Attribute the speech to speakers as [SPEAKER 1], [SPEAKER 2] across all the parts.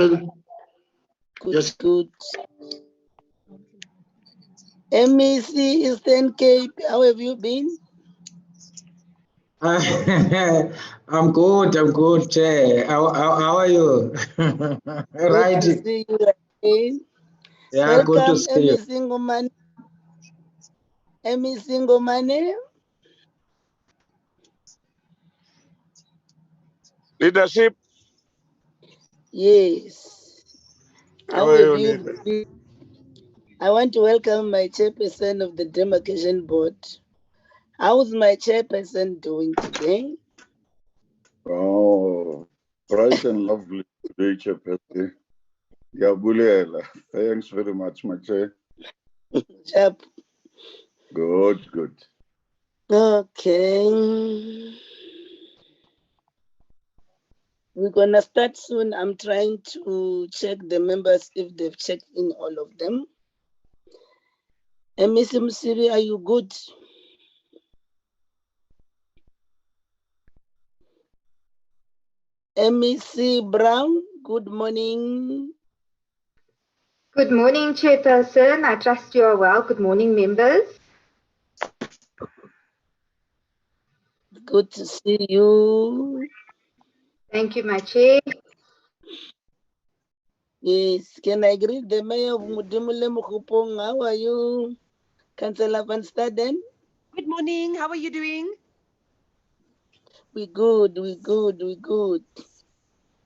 [SPEAKER 1] Good, yes. Good. MEC Eastern Cape, how have you been?
[SPEAKER 2] I'm good, Chair. How are you?
[SPEAKER 1] Right. Good to see you again.
[SPEAKER 2] Yeah,
[SPEAKER 1] welcome,
[SPEAKER 2] good to see you.
[SPEAKER 1] MEC Ngomane.
[SPEAKER 3] Leadership.
[SPEAKER 1] Yes. How have you been? I want to welcome my chairperson of the Demarcation Board. How's my chairperson doing today?
[SPEAKER 4] Oh, bright and lovely today, chairperson. Yabulela. Thanks very much, my chair.
[SPEAKER 1] Chap.
[SPEAKER 4] Good.
[SPEAKER 1] Okay. We're gonna start soon. I'm trying to check the members if they've checked in all of them. MEC Musiri, are you good? MEC Brown, good morning.
[SPEAKER 5] Good morning, Chairperson. I trust you are well. Good morning, members.
[SPEAKER 1] Good to see you.
[SPEAKER 5] Thank you, my Chair.
[SPEAKER 1] Yes, can I greet the Mayor of Mudimule Mukupong? How are you, Councillor Van Staden?
[SPEAKER 6] Good morning. How are you doing?
[SPEAKER 1] We good.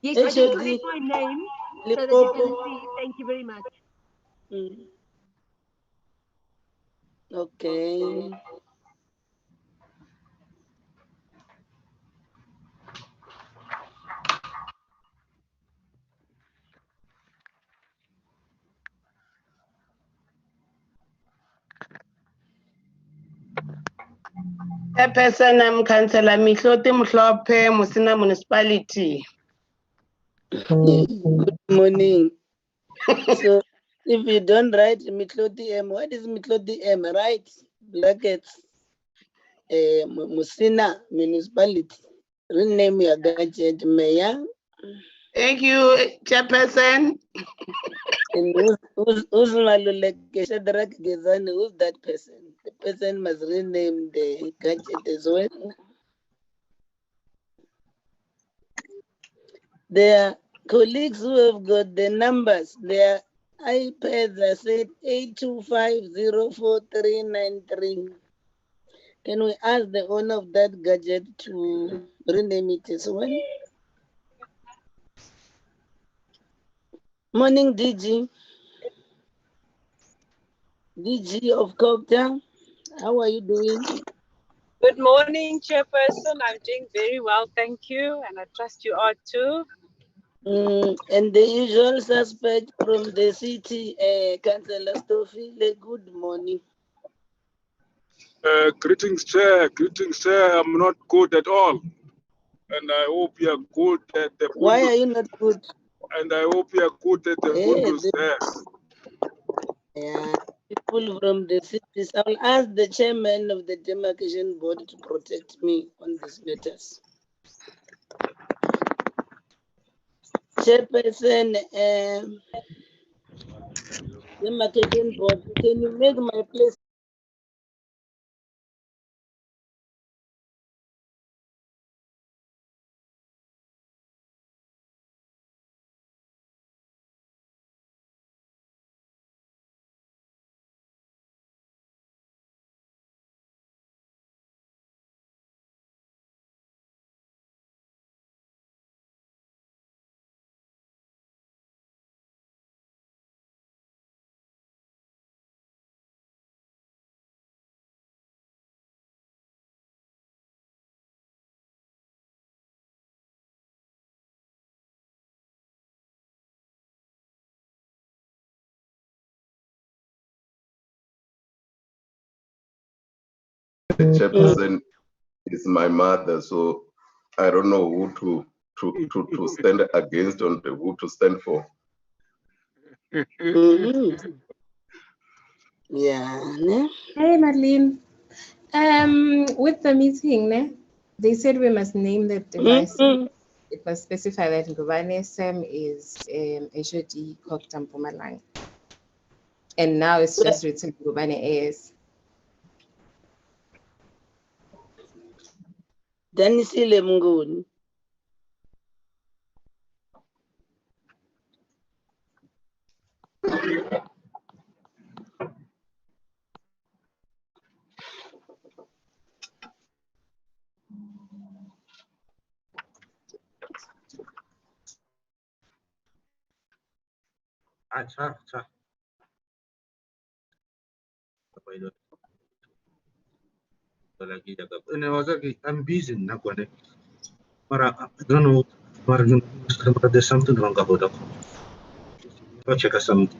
[SPEAKER 6] Yes, I did correct my name so that you can see. Thank you very much.
[SPEAKER 1] Okay.
[SPEAKER 7] Chairperson, I'm Councillor Mihloti Mhlophe, Musina Municipality.
[SPEAKER 1] Good morning. So, if you don't write Mihloti M, what is Mihloti M? Right? Brackets. Musina Municipality. Rename your gadget Mayor.
[SPEAKER 7] Thank you, Chairperson.
[SPEAKER 1] And who's that person? The person must rename the gadget as well. Their colleagues who have got the numbers, their iPads are set 825043993. Can we ask the owner of that gadget to rename it as well? Morning, DG. DG of Copter, how are you doing?
[SPEAKER 8] Good morning, Chairperson. I'm doing very well, thank you, and I trust you are too.
[SPEAKER 1] And the usual suspect from the city, Councillor Stofile, good morning.
[SPEAKER 3] Greetings, Chair. I'm not good at all. And I hope you are good at the
[SPEAKER 1] Why are you not good?
[SPEAKER 3] And I hope you are good at the Bundus there.
[SPEAKER 1] Yeah, people from the cities. I'll ask the chairman of the Demarcation Board to protect me on these matters. Chairperson, Demarcation Board, can you make my place?
[SPEAKER 9] The chairperson is my mother, so I don't know who to stand against and who to stand for.
[SPEAKER 1] Yeah.
[SPEAKER 10] Hey, Marlene. With the meeting, they said we must name the device. it was specified that Ngubane Sam is HOD COG Mpumalanga. And now it's just written Ngubane AS.
[SPEAKER 1] Danisile Mnguni.
[SPEAKER 11] I'm busy now. I don't know. There's something wrong about that. Go check something.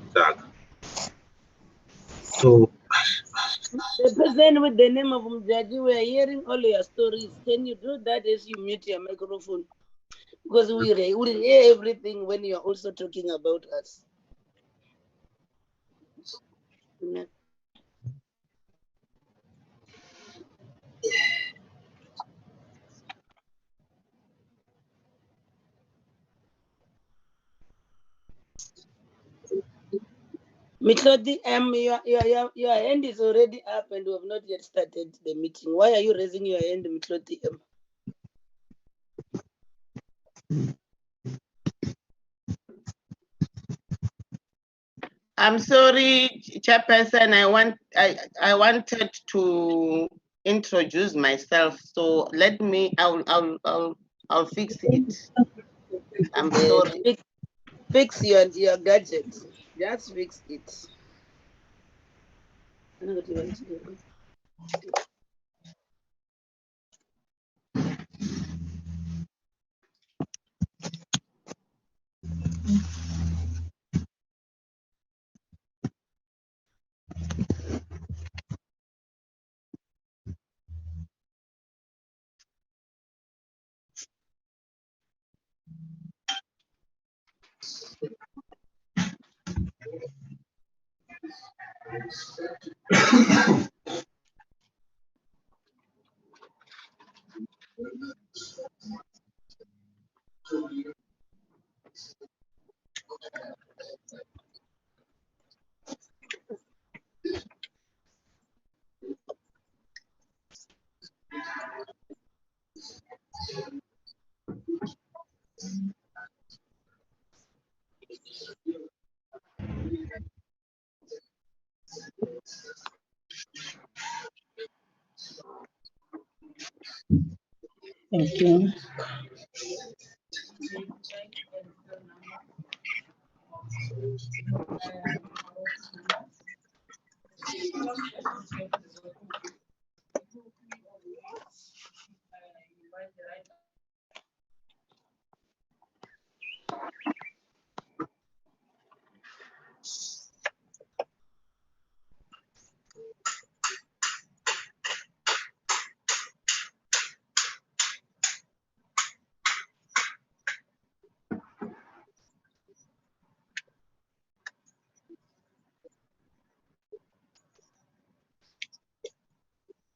[SPEAKER 11] So
[SPEAKER 1] The person with the name of Mjaji, we are hearing all your stories. Can you do that as you mute your microphone? Because we hear everything when you are also talking about us. Mitlodi, your hand is already up and we have not yet started the meeting. Why are you raising your hand, Mitlodi?
[SPEAKER 7] I'm sorry, Chairperson. I wanted to introduce myself. So let me. I'll fix it. I'm sorry.
[SPEAKER 1] Fix your gadget. Just fix it.
[SPEAKER 12] Thank you.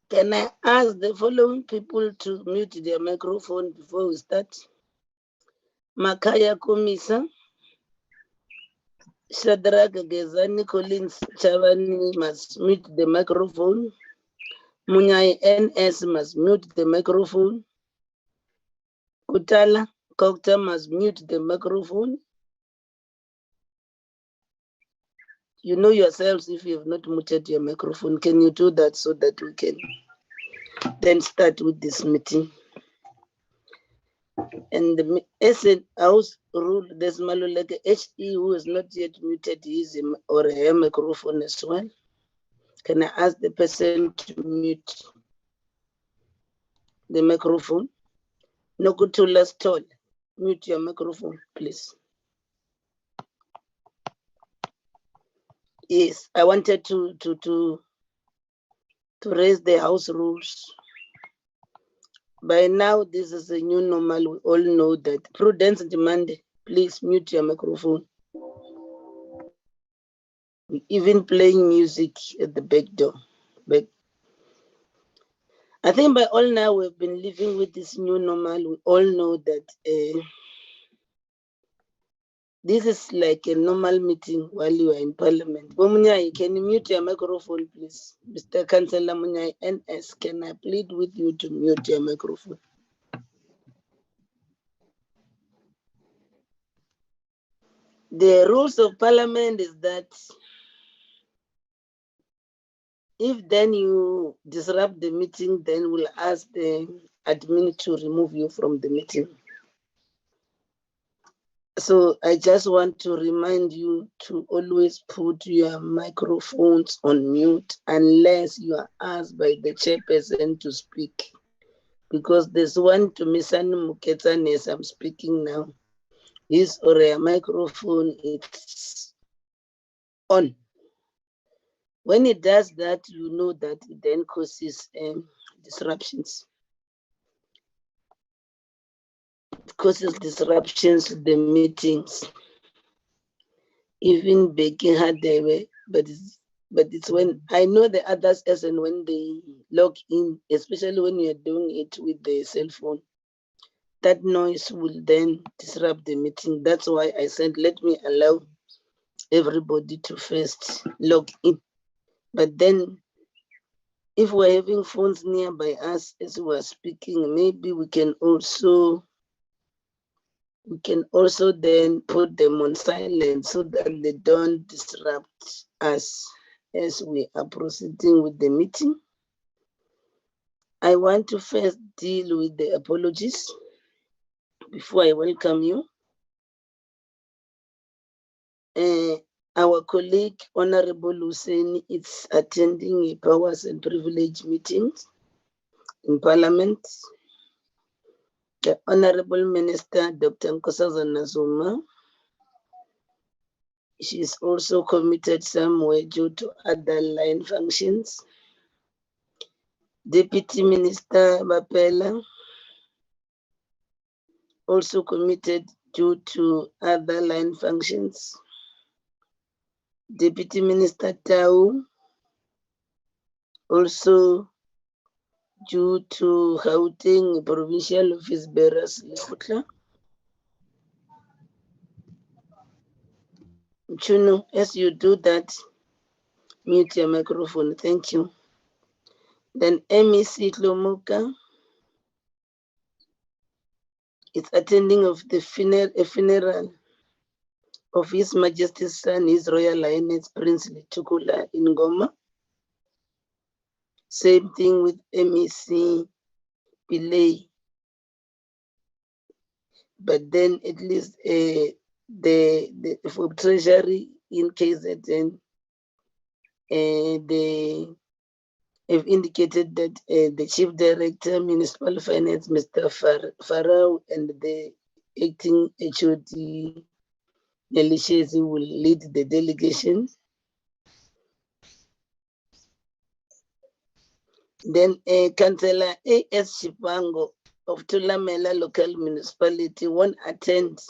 [SPEAKER 1] Can I ask the following people to mute their microphone before we start? Makaya Komisa, Shadrach Gezani Collins Chavani must mute the microphone. Munyai NS must mute the microphone. Kutala Kokta must mute the microphone. You know yourselves if you have not muted your microphone. Can you do that so that we can then start with this meeting? And the SN House rule, there's Maluleke HE who is not yet muted his or her microphone as well. Can I ask the person to mute the microphone? Nokutula Stall, mute your microphone, please. Yes, I wanted to raise the house rules. By now, this is a new normal. We all know that. Prudence demand, please mute your microphone. Even playing music at the back door. I think by all now we've been living with this new normal. We all know that this is like a normal meeting while you are in Parliament. Munyai, can you mute your microphone, please? Mr. Councillor Munyai, NS, can I plead with you to mute your microphone? The rules of Parliament is that if then you disrupt the meeting, then we'll ask the admin to remove you from the meeting. So I just want to remind you to always put your microphones on mute unless you are asked by the chairperson to speak. Because there's one to Misani Muketane as I'm speaking now. His or her microphone is on. When it does that, you know that it then causes disruptions. It causes disruptions to the meetings. Even baking hard they were, but it's when I know the others as and when they log in, especially when you're doing it with the cell phone, that noise will then disrupt the meeting. That's why I said, let me allow everybody to first log in. But then if we're having phones nearby us as we're speaking, maybe we can also then put them on silent so that they don't disrupt us as we are proceeding with the meeting. I want to first deal with the apologies before I welcome you. Our colleague, Honorable Hussein, is attending a powers and privilege meeting in Parliament. The Honorable Minister, Dr. Nkosazana Zuma, she is also committed somewhere due to other line functions. Deputy Minister Bapela, also committed due to other line functions. Deputy Minister Tau, also due to Gauteng Provincial Office Bearers Lekutla. Chuno, as you do that, mute your microphone. Thank you. Then MEC Tlomuka is attending of the funeral of His Majesty's son, His Royal Highness Prince Tukula in Goma. Same thing with MEC Pillay. But then at least for Treasury in KZN, they have indicated that the Chief Director, Municipal Finance, Mr. Farao, and the acting HOD, Nelishezi, will lead the delegation. Then Councillor A.S. Chipango of Tulamela Local Municipality won't attend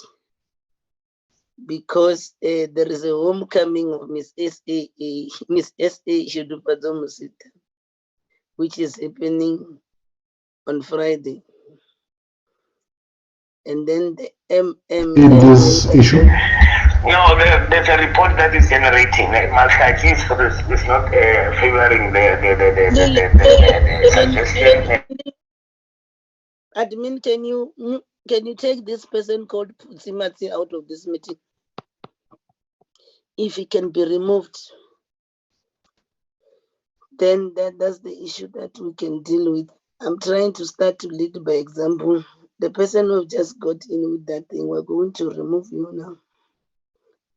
[SPEAKER 1] because there is a homecoming of Miss S.A. Shudupadomusita, which is happening on Friday. And then the
[SPEAKER 13] this issue.
[SPEAKER 14] No, there's a report that is generating. Malkaki is not favoring the suggestion.
[SPEAKER 1] Admin, can you take this person called Putsimati out of this meeting? If he can be removed, then that's the issue that we can deal with. I'm trying to start to lead by example. The person who just got in with that thing, we're going to remove you now.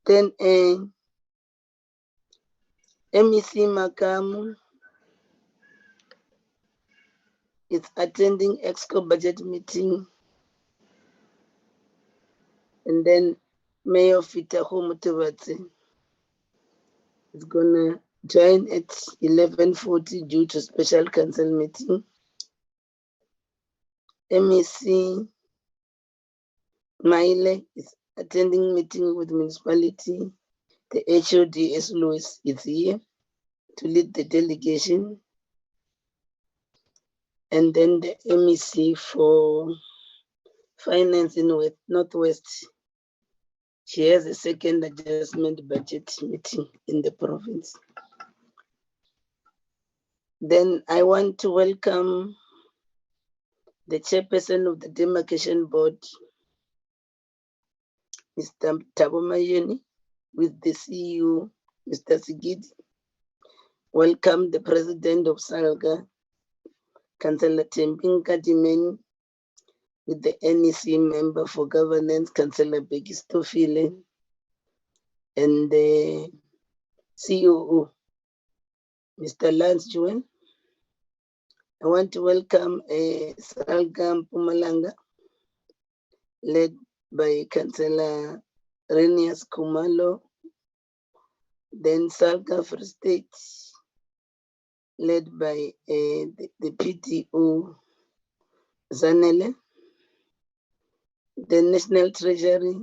[SPEAKER 1] Then MEC Makamu is attending EXCO budget meeting. And then Mayor Fitaho Mutawatsi is gonna join at 11:40 due to special council meeting. MEC Maile is attending meeting with municipality. The HOD S. Louis is here to lead the delegation. and then the MEC for Finance in Northwest. She has a second adjustment budget meeting in the province. Then I want to welcome the chairperson of the Demarcation Board, Mr. Tabomayeni, with the CEO, Mr. Sigidi. Welcome the president of SALGA, Councillor Tembinka Dimeni, with the NEC member for governance, Councillor Begistofile, and the COO, Mr. Lance Juen. I want to welcome SALGA Mpumalanga, led by Councillor Renias Kumalo, then SALGA Free State, led by the PTO Zanele, the National Treasury.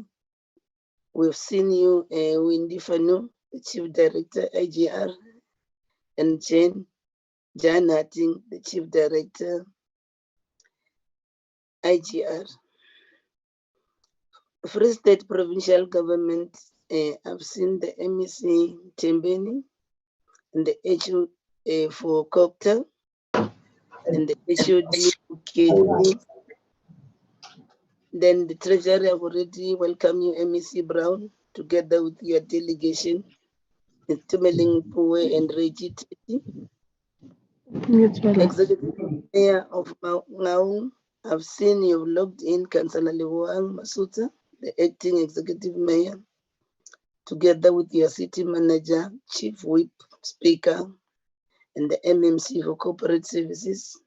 [SPEAKER 1] We've seen you, Windy Fanu, the Chief Director, IGR, and Jan Hatting, the Chief Director, IGR. Free State Provincial Government, I've seen the MEC Tembeni, and the HO for Cooperative, and the HOD KD. Then the Treasury have already welcomed you, MEC Brown, together with your delegation, Tumeling Puwe and Reggie Teti. Executive Mayor of Mangaung, I've seen you've logged in Councillor Lewang Masuta, the acting executive mayor, together with your city manager, chief whip, speaker, and the MMC for corporate services.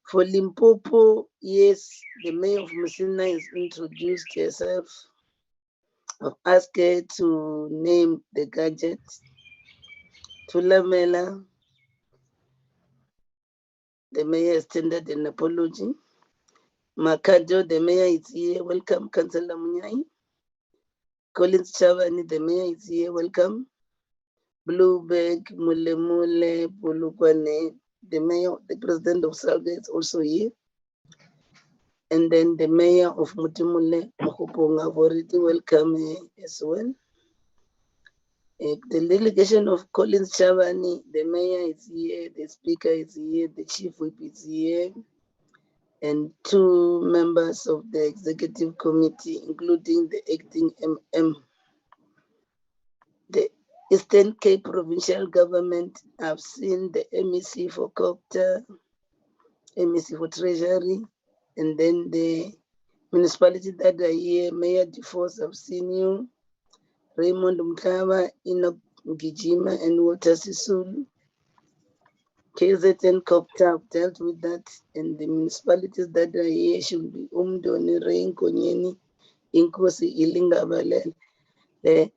[SPEAKER 1] For Limpopo, yes, the mayor of Messina has introduced herself. I've asked her to name the gadget. Tulamela, the mayor has tendered an apology. Makajo, the mayor is here. Welcome, Councillor Munyai. Collins Chavani, the mayor is here. Welcome. Bluebeg, Mule, Bulukwane, the mayor, the president of SALGA is also here. And then the mayor of Mutimule, Makuponga, I've already welcomed as well. The delegation of Collins Chavani, the mayor is here, the speaker is here, the chief whip is here, and 2 members of the executive committee, including the acting MM. The Eastern Cape Provincial Government, I've seen the MEC for Copter, MEC for Treasury, and then the municipality that are here, Mayor DeForce, I've seen you, Raymond Mkava, Enoch Mgijima, and Walter Sisulu. KZN Copter, I've dealt with that, and the municipalities that are here should be Umdoni, Rain, Konyeni, Inkosi, Ilinga Balele,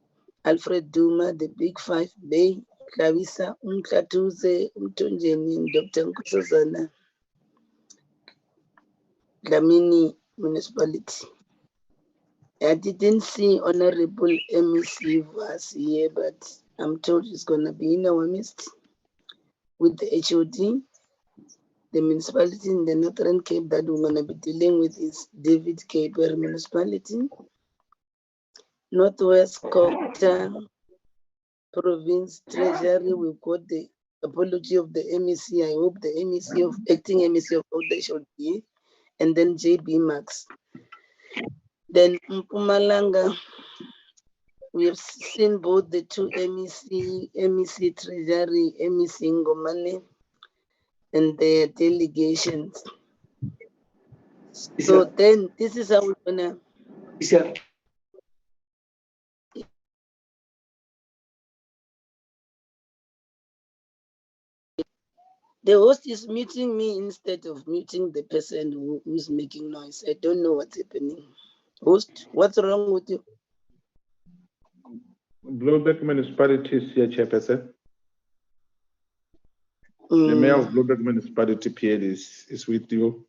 [SPEAKER 1] Alfred Duma, the Big 5 Bay, Kavisa, Umklatuze, Umtunjeni, and Dr. Nkosazana, Dlamini Municipality. I didn't see Honorable MEC was here, but I'm told he's going to be in our midst with the HOD. The municipality in the Northern Cape that we're going to be dealing with is David Cape Municipality. Northwest Copter Province Treasury, we've got the apology of the MEC. I hope the MEC of acting MEC of Naude should be, and then JB Max. Then Mpumalanga, we have seen both the 2 MEC Treasury, MEC Ngomane, and their delegations. So then this is how we're gonna. The host is muting me instead of muting the person who's making noise. I don't know what's happening. Host, what's wrong with you?
[SPEAKER 15] Bluebeg Municipality here, Chairperson. The Mayor of Bluebeg Municipality, PL, is with you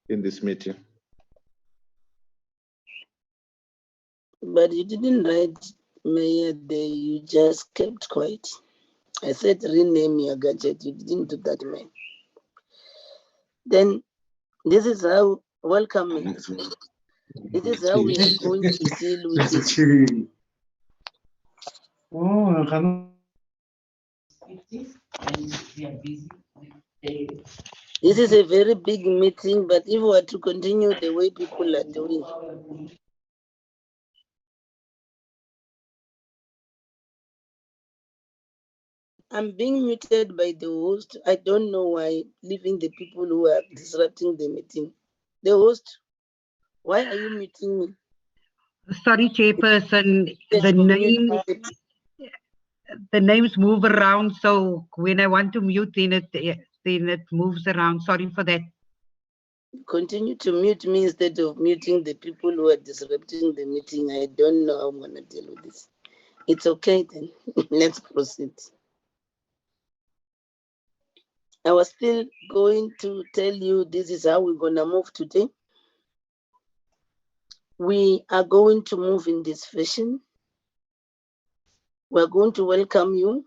[SPEAKER 15] in this meeting.
[SPEAKER 1] But you didn't write Mayor there, you just kept quiet. I said rename your gadget, you didn't do that, man. Then this is how welcoming. This is how we are going to deal with this. This is a very big meeting, but if we are to continue the way people are doing, I'm being muted by the host. I don't know why, leaving the people who are disrupting the meeting. The host, why are you muting me?
[SPEAKER 16] Sorry, Chairperson, the names move around, so when I want to mute, then it moves around. Sorry for that.
[SPEAKER 1] Continue to mute me instead of muting the people who are disrupting the meeting. I don't know how I'm going to deal with this. It's okay then. Let's proceed. I was still going to tell you this is how we're going to move today. We are going to move in this fashion. We're going to welcome you.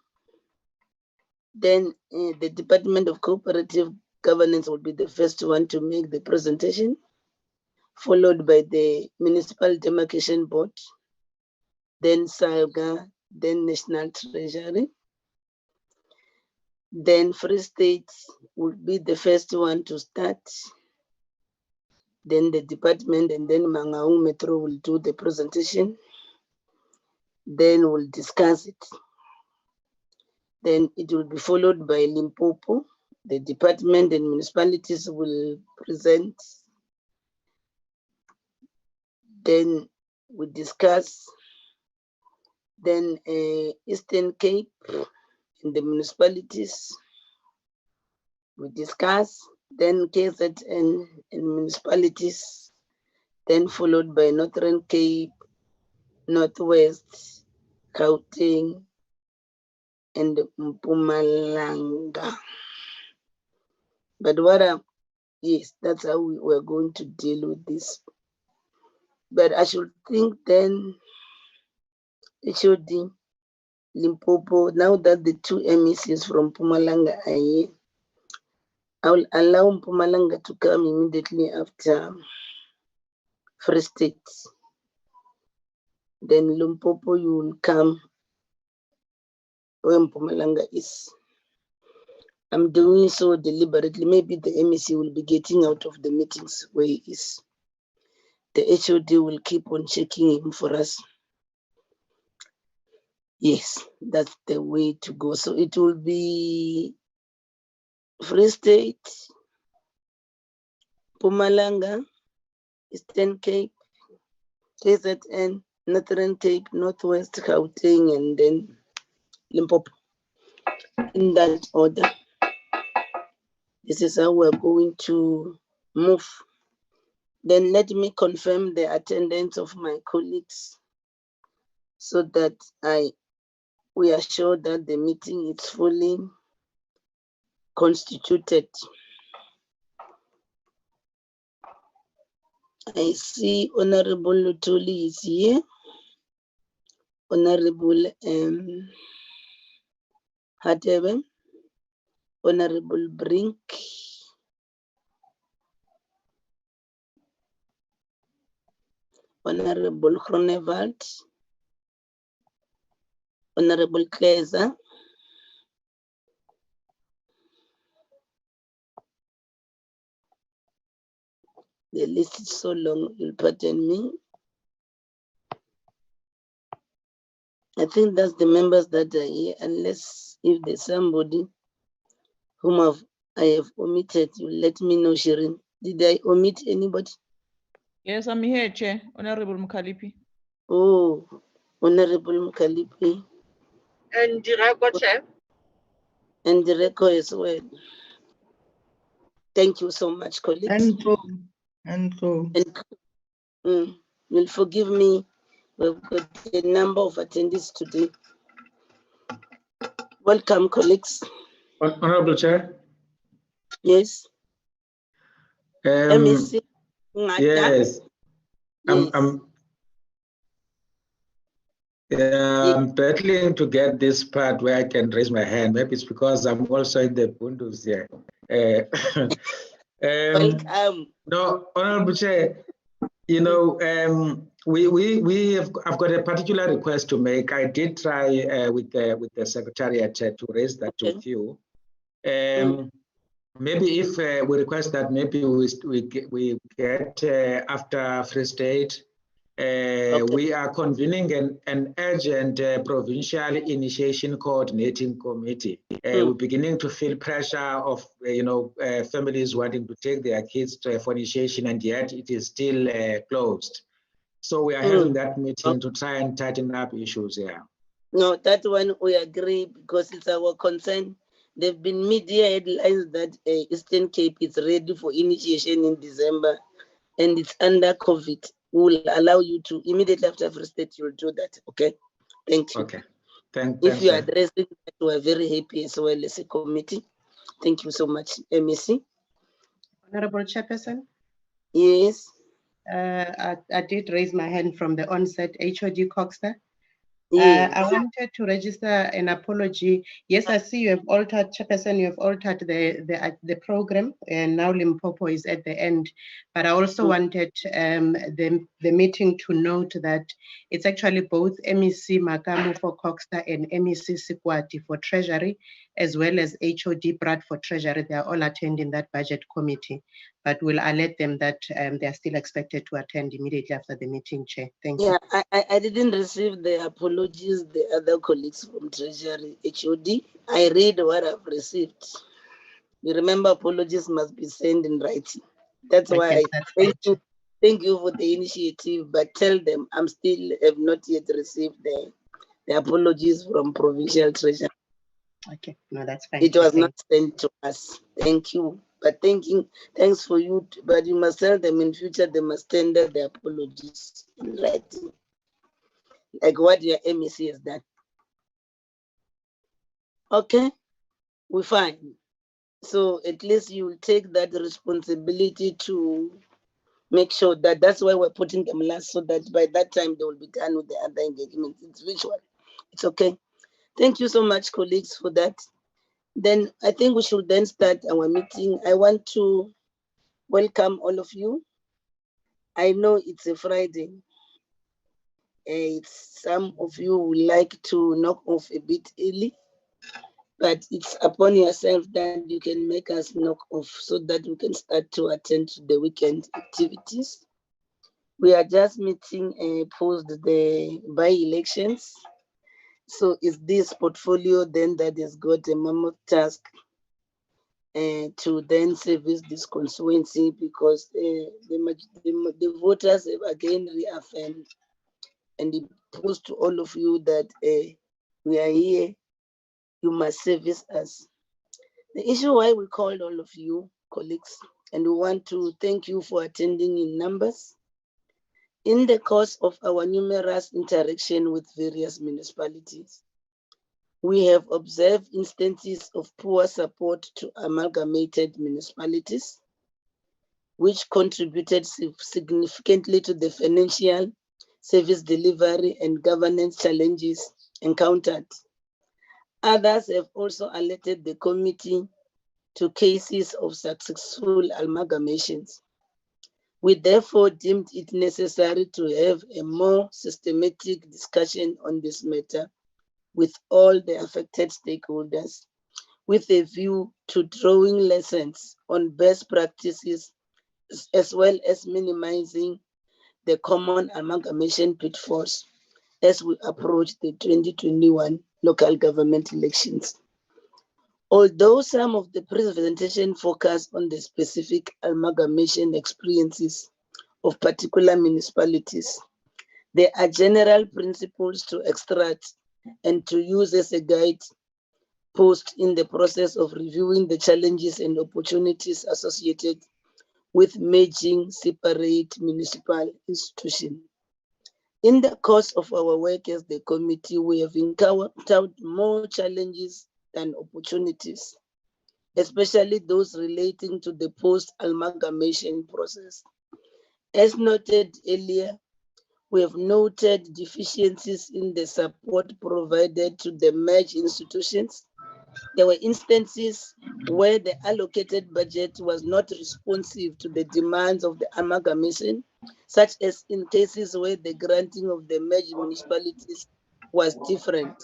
[SPEAKER 1] Then the Department of Cooperative Governance will be the first one to make the presentation, followed by the Municipal Demarcation Board, then SALGA, then National Treasury. Then Free State will be the first one to start. Then the department and then Mangaung Metro will do the presentation. Then we'll discuss it. Then it will be followed by Limpopo. The department and municipalities will present. Then we discuss. Then Eastern Cape and the municipalities we discuss. Then KZN and municipalities. Then followed by Northern Cape, Northwest, Gauteng, and Mpumalanga. But yes, that's how we were going to deal with this. But I should think then HOD, Limpopo, now that the two MECs from Mpumalanga are here, I will allow Mpumalanga to come immediately after Free State. Then Limpopo, you will come where Mpumalanga is. I'm doing so deliberately. Maybe the MEC will be getting out of the meetings where he is. The HOD will keep on checking him for us. Yes, that's the way to go. So it will be Free State, Mpumalanga, Eastern Cape, KZN, Northern Cape, Northwest, Gauteng, and then Limpopo. In that order. This is how we're going to move. Then let me confirm the attendance of my colleagues so that we are sure that the meeting is fully constituted. I see Honorable Lutuli is here. Honorable Hatebe. Honorable Brink. Honorable Gronewald. Honorable Kleza. The list is so long, you'll pardon me. I think that's the members that are here, unless if there's somebody whom I have omitted, you let me know, Shirin. Did I omit anybody?
[SPEAKER 17] Yes, I'm here, Chair. Honorable Mkalipi.
[SPEAKER 1] Oh, Honorable Mkalipi.
[SPEAKER 6] And Direko, Chair.
[SPEAKER 1] And Direko as well. Thank you so much, colleagues.
[SPEAKER 12] And
[SPEAKER 1] you'll forgive me. We've got a number of attendees today. Welcome, colleagues.
[SPEAKER 2] Honorable Chair.
[SPEAKER 1] Yes. MEC.
[SPEAKER 2] Yes. I'm battling to get this part where I can raise my hand. Maybe it's because I'm also in the Bundus here.
[SPEAKER 1] Welcome.
[SPEAKER 2] No, Honorable Chair, you know, I've got a particular request to make. I did try with the Secretariat to raise that with you. Maybe if we request that maybe we get after Free State, we are convening an urgent provincial initiation coordinating committee. We're beginning to feel pressure of families wanting to take their kids for initiation, and yet it is still closed. So we are having that meeting to try and tighten up issues here.
[SPEAKER 1] No, that one we agree because it's our concern. There have been media headlines that Eastern Cape is ready for initiation in December, and it's under COVID. We will allow you to immediately after Free State. You'll do that. Okay. Thank you.
[SPEAKER 2] Okay. Thanks.
[SPEAKER 1] If you are addressing that, we are very happy as well as a committee. Thank you so much, MEC.
[SPEAKER 18] Honorable Chairperson.
[SPEAKER 1] Yes.
[SPEAKER 18] I did raise my hand from the onset. HOD Coxter.
[SPEAKER 1] Yes.
[SPEAKER 18] I wanted to register an apology. Yes, I see you have altered, Chairperson, you have altered the program, and now Limpopo is at the end. But I also wanted the meeting to note that it's actually both MEC Makamu for Coxter and MEC Sikwati for Treasury, as well as HOD Brad for Treasury. They are all attending that budget committee. But we'll alert them that they are still expected to attend immediately after the meeting, Chair. Thank you.
[SPEAKER 1] Yeah, I didn't receive the apologies, the other colleagues from Treasury, HOD. I read what I've received. You remember, apologies must be sent in writing. That's why I thank you for the initiative, but tell them I'm still have not yet received the apologies from Provincial Treasury.
[SPEAKER 18] Okay, no, that's fine.
[SPEAKER 1] It was not sent to us. Thank you. But thanks for you. But you must tell them in future they must tender the apologies in writing, like what your MEC has done. Okay, we're fine. So at least you will take that responsibility to make sure that that's why we're putting them last, so that by that time they will be done with the other engagements. It's visual. It's okay. Thank you so much, colleagues, for that. Then I think we should then start our meeting. I want to welcome all of you. I know it's a Friday. Some of you would like to knock off a bit early, but it's upon yourself that you can make us knock off so that we can start to attend to the weekend activities. We are just meeting post the by-elections. So it's this portfolio then that has got a mammoth task to then service this constituency, because the voters have again reaffirmed and imposed to all of you that we are here, you must service us. The issue why we called all of you, colleagues, and we want to thank you for attending in numbers. In the course of our numerous interaction with various municipalities, we have observed instances of poor support to amalgamated municipalities, which contributed significantly to the financial, service delivery, and governance challenges encountered. Others have also alerted the committee to cases of successful amalgamations. We therefore deemed it necessary to have a more systematic discussion on this matter with all the affected stakeholders, with a view to drawing lessons on best practices, as well as minimizing the common amalgamation pitfalls as we approach the 2021 local government elections. Although some of the presentation focused on the specific amalgamation experiences of particular municipalities, there are general principles to extract and to use as a guide post in the process of reviewing the challenges and opportunities associated with merging separate municipal institutions. In the course of our work as the committee, we have encountered more challenges than opportunities, especially those relating to the post-amalgamation process. As noted earlier, we have noted deficiencies in the support provided to the merged institutions, There were instances where the allocated budget was not responsive to the demands of the amalgamation, such as in cases where the granting of the merged municipalities was different.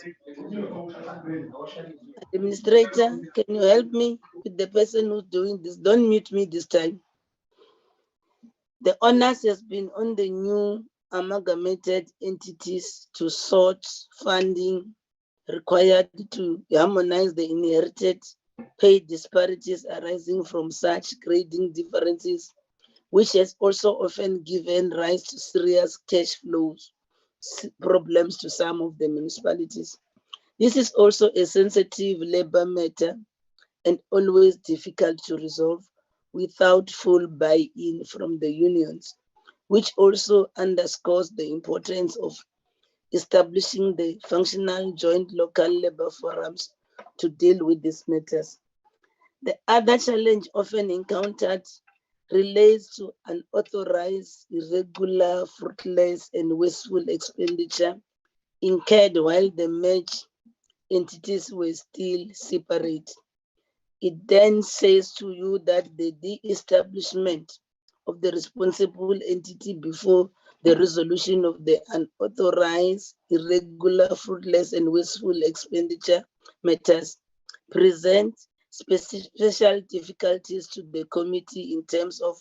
[SPEAKER 1] Administrator, can you help me with the person who's doing this? Don't mute me this time. The onus has been on the new amalgamated entities to sort funding required to harmonize the inherited pay disparities arising from such grading differences, which has also often given rise to serious cash flows problems to some of the municipalities. This is also a sensitive labor matter and always difficult to resolve without full buy-in from the unions, which also underscores the importance of establishing the functional joint local labor forums to deal with these matters. The other challenge often encountered relates to unauthorized, irregular, fruitless, and wasteful expenditure incurred while the merged entities were still separate. It then says to you that the de-establishment of the responsible entity before the resolution of the unauthorized, irregular, fruitless, and wasteful expenditure matters present special difficulties to the committee in terms of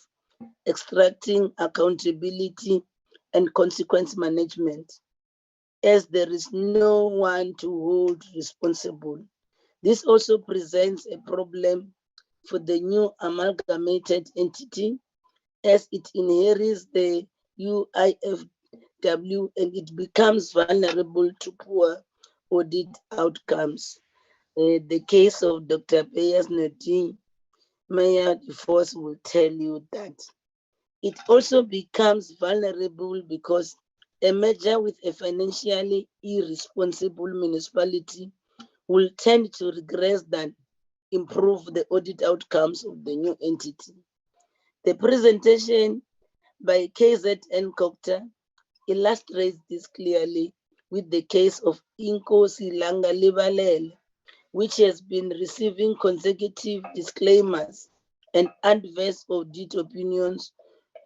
[SPEAKER 1] extracting accountability and consequence management, as there is no one to hold responsible. This also presents a problem for the new amalgamated entity, as it inherits the UIFW and it becomes vulnerable to poor audit outcomes. The case of Dr. Beyers Mayor Force will tell you that. It also becomes vulnerable because a merger with a financially irresponsible municipality will tend to regress than improve the audit outcomes of the new entity. The presentation by KZN Cocta illustrates this clearly with the case of Inkosi Langa Libalele, which has been receiving consecutive disclaimers and adverse audit opinions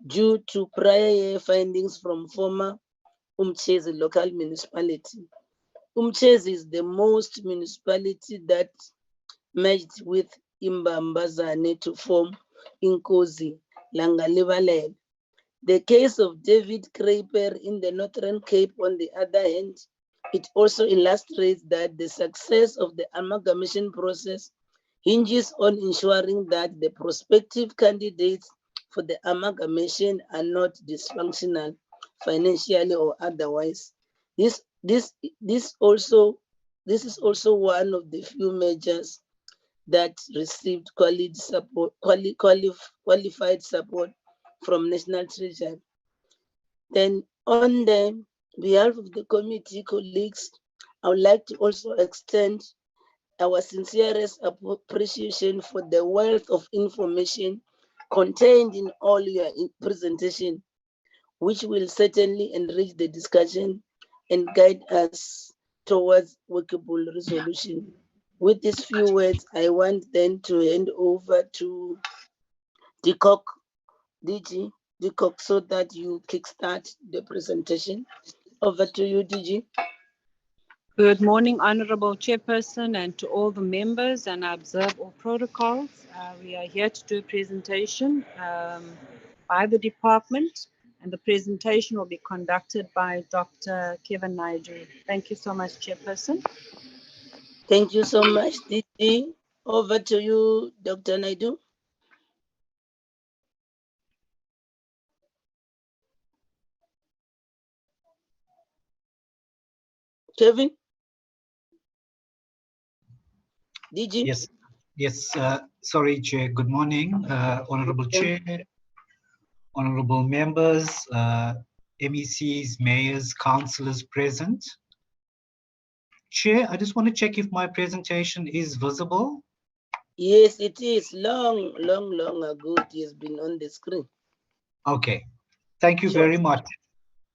[SPEAKER 1] due to prior year findings from former Mgijima local municipality. Mgijima is the most municipality that merged with Imbambazane to form Inkosi Langa Libalele. The case of David Kraper in the Northern Cape, on the other hand, it also illustrates that the success of the amalgamation process hinges on ensuring that the prospective candidates for the amalgamation are not dysfunctional financially or otherwise. This is also one of the few measures that received qualified support from National Treasury. Then on the behalf of the committee colleagues, I would like to also extend our sincerest appreciation for the wealth of information contained in all your presentation, which will certainly enrich the discussion and guide us towards workable resolution. With these few words, I want then to hand over to DCoG, DCoG, so that you kickstart the presentation. Over to you, DG.
[SPEAKER 8] Good morning, Honorable Chairperson, and to all the members, and I observe all protocols. We are here to do a presentation by the department, and the presentation will be conducted by Dr. Kevin Naude. Thank you so much, Chairperson.
[SPEAKER 1] Thank you so much, DG. Over to you, Dr. Naude. Kevin? DG?
[SPEAKER 19] Yes, sorry, Chair. Good morning, Honorable Chair, Honorable members, MECs, mayors, councillors present. Chair, I just want to check if my presentation is visible.
[SPEAKER 1] Yes, it is. Long ago, it has been on the screen.
[SPEAKER 19] Okay. Thank you very much.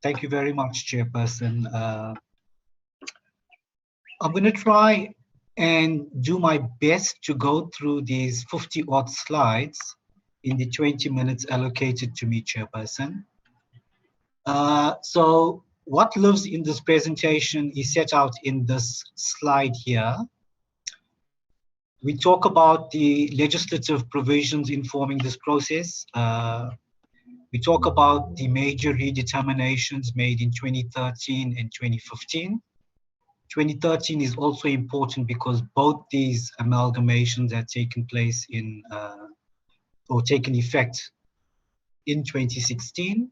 [SPEAKER 19] Thank you very much, Chairperson. I'm going to try and do my best to go through these 50 odd slides in the 20 minutes allocated to me, Chairperson. So what lives in this presentation is set out in this slide here. We talk about the legislative provisions informing this process. We talk about the major redeterminations made in 2013 and 2015. 2013 is also important because both these amalgamations had taken place in, or taken effect in 2016.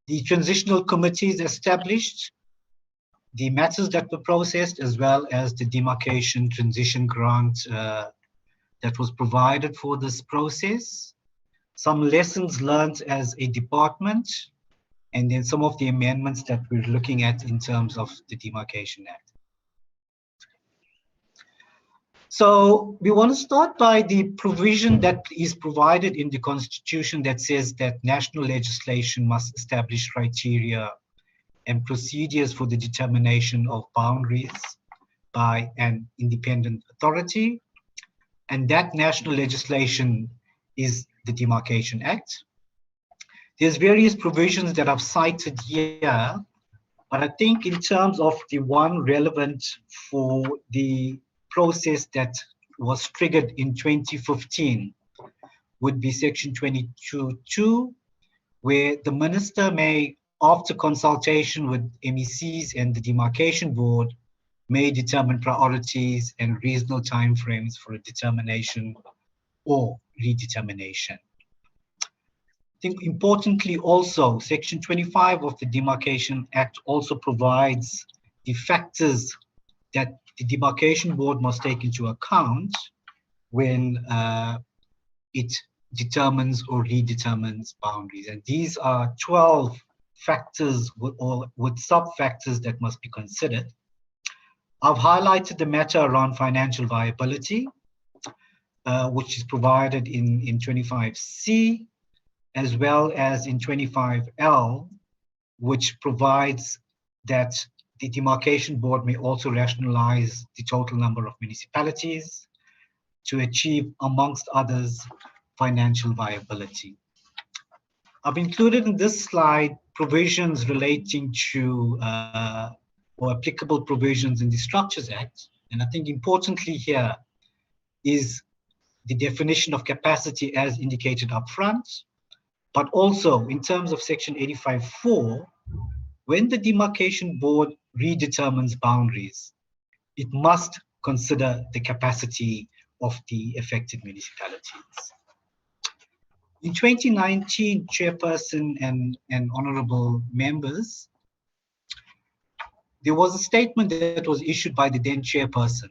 [SPEAKER 19] The transitional committees established, the matters that were processed, as well as the demarcation transition grant that was provided for this process. Some lessons learned as a department, and then some of the amendments that we're looking at in terms of the Demarcation Act. So we want to start by the provision that is provided in the Constitution that says that national legislation must establish criteria and procedures for the determination of boundaries by an independent authority. And that national legislation is the Demarcation Act. There's various provisions that I've cited here, but I think in terms of the one relevant for the process that was triggered in 2015 would be section 22.2, where the minister may, after consultation with MECs and the demarcation board, may determine priorities and reasonable timeframes for a determination or redetermination. I think importantly also, section 25 of the Demarcation Act also provides the factors that the demarcation board must take into account when it determines or redetermines boundaries. And these are 12 factors with sub-factors that must be considered. I've highlighted the matter around financial viability, which is provided in 25C, as well as in 25L, which provides that the demarcation board may also rationalize the total number of municipalities to achieve, amongst others, financial viability. I've included in this slide provisions relating to or applicable provisions in the Structures Act. And I think importantly here is the definition of capacity as indicated up front, but also in terms of section 85.4, when the demarcation board redetermines boundaries, it must consider the capacity of the affected municipalities. In 2019, Chairperson and honorable members, there was a statement that was issued by the then Chairperson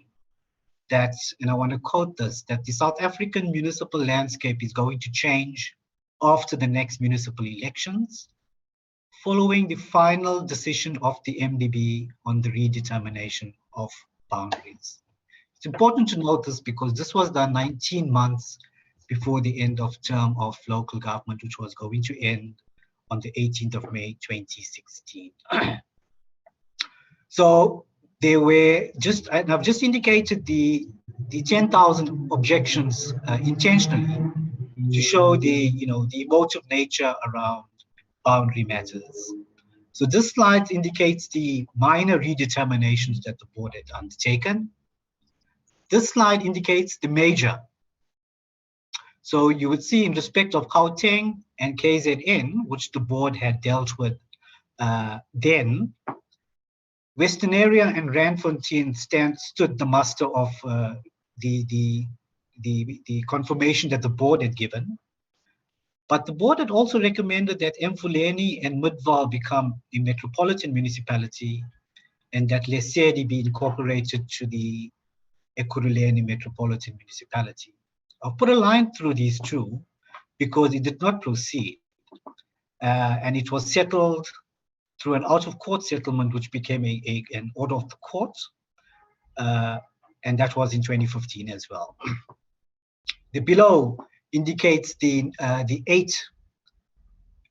[SPEAKER 19] that, and I want to quote this, that the South African municipal landscape is going to change after the next municipal elections, following the final decision of the MDB on the redetermination of boundaries. It's important to note this because this was done 19 months before the end of term of local government, which was going to end on the 18th of May, 2016. So there were just, and I've just indicated the 10,000 objections intentionally to show the, the emotive nature around boundary matters. So this slide indicates the minor redeterminations that the board had undertaken. This slide indicates the major. So you would see in respect of Gauteng and KZN, which the board had dealt with then, Western Area and Randfontein stood the muster of the confirmation that the board had given. But the board had also recommended that Enhlanzeni and Midvaal become a metropolitan municipality and that Lesedi be incorporated to the Ekurhuleni metropolitan municipality. I'll put a line through these two because it did not proceed. And it was settled through an out-of-court settlement, which became an order of the court. And that was in 2015 as well. The below indicates the 8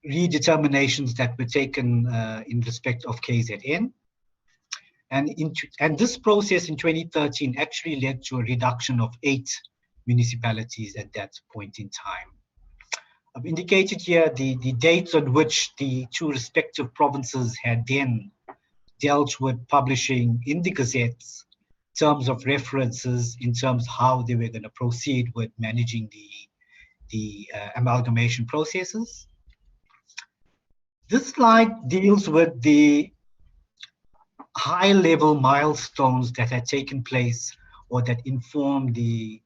[SPEAKER 19] redeterminations that were taken in respect of KZN. And this process in 2013 actually led to a reduction of 8 municipalities at that point in time. I've indicated here the dates on which the 2 respective provinces had then dealt with publishing in the gazettes terms of references in terms of how they were going to proceed with managing the amalgamation processes. This slide deals with the high-level milestones that had taken place or that informed the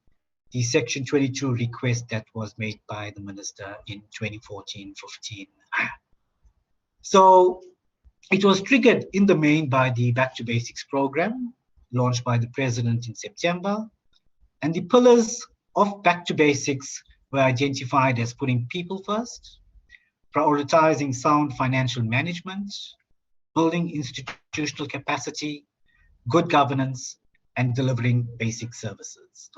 [SPEAKER 19] Section 22 request that was made by the Minister in 2014-15. So it was triggered in the main by the Back to Basics program launched by the President in September. And the pillars of Back to Basics were identified as putting people first, prioritizing sound financial management, building institutional capacity, good governance, and delivering basic services.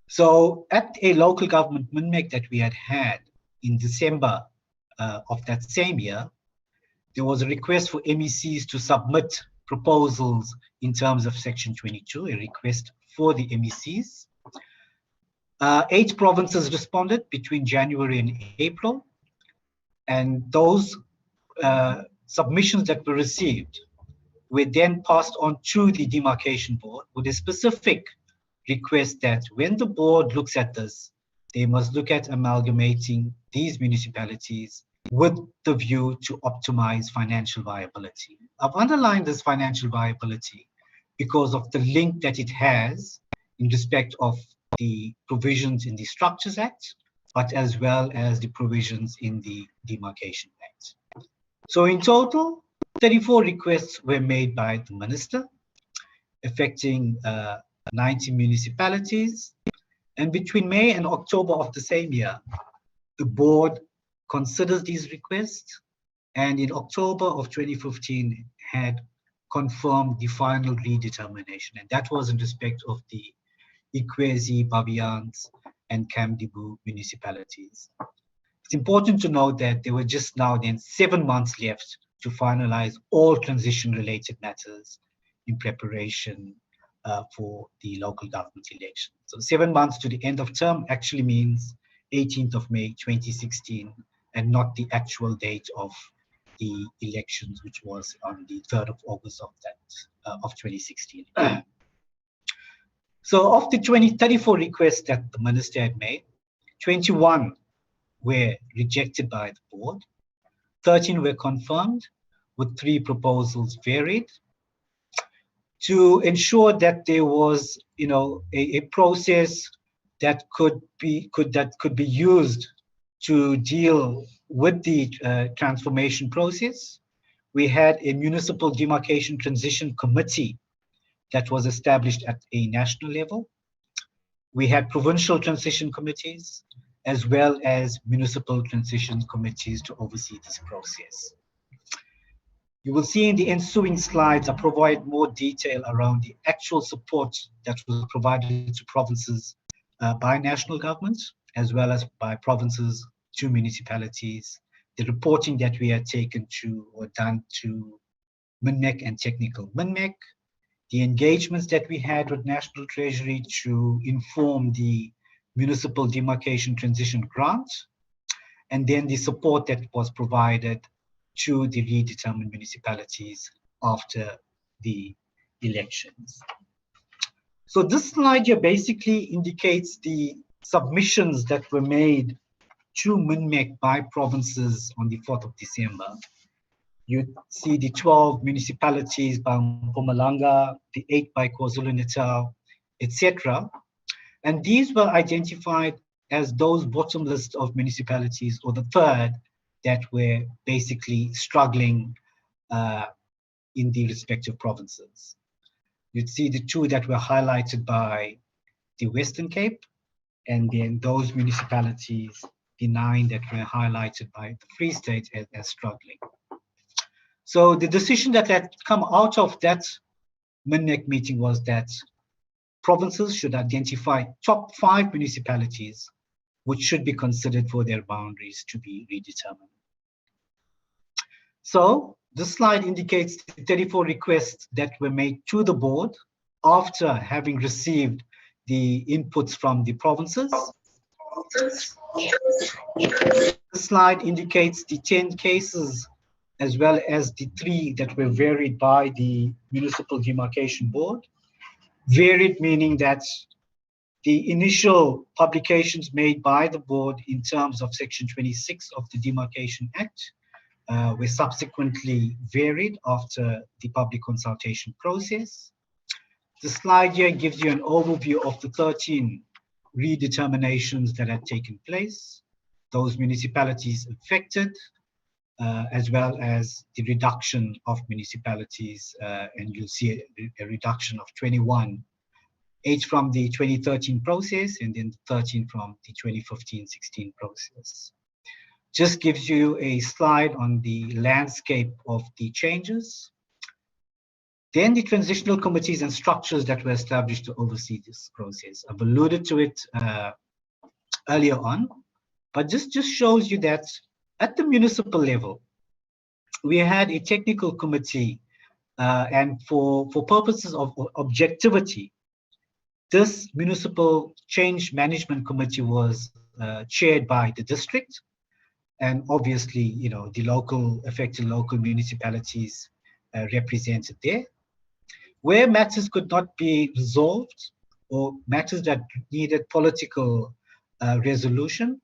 [SPEAKER 19] So at a local government MINMEC that we had in December of that same year, there was a request for MECs to submit proposals in terms of Section 22, a request for the MECs. 8 provinces responded between January and April, and those submissions that were received were then passed on to the Demarcation Board with a specific request that when the board looks at this, they must look at amalgamating these municipalities with the view to optimize financial viability. I've underlined this financial viability because of the link that it has in respect of the provisions in the Structures Act, but as well as the provisions in the Demarcation Act. So in total, 34 requests were made by the Minister, affecting 90 municipalities. And between May and October of the same year, the board considers these requests, and in October of 2015 had confirmed the final redetermination, and that was in respect of the Ikwezi, Babians, and Kamdibu municipalities. It's important to note that there were just now then 7 months left to finalize all transition-related matters in preparation for the local government election. So 7 months to the end of term actually means 18th of May 2016, and not the actual date of the elections, which was on the 3rd of August of 2016. So of the 34 requests that the Minister had made, 21 were rejected by the board, 13 were confirmed, with 3 proposals varied. To ensure that there was, a process that could be used to deal with the transformation process, we had a Municipal Demarcation Transition Committee that was established at a national level. We had provincial transition committees, as well as municipal transition committees to oversee this process. You will see in the ensuing slides, I provide more detail around the actual support that was provided to provinces by national governments, as well as by provinces to municipalities, the reporting that we had taken to or done to MINMEC and Technical MINMEC, the engagements that we had with National Treasury to inform the Municipal Demarcation Transition Grant, and then the support that was provided to the redetermined municipalities after the elections. So this slide here basically indicates the submissions that were made to MINMEC by provinces on the 4th of December. You see the 12 municipalities by Mpumalanga, the 8 by KwaZulu-Natal, etc. And these were identified as those bottom list of municipalities, or the third, that were basically struggling in the respective provinces. You'd see the 2 that were highlighted by the Western Cape, and then those municipalities, the 9 that were highlighted by the Free State as struggling. So the decision that had come out of that MINMEC meeting was that provinces should identify top 5 municipalities which should be considered for their boundaries to be redetermined. So This slide indicates the 34 requests that were made to the board after having received the inputs from the provinces. This slide indicates the 10 cases as well as the 3 that were varied by the Municipal Demarcation Board. Varied meaning that the initial publications made by the board in terms of Section 26 of the Demarcation Act were subsequently varied after the public consultation process. The slide here gives you an overview of the 13 redeterminations that had taken place, those municipalities affected, as well as the reduction of municipalities, and you'll see a reduction of 21, 8 from the 2013 process and then 13 from the 2015-16 process. Just gives you a slide on the landscape of the changes. Then the transitional committees and structures that were established to oversee this process. I've alluded to it earlier on, but this just shows you that at the municipal level, we had a technical committee, and for purposes of objectivity, this municipal change management committee was chaired by the district, and obviously, you know, the affected local municipalities represented there. Where matters could not be resolved or matters that needed political resolution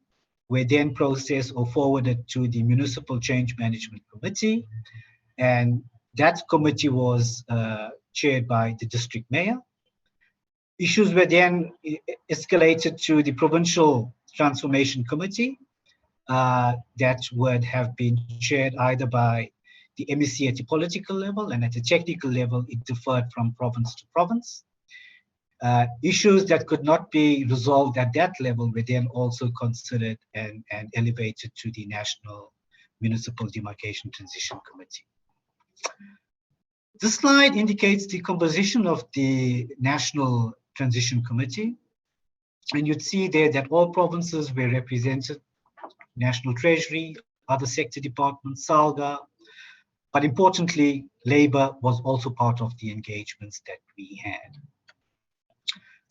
[SPEAKER 19] were then processed or forwarded to the Municipal Change Management Committee, and that committee was chaired by the district mayor. Issues were then escalated to the Provincial Transformation Committee that would have been chaired either by the MEC at the political level, and at the technical level, it differed from province to province. Issues that could not be resolved at that level were then also considered and elevated to the National Municipal Demarcation Transition Committee. This slide indicates the composition of the National Transition Committee, and you'd see there that all provinces were represented, National Treasury, other sector departments, SALGA, but importantly, Labour was also part of the engagements that we had.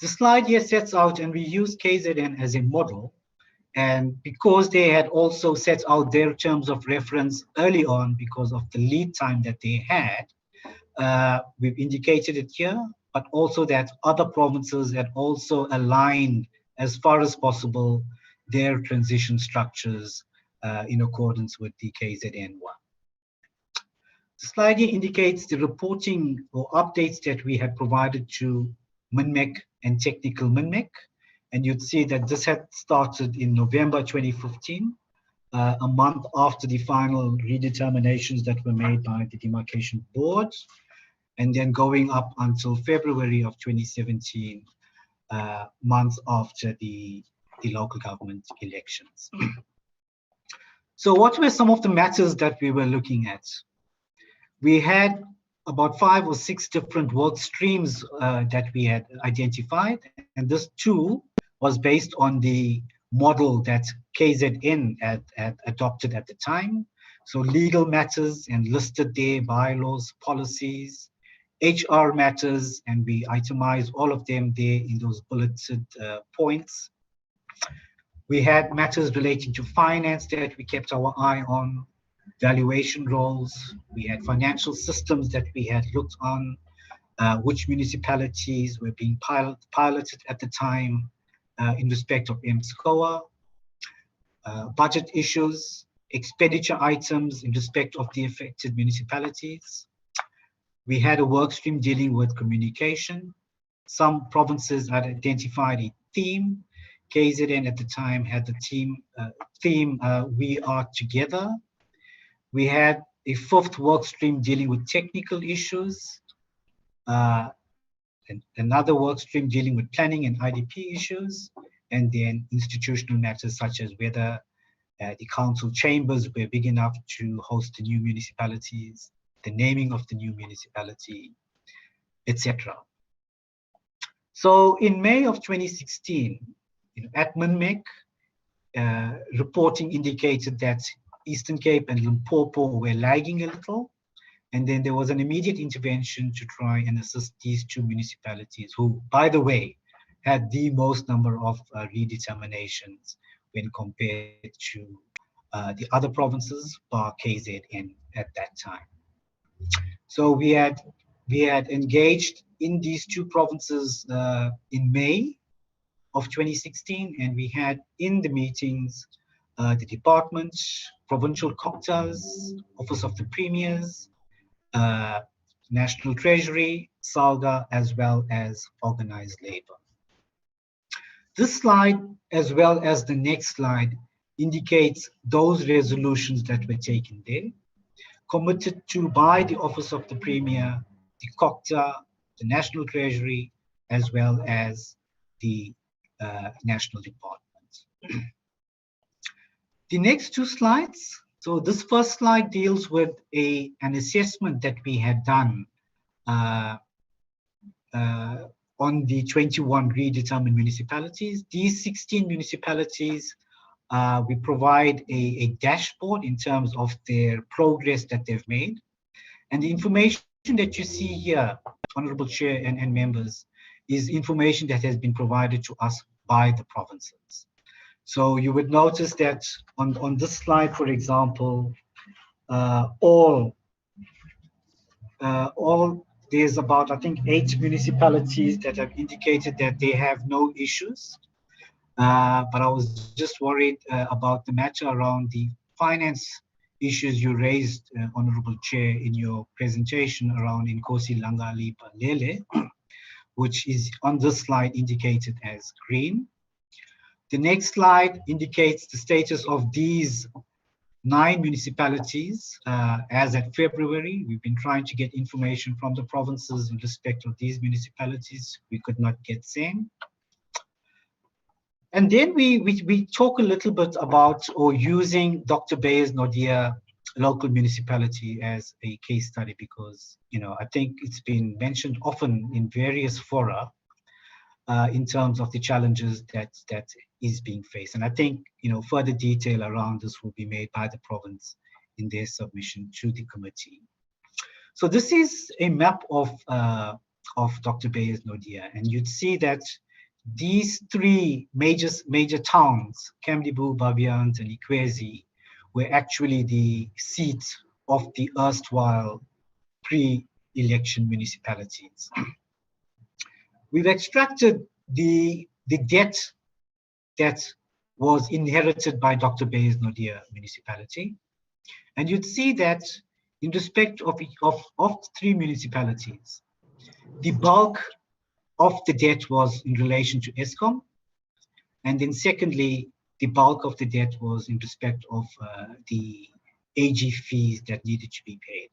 [SPEAKER 19] The slide here sets out, and we use KZN as a model, and because they had also set out their terms of reference early on because of the lead time that they had, we've indicated it here, but also that other provinces had also aligned as far as possible their transition structures in accordance with the KZN1. The slide here indicates the reporting or updates that we had provided to MINMEC and Technical MINMEC, and you'd see that this had started in November 2015, a month after the final redeterminations that were made by the Demarcation Board, and then going up until February of 2017, months after the local government elections. So what were some of the matters that we were looking at? We had about 5 or 6 different work streams that we had identified, and this too was based on the model that KZN had adopted at the time. So legal matters and listed there, bylaws, policies, HR matters, and we itemized all of them there in those bulleted points. We had matters relating to finance that we kept our eye on, valuation roles. We had financial systems that we had looked on, which municipalities were being piloted at the time in respect of MSCOA, budget issues, expenditure items in respect of the affected municipalities. We had a work stream dealing with communication. Some provinces had identified a theme. KZN at the time had the theme, We Are Together. We had a 5th work stream dealing with technical issues, and another work stream dealing with planning and IDP issues, and then institutional matters such as whether the council chambers were big enough to host the new municipalities, the naming of the new municipality, etc. So in May of 2016, at MINMEC, reporting indicated that Eastern Cape and Limpopo were lagging a little. And then there was an immediate intervention to try and assist these two municipalities who, by the way, had the most number of redeterminations when compared to the other provinces, bar KZN at that time. So we had engaged in these two provinces in May of 2016, and we had in the meetings the departments, provincial COCTAs, Office of the Premiers, National Treasury, SALGA, as well as organized labor. This slide, as well as the next slide, indicates those resolutions that were taken there, committed to by the Office of the Premier, the COCTA, the National Treasury, as well as the National Department. The next two slides. So this first slide deals with an assessment that we had done on the 21 redetermined municipalities. These 16 municipalities, we provide a dashboard in terms of their progress that they've made. And the information that you see here, Honorable Chair and members, is information that has been provided to us by the provinces. So you would notice that on this slide, for example, there's about, I think, 8 municipalities that have indicated that they have no issues. But I was just worried about the matter around the finance issues you raised, Honorable Chair, in your presentation around Nkosi Langali Palele, which is on this slide indicated as green. The next slide indicates the status of these 9 municipalities as at February. We've been trying to get information from the provinces in respect of these municipalities. We could not get same. And then we talk a little bit about, or using Dr. Beyers Naude local municipality as a case study, because, you know, I think it's been mentioned often in various fora in terms of the challenges that is being faced. And I think, you know, further detail around this will be made by the province in their submission to the committee. So this is a map of Dr. Beyers Naude, and you'd see that these 3 major towns, Kamloops, Bavians, and Ikwezi, were actually the seat of the erstwhile pre-election municipalities. We've extracted the debt that was inherited by Dr. Beyers Naude municipality. And you'd see that in respect of 3 municipalities, the bulk of the debt was in relation to ESCOM. And then secondly, the bulk of the debt was in respect of the AG fees that needed to be paid.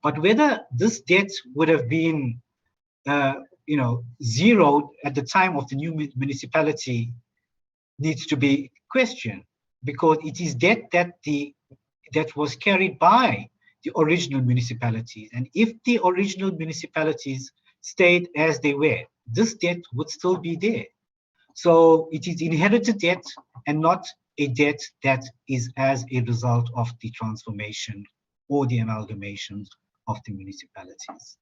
[SPEAKER 19] But whether this debt would have been zeroed at the time of the new municipality needs to be questioned, because it is debt that was carried by the original municipalities. And if the original municipalities stayed as they were, this debt would still be there. So it is inherited debt and not a debt that is as a result of the transformation or the amalgamation of the municipalities.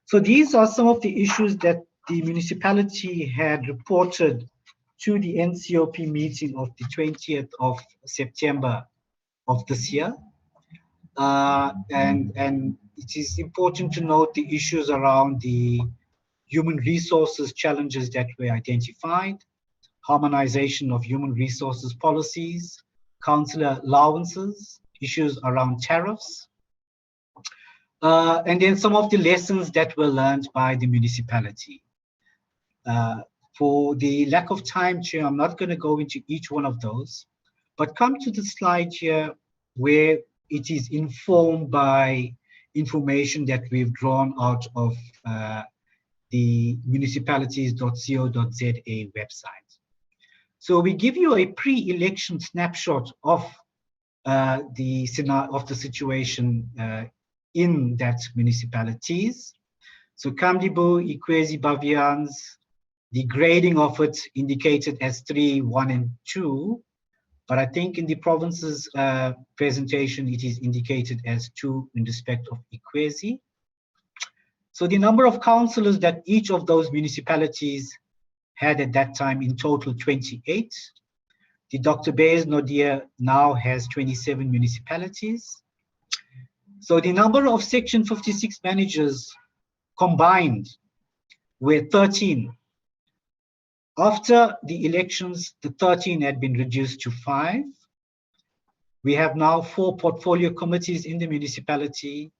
[SPEAKER 19] So these are some of the issues that the municipality had reported to the NCOP meeting of the 20th of September of this year. And it is important to note the issues around the human resources challenges that were identified, harmonization of human resources policies, councillor allowances, issues around tariffs, and then some of the lessons that were learned by the municipality. For the lack of time, Chair, I'm not going to go into each one of those, but come to the slide here where it is informed by information that we've drawn out of the municipalities.co.za website. So we give you a pre-election snapshot of the situation in that municipalities. So Kamloops, Ikwezi, Bavians, the grading of it indicated as 3, 1, and 2 But I think in the province's presentation, it is indicated as 2 in respect of Ikwezi. So the number of councillors that each of those municipalities had at that time in total 28. The Dr. Beyers Naude now has 27 municipalities. So the number of Section 56 managers combined were 13. After the elections, the 13 had been reduced to 5. We have now 4 portfolio committees in the municipality.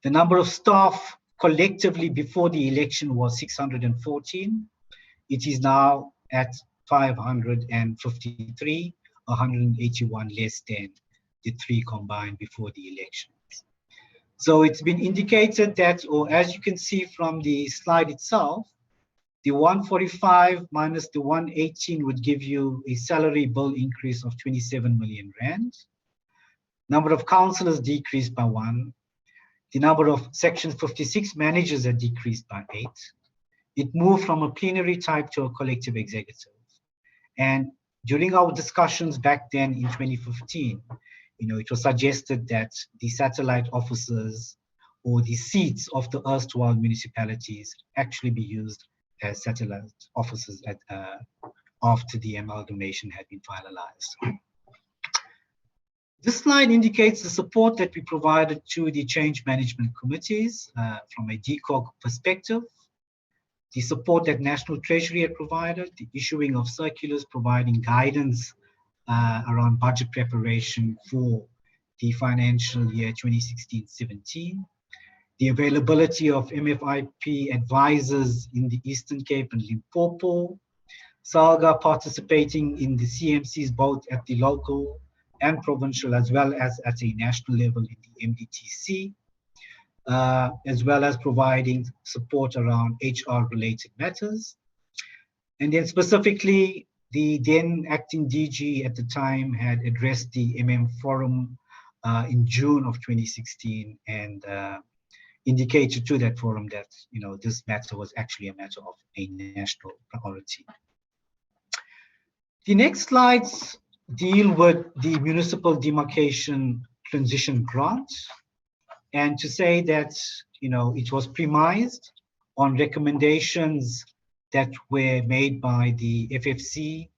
[SPEAKER 19] The number of staff collectively before the election was 614. It is now at 553, 181 less than the 3 combined before the elections. So it's been indicated that, or as you can see from the slide itself, the 145 minus the 118 would give you a salary bill increase of 27 million rand. Number of councillors decreased by 1. The number of Section 56 managers had decreased by 8. It moved from a plenary type to a collective executive. And during our discussions back then in 2015, it was suggested that the satellite offices or the seats of the erstwhile municipalities actually be used as satellite offices after the amalgamation had been finalized. This slide indicates the support that we provided to the change management committees from a DCoG perspective, the support that National Treasury had provided, the issuing of circulars providing guidance around budget preparation for the financial year 2016-17, the availability of MFIP advisors in the Eastern Cape and Limpopo, SALGA participating in the CMCs both at the local and provincial as well as at a national level in the MDTC, as well as providing support around HR-related matters. And then specifically, the then acting DG at the time had addressed the Forum in June of 2016 and indicated to that forum that this matter was actually a matter of a national priority. The next slides deal with the municipal demarcation transition grant, and to say that it was premised on recommendations that were made by the FFC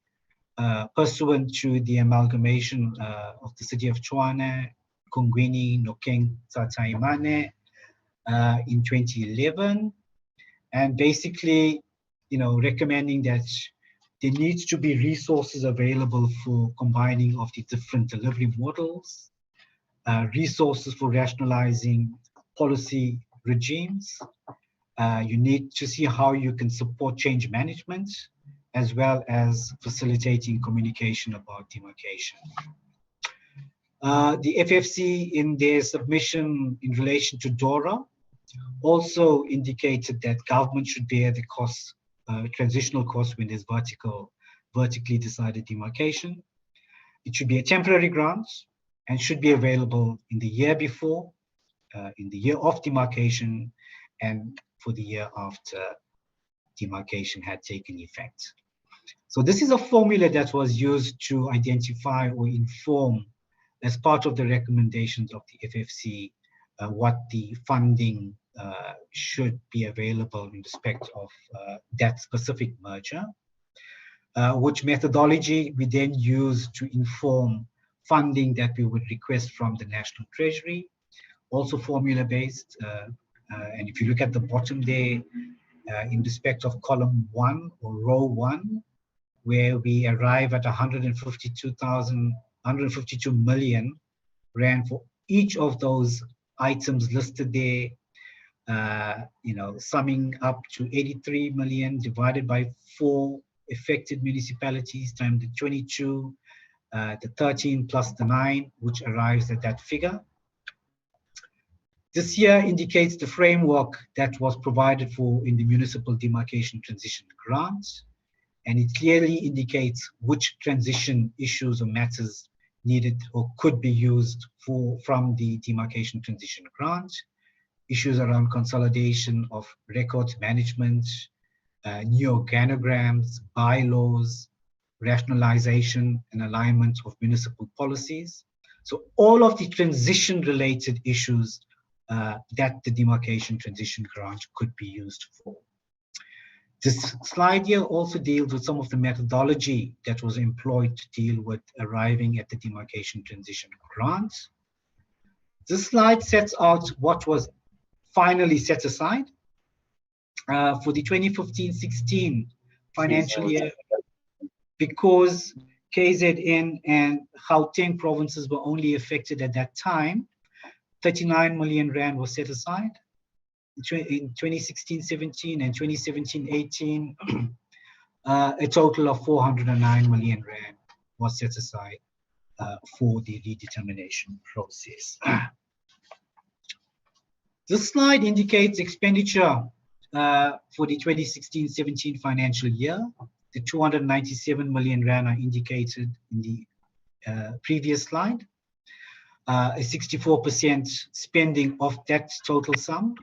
[SPEAKER 19] pursuant to the amalgamation of the city of Tshwane, Kongweni, Nokeng, Tsatsaimane in 2011, and basically recommending that there needs to be resources available for combining of the different delivery models, resources for rationalizing policy regimes. You need to see how you can support change management as well as facilitating communication about demarcation. The FFC in their submission in relation to DORA also indicated that government should bear the costs, transitional costs when there's vertically decided demarcation. It should be a temporary grant and should be available in the year before, in the year of demarcation, and for the year after demarcation had taken effect. So this is a formula that was used to identify or inform as part of the recommendations of the FFC what the funding should be available in respect of that specific merger, which methodology we then use to inform funding that we would request from the National Treasury, also formula-based. And if you look at the bottom there, in respect of column 1 or row 1, where we arrive at 152 million rand for each of those items listed there, summing up to 83 million divided by 4 affected municipalities times the 22, the 13 plus the 9, which arrives at that figure. This here indicates the framework that was provided for in the Municipal Demarcation Transition Grant, and it clearly indicates which transition issues or matters needed or could be used from the Demarcation Transition Grant. Issues around consolidation of records management, new organograms, bylaws, rationalization and alignment of municipal policies. So all of the transition-related issues that the demarcation transition grant could be used for. This slide here also deals with some of the methodology that was employed to deal with arriving at the demarcation transition grant. This slide sets out what was finally set aside for the 2015-16 financial year, because KZN and Gauteng provinces were only affected at that time. 39 million rand was set aside. In 2016-17 and 2017-18, a total of 409 million rand was set aside for the redetermination process. This slide indicates expenditure for the 2016-17 financial year. The 297 million rand are indicated in the previous slide. A 64% spending of that total sum.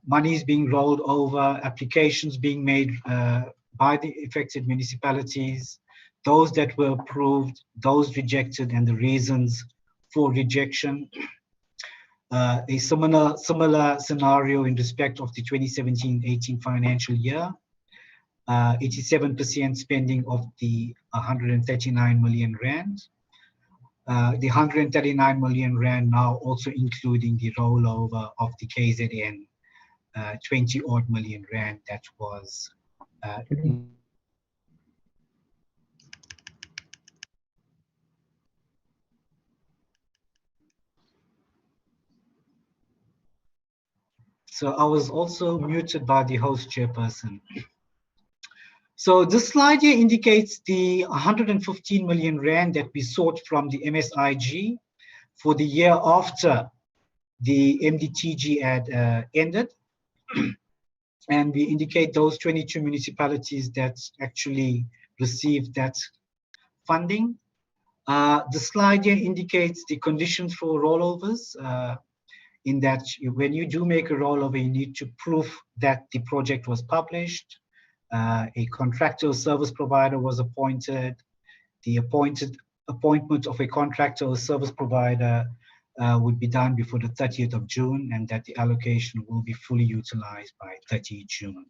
[SPEAKER 19] Money is being rolled over, applications being made by the affected municipalities, those that were approved, those rejected, and the reasons for rejection. A similar scenario in respect of the 2017-18 financial year. 87% spending of the 139 million rand. The 139 million rand now also including the rollover of the KZN 20 odd million rand that was So I was also muted by the host chairperson. So this slide here indicates the 115 million rand that we sought from the MSIG for the year after the MDTG had ended. And we indicate those 22 municipalities that actually received that funding. The slide here indicates the conditions for rollovers, in that when you do make a rollover, you need to prove that the project was published. A contractor or service provider was appointed. The appointment of a contractor or service provider would be done before the 30th of June, and that the allocation will be fully utilized by 30 June.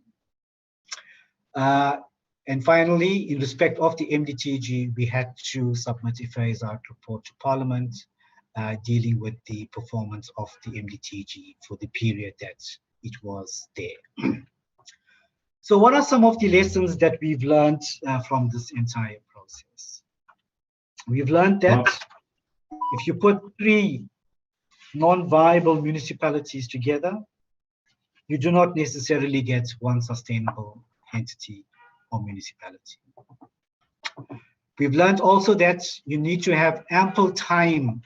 [SPEAKER 19] And finally, in respect of the MDTG, we had to submit a phase-out report to Parliament dealing with the performance of the MDTG for the period that it was there. So what are some of the lessons that we've learned from this entire process? We've learned that if you put 3 non-viable municipalities together, you do not necessarily get one sustainable entity or municipality. We've learned also that you need to have ample time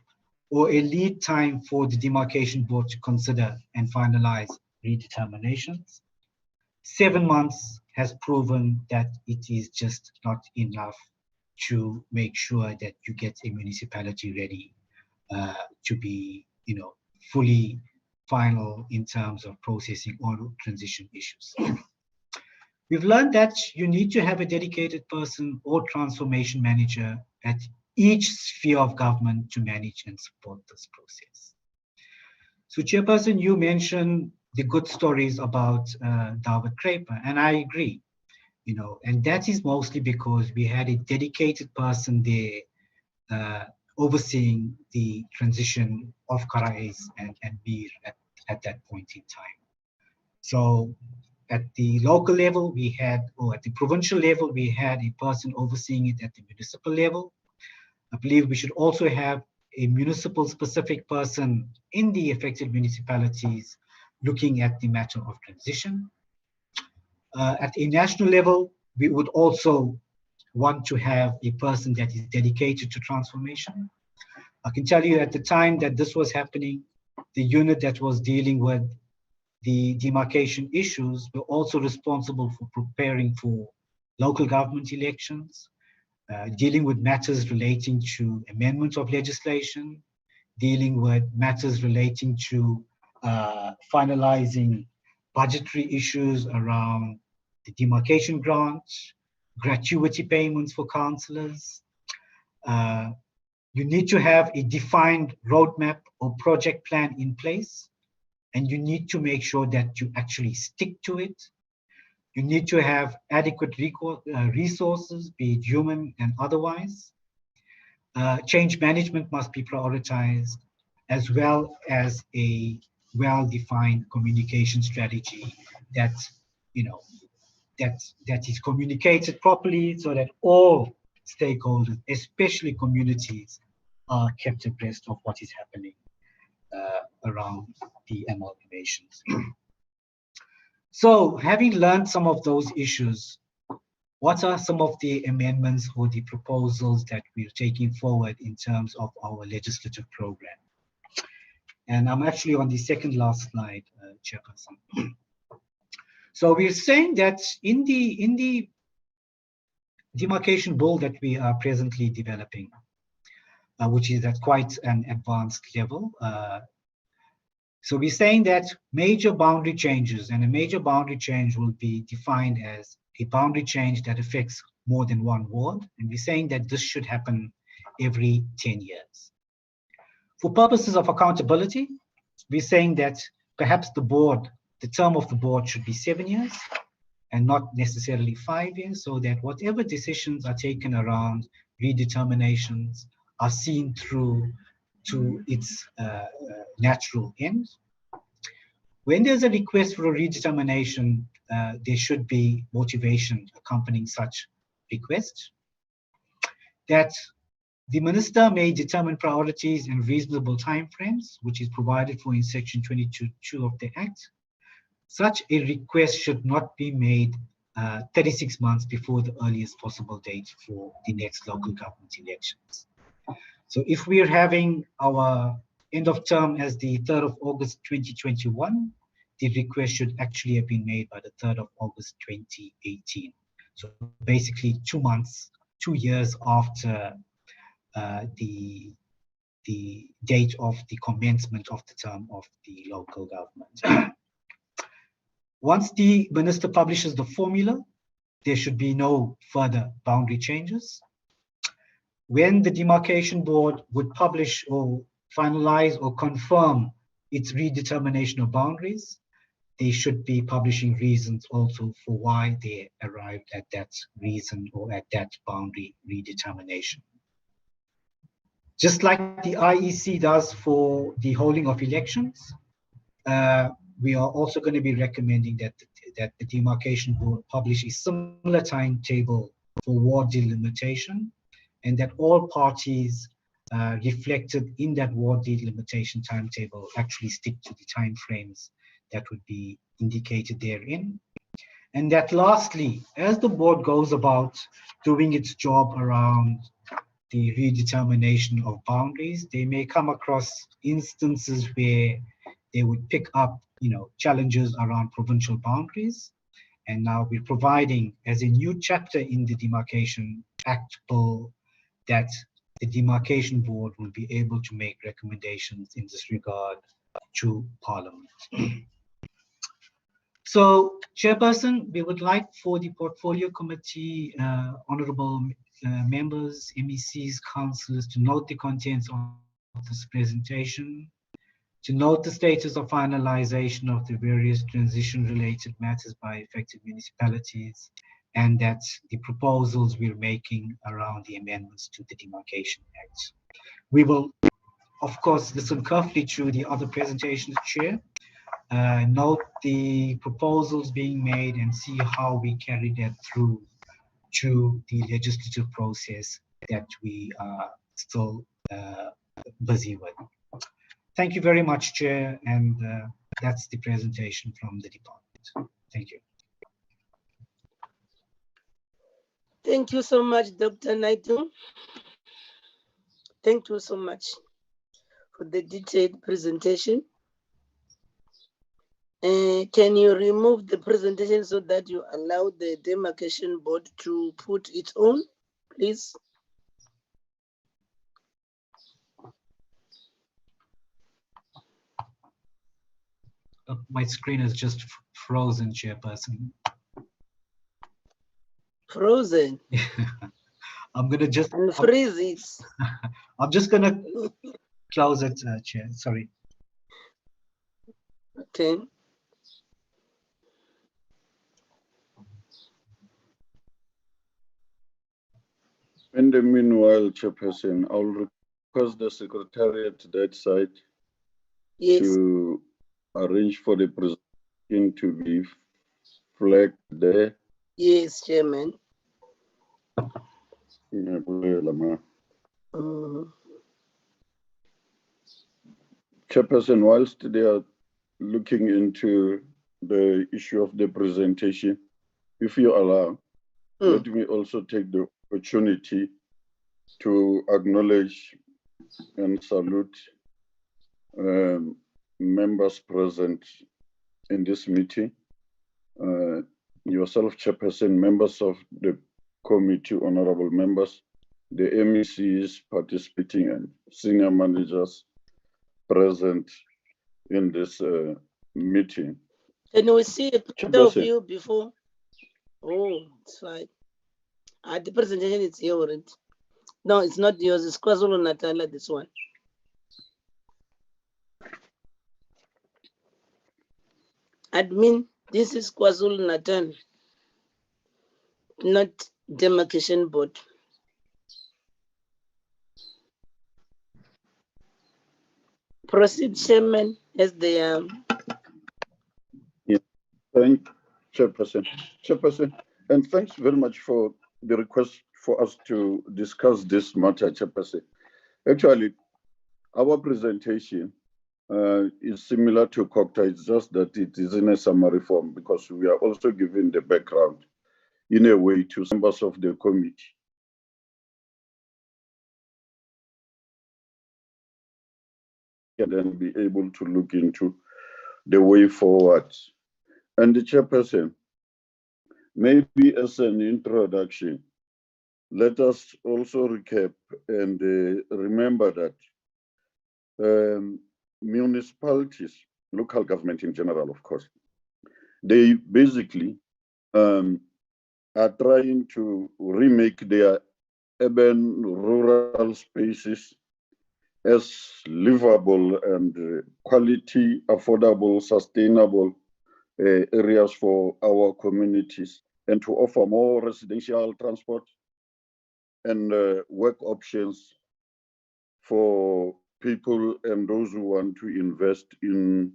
[SPEAKER 19] or a lead time for the demarcation board to consider and finalize redeterminations. 7 months has proven that it is just not enough to make sure that you get a municipality ready to be, fully final in terms of processing all transition issues. We've learned that you need to have a dedicated person or transformation manager at each sphere of government to manage and support this process. So Chairperson, you mentioned the good stories about David Kraper, and I agree, and that is mostly because we had a dedicated person there overseeing the transition of Karaes and Beer at that point in time. So at the local level, we had, or at the provincial level, we had a person overseeing it at the municipal level. I believe we should also have a municipal specific person in the affected municipalities looking at the matter of transition. At a national level, we would also want to have a person that is dedicated to transformation. I can tell you at the time that this was happening, the unit that was dealing with the demarcation issues were also responsible for preparing for local government elections, dealing with matters relating to amendments of legislation, dealing with matters relating to finalizing budgetary issues around the demarcation grants, gratuity payments for councillors. You need to have a defined roadmap or project plan in place, and you need to make sure that you actually stick to it. You need to have adequate resources, be it human and otherwise. Change management must be prioritized, as well as a well-defined communication strategy that, that is communicated properly so that all stakeholders, especially communities, are kept abreast of what is happening around the amalgamations. So, having learned some of those issues, what are some of the amendments or the proposals that we're taking forward in terms of our legislative program? And I'm actually on the second last slide, Chairperson. So we're saying that in the demarcation bill that we are presently developing, which is at quite an advanced level, so we're saying that major boundary changes, and a major boundary change will be defined as a boundary change that affects more than one ward. And we're saying that this should happen every 10 years. For purposes of accountability, we're saying that perhaps the term of the board should be 7 years and not necessarily 5 years, so that whatever decisions are taken around redeterminations are seen through to its natural end. When there's a request for a redetermination, there should be motivation accompanying such request. That the minister may determine priorities and reasonable timeframes, which is provided for in Section 22(2) of the Act. Such a request should not be made 36 months before the earliest possible date for the next local government elections. So if we're having our end of term as the 3rd of August 2021, the request should actually have been made by the 3rd of August 2018. So basically 2 months, 2 years after the date of the commencement of the term of the local government. Once the minister publishes the formula, there should be no further boundary changes. When the demarcation board would publish or finalize or confirm its redetermination of boundaries, they should be publishing reasons also for why they arrived at that reason or at that boundary redetermination. Just like the IEC does for the holding of elections, we are also going to be recommending that the demarcation board publish a similar timetable for ward delimitation, and that all parties reflected in that ward delimitation timetable actually stick to the timeframes that would be indicated therein. And that lastly, as the board goes about doing its job around the redetermination of boundaries, they may come across instances where they would pick up, challenges around provincial boundaries. And now we're providing as a new chapter in the Demarcation Act bill that the Demarcation Board will be able to make recommendations in this regard to Parliament. So, Chairperson, we would like for the Portfolio Committee, honourable members, MECs, councillors to note the contents of this presentation, to note the status of finalisation of the various transition-related matters by affected municipalities, and that the proposals we're making around the amendments to the Demarcation Act. We will, of course, listen carefully to the other presentations, Chair, note the proposals being made and see how we carry that through to the legislative process that we are still busy with. Thank you very much, Chair, and that's the presentation from the department. Thank you.
[SPEAKER 1] Thank you so much, Dr. Naito. Thank you so much for the detailed presentation. Can you remove the presentation so that you allow the Demarcation Board to put its own, please?
[SPEAKER 19] My screen is just frozen, Chairperson.
[SPEAKER 1] Frozen.
[SPEAKER 19] I'm gonna just
[SPEAKER 1] and freezes.
[SPEAKER 19] I'm just gonna close it, Chair. Sorry.
[SPEAKER 1] Okay.
[SPEAKER 4] In the meanwhile, Chairperson, I'll request the Secretariat that side to arrange for the presentation to be flagged there.
[SPEAKER 1] Yes, Chairman.
[SPEAKER 4] Chairperson, whilst they are looking into the issue of the presentation, if you allow, let me also take the opportunity to acknowledge and salute members present in this meeting. Yourself, Chairperson, members of the committee, honorable members, the MECs participating, and senior managers present in this meeting.
[SPEAKER 1] Can we see a picture of you before? Oh, it's fine. The presentation is here already. No, it's not yours. It's KwaZulu-Natal, this one. Admin, this is KwaZulu-Natal, not Demarcation Board. Proceed, Chairman, as they are.
[SPEAKER 4] Thank you, Chairperson, and thanks very much for the request for us to discuss this matter, Chairperson. Actually, our presentation is similar to COCTA, it's just that it is in a summary form because we are also giving the background in a way to members of the committee. And then be able to look into the way forward. And the Chairperson, maybe as an introduction, let us also recap and remember that municipalities, local government in general, of course, they basically are trying to remake their urban rural spaces as livable and quality, affordable, sustainable areas for our communities, and to offer more residential transport and work options for people and those who want to invest in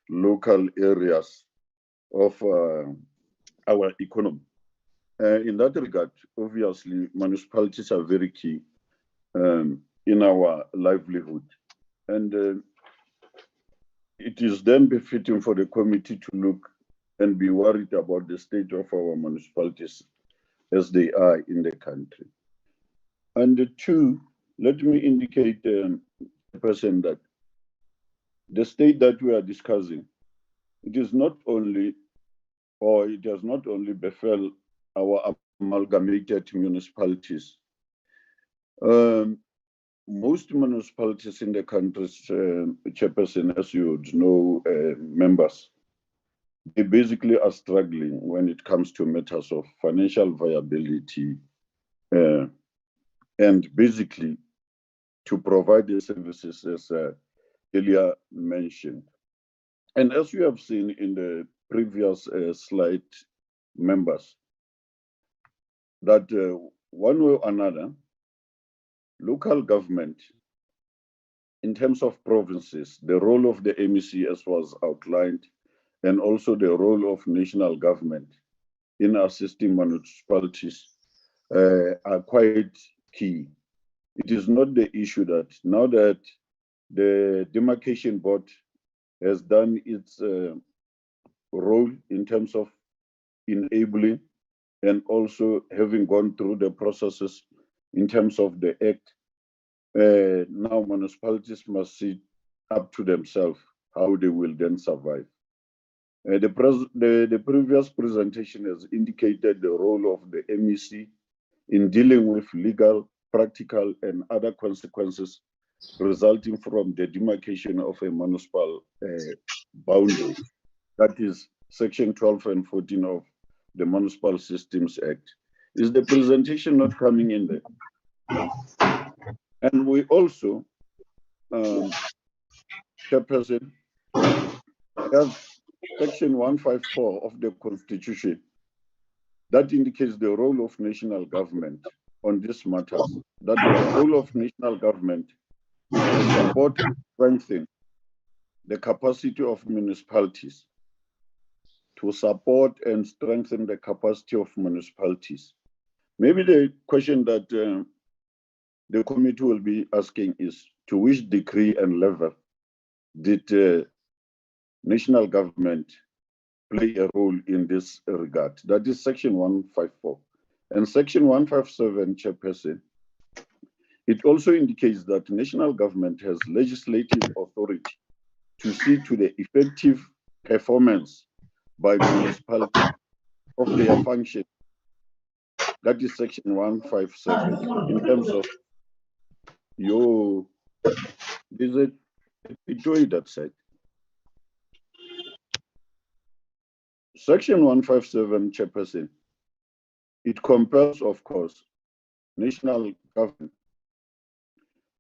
[SPEAKER 4] local areas of our economy. In that regard, obviously, municipalities are very key in our livelihood. And it is then befitting for the committee to look and be worried about the state of our municipalities as they are in the country. And two, let me indicate the person that the state that we are discussing, it is not only, or it has not only befell our amalgamated municipalities. Most municipalities in the country's Chairperson, as you would know, members, they basically are struggling when it comes to matters of financial viability and basically to provide the services as earlier mentioned. And as you have seen in the previous slide, members, that one way or another, local government, in terms of provinces, the role of the MEC as was outlined, and also the role of national government in assisting municipalities are quite key. It is not the issue that now that the Demarcation Board has done its role in terms of enabling and also having gone through the processes in terms of the act, now municipalities must see up to themselves how they will then survive. The previous presentation has indicated the role of the MEC in dealing with legal, practical, and other consequences resulting from the demarcation of a municipal boundary. That is Section 12 and 14 of the Municipal Systems Act. Is the presentation not coming in there? And we also, Chairperson, have Section 154 of the Constitution that indicates the role of national government on these matters, that the role of national government is to support and strengthen the capacity of municipalities, to support and strengthen the capacity of municipalities. Maybe the question that the committee will be asking is, to which degree and level did national government play a role in this regard? That is Section 154. And Section 157, Chairperson, it also indicates that national government has legislative authority to see to the effective performance by municipalities of their function. That is Section 157 in terms of your, is it enjoy that side? Section 157, Chairperson, it compels, of course, national government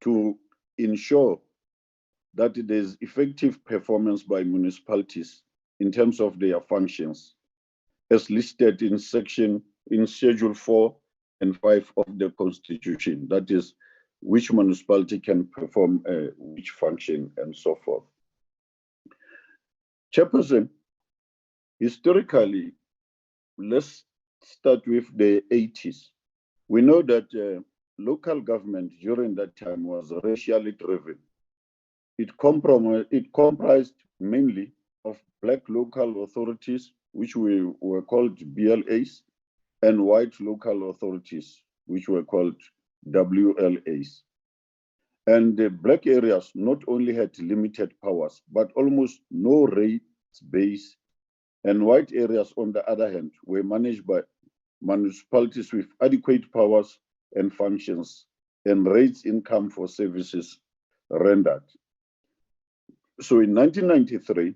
[SPEAKER 4] to ensure that there is effective performance by municipalities in terms of their functions, as listed in Schedule 4 and 5 of the Constitution. That is, which municipality can perform which function and so forth. Chairperson, historically, let's start with the 80s. We know that local government during that time was racially driven. It comprised mainly of black local authorities, which were called BLAs, and white local authorities, which were called WLAs. And the black areas not only had limited powers, but almost no rates base. And white areas, on the other hand, were managed by municipalities with adequate powers and functions and rates income for services rendered. So in 1993,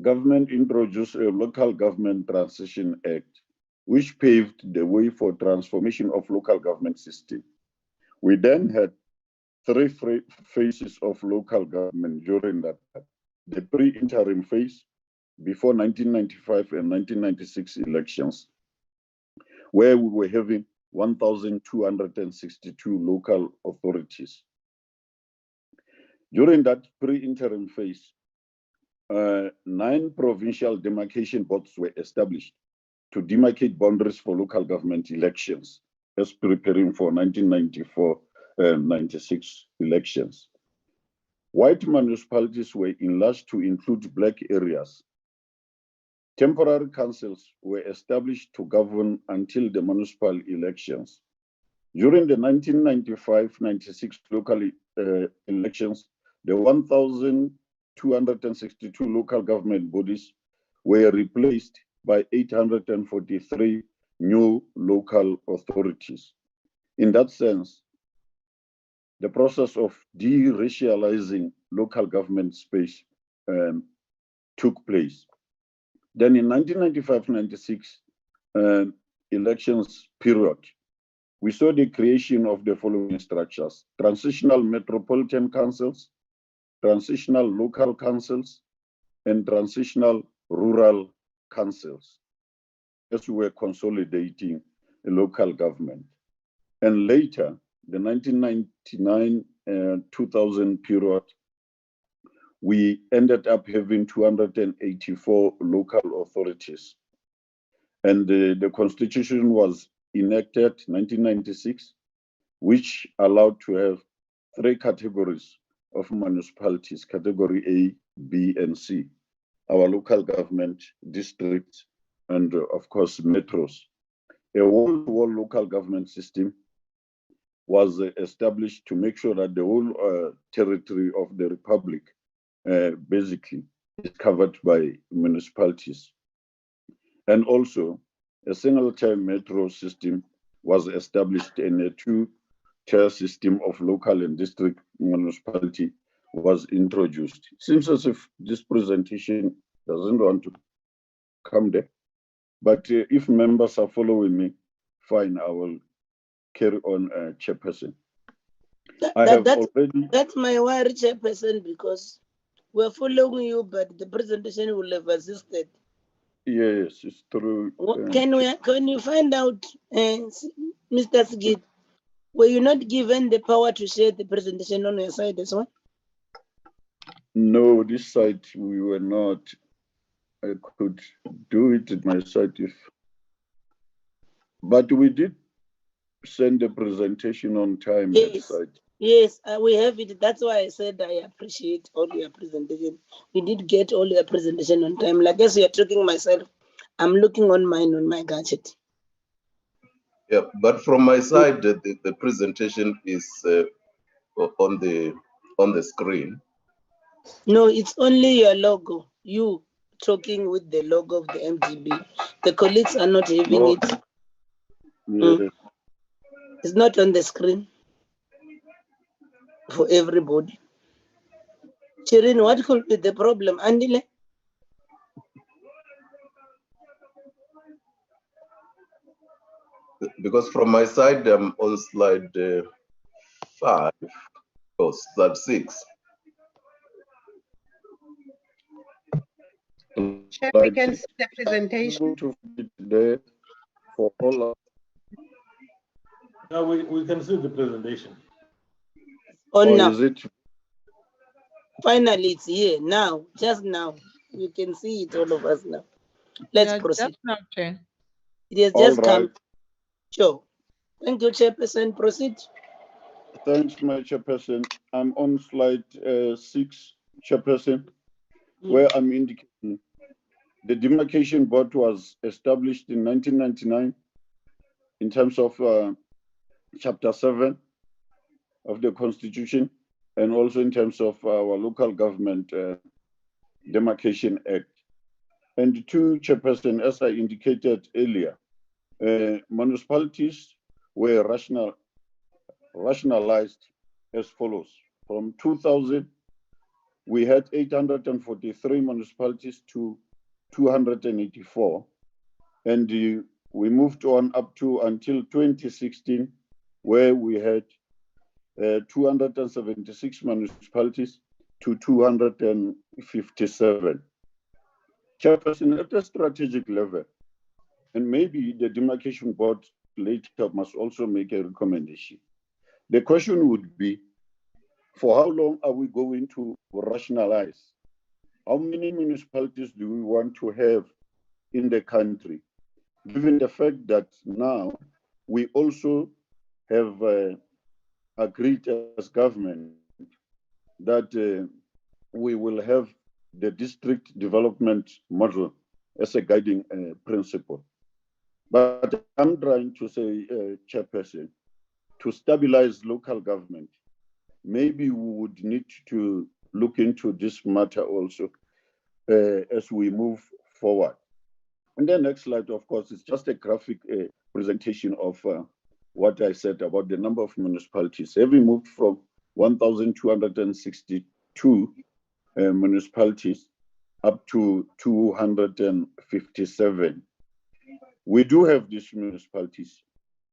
[SPEAKER 4] government introduced a Local Government Transition Act, which paved the way for transformation of local government system. We then had three phases of local government during that time. The pre-interim phase before 1995 and 1996 elections, where we were having 1,262 local authorities. During that pre-interim phase, 9 provincial demarcation boards were established to demarcate boundaries for local government elections, as preparing for 1994 and 96 elections. White municipalities were enlarged to include black areas. Temporary councils were established to govern until the municipal elections. During the 1995-96 local elections, the 1,262 local government bodies were replaced by 843 new local authorities. In that sense, the process of de-racializing local government space took place. Then in 1995-96 elections period, we saw the creation of the following structures: transitional metropolitan councils, transitional local councils, and transitional rural councils, as we were consolidating a local government. And later, the 1999-2000 period, we ended up having 284 local authorities. And the Constitution was enacted 1996, which allowed to have 3 categories of municipalities: category A, B, and C, our local government districts, and of course, metros. A whole local government system was established to make sure that the whole territory of the Republic basically is covered by municipalities. And also, a single-tier metro system was established, and a 2-tier system of local and district municipality was introduced. It seems as if this presentation doesn't want to come there, but if members are following me, fine, I will carry on, Chairperson.
[SPEAKER 1] That's my worry, Chairperson, because we're following you, but the presentation will have assisted.
[SPEAKER 4] Yes, it's true.
[SPEAKER 1] Can you find out, Mr. Sigit, were you not given the power to share the presentation on your side as well?
[SPEAKER 4] No, this side we were not. I could do it at my side but we did send the presentation on time.
[SPEAKER 1] Yes,
[SPEAKER 4] side.
[SPEAKER 1] Yes, we have it. That's why I said I appreciate all your presentation. We did get all your presentation on time. Like as you're talking myself, I'm looking on mine on my gadget.
[SPEAKER 9] Yeah, but from my side, the presentation is on the screen.
[SPEAKER 1] No, it's only your logo. You talking with the logo of the MGB. The colleagues are not having it.
[SPEAKER 4] Yes.
[SPEAKER 1] It's not on the screen for everybody. Shirin, what could be the problem? Andile?
[SPEAKER 9] Because from my side, I'm on slide 5 or slide 6.
[SPEAKER 18] Chair, we can see the presentation.
[SPEAKER 4] There for all.
[SPEAKER 15] Yeah, we can see the presentation.
[SPEAKER 1] Now.
[SPEAKER 4] Is it?
[SPEAKER 1] Finally, it's here now. Just now, you can see it, all of us now. Let's proceed.
[SPEAKER 17] Just now, Chair.
[SPEAKER 1] It has just come. Sure. Thank you, Chairperson. Proceed.
[SPEAKER 4] Thanks, my Chairperson. I'm on slide 6, Chairperson, where I'm indicating the Demarcation Board was established in 1999 in terms of Chapter 7 of the Constitution, and also in terms of our local government Demarcation Act. And 2, Chairperson, as I indicated earlier, municipalities were rationalized as follows. From 2000, we had 843 municipalities to 284. And we moved on up to until 2016, where we had 276 municipalities to 257. Chairperson, at a strategic level, and maybe the Demarcation Board later must also make a recommendation. The question would be, for how long are we going to rationalize? How many municipalities do we want to have in the country? Given the fact that now we also have agreed as government that we will have the district development model as a guiding principle. But I'm trying to say, Chairperson, to stabilize local government, maybe we would need to look into this matter also as we move forward. And the next slide, of course, is just a graphic presentation of what I said about the number of municipalities. Having moved from 1,262 municipalities up to 257. We do have these municipalities.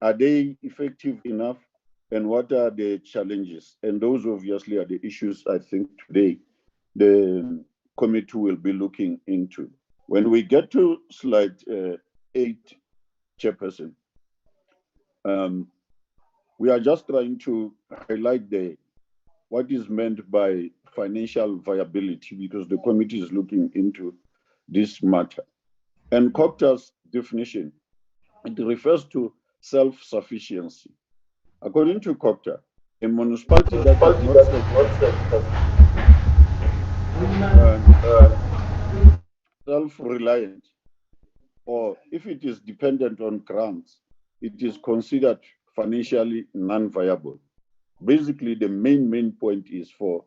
[SPEAKER 4] Are they effective enough? And what are the challenges? And those obviously are the issues I think today the committee will be looking into. When we get to slide 8, Chairperson, we are just trying to highlight what is meant by financial viability, because the committee is looking into this matter. And COPTA's definition, it refers to self-sufficiency. According to COPTA, a municipality that is not self-reliant, or if it is dependent on grants, it is considered financially non-viable. Basically, the main point is for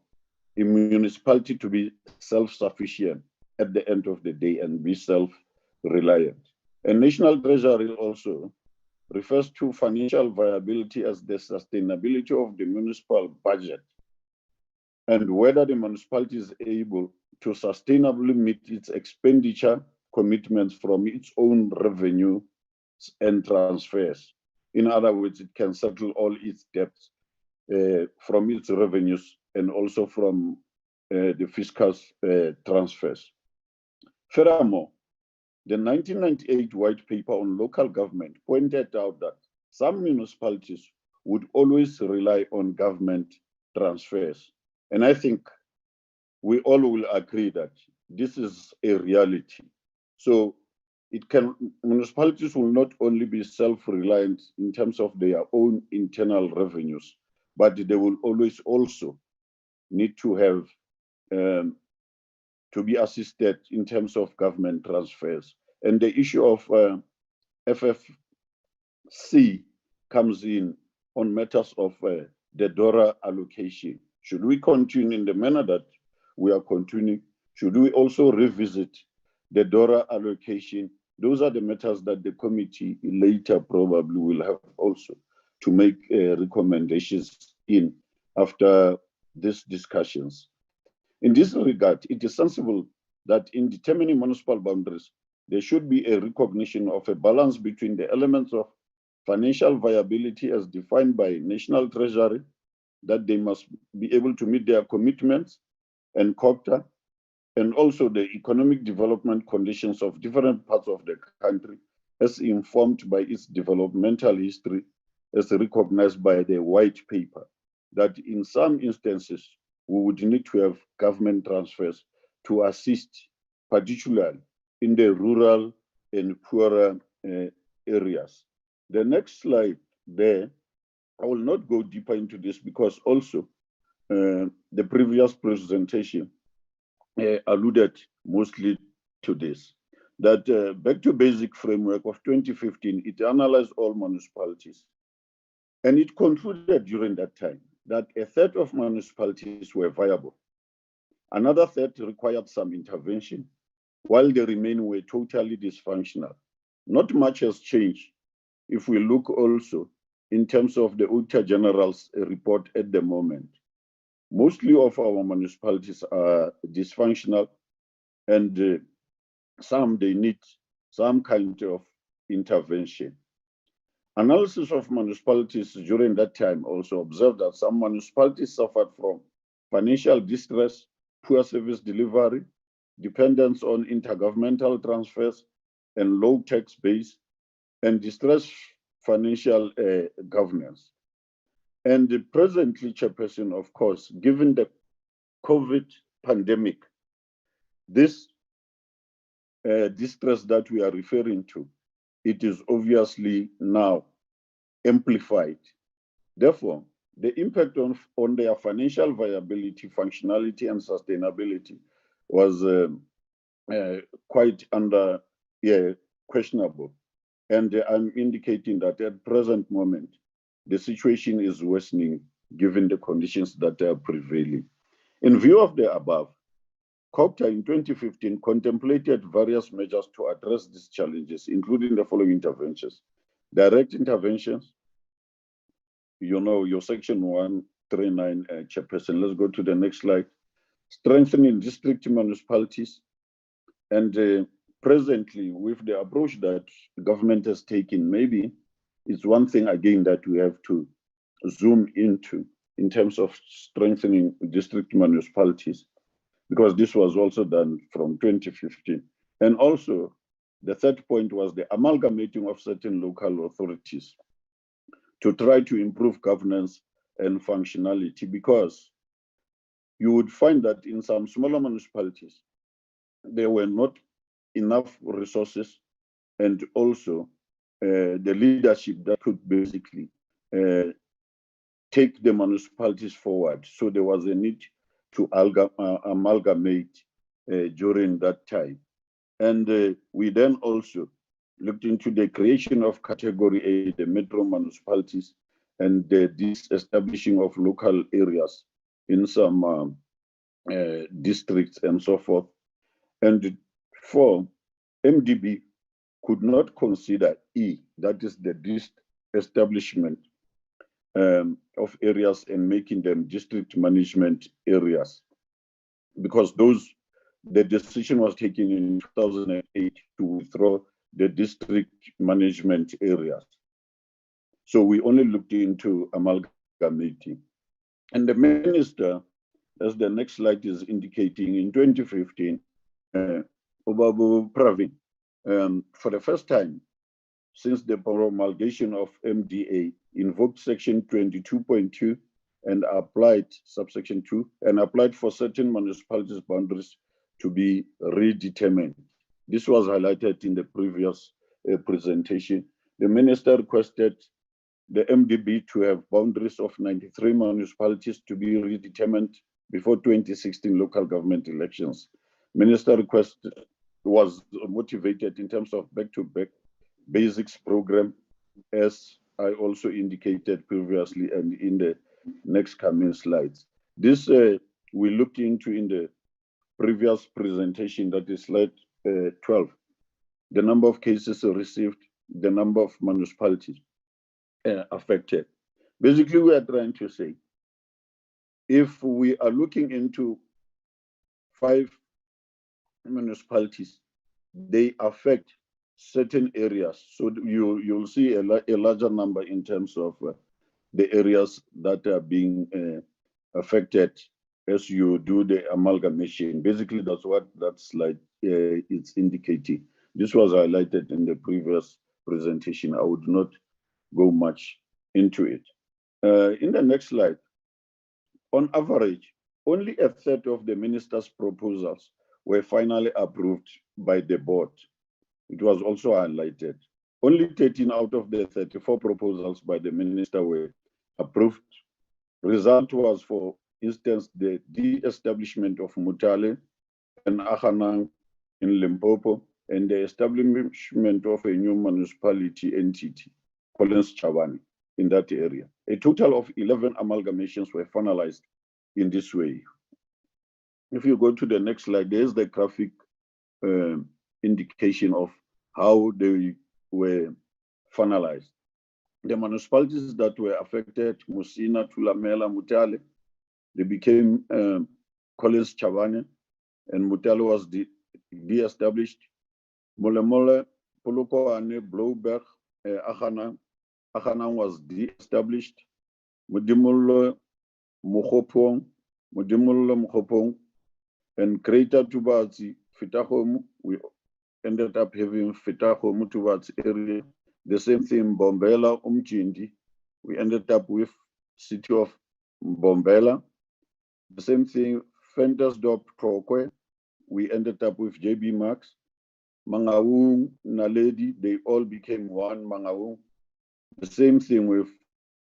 [SPEAKER 4] a municipality to be self-sufficient at the end of the day and be self-reliant. And National Treasury also refers to financial viability as the sustainability of the municipal budget and whether the municipality is able to sustainably meet its expenditure commitments from its own revenue and transfers. In other words, it can settle all its debts from its revenues and also from the fiscal transfers. Furthermore, the 1998 white paper on local government pointed out that some municipalities would always rely on government transfers. And I think we all will agree that this is a reality. So municipalities will not only be self-reliant in terms of their own internal revenues, but they will always also need to have to be assisted in terms of government transfers. And the issue of FFC comes in on matters of the DORA allocation. Should we continue in the manner that we are continuing? Should we also revisit the DORA allocation? Those are the matters that the committee later probably will have also to make recommendations in after these discussions. In this regard, it is sensible that in determining municipal boundaries, there should be a recognition of a balance between the elements of financial viability as defined by National Treasury, that they must be able to meet their commitments, and COPTA, and also the economic development conditions of different parts of the country as informed by its developmental history, as recognized by the white paper, that in some instances, we would need to have government transfers to assist, particularly in the rural and poorer areas. The next slide there, I will not go deeper into this because also the previous presentation alluded mostly to this, that back to basic framework of 2015, it analyzed all municipalities. And it concluded during that time that a third of municipalities were viable. Another third required some intervention, while the remaining were totally dysfunctional. Not much has changed if we look also in terms of the Auditor General's report at the moment. Mostly of our municipalities are dysfunctional, and some they need some kind of intervention. Analysis of municipalities during that time also observed that some municipalities suffered from financial distress, poor service delivery, dependence on intergovernmental transfers, and low tax base, and distressed financial governance. And presently, Chairperson, of course, given the COVID pandemic, this distress that we are referring to, it is obviously now amplified. Therefore, the impact on their financial viability, functionality, and sustainability was quite questionable. And I'm indicating that at present moment, the situation is worsening given the conditions that are prevailing. In view of the above, COPTA in 2015 contemplated various measures to address these challenges, including the following interventions: direct interventions, your section 139, Chairperson. Let's go to the next slide. Strengthening district municipalities. And presently, with the approach that the government has taken, maybe it's one thing again that we have to zoom into in terms of strengthening district municipalities, because this was also done from 2015. And also, the third point was the amalgamating of certain local authorities to try to improve governance and functionality, because you would find that in some smaller municipalities, there were not enough resources and also the leadership that could basically take the municipalities forward. So there was a need to amalgamate during that time. And we then also looked into the creation of Category A, the metro municipalities, and the establishing of local areas in some districts and so forth. And for MDB could not consider E, that is the establishment of areas and making them district management areas, because the decision was taken in 2008 to withdraw the district management areas. So we only looked into amalgamating. And the minister, as the next slide is indicating, in 2015, Obabu Pravin, for the first time since the promulgation of MDA, invoked section 22.2 and applied subsection 2 and applied for certain municipalities' boundaries to be redetermined. This was highlighted in the previous presentation. The minister requested the MDB to have boundaries of 93 municipalities to be redetermined before 2016 local government elections. Minister request was motivated in terms of back-to-back basics program, as I also indicated previously and in the next coming slides. This we looked into in the previous presentation, that is slide 12. The number of cases received, the number of municipalities affected. Basically, we are trying to say, if we are looking into 5 municipalities, they affect certain areas. So you'll see a larger number in terms of the areas that are being affected as you do the amalgamation. Basically, that's what that slide is indicating. This was highlighted in the previous presentation. I would not go much into it. In the next slide, on average, only a third of the minister's proposals were finally approved by the board. It was also highlighted. Only 13 out of the 34 proposals by the minister were approved. Result was, for instance, the de-establishment of Mutale and Akhanang in Limpopo, and the establishment of a new municipality entity, Collins Chavani, in that area. A total of 11 amalgamations were finalized in this way. If you go to the next slide, there's the graphic indication of how they were finalized. The municipalities that were affected, Musina, Tulamela, Mutale, they became Collins Chavani, and Mutale was de-established. Molemole, Polokwane, Blauberg, Akhanang was de-established. Mudimolo, Mokopong, and Greater Tubatsi, Fitahom, we ended up having Fitahom Tubatsi area. The same thing, Bombela, Umchindi, we ended up with city of Bombela. The same thing, Ventersdorp, Tlokwe, we ended up with JB Max. Mangaung, Naledi, they all became one Mangaung. The same thing with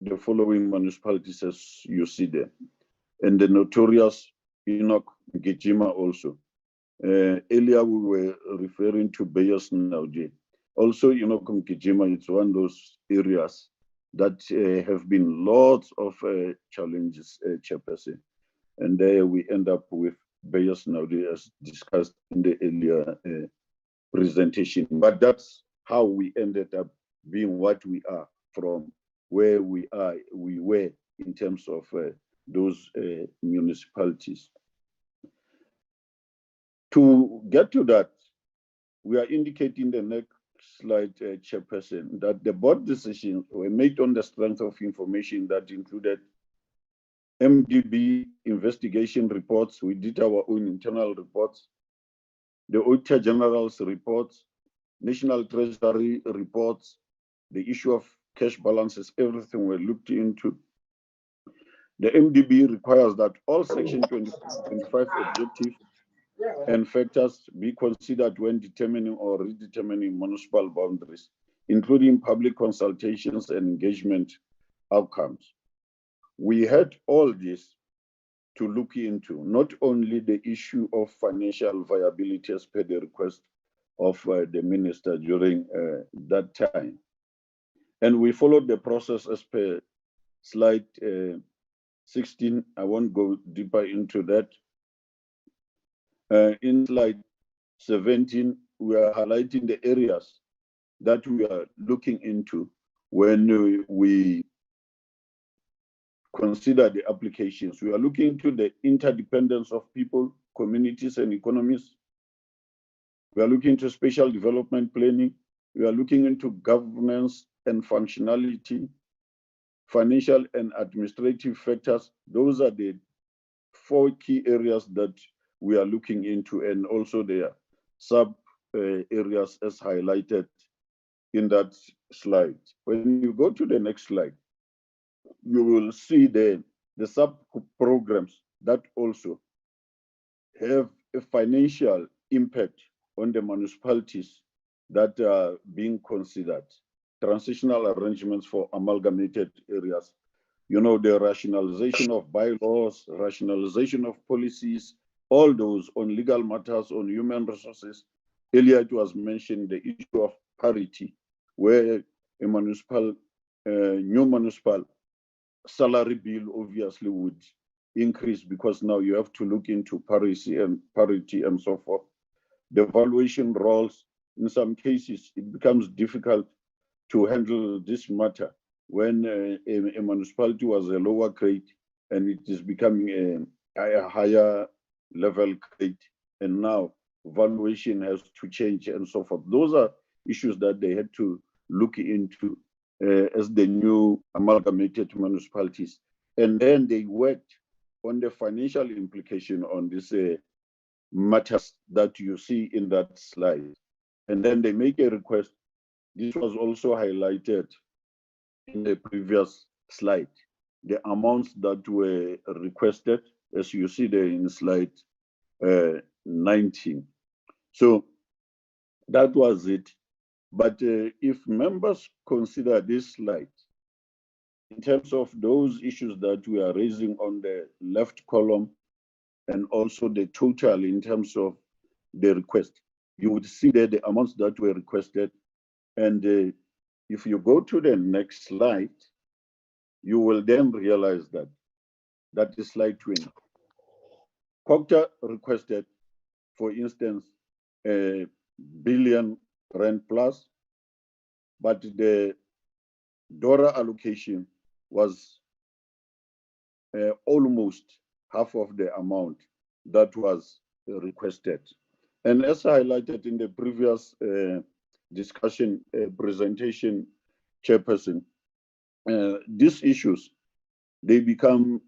[SPEAKER 4] the following municipalities as you see there. And the notorious Enoch, Mgijima also. Earlier we were referring to Beyers Naude. Also, Enoch, Mgijima, it's one of those areas that have been lots of challenges, Chairperson. And there we end up with Beyers Naude as discussed in the earlier presentation. But that's how we ended up being what we are, from where we were in terms of those municipalities. To get to that, we are indicating the next slide, Chairperson, that the board decisions were made on the strength of information that included MDB investigation reports. We did our own internal reports, the Auditor General's reports, National Treasury reports, the issue of cash balances, everything were looked into. The MDB requires that all Section 25 objectives and factors be considered when determining or redetermining municipal boundaries, including public consultations and engagement outcomes. We had all this to look into, not only the issue of financial viability as per the request of the minister during that time. And we followed the process as per slide 16. I won't go deeper into that. In slide 17, we are highlighting the areas that we are looking into when we consider the applications. We are looking into the interdependence of people, communities, and economies. We are looking into spatial development planning. We are looking into governance and functionality. financial and administrative factors. Those are the 4 key areas that we are looking into, and also the sub areas as highlighted in that slide. When you go to the next slide, you will see the sub programs that also have a financial impact on the municipalities that are being considered. Transitional arrangements for amalgamated areas. You know, the rationalization of bylaws, rationalization of policies, all those on legal matters, on human resources. Earlier it was mentioned the issue of parity, where a municipal, new municipal salary bill obviously would increase because now you have to look into parity and so forth. The valuation roles, in some cases, it becomes difficult to handle this matter when a municipality was a lower grade and it is becoming a higher level grade, and now valuation has to change and so forth. Those are issues that they had to look into as the new amalgamated municipalities. And then they worked on the financial implication on these matters that you see in that slide. And then they make a request. This was also highlighted in the previous slide. The amounts that were requested, as you see there in slide 19. So that was it. But if members consider this slide, in terms of those issues that we are raising on the left column, and also the total in terms of the request, you would see there the amounts that were requested. And if you go to the next slide, you will then realize that that is slide 20. COGTA requested, for instance, R1 billion plus, but the DORA allocation was almost half of the amount that was requested. And as highlighted in the previous discussion presentation, Chairperson, these issues, they become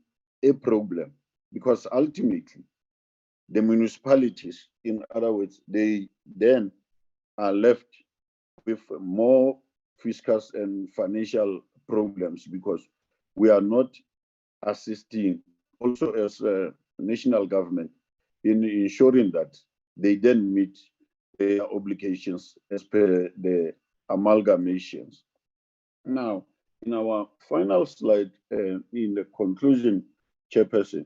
[SPEAKER 4] a problem because ultimately the municipalities, in other words, they then are left with more fiscal and financial problems because we are not assisting also as a national government in ensuring that they then meet their obligations as per the amalgamations. Now, in our final slide, in the conclusion, Chairperson,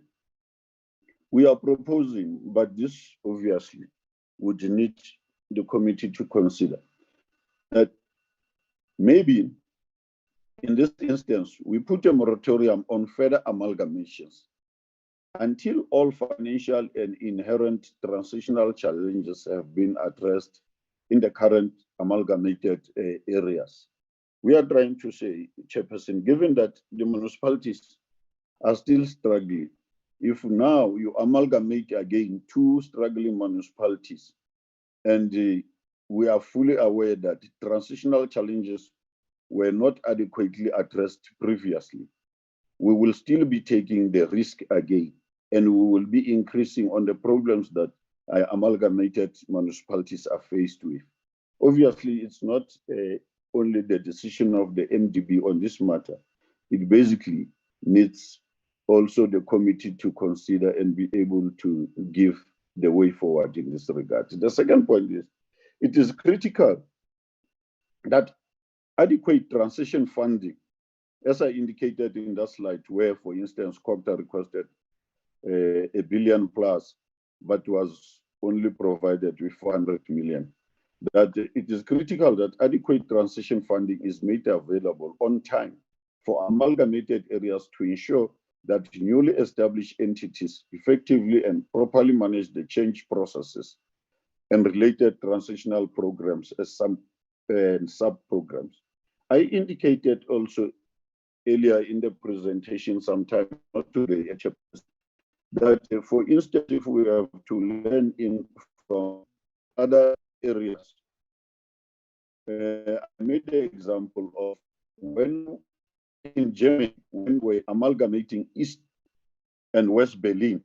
[SPEAKER 4] we are proposing, but this obviously would need the committee to consider, that maybe in this instance, we put a moratorium on further amalgamations until all financial and inherent transitional challenges have been addressed in the current amalgamated areas. We are trying to say, Chairperson, given that the municipalities are still struggling, if now you amalgamate again 2 struggling municipalities, and we are fully aware that transitional challenges were not adequately addressed previously, we will still be taking the risk again, and we will be increasing on the problems that amalgamated municipalities are faced with. Obviously, it's not only the decision of the MDB on this matter. It basically needs also the committee to consider and be able to give the way forward in this regard. The second point is, it is critical that adequate transition funding, as I indicated in that slide, where, for instance, COGTA requested R1 billion plus, but was only provided with 400 million, that it is critical that adequate transition funding is made available on time for amalgamated areas to ensure that newly established entities effectively and properly manage the change processes and related transitional programs as some sub-programs. I indicated also earlier in the presentation sometime, not today, that for instance, if we have to learn from other areas, I made the example of when in Germany, when we're amalgamating East and West Berlin,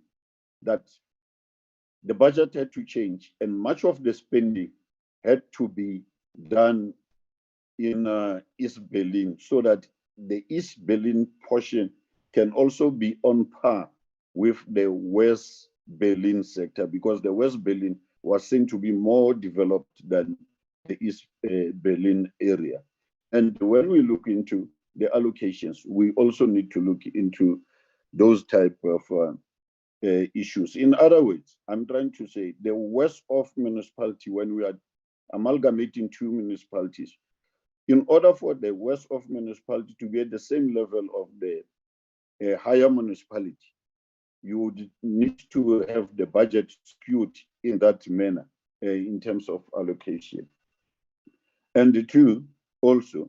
[SPEAKER 4] that the budget had to change and much of the spending had to be done in East Berlin so that the East Berlin portion can also be on par with the West Berlin sector, because the West Berlin was seen to be more developed than the East Berlin area. And when we look into the allocations, we also need to look into those type of issues. In other words, I'm trying to say the West of municipality, when we are amalgamating two municipalities, in order for the West of municipality to be at the same level of the higher municipality, you would need to have the budget skewed in that manner in terms of allocation. And the two, also,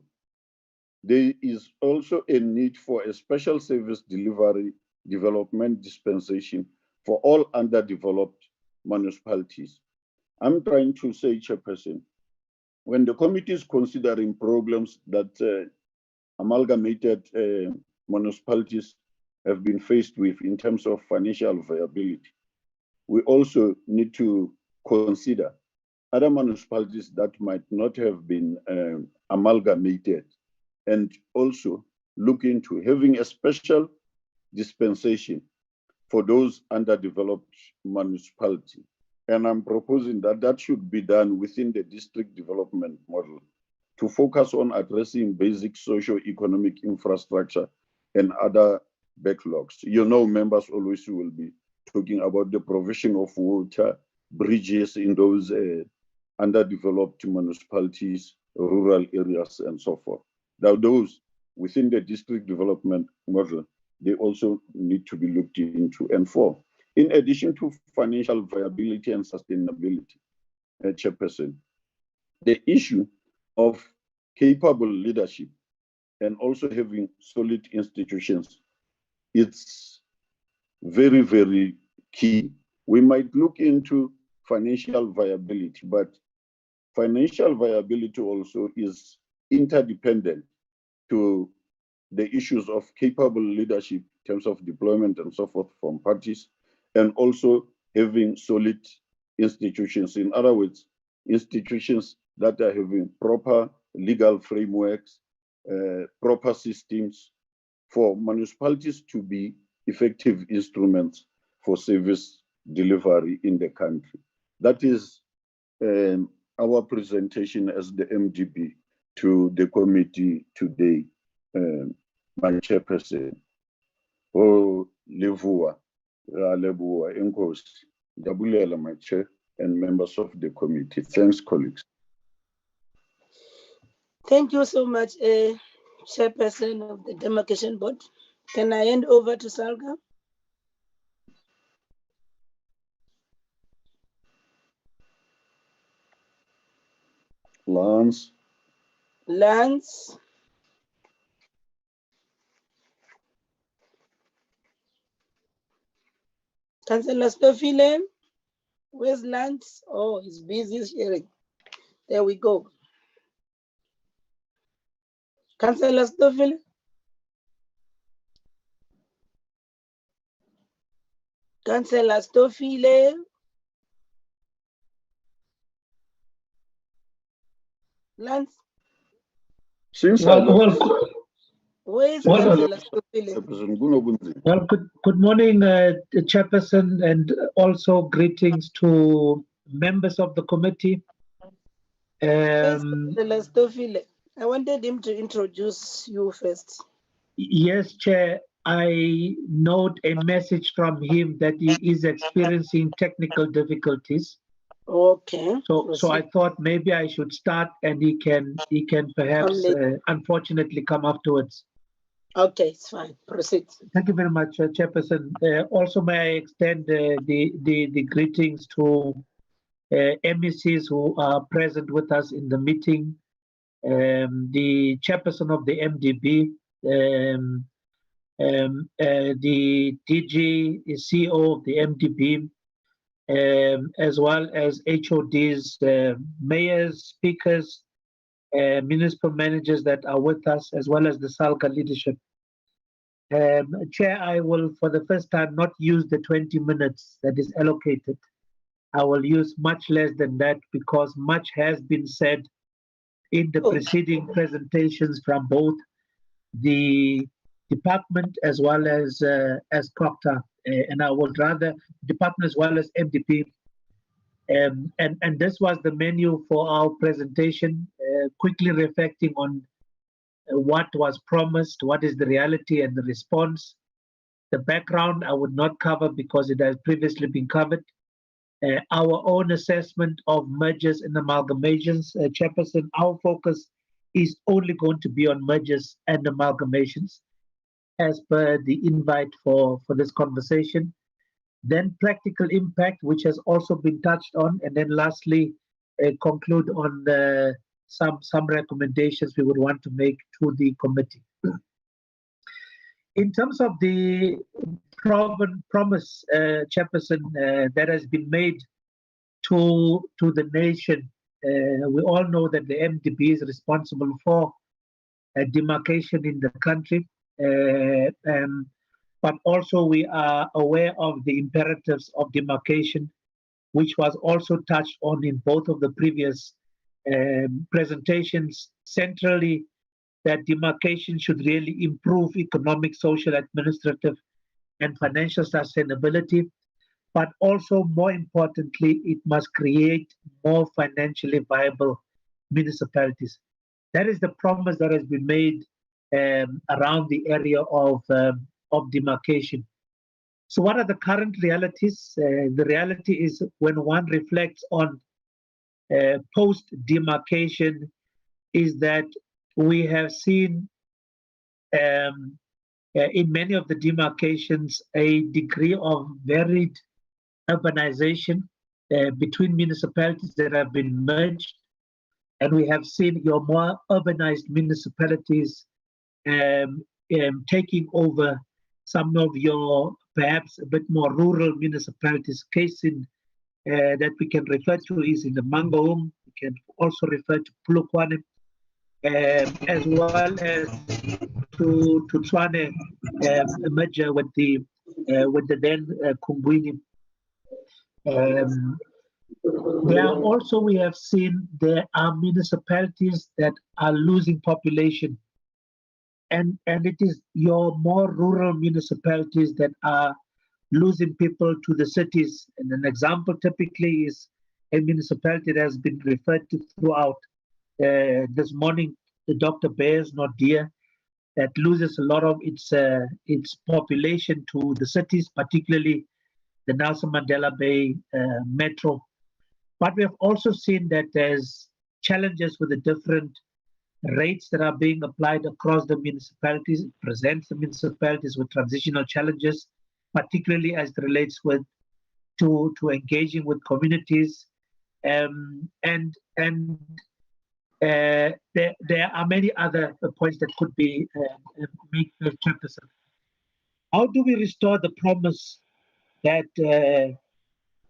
[SPEAKER 4] there is also a need for a special service delivery development dispensation for all underdeveloped municipalities. I'm trying to say, Chairperson, when the committee is considering problems that amalgamated municipalities have been faced with in terms of financial viability, we also need to consider other municipalities that might not have been amalgamated, and also look into having a special dispensation for those underdeveloped municipalities. And I'm proposing that that should be done within the district development model to focus on addressing basic socio-economic infrastructure and other backlogs. You know, members always will be talking about the provision of water, bridges in those underdeveloped municipalities, rural areas, and so forth. Now, those within the district development model, they also need to be looked into. And four, in addition to financial viability and sustainability, Chairperson, the issue of capable leadership and also having solid institutions, it's very, very key. We might look into financial viability, but financial viability also is interdependent to the issues of capable leadership in terms of deployment and so forth from parties, and also having solid institutions. In other words, institutions that are having proper legal frameworks, proper systems for municipalities to be effective instruments for service delivery in the country. That is our presentation as the MDB to the committee today, my Chairperson. Oh, Levua, Enkosi, Dabulela, my Chair, and members of the committee. Thanks, colleagues.
[SPEAKER 1] Thank you so much, Chairperson of the Demarcation Board. Can I hand over to SALGA?
[SPEAKER 4] Lance.
[SPEAKER 1] Councillor Stofile, where's Lance? Oh, he's busy sharing. There we go. Councillor Stofile. Councillor Stofile. Lance.
[SPEAKER 4] Since
[SPEAKER 1] where's Councillor
[SPEAKER 4] Stofile?
[SPEAKER 13] Well, good morning, Chairperson, and also greetings to members of the committee.
[SPEAKER 1] Councillor Stofile. I wanted him to introduce you first.
[SPEAKER 13] Yes, Chair. I note a message from him that he is experiencing technical difficulties.
[SPEAKER 1] Okay.
[SPEAKER 13] So I thought maybe I should start, and he can perhaps unfortunately come afterwards.
[SPEAKER 1] Okay, it's fine. Proceed.
[SPEAKER 13] Thank you very much, Chairperson. Also, may I extend the greetings to MECs who are present with us in the meeting, the Chairperson of the MDB, the DG, the CEO of the MDB, as well as HODs, mayors, speakers, municipal managers that are with us, as well as the SALGA leadership. Chair, I will, for the first time, not use the 20 minutes that is allocated. I will use much less than that because much has been said in the preceding presentations from both the department as well as COCTA, and I would rather department as well as MDP. And this was the menu for our presentation, quickly reflecting on what was promised, what is the reality and the response. The background I would not cover because it has previously been covered. Our own assessment of mergers and amalgamations, Chairperson, our focus is only going to be on mergers and amalgamations as per the invite for this conversation. Then practical impact, which has also been touched on, and then lastly, conclude on some recommendations we would want to make to the committee. In terms of the promise, Chairperson, that has been made to the nation, we all know that the MDB is responsible for demarcation in the country, but also we are aware of the imperatives of demarcation, which was also touched on in both of the previous presentations. Centrally, that demarcation should really improve economic, social, administrative, and financial sustainability, but also more importantly, it must create more financially viable municipalities. That is the promise that has been made around the area of demarcation. So what are the current realities? The reality is when one reflects on post-demarcation is that we have seen in many of the demarcations a degree of varied urbanization between municipalities that have been merged, and we have seen your more urbanized municipalities taking over some of your perhaps a bit more rural municipalities. Case in that we can refer to is in the Mangaung. We can also refer to Tlokwe, as well as to Tshwane, a merger with the then Kumbwini. There are also, we have seen there are municipalities that are losing population, and it is your more rural municipalities that are losing people to the cities. And an example typically is a municipality that has been referred to throughout this morning, the Dr. Beyers, Naude, that loses a lot of its population to the cities, particularly the Nelson Mandela Bay Metro. But we have also seen that there's challenges with the different rates that are being applied across the municipalities. It presents the municipalities with transitional challenges, particularly as it relates to engaging with communities. There are many other points that could be made, Chairperson. How do we restore the promise that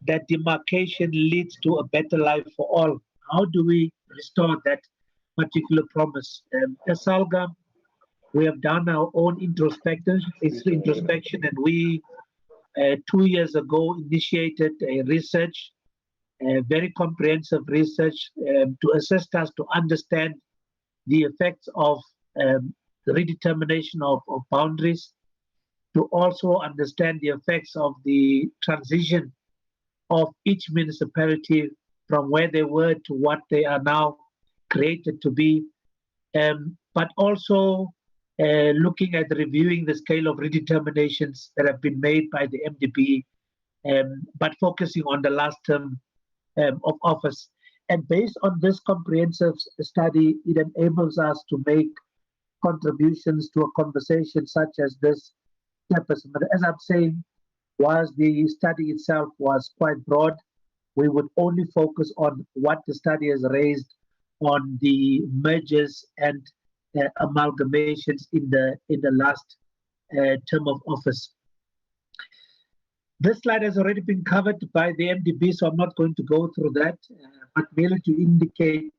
[SPEAKER 13] that demarcation leads to a better life for all? How do we restore that particular promise? As SALGA, we have done our own introspection, and we 2 years ago initiated a research, a very comprehensive research to assist us to understand the effects of the redetermination of boundaries, to also understand the effects of the transition of each municipality from where they were to what they are now created to be, but also looking at reviewing the scale of redeterminations that have been made by the MDB, but focusing on the last term of office. And based on this comprehensive study, it enables us to make contributions to a conversation such as this, Chairperson. But as I'm saying, whilst the study itself was quite broad, we would only focus on what the study has raised on the mergers and amalgamations in the last term of office. This slide has already been covered by the MDB, so I'm not going to go through that, but merely to indicate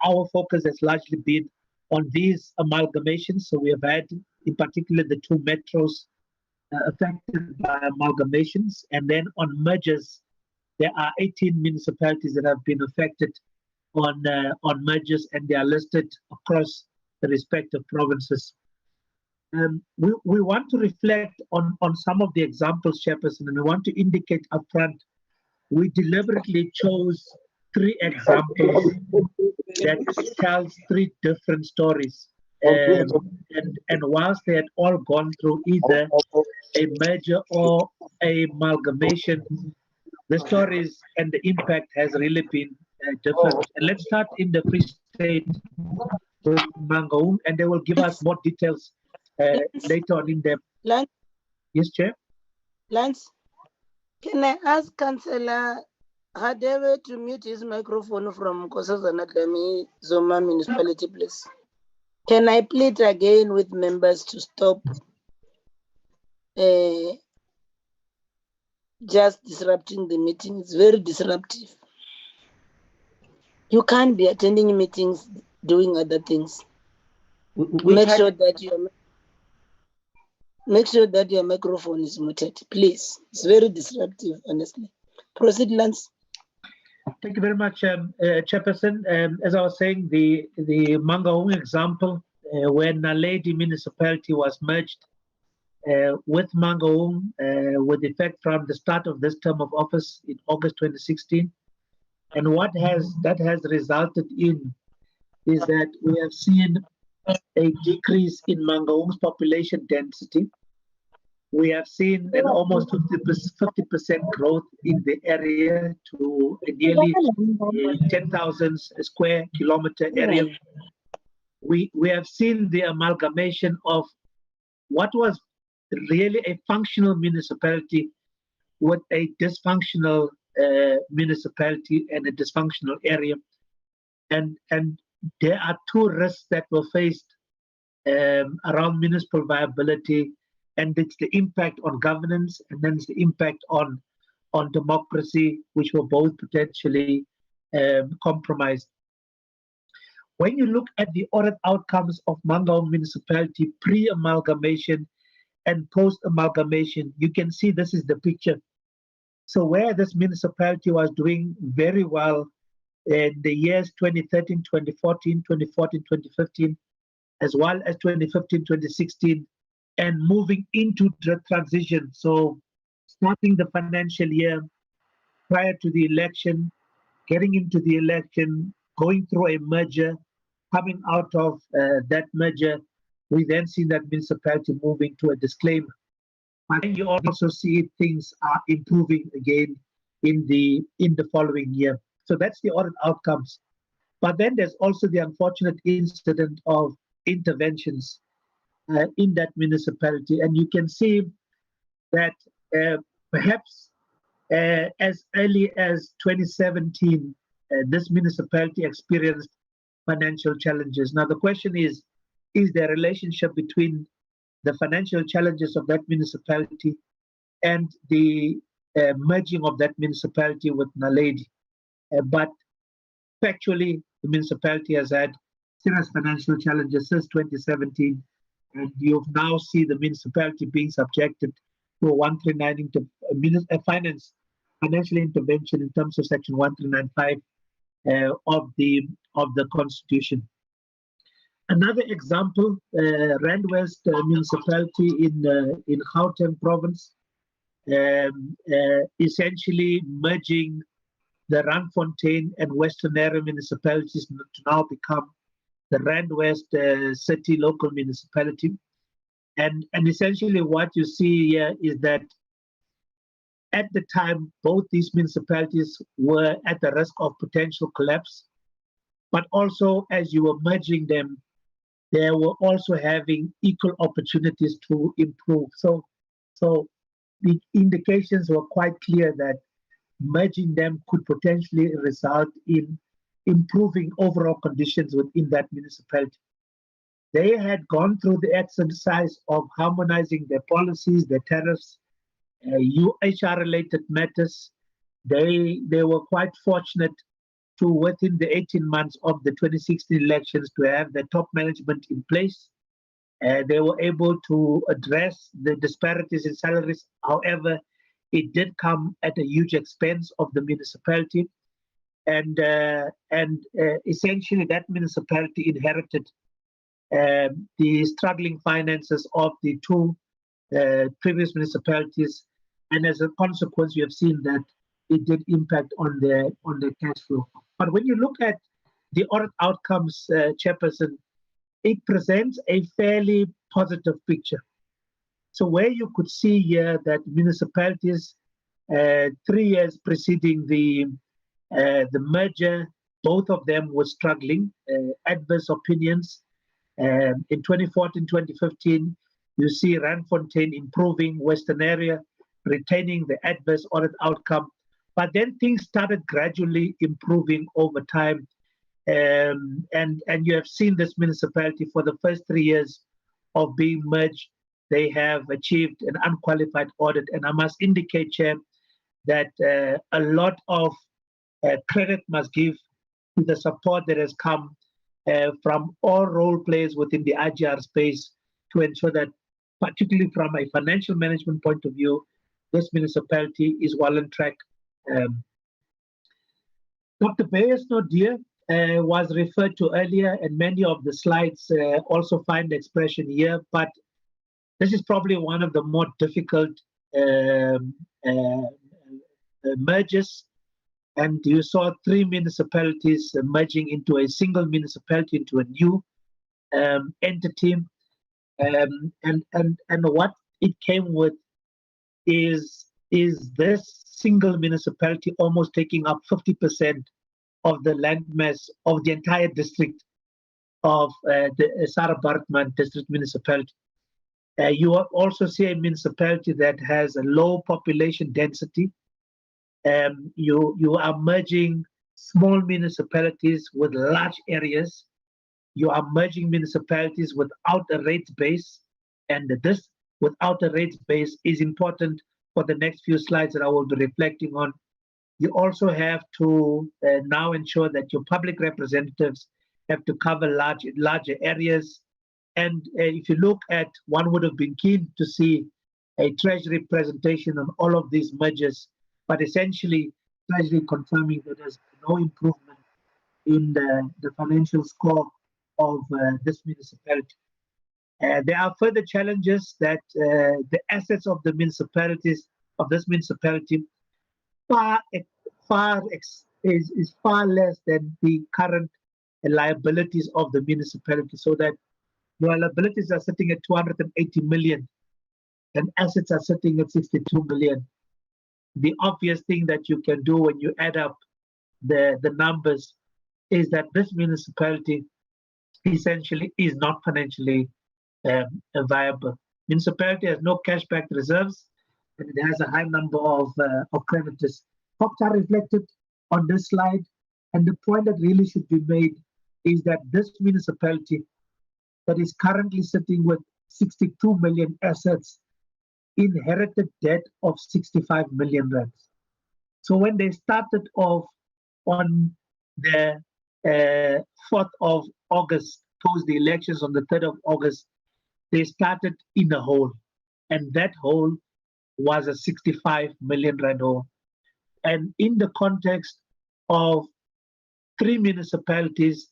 [SPEAKER 13] our focus has largely been on these amalgamations. So we have had, in particular, the two metros affected by amalgamations, and then on mergers, there are 18 municipalities that have been affected on mergers, and they are listed across the respective provinces. We want to reflect on some of the examples, Chairperson, and we want to indicate upfront we deliberately chose 3 examples that tells 3 different stories. And whilst they had all gone through either a merger or a amalgamation, the stories and the impact has really been different. And let's start in the Free State with Mangaung, and they will give us more details later on in the.
[SPEAKER 1] Lance?
[SPEAKER 13] Yes, Chair?
[SPEAKER 1] Lance, can I ask Councillor Hadebe to mute his microphone from Kosazana Zoma Municipality, please? Can I plead again with members to stop just disrupting the meeting? It's very disruptive. You can't be attending meetings doing other things. Make sure that your microphone is muted, please. It's very disruptive, honestly. Proceed, Lance.
[SPEAKER 13] Thank you very much, Chairperson. As I was saying, the Mangaung example, when Naude municipality was merged with Mangaung with effect from the start of this term of office in August 2016. And what that has resulted in is that we have seen a decrease in Mangaung's population density. We have seen an almost 50% growth in the area to a nearly 10,000 square kilometer area. We have seen the amalgamation of what was really a functional municipality with a dysfunctional municipality and a dysfunctional area. And there are 2 risks that were faced around municipal viability, and it's the impact on governance, and then it's the impact on democracy, which were both potentially compromised. When you look at the audit outcomes of Mangaung municipality pre-amalgamation and post-amalgamation, you can see this is the picture. So where this municipality was doing very well in the years 2013, 2014, 2014, 2015, as well as 2015, 2016, and moving into the transition. So starting the financial year prior to the election, getting into the election, going through a merger, coming out of that merger, we then see that municipality moving to a disclaimer. But then you also see things are improving again in the following year. So that's the audit outcomes. But then there's also the unfortunate incident of interventions in that municipality. And you can see that perhaps as early as 2017, this municipality experienced financial challenges. Now the question is there a relationship between the financial challenges of that municipality and the merging of that municipality with Naude? But factually, the municipality has had serious financial challenges since 2017, and you now see the municipality being subjected to a 139 financial intervention in terms of Section 1395 of the Constitution. Another example, Rand West municipality in Gauteng province, essentially merging the Randfontein and Western area municipalities to now become the Rand West city local municipality. And essentially what you see here is that at the time, both these municipalities were at the risk of potential collapse, but also as you were merging them, they were also having equal opportunities to improve. So the indications were quite clear that merging them could potentially result in improving overall conditions within that municipality. They had gone through the exercise of harmonizing their policies, their tariffs, HR-related matters. They were quite fortunate to, within the 18 months of the 2016 elections, to have the top management in place. They were able to address the disparities in salaries. However, it did come at a huge expense of the municipality. And essentially that municipality inherited the struggling finances of the two previous municipalities, and as a consequence, you have seen that it did impact on the cash flow. But when you look at the audit outcomes, Chairperson, it presents a fairly positive picture. So where you could see here that municipalities 3 years preceding the merger, both of them were struggling, adverse opinions. In 2014, 2015, you see Randfontein improving, Western Area retaining the adverse audit outcome. But then things started gradually improving over time. And you have seen this municipality for the first 3 years of being merged, they have achieved an unqualified audit. And I must indicate, Chair, that a lot of credit must give to the support that has come from all role players within the IGR space to ensure that, particularly from a financial management point of view, this municipality is well on track. Dr. Beyers Naude was referred to earlier, and many of the slides also find expression here, but this is probably one of the more difficult mergers. And you saw 3 municipalities merging into a single municipality, into a new entity. And what it came with is this single municipality almost taking up 50% of the landmass of the entire district of the Sarah Bartman district municipality. You also see a municipality that has a low population density. You are merging small municipalities with large areas. You are merging municipalities without a rate base, and this without a rate base is important for the next few slides that I will be reflecting on. You also have to now ensure that your public representatives have to cover larger areas. And if you look at, one would have been keen to see a Treasury presentation on all of these mergers, but essentially Treasury confirming that there's no improvement in the financial score of this municipality. There are further challenges that the assets of the municipalities, of this municipality, is far less than the current liabilities of the municipality, so that your liabilities are sitting at 280 million and assets are sitting at 62 million. The obvious thing that you can do when you add up the numbers is that this municipality essentially is not financially viable. Municipality has no cash-backed reserves, and it has a high number of creditors. Costs are reflected on this slide, and the point that really should be made is that this municipality that is currently sitting with 62 million assets inherited debt of 65 million rands. So when they started off on the 4th of August, post the elections on the 3rd of August, they started in a hole, and that hole was a 65 million rand hole. And in the context of 3 municipalities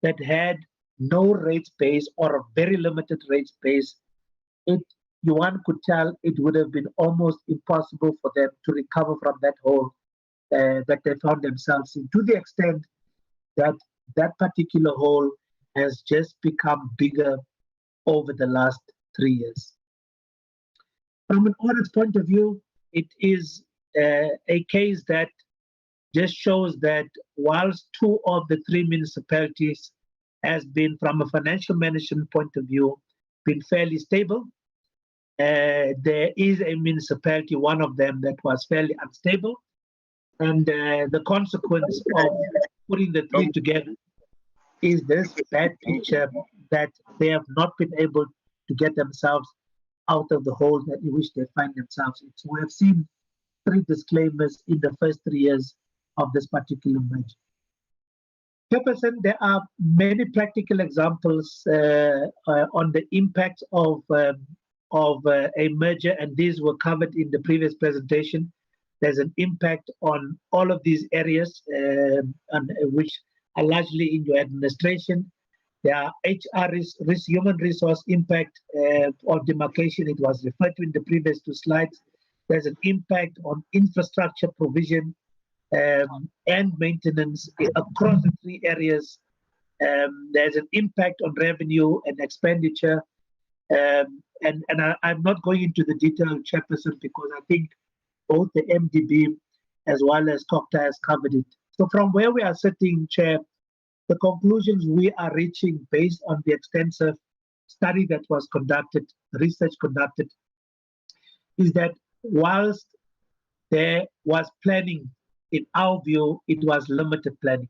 [SPEAKER 13] that had no rate base or a very limited rate base, one could tell it would have been almost impossible for them to recover from that hole that they found themselves in, to the extent that that particular hole has just become bigger over the last 3 years. From an audit point of view, it is a case that just shows that whilst 2 of the 3 municipalities has been, from a financial management point of view, been fairly stable, there is a municipality, one of them, that was fairly unstable. And the consequence of putting the 3 together is this bad picture that they have not been able to get themselves out of the hole that in which they find themselves in. So we have seen 3 disclaimers in the first 3 years of this particular merger. Chairperson, there are many practical examples on the impact of a merger, and these were covered in the previous presentation. There's an impact on all of these areas, which are largely in your administration. There are HR human resource impact or demarcation. It was referred to in the previous two slides. There's an impact on infrastructure provision and maintenance across the three areas. There's an impact on revenue and expenditure. I'm not going into the detail, Chairperson, because I think both the MDB as well as COCTA has covered it. So from where we are sitting, Chair, the conclusions we are reaching based on the extensive study that was conducted, research conducted, is that whilst there was planning, in our view, it was limited planning,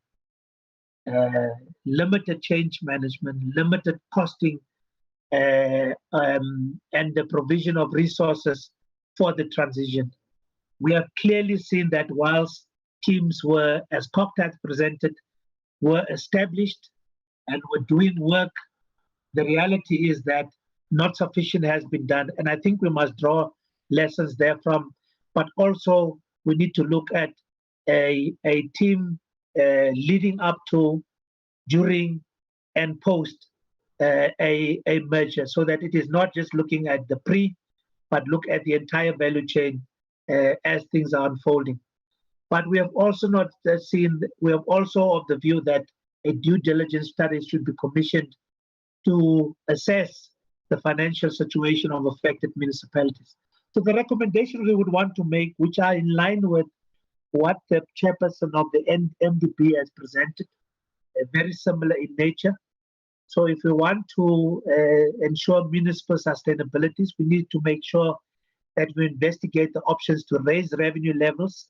[SPEAKER 13] limited change management, limited costing, and the provision of resources for the transition. We have clearly seen that whilst teams were, as COCTA presented, were established and were doing work, the reality is that not sufficient has been done. And I think we must draw lessons therefrom, but also we need to look at a team leading up to, during, and post a merger, so that it is not just looking at the pre, but look at the entire value chain as things are unfolding. But we have also not seen, we have also of the view that a due diligence study should be commissioned to assess the financial situation of affected municipalities. So the recommendations we would want to make, which are in line with what the chairperson of the MDB has presented, very similar in nature. So if we want to ensure municipal sustainability, we need to make sure that we investigate the options to raise revenue levels,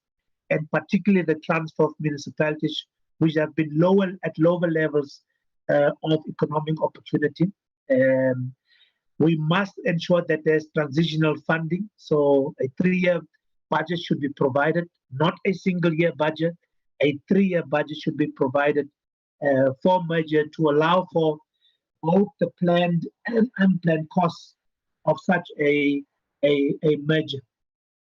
[SPEAKER 13] and particularly the transfer of municipalities which have been at lower levels of economic opportunity. We must ensure that there's transitional funding. So a 3-year budget should be provided, not a single-year budget. A 3-year budget should be provided for merger to allow for both the planned and unplanned costs of such a merger.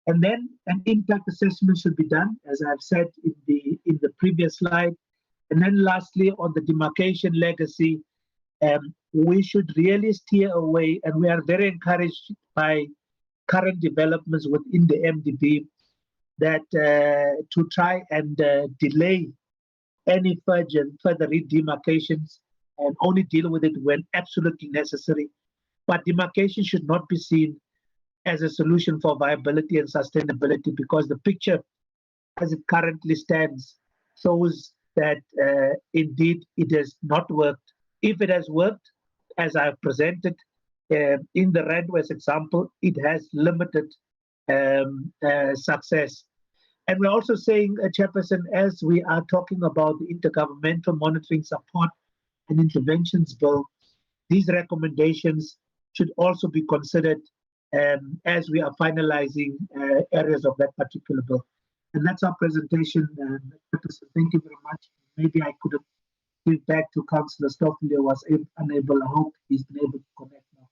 [SPEAKER 13] And then an impact assessment should be done, as I've said in the previous slide. And then lastly, on the demarcation legacy, we should really steer away, and we are very encouraged by current developments within the MDB that to try and delay any further demarcations and only deal with it when absolutely necessary. But demarcation should not be seen as a solution for viability and sustainability, because the picture as it currently stands shows that indeed it has not worked. If it has worked, as I've presented in the Randwest example, it has limited success. And we're also saying, Chairperson, as we are talking about the Intergovernmental Monitoring Support and Interventions Bill, these recommendations should also be considered as we are finalizing areas of that particular bill. And that's our presentation. Thank you very much. Maybe I could have give back to Councillor Stoffel, was unable. I hope he's been able to connect now.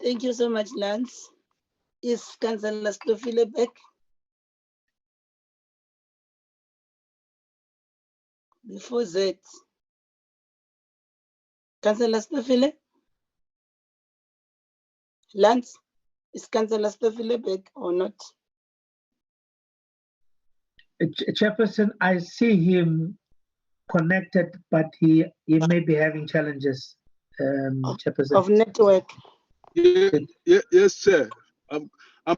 [SPEAKER 1] Thank you so much, Lance. Is Councillor Stoffel back? Before that, Councillor Stoffel? Lance, is Councillor Stoffel back or not?
[SPEAKER 13] Chairperson, I see him connected, but he may be having challenges. Chairperson.
[SPEAKER 1] Of network.
[SPEAKER 3] Yes, sir. I've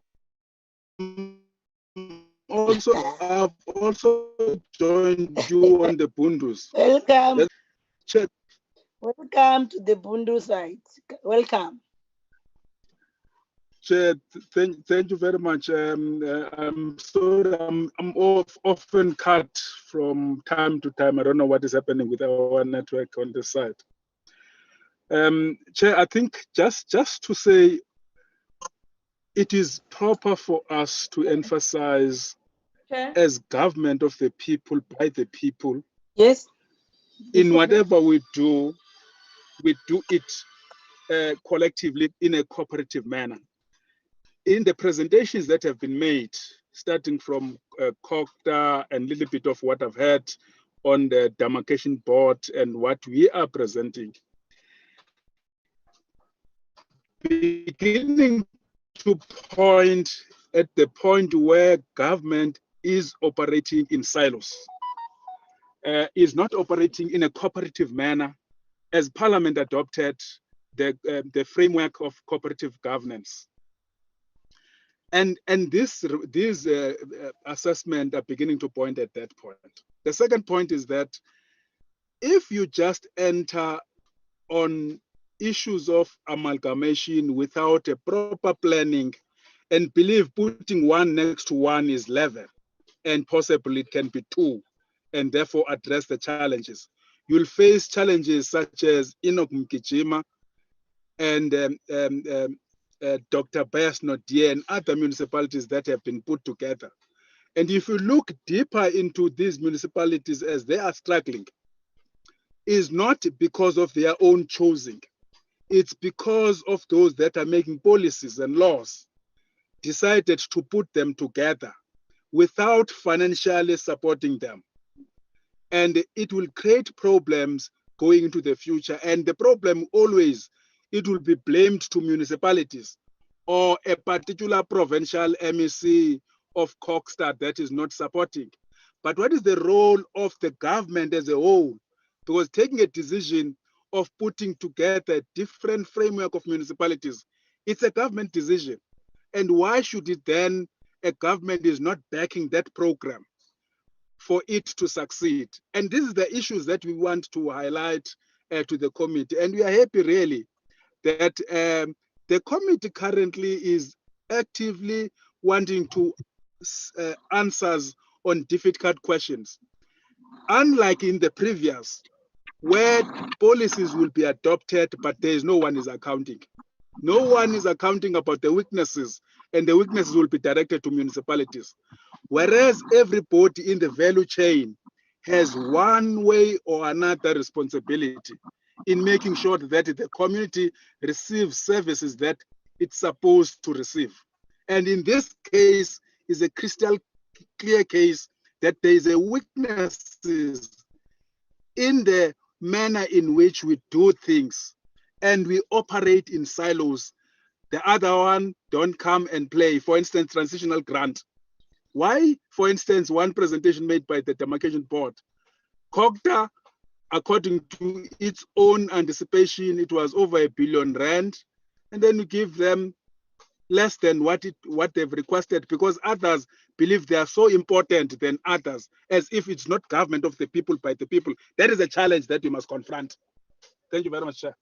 [SPEAKER 3] also joined you on the Bundus.
[SPEAKER 1] Welcome. Welcome to the Bundu site. Welcome.
[SPEAKER 3] Chair, thank you very much. I'm sorry, I'm often cut from time to time. I don't know what is happening with our network on the site. Chair, I think just to say it is proper for us to emphasize
[SPEAKER 17] Chair.
[SPEAKER 3] as government of the people, by the people.
[SPEAKER 1] Yes.
[SPEAKER 3] In whatever we do it collectively in a cooperative manner. In the presentations that have been made, starting from COCTA and a little bit of what I've heard on the demarcation board and what we are presenting, beginning to point at the point where government is operating in silos, is not operating in a cooperative manner, as Parliament adopted the framework of cooperative governance. And these assessments are beginning to point at that point. The second point is that if you just enter on issues of amalgamation without a proper planning and believe putting one next to one is level, and possibly it can be two, and therefore address the challenges, you'll face challenges such as Enoch Mgijima and Dr. Beyers, Naude, and other municipalities that have been put together. And if you look deeper into these municipalities as they are struggling, is not because of their own choosing. It's because of those that are making policies and laws decided to put them together without financially supporting them. And it will create problems going into the future. And the problem always, it will be blamed to municipalities or a particular provincial MEC of COCTA that is not supporting. But what is the role of the government as a whole? Because taking a decision of putting together a different framework of municipalities, it's a government decision. And why should it then, a government is not backing that program for it to succeed? And this is the issues that we want to highlight to the committee. And we are happy really that the committee currently is actively wanting to answers on difficult questions. Unlike in the previous, where policies will be adopted, but there is no one is accounting. No one is accounting about the weaknesses, and the weaknesses will be directed to municipalities. Whereas everybody in the value chain has one way or another responsibility in making sure that the community receives services that it's supposed to receive. And in this case is a crystal clear case that there is a weaknesses in the manner in which we do things, and we operate in silos. The other one don't come and play. For instance, transitional grant. Why, for instance, one presentation made by the Demarcation Board, COCTA, according to its own anticipation, it was over R1 billion, and then you give them less than what they've requested because others believe they are so important than others, as if it's not government of the people by the people. That is a challenge that we must confront. Thank you very much, Chair.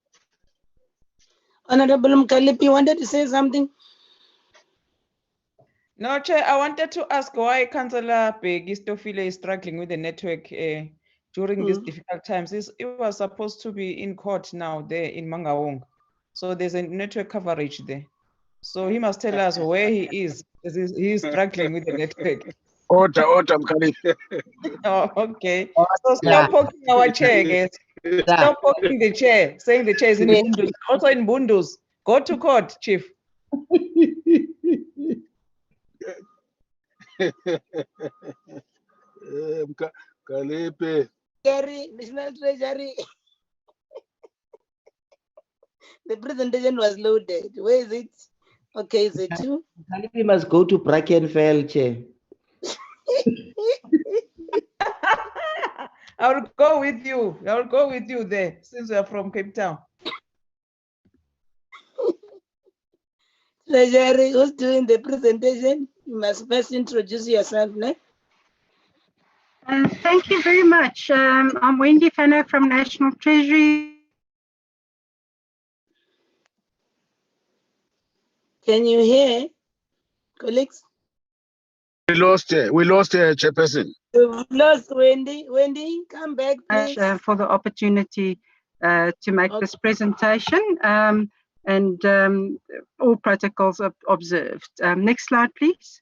[SPEAKER 1] Honorable Mkalipi wanted to say something.
[SPEAKER 17] No, Chair, I wanted to ask why Councillor Begistofile is struggling with the network during these difficult times. It was supposed to be in court now there in Mangaung. So there's a network coverage there. So he must tell us where he is. He is struggling with the network.
[SPEAKER 20] Order, Mkalipi.
[SPEAKER 17] Oh, okay. So stop poking our chair, guys. Stop poking the chair, saying the chair is in Bundus. Also in Bundus. Go to court, Chief.
[SPEAKER 3] Kalipi.
[SPEAKER 1] National Treasury. The presentation was loaded. Where is it? Okay, is it two?
[SPEAKER 21] We must go to Brackenfell, Chair.
[SPEAKER 17] I'll go with you. I'll go with you there since we are from Cape Town.
[SPEAKER 1] Treasury, who's doing the presentation? You must first introduce yourself, ne?
[SPEAKER 22] Thank you very much. I'm Wendy Fano from National Treasury.
[SPEAKER 1] Can you hear, colleagues?
[SPEAKER 20] We lost Chairperson.
[SPEAKER 1] We've lost Wendy. Wendy, come back, please.
[SPEAKER 22] For the opportunity to make this presentation. and all protocols observed. Next slide, please.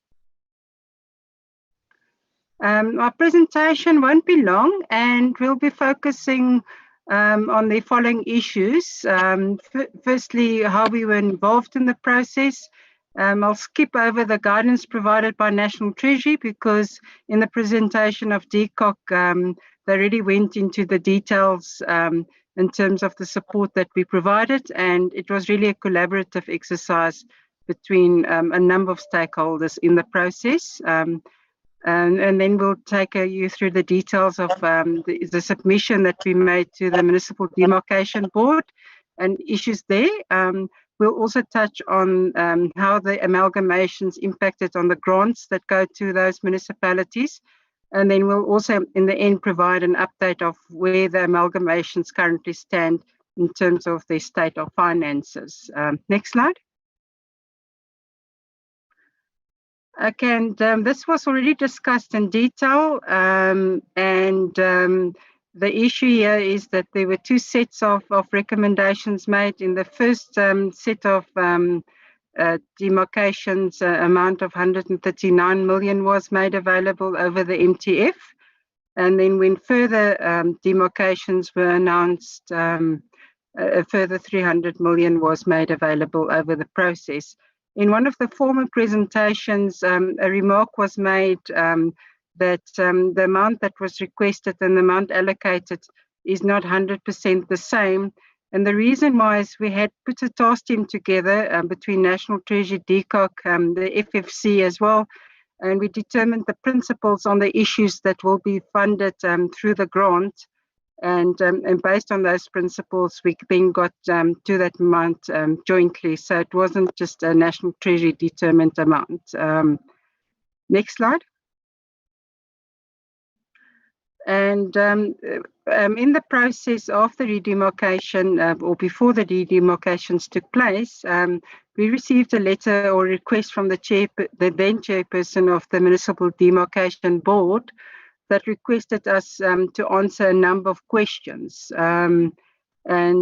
[SPEAKER 22] Our presentation won't be long, and we'll be focusing on the following issues. Firstly, how we were involved in the process. I'll skip over the guidance provided by National Treasury because in the presentation of DCoG, they already went into the details in terms of the support that we provided, and it was really a collaborative exercise between a number of stakeholders in the process. And then we'll take you through the details of the submission that we made to the Municipal Demarcation Board and issues there. We'll also touch on how the amalgamations impacted on the grants that go to those municipalities. And then we'll also, in the end, provide an update of where the amalgamations currently stand in terms of their state of finances. Next slide. Okay, and this was already discussed in detail, and the issue here is that there were two sets of recommendations made. In the first set of demarcations, amount of 139 million was made available over the MTF, and then when further demarcations were announced, a further 300 million was made available over the process. In one of the former presentations, a remark was made that the amount that was requested and the amount allocated is not 100% the same. And the reason why is we had put a task team together between National Treasury, DCoG, the FFC as well, and we determined the principles on the issues that will be funded through the grant. And based on those principles, we then got to that amount jointly. So it wasn't just a National Treasury determined amount. Next slide. And in the process of the redemarcation or before the redemarcations took place, we received a letter or request from the then chairperson of the Municipal Demarcation Board that requested us to answer a number of questions. And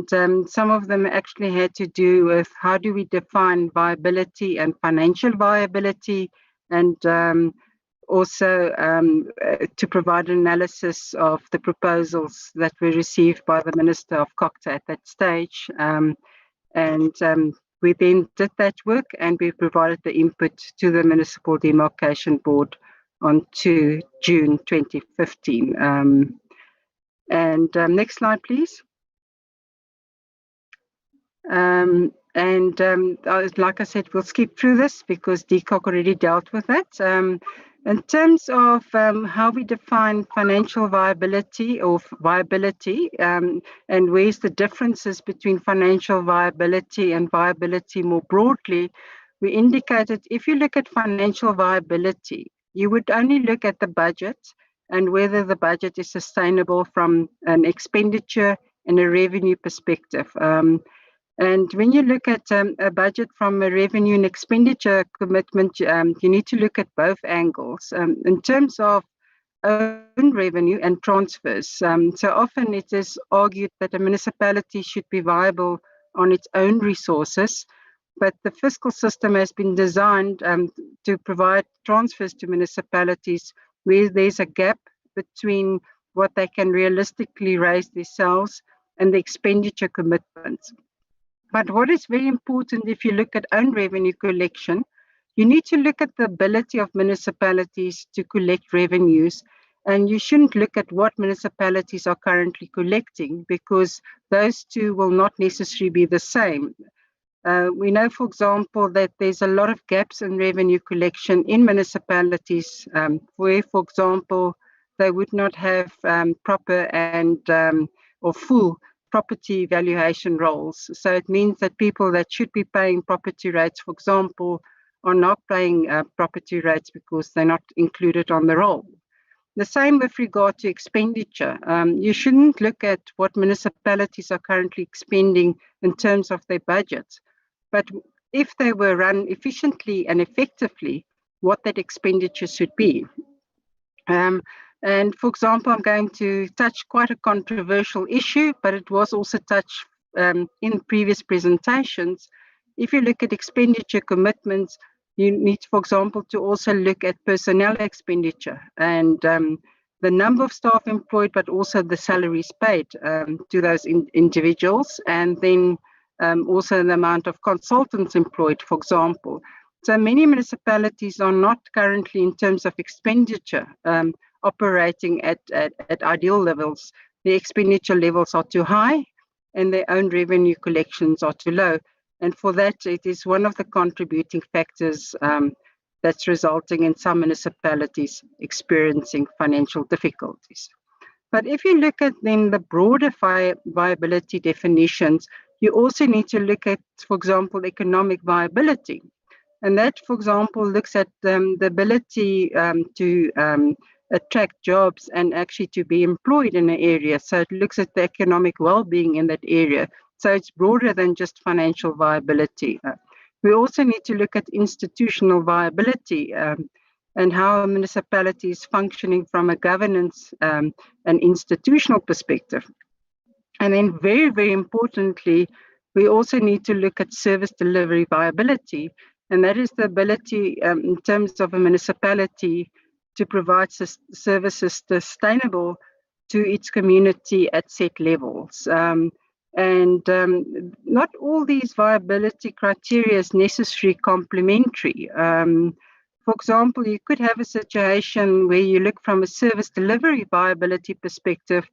[SPEAKER 22] some of them actually had to do with how do we define viability and financial viability, and also to provide an analysis of the proposals that were received by the Minister of COGTA at that stage. We then did that work and we provided the input to the Municipal Demarcation Board on 2 June 2015. Next slide, please. Like I said, we'll skip through this because DCoG already dealt with that. In terms of how we define financial viability or viability, and where's the differences between financial viability and viability more broadly, we indicated if you look at financial viability, you would only look at the budget and whether the budget is sustainable from an expenditure and a revenue perspective. And when you look at a budget from a revenue and expenditure commitment, you need to look at both angles. In terms of own revenue and transfers, so often it is argued that a municipality should be viable on its own resources, but the fiscal system has been designed to provide transfers to municipalities where there's a gap between what they can realistically raise themselves and the expenditure commitments. But what is very important if you look at own revenue collection, you need to look at the ability of municipalities to collect revenues, and you shouldn't look at what municipalities are currently collecting because those two will not necessarily be the same. We know, for example, that there's a lot of gaps in revenue collection in municipalities where, for example, they would not have proper and or full property valuation rolls. So it means that people that should be paying property rates, for example, are not paying property rates because they're not included on the roll. The same with regard to expenditure. You shouldn't look at what municipalities are currently expending in terms of their budgets, but if they were run efficiently and effectively, what that expenditure should be. And for example, I'm going to touch quite a controversial issue, but it was also touched in previous presentations, if you look at expenditure commitments, you need, for example, to also look at personnel expenditure and the number of staff employed, but also the salaries paid to those individuals, and then also the amount of consultants employed, for example. So many municipalities are not currently, in terms of expenditure, operating at ideal levels. The expenditure levels are too high and their own revenue collections are too low. And for that, it is one of the contributing factors that's resulting in some municipalities experiencing financial difficulties. But if you look at then the broader viability definitions, you also need to look at, for example, economic viability. And that, for example, looks at the ability to attract jobs and actually to be employed in an area. So it looks at the economic well-being in that area. So it's broader than just financial viability. We also need to look at institutional viability and how a municipality is functioning from a governance and institutional perspective. And then very, very importantly, we also need to look at service delivery viability. And that is the ability in terms of a municipality to provide services sustainable to its community at set levels. Not all these viability criteria is necessarily complementary. For example, you could have a situation where you look from a service delivery viability perspective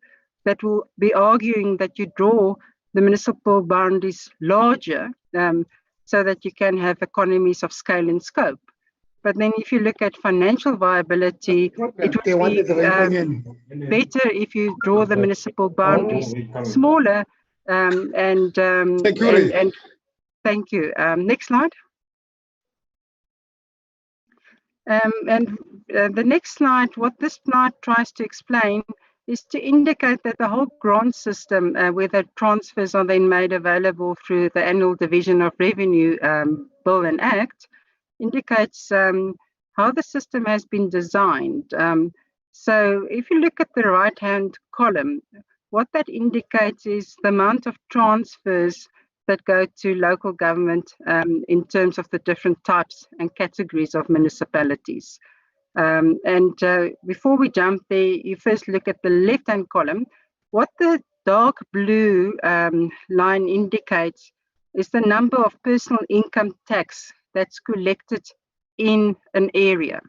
[SPEAKER 22] that will be arguing that you draw the municipal boundaries larger so that you can have economies of scale and scope. But then if you look at financial viability, it would be better if you draw the municipal boundaries smaller and thank you. Next slide. The next slide, what this slide tries to explain is to indicate that the whole grant system, where the transfers are then made available through the annual division of revenue bill and act, indicates how the system has been designed. So if you look at the right-hand column, what that indicates is the amount of transfers that go to local government in terms of the different types and categories of municipalities. Before we jump there, you first look at the left-hand column. What the dark blue line indicates is the number of personal income tax that's collected in an area.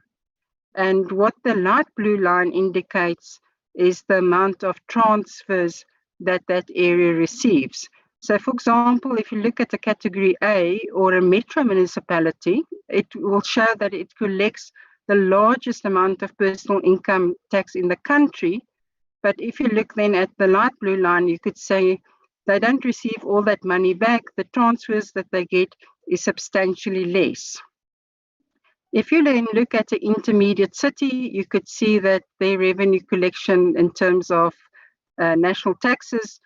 [SPEAKER 22] And what the light blue line indicates is the amount of transfers that that area receives. So for example, if you look at a category A or a metro municipality, it will show that it collects the largest amount of personal income tax in the country. But if you look then at the light blue line, you could say they don't receive all that money back. The transfers that they get is substantially less. If you then look at the intermediate city, you could see that their revenue collection in terms of national taxes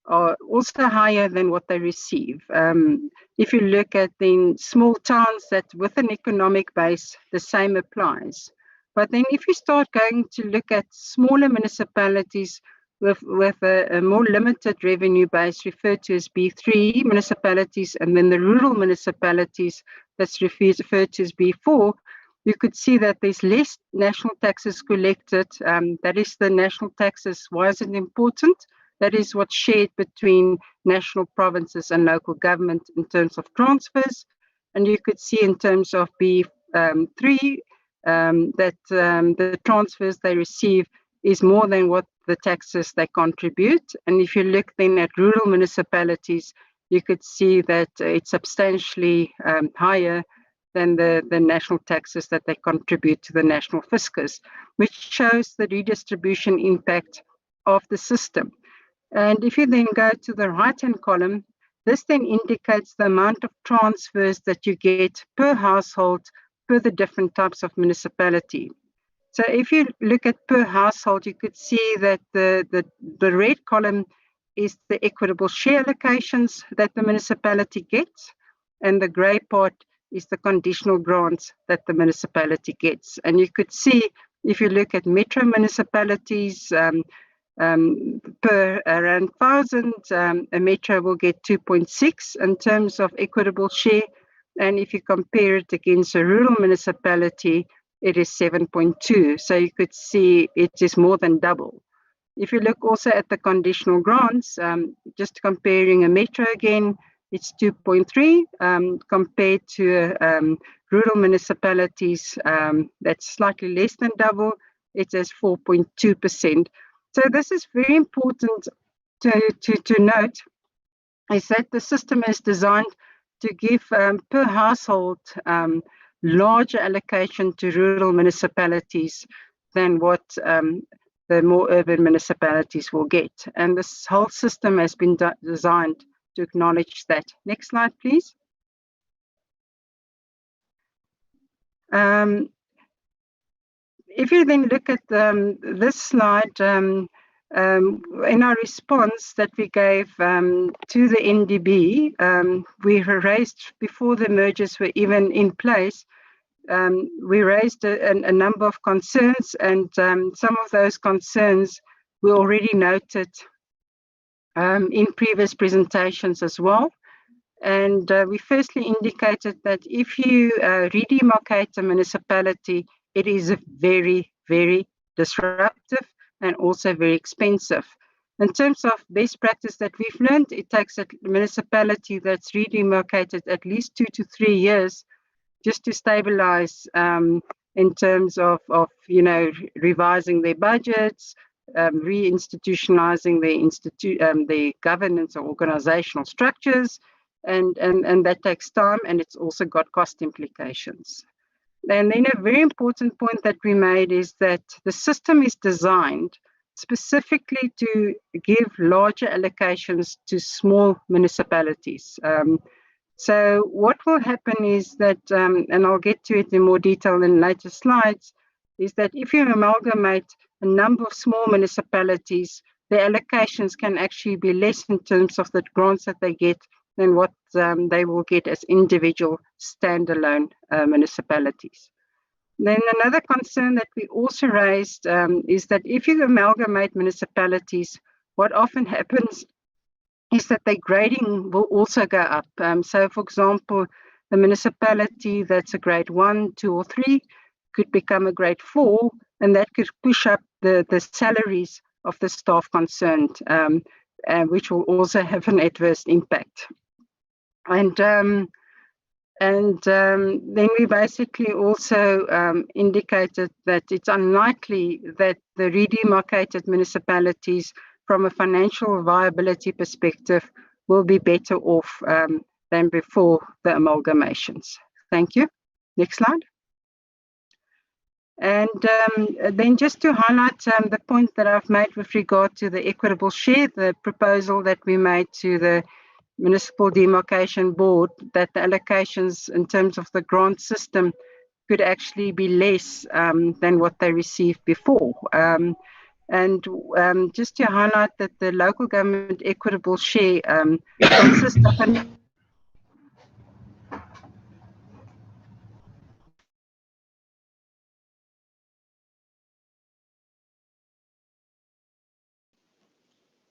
[SPEAKER 22] are also higher than what they receive. If you look at then small towns that with an economic base, the same applies. But then if you start going to look at smaller municipalities with a more limited revenue base referred to as B3 municipalities, and then the rural municipalities that's referred to as B4, you could see that there's less national taxes collected. That is the national taxes. Why is it important? That is what's shared between national provinces and local government in terms of transfers. And you could see in terms of B3 that the transfers they receive is more than what the taxes they contribute. And if you look then at rural municipalities, you could see that it's substantially higher than the national taxes that they contribute to the national fiscus, which shows the redistribution impact of the system. And if you then go to the right-hand column, this then indicates the amount of transfers that you get per household per the different types of municipality. So if you look at per household, you could see that the red column is the equitable share allocations that the municipality gets, and the grey part is the conditional grants that the municipality gets. And you could see, if you look at metro municipalities, per rand 1,000, a metro will get 2.6 in terms of equitable share. And if you compare it against a rural municipality, it is 7.2. So you could see it is more than double. If you look also at the conditional grants, just comparing a metro again, it's 2.3 compared to rural municipalities, that's slightly less than double. It is 4.2%. So this is very important to note, is that the system is designed to give per household larger allocation to rural municipalities than what the more urban municipalities will get. And this whole system has been designed to acknowledge that. Next slide, please. If you then look at this slide, in our response that we gave to the NDB, we raised, before the mergers were even in place, we raised a number of concerns, and some of those concerns we already noted in previous presentations as well. And we firstly indicated that if you redemarcate a municipality, it is very, very disruptive and also very expensive. In terms of best practice that we've learned, it takes a municipality that's redemarcated at least 2 to 3 years just to stabilize in terms of revising their budgets, reinstitutionalizing their governance or organizational structures, and that takes time, and it's also got cost implications. And then a very important point that we made is that the system is designed specifically to give larger allocations to small municipalities. So what will happen is that, and I'll get to it in more detail in later slides, is that if you amalgamate a number of small municipalities, the allocations can actually be less in terms of the grants that they get than what they will get as individual standalone municipalities. Then another concern that we also raised is that if you amalgamate municipalities, what often happens is that their grading will also go up. So for example, the municipality that's a grade 1, 2 or 3 could become a grade 4, and that could push up the salaries of the staff concerned, which will also have an adverse impact. And then we basically also indicated that it's unlikely that the redemarcated municipalities from a financial viability perspective will be better off than before the amalgamations. Thank you. Next slide. And then just to highlight the point that I've made with regard to the equitable share, the proposal that we made to the Municipal Demarcation Board, that the allocations in terms of the grant system could actually be less than what they received before. And just to highlight that the local government equitable share consists of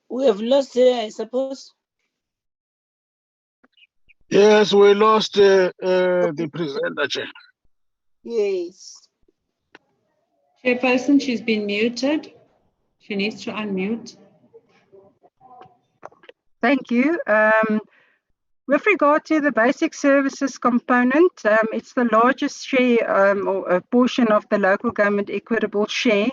[SPEAKER 1] We have lost her, I suppose.
[SPEAKER 20] Yes, we lost the presenter, Chair.
[SPEAKER 1] Yes.
[SPEAKER 8] Chairperson, she's been muted. She needs to unmute.
[SPEAKER 22] Thank you. With regard to the basic services component, it's the largest share or a portion of the local government equitable share,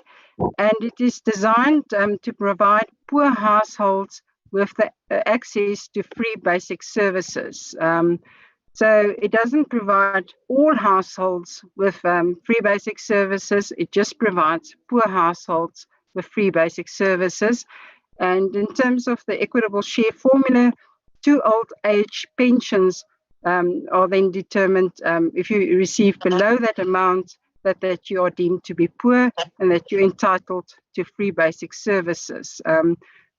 [SPEAKER 22] and it is designed to provide poor households with the access to free basic services. So it doesn't provide all households with free basic services, it just provides poor households with free basic services. And in terms of the equitable share formula, 2 old age pensions are then determined if you receive below that amount, that you are deemed to be poor and that you're entitled to free basic services.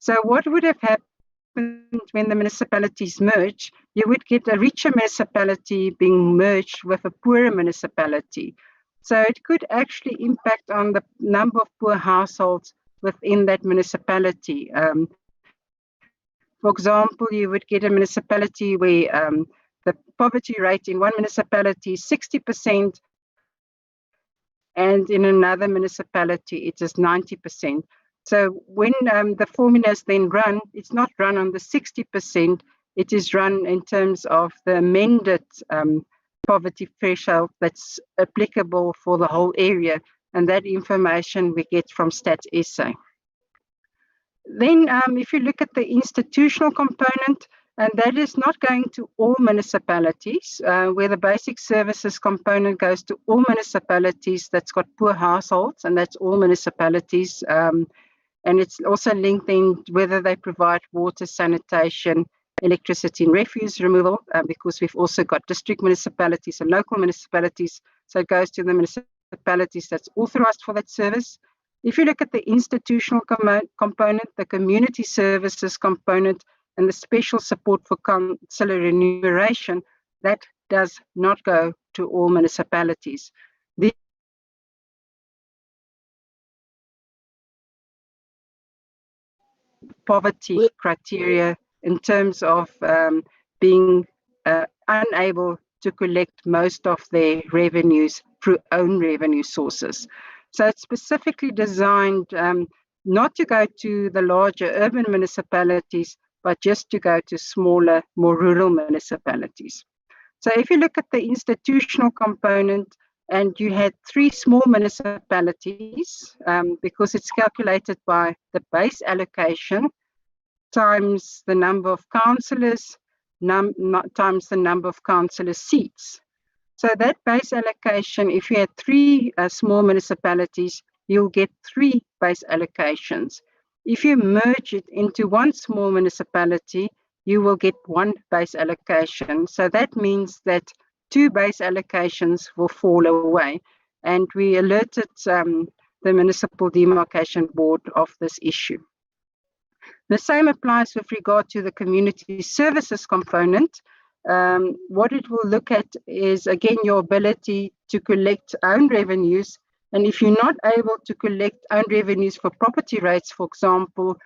[SPEAKER 22] So what would have happened when the municipalities merge? You would get a richer municipality being merged with a poorer municipality. So it could actually impact on the number of poor households within that municipality. For example, you would get a municipality where the poverty rate in one municipality is 60%, and in another municipality it is 90%. So when the formula is then run, it's not run on the 60%, it is run in terms of the amended poverty threshold that's applicable for the whole area, and that information we get from Stats SA. Then if you look at the institutional component, and that is not going to all municipalities, where the basic services component goes to all municipalities that's got poor households, and that's all municipalities. And it's also linked in whether they provide water, sanitation, electricity and refuse removal, because we've also got district municipalities and local municipalities. So it goes to the municipalities that's authorized for that service. If you look at the institutional component, the community services component, and the special support for councillor remuneration, that does not go to all municipalities. The poverty criteria in terms of being unable to collect most of their revenues through own revenue sources. So it's specifically designed not to go to the larger urban municipalities, but just to go to smaller, more rural municipalities. So if you look at the institutional component, and you had 3 small municipalities, because it's calculated by the base allocation times the number of councillors times the number of councillor seats. So that base allocation, if you had 3 small municipalities, you'll get 3 base allocations. If you merge it into 1 small municipality, you will get 1 base allocation. So that means that 2 base allocations will fall away. And we alerted the Municipal Demarcation Board of this issue. The same applies with regard to the community services component. What it will look at is, again, your ability to collect own revenues. And if you're not able to collect own revenues for property rates, for example,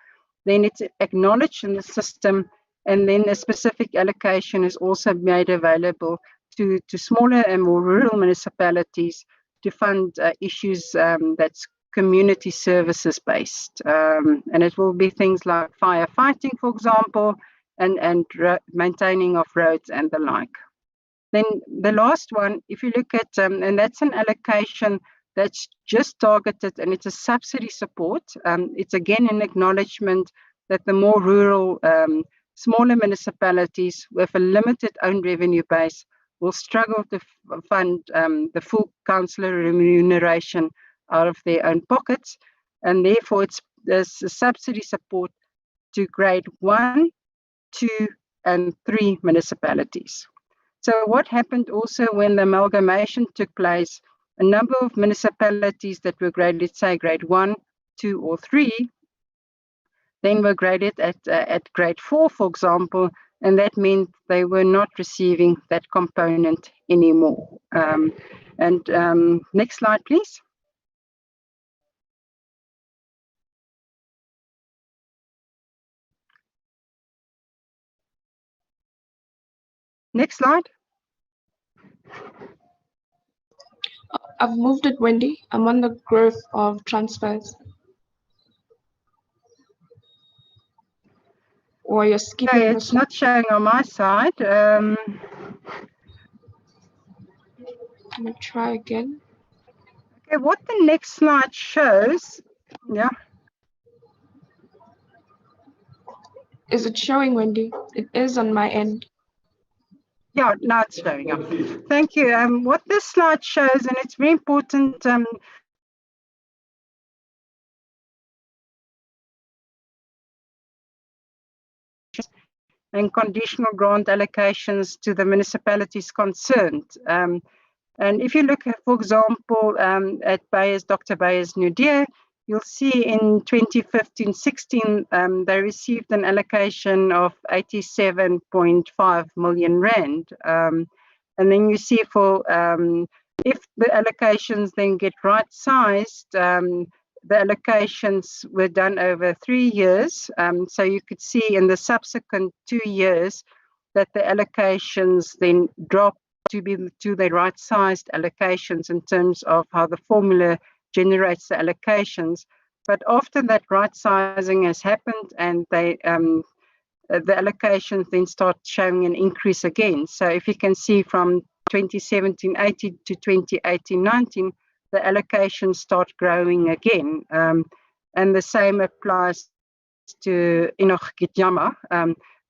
[SPEAKER 22] then it's acknowledged in the system, and then a specific allocation is also made available to smaller and more rural municipalities to fund issues that's community services based. And it will be things like firefighting, for example, and maintaining of roads and the like. Then the last one, if you look at, and that's an allocation that's just targeted, and it's a subsidy support. It's again an acknowledgement that the more rural, smaller municipalities with a limited own revenue base will struggle to fund the full councillor remuneration out of their own pockets, and therefore there's a subsidy support to grade 1, 2, and 3 municipalities. So what happened also when the amalgamation took place, a number of municipalities that were graded, say, grade 1, 2, or 3, then were graded at grade 4, for example, and that meant they were not receiving that component anymore. Next slide, please. Next slide.
[SPEAKER 5] I've moved it, Wendy. I'm on the growth of transfers. Or you're skipping.
[SPEAKER 22] Okay, it's not showing on my side.
[SPEAKER 5] Can I try again?
[SPEAKER 22] Okay, what the next slide shows, yeah.
[SPEAKER 5] Is it showing, Wendy? It is on my end.
[SPEAKER 22] Yeah, now it's showing up. Thank you. What this slide shows, and it's very important, and conditional grant allocations to the municipalities concerned. And if you look at, for example, at Beyers, Dr. Beyers Naude, you'll see in 2015-16, they received an allocation of 87.5 million rand. And then you see for, if the allocations then get right-sized, the allocations were done over 3 years. So you could see in the subsequent 2 years that the allocations then dropped to the right-sized allocations in terms of how the formula generates the allocations. But after that right sizing has happened and the allocations then start showing an increase again. So if you can see from 2017-18 to 2018-19, the allocations start growing again. And the same applies to Enoch Mgijima,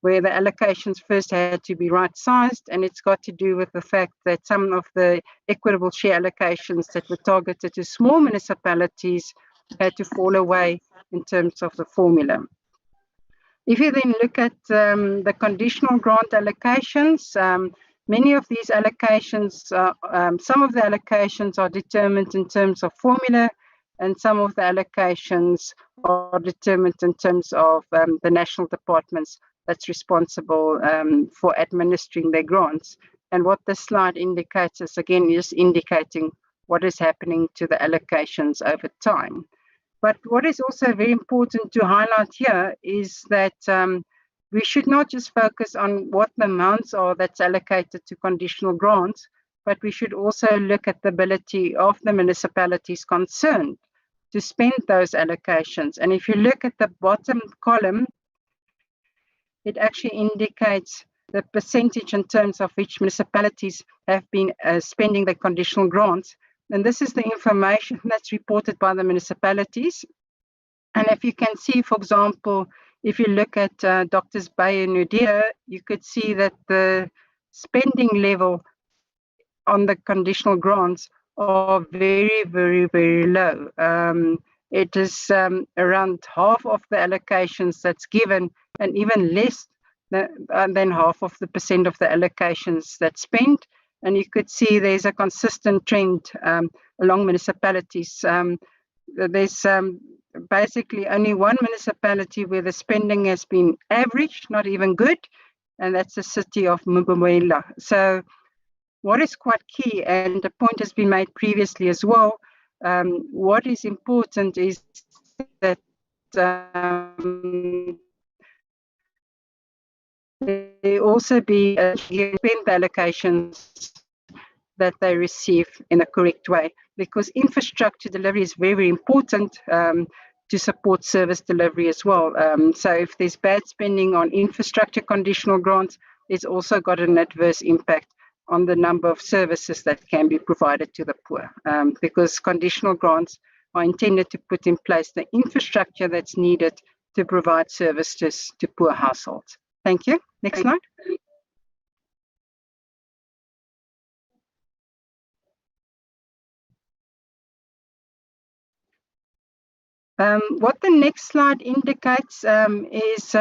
[SPEAKER 22] where the allocations first had to be right-sized, and it's got to do with the fact that some of the equitable share allocations that were targeted to small municipalities had to fall away in terms of the formula. If you then look at the conditional grant allocations, many of these allocations, some of the allocations are determined in terms of formula, and some of the allocations are determined in terms of the national departments that's responsible for administering their grants. And what this slide indicates is, again, just indicating what is happening to the allocations over time. But what is also very important to highlight here is that we should not just focus on what the amounts are that's allocated to conditional grants, but we should also look at the ability of the municipalities concerned to spend those allocations. And if you look at the bottom column, it actually indicates the percentage in terms of which municipalities have been spending the conditional grants. And this is the information that's reported by the municipalities. And if you can see, for example, if you look at Drs. Beyers and Naude, you could see that the spending level on the conditional grants are very, very, very low. It is around half of the allocations that's given, and even less than half of the percent of the allocations that's spent. And you could see there's a consistent trend along municipalities. There's basically only one municipality where the spending has been average, not even good, and that's the city of Mpumalanga. So what is quite key, and the point has been made previously as well, what is important is that there also be spend the allocations that they receive in a correct way, because infrastructure delivery is very important to support service delivery as well. So if there's bad spending on infrastructure conditional grants, it's also got an adverse impact on the number of services that can be provided to the poor, because conditional grants are intended to put in place the infrastructure that's needed to provide services to poor households. Thank you. Next slide. What the next slide indicates is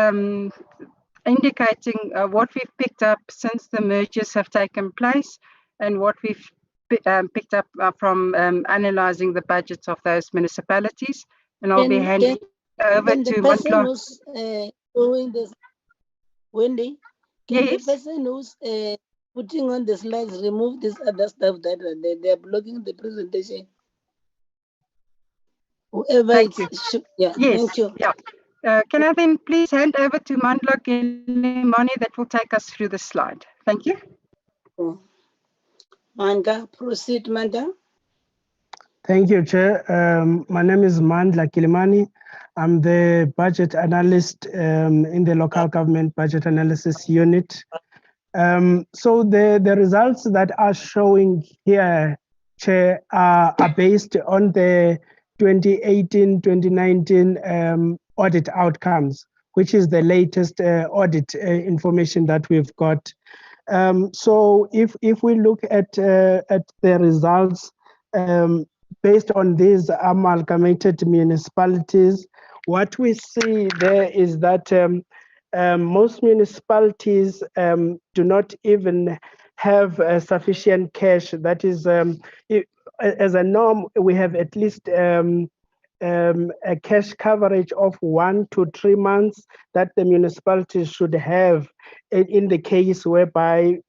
[SPEAKER 22] indicating what we've picked up since the mergers have taken place, and what we've picked up from analyzing the budgets of those municipalities. And I'll be handing over to
[SPEAKER 1] the person who's doing this, Wendy, can the person who's putting on the slides remove this other stuff that they're blocking the presentation? Whoever
[SPEAKER 22] thank you.
[SPEAKER 1] Yeah,
[SPEAKER 22] yes.
[SPEAKER 1] Thank you.
[SPEAKER 22] Yeah. Can I then please hand over to Mandla Gilimani that will take us through the slide? Thank you.
[SPEAKER 1] Manga, proceed, Manga.
[SPEAKER 10] Thank you, Chair. My name is Mandla Gilimani. I'm the budget analyst in the local government budget analysis unit. So the results that are showing here, Chair, are based on the 2018-2019 audit outcomes, which is the latest audit information that we've got. So if we look at the results based on these amalgamated municipalities, what we see there is that most municipalities do not even have sufficient cash. That is, as a norm, we have at least a cash coverage of 1 to 3 months that the municipalities should have in the case whereby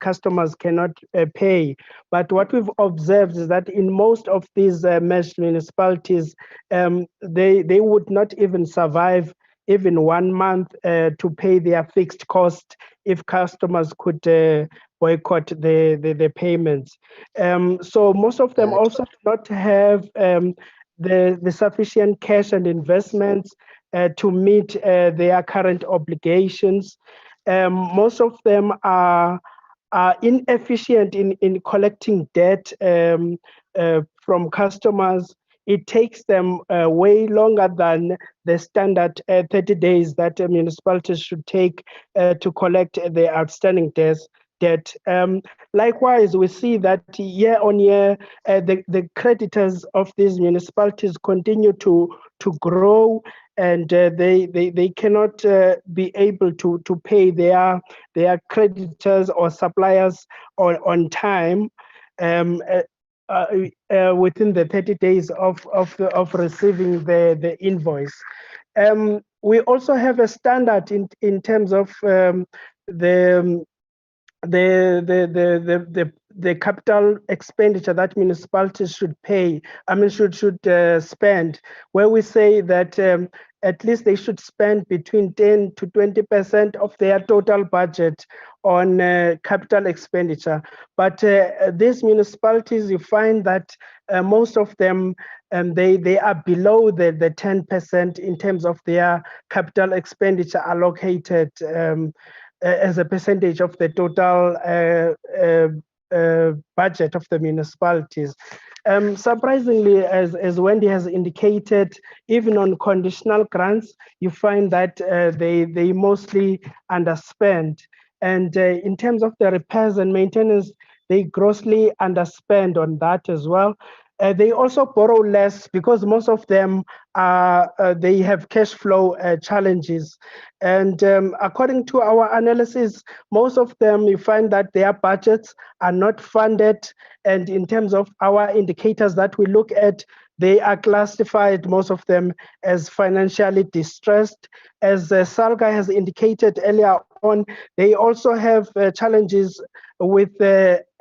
[SPEAKER 10] customers cannot pay. But what we've observed is that in most of these meshed municipalities, they would not even survive even 1 month to pay their fixed cost if customers could boycott the payments. So most of them also do not have the sufficient cash and investments to meet their current obligations. Most of them are inefficient in collecting debt from customers. It takes them way longer than the standard 30 days that municipalities should take to collect the outstanding debt. Likewise, we see that year on year, the creditors of these municipalities continue to grow, and they cannot be able to pay their creditors or suppliers on time. Within the 30 days of receiving the invoice. We also have a standard in terms of the capital expenditure that municipalities should pay. Should spend, where we say that at least they should spend between 10 to 20% of their total budget on capital expenditure. But these municipalities, you find that most of them they are below the 10% in terms of their capital expenditure allocated as a percentage of the total budget of the municipalities. Surprisingly, as Wendy has indicated, even on conditional grants, you find that they mostly underspend. And in terms of the repairs and maintenance, they grossly underspend on that as well. They also borrow less because most of them they have cash flow challenges. And according to our analysis, most of them, you find that their budgets are not funded. And in terms of our indicators that we look at, they are classified, most of them, as financially distressed. As SALGA has indicated earlier on, they also have challenges with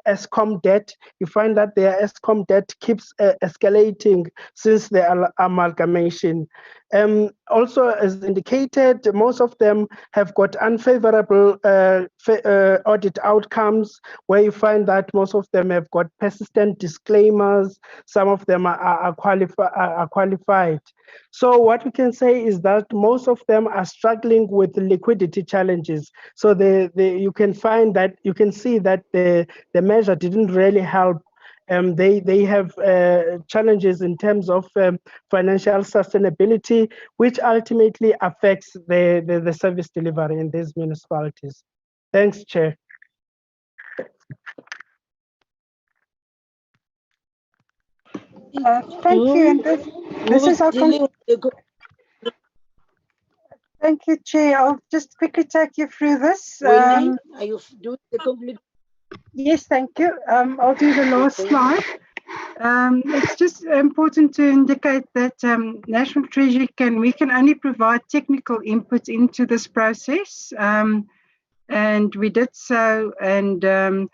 [SPEAKER 10] ESCOM debt. You find that their ESCOM debt keeps escalating since the amalgamation. Also, as indicated, most of them have got unfavorable audit outcomes, where you find that most of them have got persistent disclaimers. Some of them are qualified. So what we can say is that most of them are struggling with liquidity challenges. So you can see that the measure didn't really help. They have challenges in terms of financial sustainability, which ultimately affects the service delivery in these municipalities. Thanks, Chair.
[SPEAKER 22] Thank you. And this is our Thank you, Chair. I'll just quickly take you through this.
[SPEAKER 1] Wendy, are you doing the complete?
[SPEAKER 22] Yes, thank you. I'll do the last slide. It's just important to indicate that National Treasury we can only provide technical input into this process, and we did so. And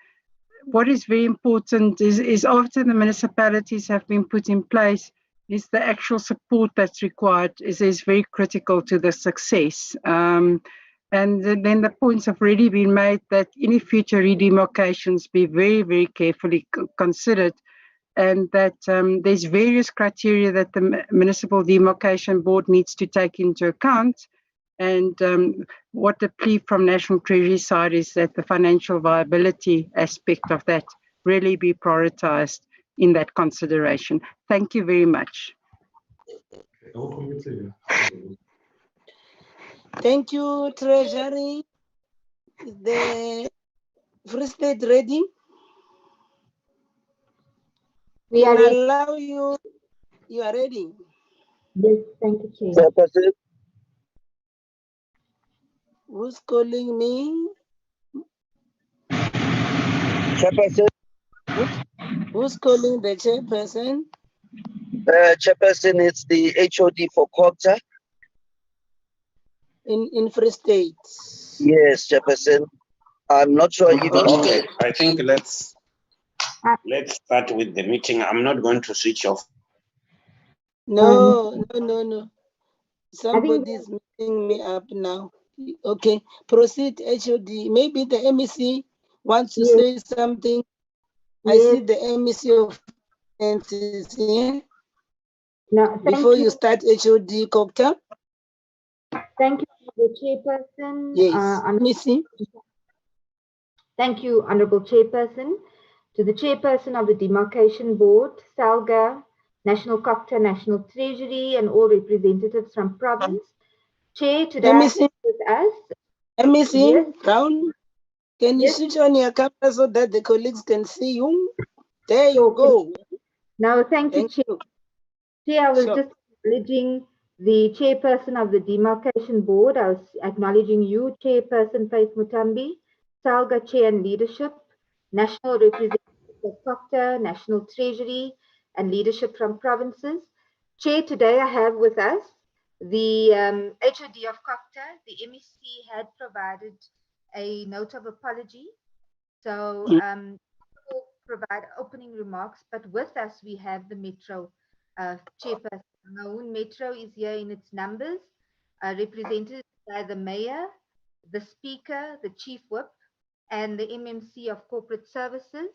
[SPEAKER 22] what is very important is after the municipalities have been put in place, is the actual support that's required is very critical to the success. And then the points have already been made that any future redemarcations be very, very carefully considered, and that there's various criteria that the Municipal Demarcation Board needs to take into account. And what the plea from National Treasury side is that the financial viability aspect of that really be prioritized in that consideration. Thank you very much.
[SPEAKER 1] Thank you, Treasury. Is the Free State ready?
[SPEAKER 6] We are ready.
[SPEAKER 1] Allow you. You are ready.
[SPEAKER 6] Yes, thank you, Chair.
[SPEAKER 1] Who's calling me?
[SPEAKER 7] Chairperson.
[SPEAKER 1] Who's calling the chairperson?
[SPEAKER 7] Chairperson, it's the HOD for Cooperative.
[SPEAKER 1] In Free State.
[SPEAKER 7] Yes, Chairperson. I'm not sure if
[SPEAKER 14] Okay, I think let's start with the meeting. I'm not going to switch off.
[SPEAKER 1] No. Somebody's meeting me up now. Okay, proceed, HOD. Maybe the MEC wants to say something. I see the MEC of Finances here.
[SPEAKER 11] No,
[SPEAKER 1] Before you start, HOD Cooperative.
[SPEAKER 11] Thank you, the Chairperson.
[SPEAKER 1] Yes, MEC.
[SPEAKER 11] Thank you, Honorable Chairperson. To the Chairperson of the Demarcation Board, SALGA, National Cooperative, National Treasury, and all representatives from province. Chair, today
[SPEAKER 1] MEC
[SPEAKER 11] with us.
[SPEAKER 1] MEC Brown, can you switch on your camera so that the colleagues can see you? There you go.
[SPEAKER 11] No, thank you, Chair. Chair, I was
[SPEAKER 1] Sure.
[SPEAKER 11] just acknowledging the Chairperson of the Demarcation Board. I was acknowledging you, Chairperson Faith Mutambi, SALGA Chair and Leadership, National Representative of Cooperative, National Treasury, and leadership from provinces. Chair, today I have with us the HOD of Cooperative. The MEC had provided a note of apology. So we'll provide opening remarks, but with us we have the Metro Chairperson. Mangaung Metro is here in its numbers, represented by the Mayor, the Speaker, the Chief Whip, and the MMC of Corporate Services.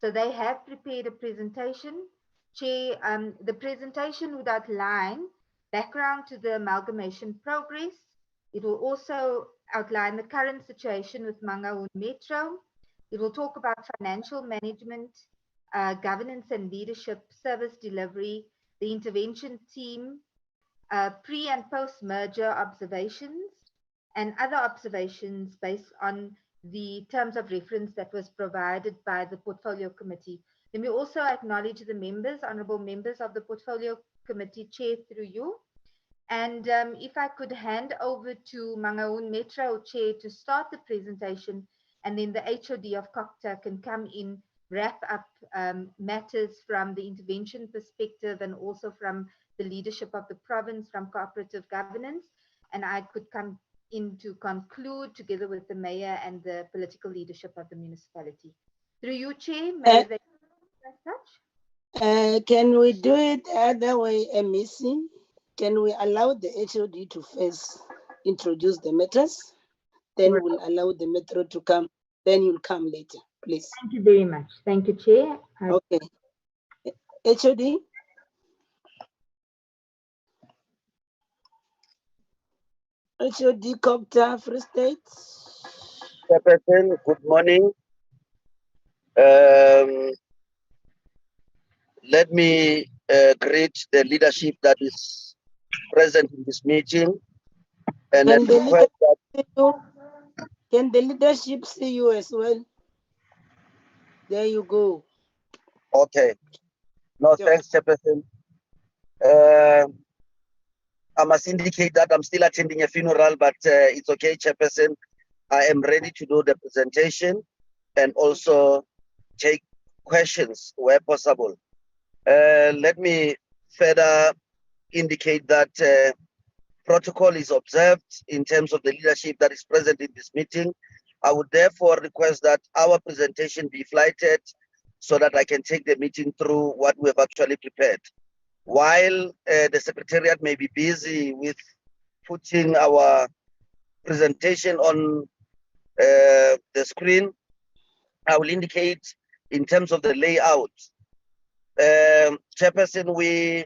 [SPEAKER 11] So they have prepared a presentation. Chair, the presentation would outline background to the amalgamation progress. It will also outline the current situation with Mangaung Metro. It will talk about financial management, governance and leadership, service delivery, the intervention team, pre and post merger observations, and other observations based on the terms of reference that was provided by the Portfolio Committee. Let me also acknowledge the members, honorable members of the Portfolio Committee, Chair, through you. And if I could hand over to Mangaung Metro Chair to start the presentation, and then the HOD of Cooperative can come in, wrap up matters from the intervention perspective and also from the leadership of the province, from cooperative governance, and I could come in to conclude together with the Mayor and the political leadership of the municipality. Through you, Chair, may they as such?
[SPEAKER 1] Can we do it the other way, MEC? Can we allow the HOD to first introduce the matters? Then we'll allow the Metro to come. Then you'll come later, please.
[SPEAKER 11] Thank you very much. Thank you, Chair.
[SPEAKER 1] Okay. HOD? HOD Cooperative Free State.
[SPEAKER 7] Chairperson, good morning. Let me greet the leadership that is present in this meeting, and then request that.
[SPEAKER 1] Can the leadership see you as well? There you go.
[SPEAKER 7] Okay. No, thanks, Chairperson. I must indicate that I'm still attending a funeral, but it's okay, Chairperson. I am ready to do the presentation and also take questions where possible. Let me further indicate that protocol is observed in terms of the leadership that is present in this meeting. I would therefore request that our presentation be flighted so that I can take the meeting through what we have actually prepared. While the Secretariat may be busy with putting our presentation on the screen, I will indicate in terms of the layout. Chairperson,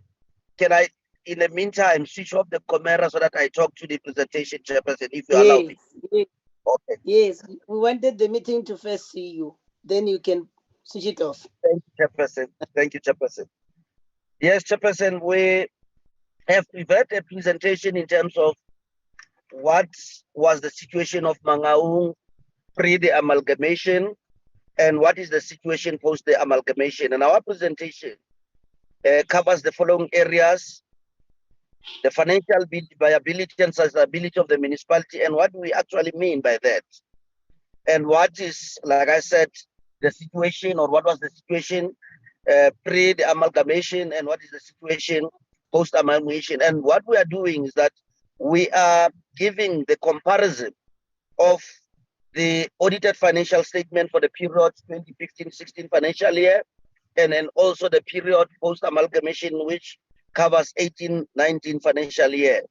[SPEAKER 7] can I, in the meantime, switch off the camera so that I talk to the presentation, Chairperson, if you allow me?
[SPEAKER 1] Yes.
[SPEAKER 7] Okay.
[SPEAKER 1] Yes, we wanted the meeting to first see you. Then you can switch it off.
[SPEAKER 7] Thank you, Chairperson. Thank you, Chairperson. Yes, Chairperson, we have prepared a presentation in terms of what was the situation of Mangaung pre the amalgamation and what is the situation post the amalgamation. And our presentation covers the following areas: the financial viability and sustainability of the municipality and what we actually mean by that. And what is, like I said, the situation, or what was the situation pre the amalgamation and what is the situation post amalgamation. And what we are doing is that we are giving the comparison of the audited financial statement for the period 2015-16 financial year, and then also the period post amalgamation, which covers 18-19 financial year,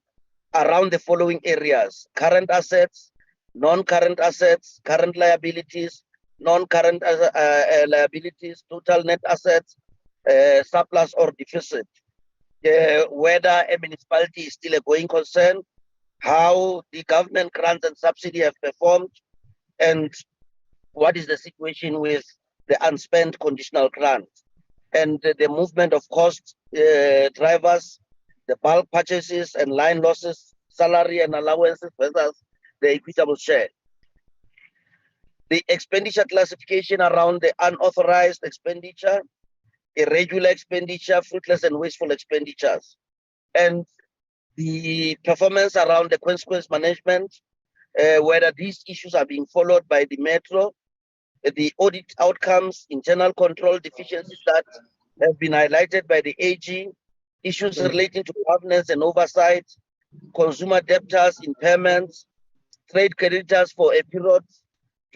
[SPEAKER 7] around the following areas: current assets, non-current assets, current liabilities, non-current liabilities, total net assets, surplus or deficit, whether a municipality is still a going concern, how the government grants and subsidy have performed, and what is the situation with the unspent conditional grants, and the movement of cost drivers, the bulk purchases and line losses, salary and allowances versus the equitable share. The expenditure classification around the unauthorized expenditure, irregular expenditure, fruitless and wasteful expenditures, and the performance around the consequence management, whether these issues are being followed by the Metro, the audit outcomes, internal control deficiencies that have been highlighted by the AG, issues relating to governance and oversight, consumer debtors, impairments, trade creditors for a period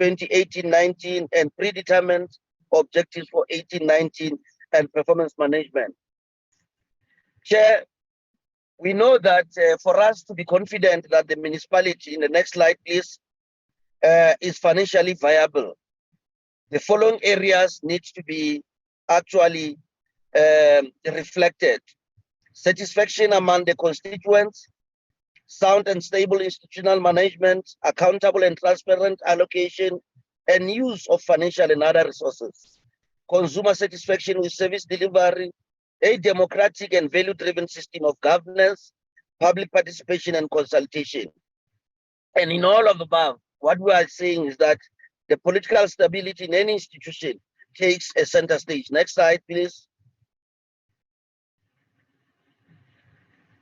[SPEAKER 7] 2018-19, and predetermined objectives for 18-19, and performance management. Chair, we know that for us to be confident that the municipality, in the next slide please, is financially viable, the following areas need to be actually reflected: satisfaction among the constituents, sound and stable institutional management, accountable and transparent allocation and use of financial and other resources, consumer satisfaction with service delivery, a democratic and value-driven system of governance, public participation and consultation. And in all of the above, what we are saying is that the political stability in any institution takes a center stage. Next slide, please.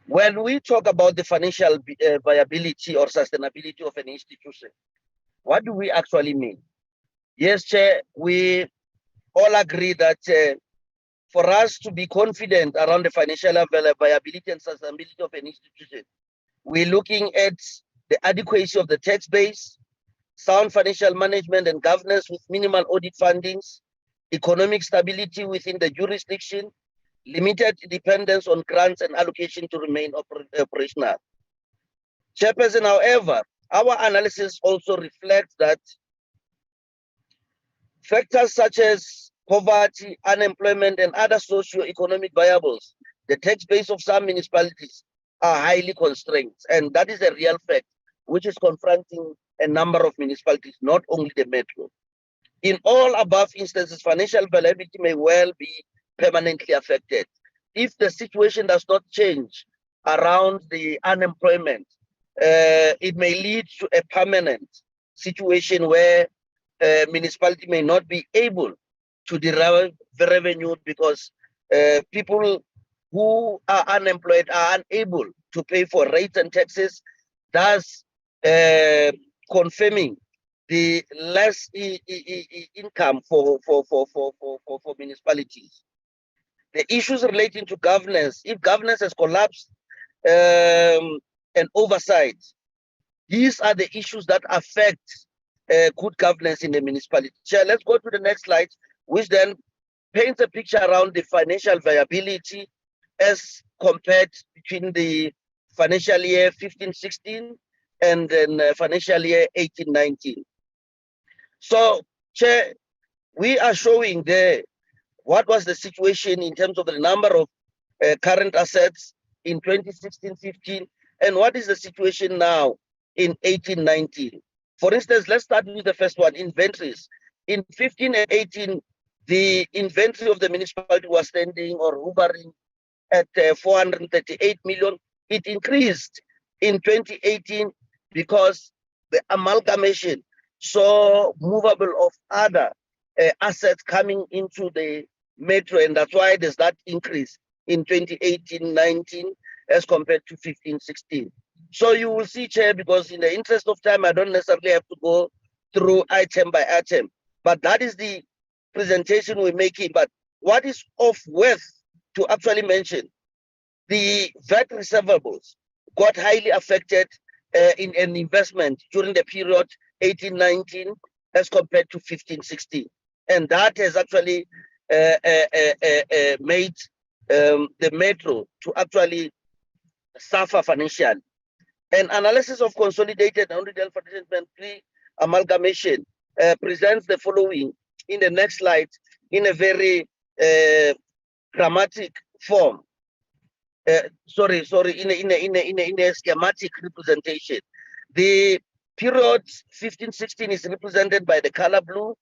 [SPEAKER 7] When we talk about the financial viability or sustainability of an institution, what do we actually mean? Yes, Chair, we all agree that for us to be confident around the financial viability and sustainability of an institution, we're looking at the adequacy of the tax base, sound financial management and governance with minimal audit fundings, economic stability within the jurisdiction, limited dependence on grants and allocation to remain operational. Chairperson, however, our analysis also reflects that factors such as poverty, unemployment, and other socio-economic variables, the tax base of some municipalities are highly constrained. And that is a real fact, which is confronting a number of municipalities, not only the Metro. In all above instances, financial viability may well be permanently affected. If the situation does not change around the unemployment, it may lead to a permanent situation where municipality may not be able to derive the revenue because people who are unemployed are unable to pay for rates and taxes, thus confirming the less income for municipalities. The issues relating to governance, if governance has collapsed and oversight, these are the issues that affect good governance in the municipality. Chair, let's go to the next slide, which then paints a picture around the financial viability as compared between the financial year 15-16 and then financial year 18-19. So, Chair, we are showing there what was the situation in terms of the number of current assets in 2016-15 and what is the situation now in 18-19. For instance, let's start with the first one, inventories. In 15 and 18, the inventory of the municipality was standing or hovering at 438 million. It increased in 2018 because the amalgamation saw movable of other assets coming into the Metro, and that's why there's that increase in 2018-19 as compared to 15-16. So you will see, Chair, because in the interest of time, I don't necessarily have to go through item by item, but that is the presentation we're making. But what is of worth to actually mention, the VAT receivables got highly affected in an investment during the period 18-19 as compared to 15-16. And that has actually made the metro to actually suffer financially. An analysis of consolidated non-retail financial pre-amalgamation presents the following in the next slide in a very dramatic form. In a schematic representation. The period 15-16 is represented by the color blue,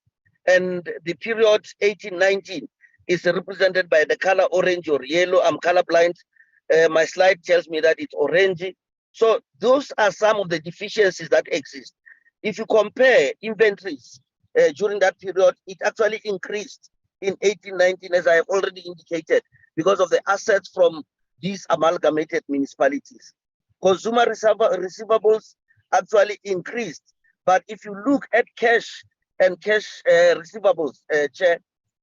[SPEAKER 7] and the period 18-19 is represented by the color orange or yellow. I'm colorblind. My slide tells me that it's orange. So those are some of the deficiencies that exist. If you compare inventories during that period, it actually increased in 18-19, as I have already indicated, because of the assets from these amalgamated municipalities. Consumer receivables actually increased, but if you look at cash and cash receivables, Chair,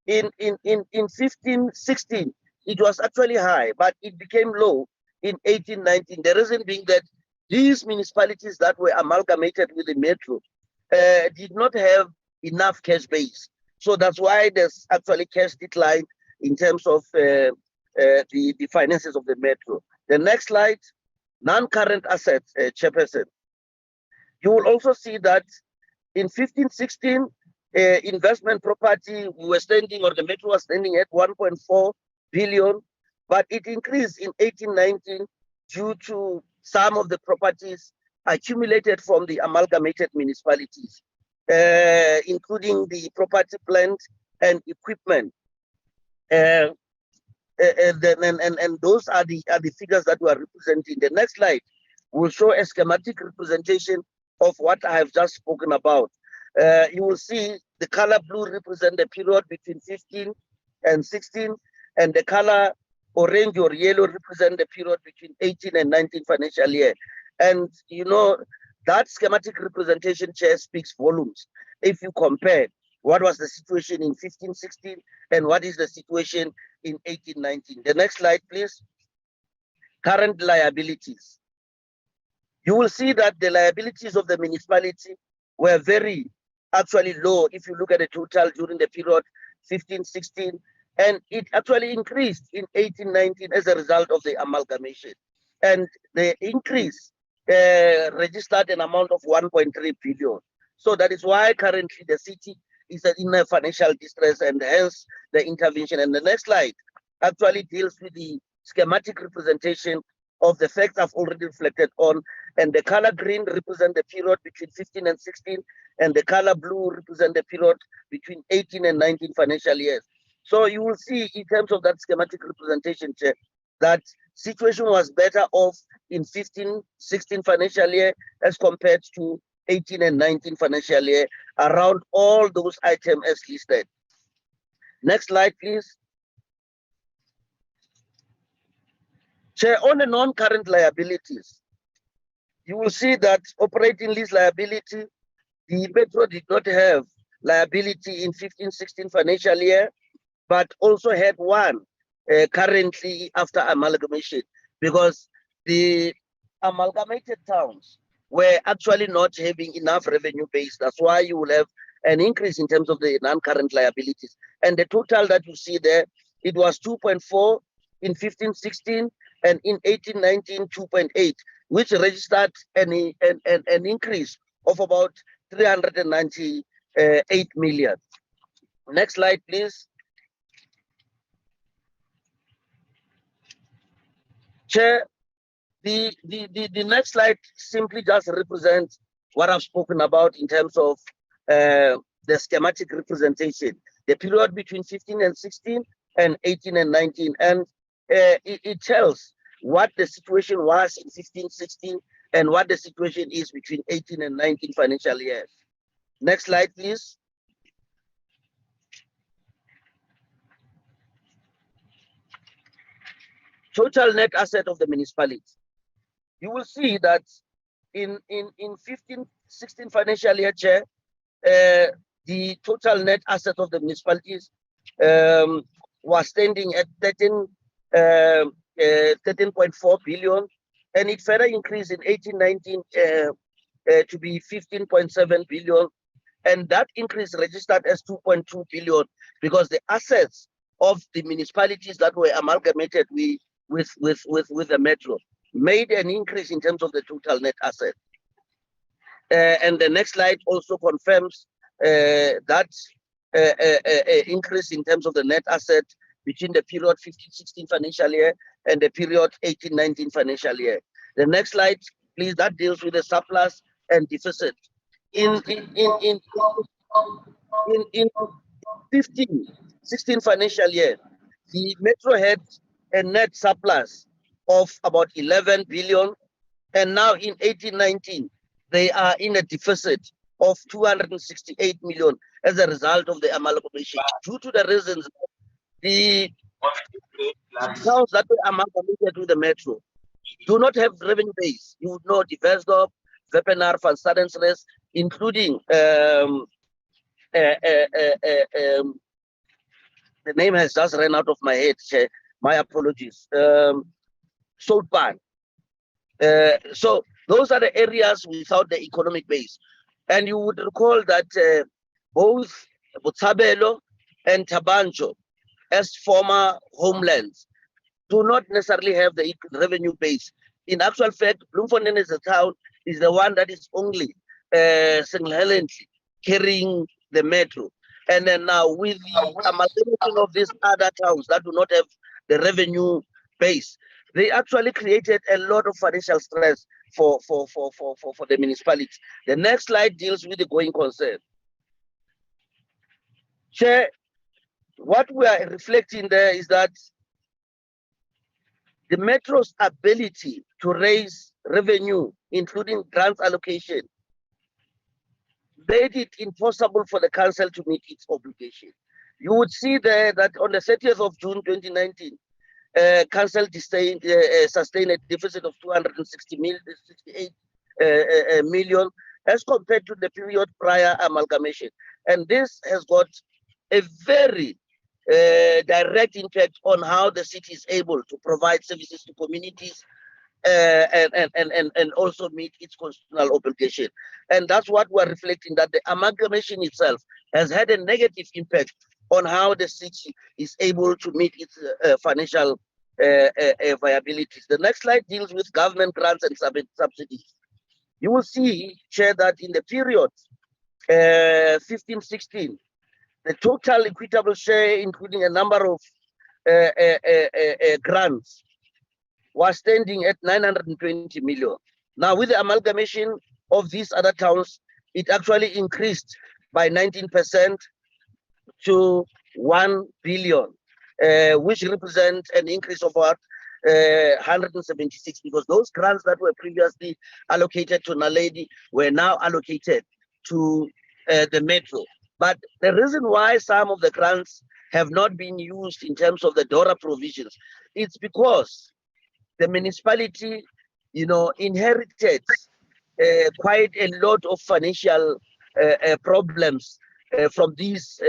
[SPEAKER 7] in 15-16, it was actually high, but it became low in 18-19. The reason being that these municipalities that were amalgamated with the metro did not have enough cash base. So that's why there's actually cash decline in terms of the finances of the metro. The next slide, non-current assets, Chairperson. You will also see that in 15-16, investment property we were standing, or the metro was standing at 1.4 billion, but it increased in 18-19 due to some of the properties accumulated from the amalgamated municipalities, including the property, plant, and equipment. And those are the figures that we are representing. The next slide will show a schematic representation of what I have just spoken about. You will see the color blue represent the period between 15 and 16, and the color orange or yellow represent the period between 18 and 19 financial year. And you know, that schematic representation, Chair, speaks volumes. If you compare what was the situation in 15-16 and what is the situation in 18-19. The next slide, please. Current liabilities. You will see that the liabilities of the municipality were very actually low if you look at the total during the period 15-16, and it actually increased in 18-19 as a result of the amalgamation. And the increase registered an amount of 1.3 billion. So that is why currently the city is in a financial distress, and hence the intervention. And the next slide actually deals with the schematic representation of the facts I've already reflected on. And the color green represent the period between 15 and 16, and the color blue represent the period between 18 and 19 financial years. So you will see in terms of that schematic representation, Chair, that situation was better off in 15-16 financial year as compared to 18 and 19 financial year around all those items as listed. Next slide, please. Chair, on the non-current liabilities, you will see that operating lease liability, the metro did not have liability in 15-16 financial year, but also had one currently after amalgamation, because the amalgamated towns were actually not having enough revenue base. That's why you will have an increase in terms of the non-current liabilities. And the total that you see there, it was 2.4 in 15-16, and in 18-19, 2.8, which registered an increase of about 398 million. Next slide, please. Chair, the next slide simply just represents what I've spoken about in terms of the schematic representation, the period between 15 and 16 and 18 and 19. And it tells what the situation was in 15-16 and what the situation is between 18 and 19 financial years. Next slide, please. Total net asset of the municipality. You will see that in 15-16 financial year, Chair, the total net asset of the municipalities, 2.4 in 15-16 and 18-19, and it tells what the situation was in 15-16 and what the situation is between 18 and 19 financial years. Next slide, please. Total net asset of the municipality. You will see that in 15-16 financial year, Chair, the total net asset of the municipalities was standing at 13.4 billion, and it further increased in 1819 to be 15.7 billion, and that increase registered as 2.2 billion because the assets of the municipalities that were amalgamated with the metro made an increase in terms of the total net asset. And the next slide also confirms that increase in terms of the net asset between the period 15-16 financial year and the period 18-19 financial year. The next slide, please, that deals with the surplus and deficit. In 15-16 financial year, the metro had a net surplus of about 11 billion, and now in 18-19 they are in a deficit of 268 million as a result of the amalgamation, due to the reasons the towns that were amalgamated with the metro do not have revenue base. You would know Ventersdorp, Vepenar, Van Stadensres, including the name has just run out of my head. My apologies. Soutpan. So those are the areas without the economic base. And you would recall that both Botshabelo and Tabancho, as former homelands, do not necessarily have the revenue base. In actual fact, Bloemfontein as a town is the one that is only single-handedly carrying the metro. And then now with the amalgamation of these other towns that do not have the revenue base, they actually created a lot of financial stress for the municipality. The next slide deals with the going concern. Chair, what we are reflecting there is that the metro's ability to raise revenue, including grants allocation, made it impossible for the council to meet its obligation. You would see there that on the 30th of June 2019, council sustained a deficit of 268 million as compared to the period prior amalgamation. And this has got a very direct impact on how the city is able to provide services to communities and also meet its constitutional obligation. And that's what we're reflecting, that the amalgamation itself has had a negative impact on how the city is able to meet its financial viabilities. The next slide deals with government grants and subsidies. You will see, Chair, that in the period 15-16, the total equitable share, including a number of grants, was standing at 920 million. Now, with the amalgamation of these other towns, it actually increased by 19% to 1 billion, which represents an increase of about 176, because those grants that were previously allocated to Naledi were now allocated to the metro. But the reason why some of the grants have not been used in terms of the DORA provisions, it's because the municipality, inherited quite a lot of financial problems from these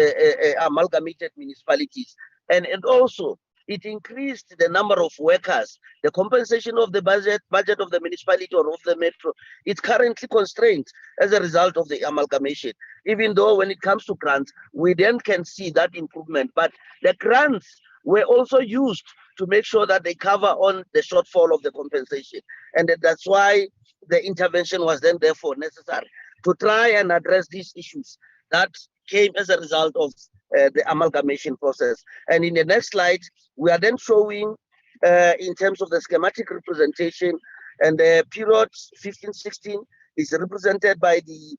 [SPEAKER 7] amalgamated municipalities. And also, it increased the number of workers. The compensation of the budget of the municipality or of the metro, it's currently constrained as a result of the amalgamation. Even though when it comes to grants, we then can see that improvement. But the grants were also used to make sure that they cover on the shortfall of the compensation. And that's why the intervention was then therefore necessary to try and address these issues that came as a result of the amalgamation process. And in the next slide, we are then showing in terms of the schematic representation, and the period 15-16 is represented by the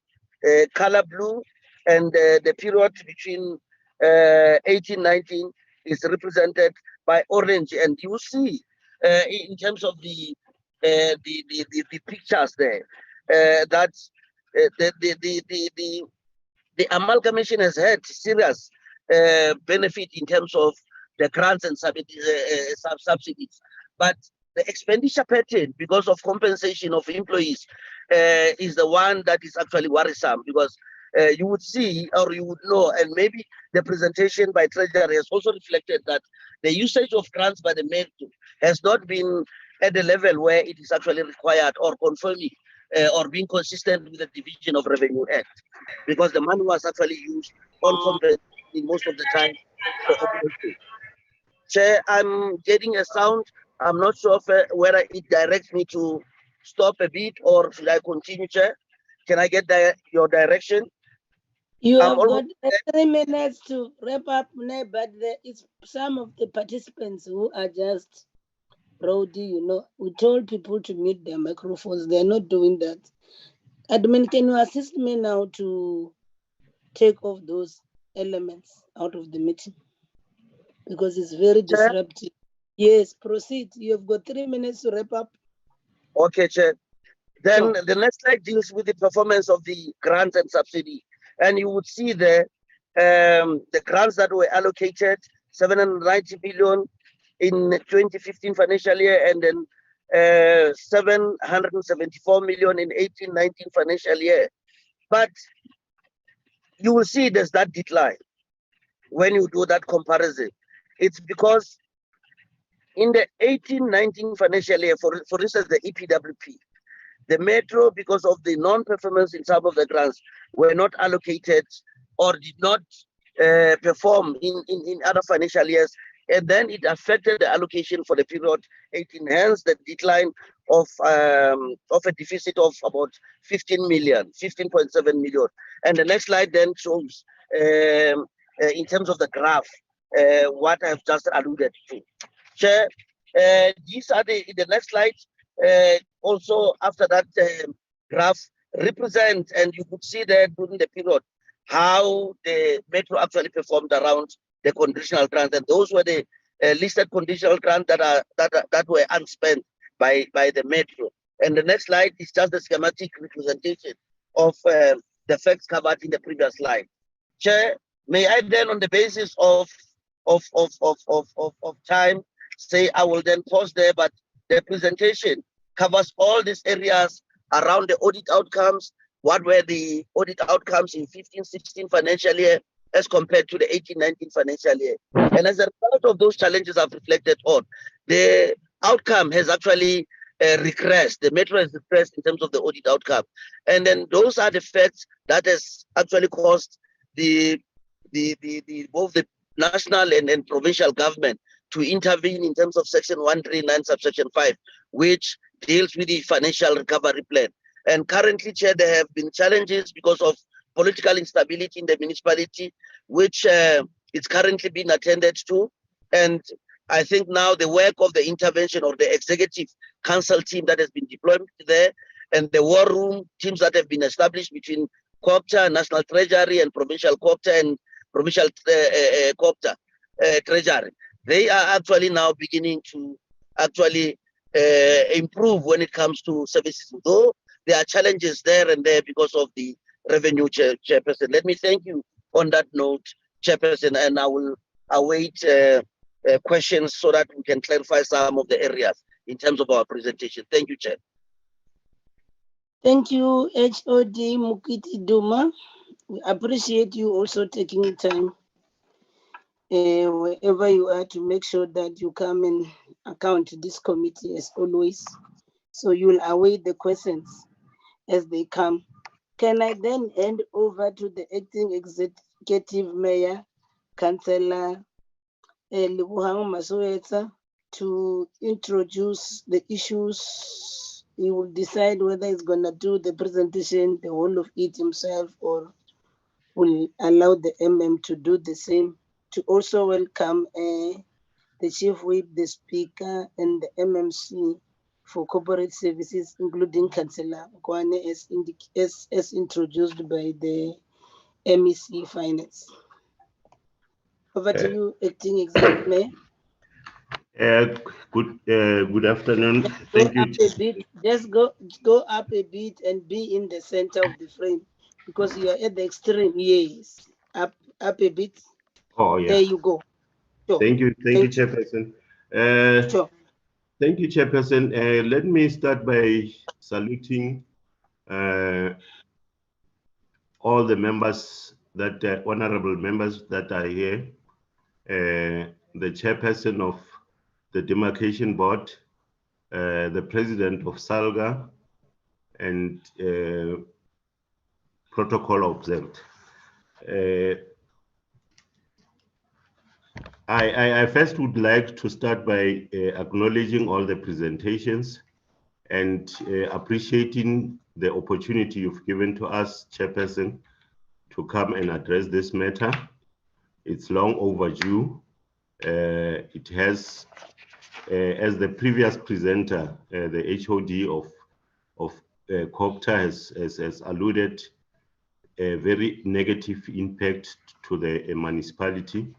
[SPEAKER 7] color blue, and the period between 18-19 is represented by orange. And you see in terms of the pictures there that the amalgamation has had serious benefit in terms of the grants and subsidies, but the expenditure pattern, because of compensation of employees, is the one that is actually worrisome, because you would see, or you would know, and maybe the presentation by Treasury has also reflected that the usage of grants by the Metro has not been at the level where it is actually required or conforming or being consistent with the Division of Revenue Act, because the money was actually used on compensation most of the time for operation. Chair, I'm getting a sound. I'm not sure if, whether it directs me to stop a bit or should I continue, Chair? Can I get your direction?
[SPEAKER 1] You have got 3 minutes to wrap up, but there is some of the participants who are just rowdy, you know. We told people to mute their microphones. They're not doing that. Admin, can you assist me now to take off those elements out of the meeting? Because it's very disruptive. Yes, proceed. You have got 3 minutes to wrap up.
[SPEAKER 7] Okay, Chair. Then the next slide deals with the performance of the grants and subsidy. And you would see there the grants that were allocated, 790 billion in 2015 financial year, and then 774 million in 18-19 financial year. But you will see there's that decline when you do that comparison. It's because in the 18-19 financial year, for instance, the EPWP, the Metro, because of the non-performance in some of the grants, were not allocated or did not perform in other financial years. And then it affected the allocation for the period 18, hence the decline of a deficit of about 15 million, 15.7 million. And the next slide then shows, in terms of the graph, what I've just alluded to. Chair, these are the next slide. Also, after that graph represent, and you could see there during the period how the Metro actually performed around the conditional grants, and those were the listed conditional grants that were unspent by the Metro. And the next slide is just the schematic representation of the facts covered in the previous slide. Chair, may I then, on the basis of time, say I will then pause there, but the presentation covers all these areas around the audit outcomes. What were the audit outcomes in 15-16 financial year as compared to the 18-19 financial year? And as a result of those challenges I've reflected on, the outcome has actually regressed. The Metro has regressed in terms of the audit outcome. And then those are the facts that has actually caused both the national and provincial government to intervene in terms of Section 139, subsection 5, which deals with the financial recovery plan. And currently, Chair, there have been challenges because of political instability in the municipality, which is currently being attended to. And I think now the work of the intervention or the executive council team that has been deployed there, and the war room teams that have been established between COPTA, National Treasury, and Provincial COPTA and Provincial COPTA Treasury, they are actually now beginning to actually improve when it comes to services, though there are challenges there and there because of the revenue chairperson. Let me thank you on that note, Chairperson, and I will await questions so that we can clarify some of the areas in terms of our presentation. Thank you, Chair.
[SPEAKER 1] Thank you, HOD Mukiti Duma. We appreciate you also taking time wherever you are to make sure that you come and account this committee as always. So you'll await the questions as they come. Can I then hand over to the acting executive mayor, Councillor Lebohang Masoetsa, to introduce the issues? He will decide whether he's going to do the presentation, the whole of it himself, or will allow the MM to do the same. To also welcome the Chief Whip, the Speaker, and the MMC for corporate services, including Councillor Kwane as introduced by the MEC Finance. Over to you, Acting Executive Mayor.
[SPEAKER 12] Good afternoon. Thank you.
[SPEAKER 1] Just go up a bit and be in the center of the frame because you are at the extreme. Yes, up a bit.
[SPEAKER 12] Oh yeah.
[SPEAKER 1] There you go. Sure.
[SPEAKER 12] Thank you, Chairperson.
[SPEAKER 1] Sure.
[SPEAKER 12] Thank you, Chairperson. Let me start by saluting all the members that honorable members that are here, the chairperson of the Demarcation Board, the president of SALGA, and protocol observed. I first would like to start by acknowledging all the presentations and appreciating the opportunity you've given to us, Chairperson, to come and address this matter. It's long overdue. It has, as the previous presenter, the HOD of Cooperative has alluded, a very negative impact to the municipality.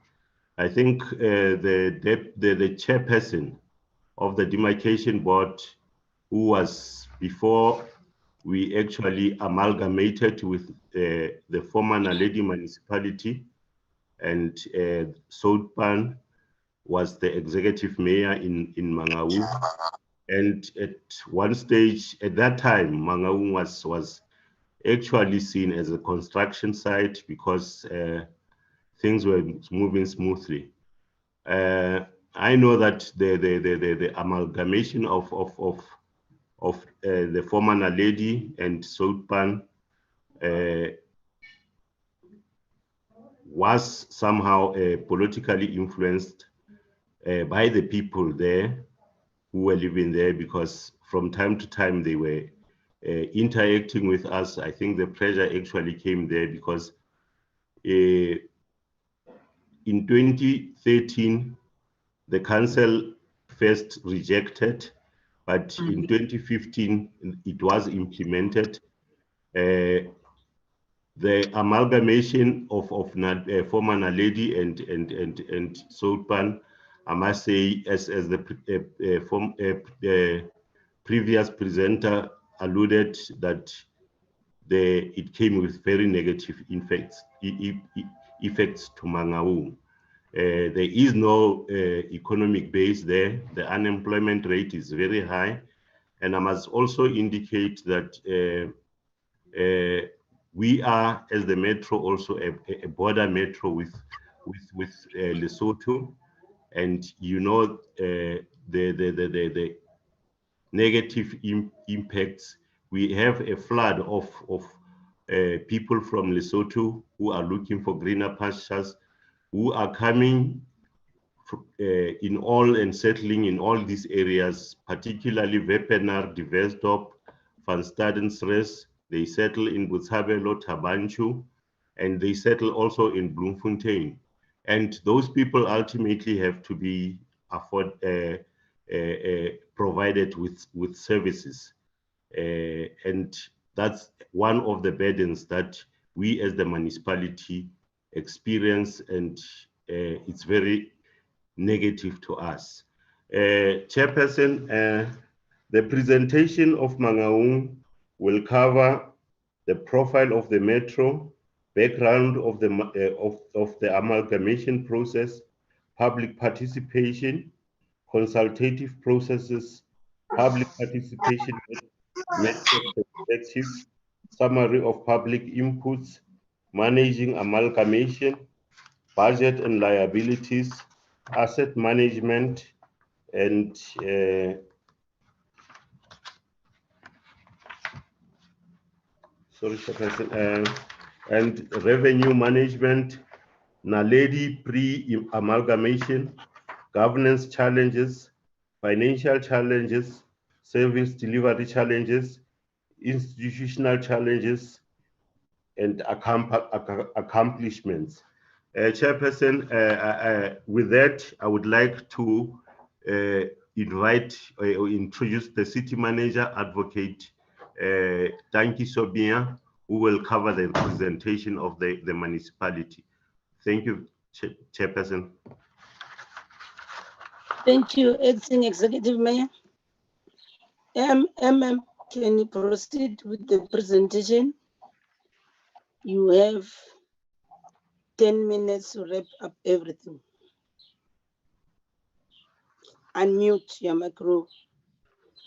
[SPEAKER 12] I think the chairperson of the Demarcation Board, who was before we actually amalgamated with the former Naledi municipality, and Southpan was the executive mayor in Mangaung. And at one stage, at that time, Mangaung was actually seen as a construction site because things were moving smoothly. I know that the amalgamation of the former Naledi and Southpan was somehow politically influenced by the people there who were living there, because from time to time they were interacting with us. I think the pressure actually came there because in 2013, the council first rejected, but in 2015, it was implemented. The amalgamation of former Naledi and Southpan, I must say, as the previous presenter alluded, that it came with very negative effects to Mangaung. There is no economic base there. The unemployment rate is very high. And I must also indicate that we are, as the metro, also a border metro with Lesotho. And you know the negative impacts. We have a flood of people from Lesotho who are looking for greener pastures, who are coming in all and settling in all these areas, particularly Ventersdorp, Ventersdorp. They settle in Botshabelo, Tabanchu, and they settle also in Bloemfontein. And those people ultimately have to be provided with services. And that's one of the burdens that we as the municipality experience, and it's very negative to us. Chairperson, the presentation of Mangaung will cover the profile of the metro, background of the amalgamation process, public participation, consultative processes, public participation metro perspectives, summary of public inputs, managing amalgamation, budget and liabilities, asset management, and and revenue management, Naledi pre-amalgamation, governance challenges, financial challenges, service delivery challenges, institutional challenges, and accomplishments. Chairperson, with that, I would like to invite or introduce the city manager, Advocate Tanki Sobia, who will cover the presentation of the municipality. Thank you, Chairperson.
[SPEAKER 1] Thank you, Acting Executive Mayor. Can you proceed with the presentation? You have 10 minutes to wrap up everything. Unmute your microphone.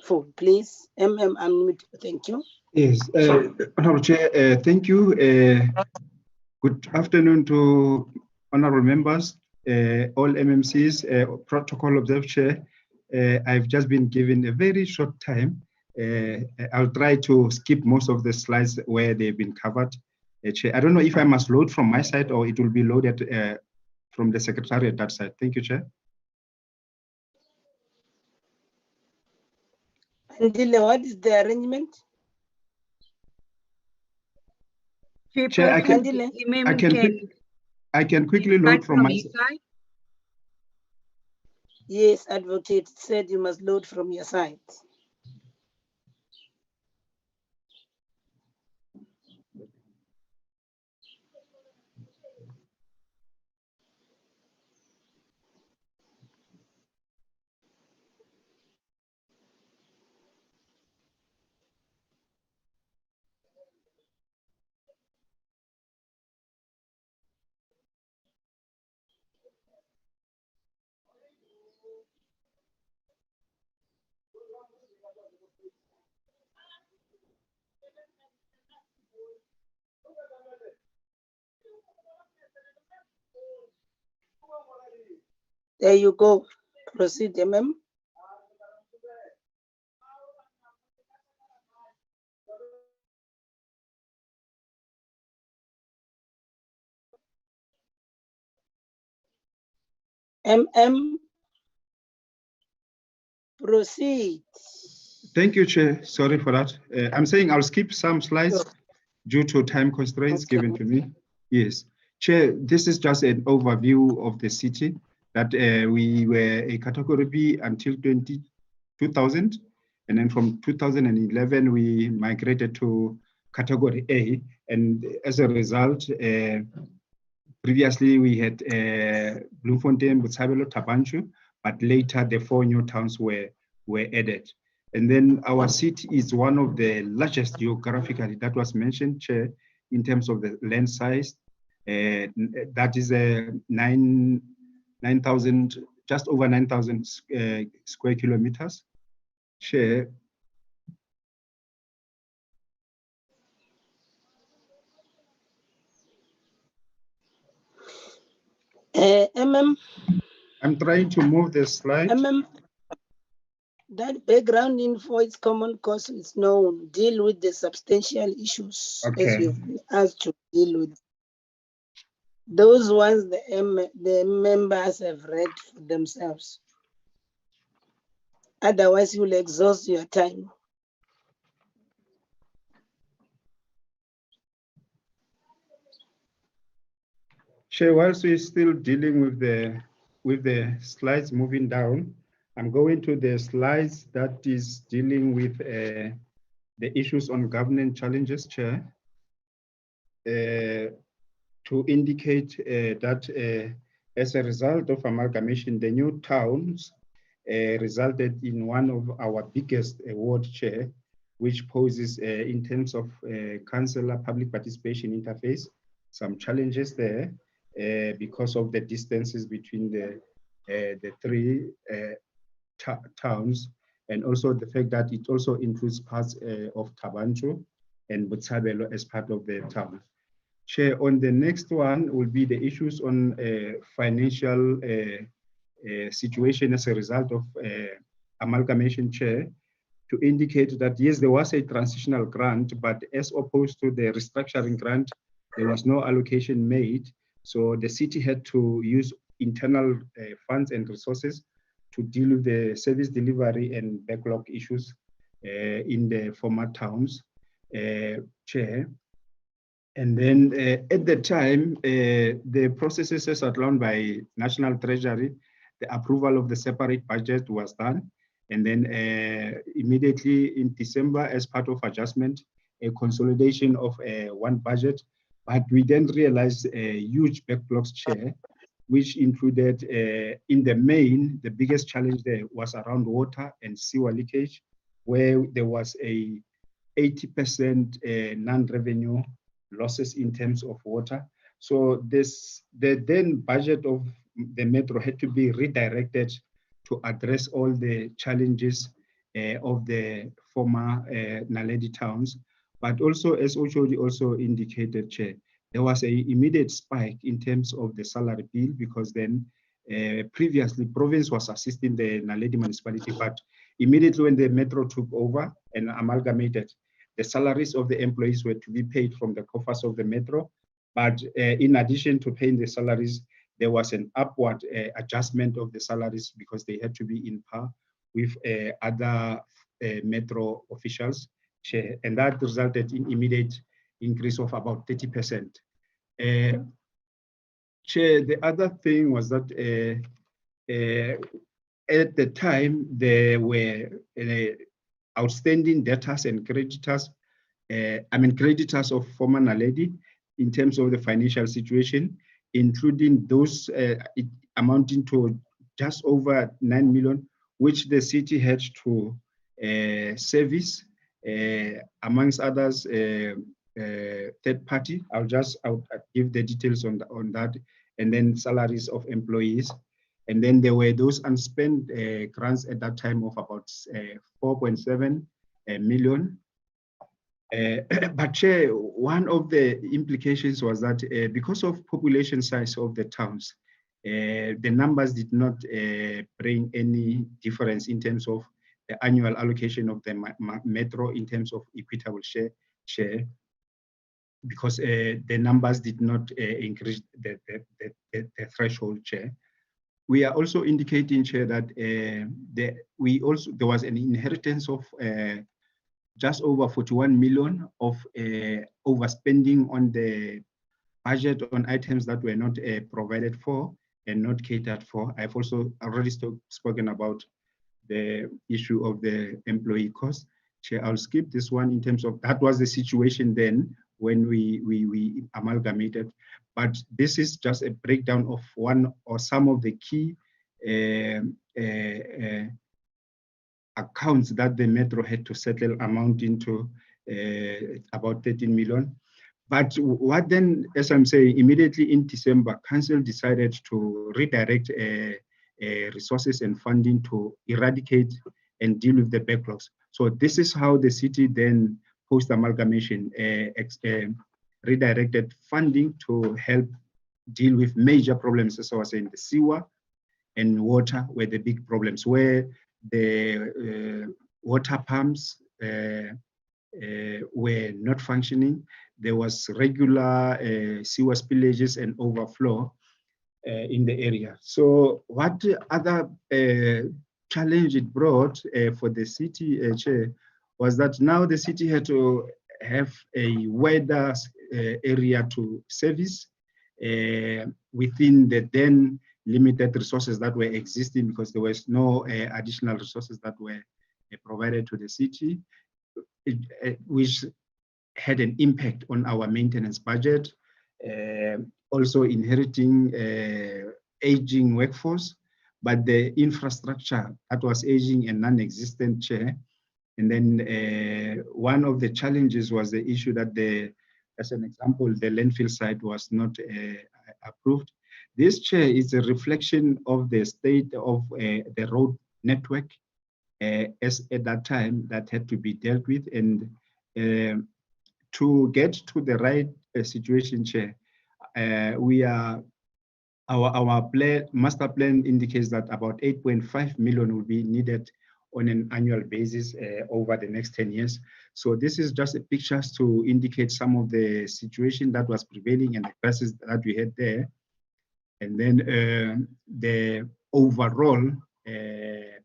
[SPEAKER 1] phone, please. Unmute. Thank you.
[SPEAKER 2] Yes, Honorable Chair, thank you. Good afternoon to honorable members, all MMCs, protocol observed Chair. I've just been given a very short time. I'll try to skip most of the slides where they've been covered. Chair, I don't know if I must load from my side or it will be loaded from the Secretariat that side. Thank you, Chair.
[SPEAKER 1] Andile, what is the arrangement?
[SPEAKER 2] Chair, I can quickly load from my
[SPEAKER 22] side.
[SPEAKER 1] Yes, advocate said you must load from your side. There you go. Proceed, MM. Proceed.
[SPEAKER 2] Thank you, Chair. Sorry for that. I'm saying I'll skip some slides due to time constraints given to me. Yes. Chair, this is just an overview of the city that we were a category B until 2000. And then from 2011, we migrated to category A. And as a result, previously we had Bloemfontein, Botshabelo, Tabanchu, but later the 4 new towns were added. And then our city is one of the largest geographically, that was mentioned, Chair, in terms of the land size. That is 9,000, just over 9,000 square kilometers. Chair.
[SPEAKER 1] MM.
[SPEAKER 2] I'm trying to move the slide.
[SPEAKER 1] MM. That background info is common cause is known. Deal with the substantial issues as you've been asked to deal with. Those ones the members have read for themselves. Otherwise, you will exhaust your time.
[SPEAKER 2] Chair, whilst we're still dealing with the slides moving down, I'm going to the slides that is dealing with the issues on governance challenges, Chair, to indicate that as a result of amalgamation, the new towns resulted in one of our biggest award, Chair, which poses in terms of councillor public participation interface, some challenges there because of the distances between the 3 towns, and also the fact that it also includes parts of Tabanchu and Botshabelo as part of the town. Chair, on the next one will be the issues on financial situation as a result of amalgamation, Chair, to indicate that yes, there was a transitional grant, but as opposed to the restructuring grant, there was no allocation made. So the city had to use internal funds and resources to deal with the service delivery and backlog issues in the former towns, Chair. And then at the time, the processes as outlined by National Treasury, the approval of the separate budget was done. And then immediately in December, as part of adjustment, a consolidation of one budget. But we then realized a huge backlogs, Chair, which included in the main, the biggest challenge there was around water and sewer leakage, where there was a 80% non-revenue losses in terms of water. So the then budget of the metro had to be redirected to address all the challenges of the former Naledi towns. But also, as Ochodi also indicated, Chair, there was an immediate spike in terms of the salary bill, because then previously province was assisting the Naledi municipality, but immediately when the metro took over and amalgamated, the salaries of the employees were to be paid from the coffers of the metro. But in addition to paying the salaries, there was an upward adjustment of the salaries because they had to be in par with other metro officials, Chair, and that resulted in immediate increase of about 30%. Chair, the other thing was that at the time there were outstanding debtors and creditors, creditors of former Naledi in terms of the financial situation, including those amounting to just over 9 million, which the city had to service, amongst others, third party. I'll give the details on that, and then salaries of employees. And then there were those unspent grants at that time of about 4.7 million. But Chair, one of the implications was that because of population size of the towns, the numbers did not bring any difference in terms of the annual allocation of the metro in terms of equitable share, because the numbers did not increase the threshold, Chair. We are also indicating, Chair, that there was an inheritance of just over 41 million of overspending on the budget on items that were not provided for and not catered for. I've also already spoken about the issue of the employee cost. Chair, I'll skip this one in terms of that was the situation then when we amalgamated. But this is just a breakdown of one or some of the key accounts that the metro had to settle, amounting to about 13 million. But what then, as I'm saying, immediately in December, Council decided to redirect resources and funding to eradicate and deal with the backlogs. So this is how the city then, post-amalgamation, redirected funding to help deal with major problems, as I was saying, the sewer and water were the big problems, where the water pumps were not functioning. There was regular sewer spillages and overflow in the area. So what other challenge it brought for the city, Chair, was that now the city had to have a wider area to service within the then limited resources that were existing, because there was no additional resources that were provided to the city, which had an impact on our maintenance budget. Also inheriting aging workforce, but the infrastructure that was aging and non-existent, Chair. And then one of the challenges was the issue that as an example, the landfill site was not approved. This, Chair, is a reflection of the state of the road network as at that time that had to be dealt with. And to get to the right situation, Chair, our master plan indicates that about 8.5 million will be needed on an annual basis over the next 10 years. So this is just a picture to indicate some of the situation that was prevailing and the crisis that we had there. And then the overall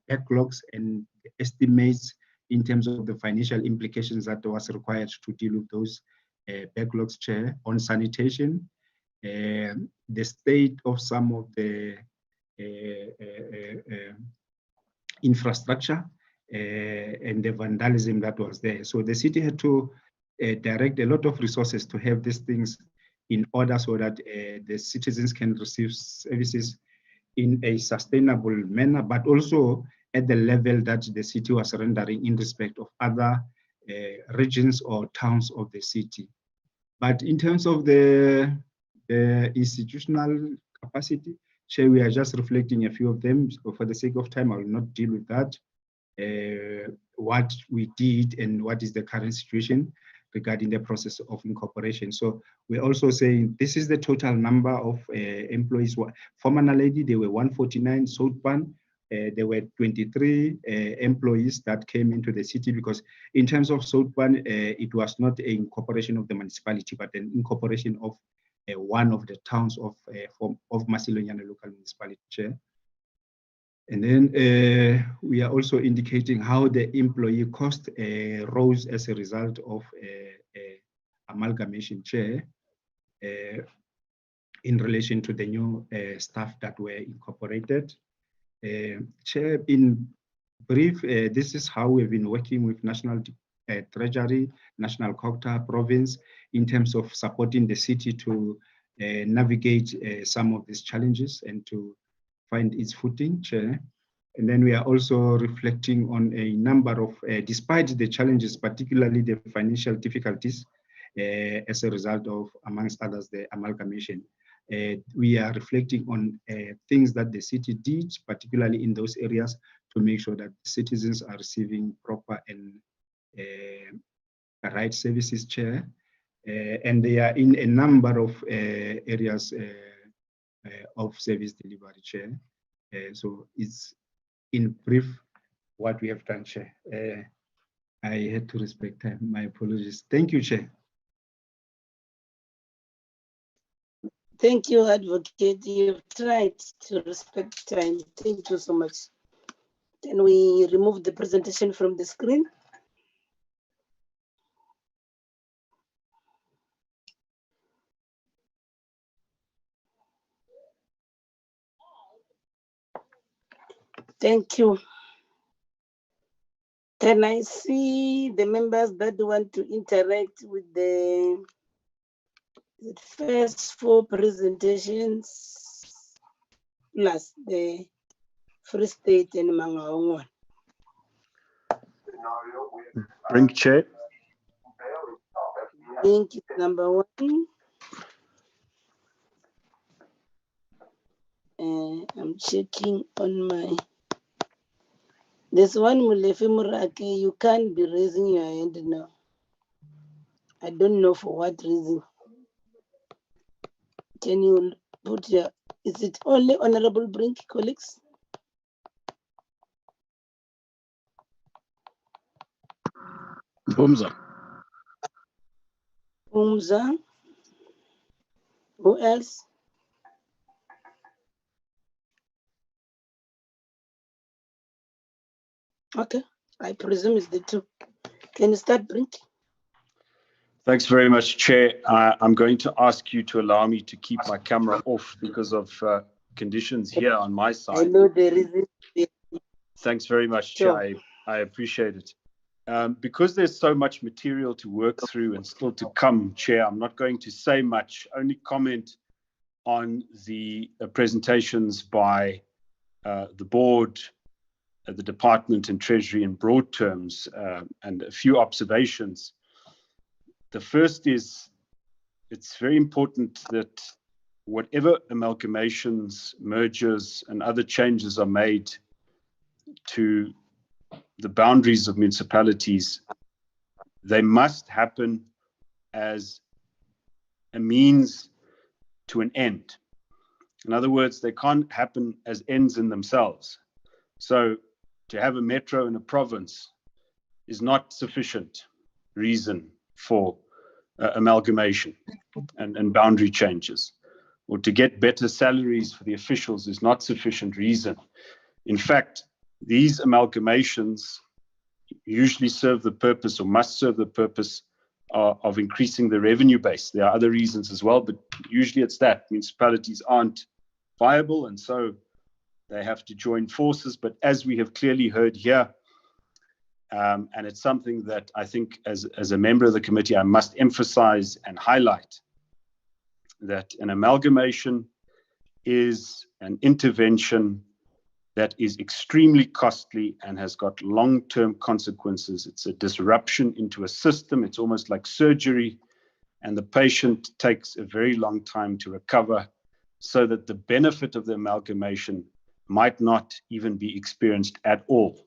[SPEAKER 2] backlogs and estimates in terms of the financial implications that was required to deal with those backlogs, Chair. On sanitation, the state of some of the infrastructure and the vandalism that was there. So the city had to direct a lot of resources to have these things in order so that the citizens can receive services in a sustainable manner, but also at the level that the city was rendering in respect of other regions or towns of the city. But in terms of the institutional capacity, Chair, we are just reflecting a few of them. So for the sake of time, I will not deal with that. what we did and what is the current situation regarding the process of incorporation. So we're also saying this is the total number of employees. Former Naledi, there were 149. Southban, there were 23 employees that came into the city, because in terms of Southban, it was not an incorporation of the municipality, but an incorporation of one of the towns of Masilonyane local municipality chair. And then we are also indicating how the employee cost rose as a result of amalgamation chair in relation to the new staff that were incorporated. Chair, in brief, this is how we've been working with National Treasury, National COGTA province in terms of supporting the city to navigate some of these challenges and to find its footing, Chair. And then we are also reflecting on a number of, despite the challenges, particularly the financial difficulties as a result of, amongst others, the amalgamation. We are reflecting on things that the city did, particularly in those areas, to make sure that citizens are receiving proper and right services, Chair. And they are in a number of areas of service delivery, Chair. So it's in brief what we have done, Chair. I had to respect time. My apologies. Thank you, Chair.
[SPEAKER 1] Thank you, Advocate. You've tried to respect time. Thank you so much. Can we remove the presentation from the screen? Thank you. Can I see the members that want to interact with the first 4 presentations plus the Free State and Mangaung one?
[SPEAKER 16] Bring Chair.
[SPEAKER 1] Link is number 1. I'm checking on my. There's one Mulefi Murake, you can't be raising your hand now. I don't know for what reason. Can you put your, is it only Honorable Brink, colleagues?
[SPEAKER 16] Bumza.
[SPEAKER 1] Bumza. Who else? Okay, I presume it's the 2. Can you start, Brink?
[SPEAKER 16] Thanks very much, Chair. I'm going to ask you to allow me to keep my camera off because of conditions here on my side.
[SPEAKER 1] I know there is.
[SPEAKER 16] Thanks very much,
[SPEAKER 1] Sure.
[SPEAKER 16] Chair. I appreciate it. Because there's so much material to work through and still to come, Chair, I'm not going to say much, only comment on the presentations by the board, the department and Treasury in broad terms, and a few observations. The first is, it's very important that whatever amalgamations, mergers, and other changes are made to the boundaries of municipalities, they must happen as a means to an end. In other words, they can't happen as ends in themselves. So to have a metro in a province is not sufficient reason for amalgamation and boundary changes. Or to get better salaries for the officials is not sufficient reason. In fact, these amalgamations usually serve the purpose, or must serve the purpose, of increasing the revenue base. There are other reasons as well, but usually it's that. Municipalities aren't viable, and so they have to join forces. But as we have clearly heard here, and it's something that I think as a member of the committee, I must emphasize and highlight, that an amalgamation is an intervention that is extremely costly and has got long-term consequences. It's a disruption into a system. It's almost like surgery, and the patient takes a very long time to recover, so that the benefit of the amalgamation might not even be experienced at all.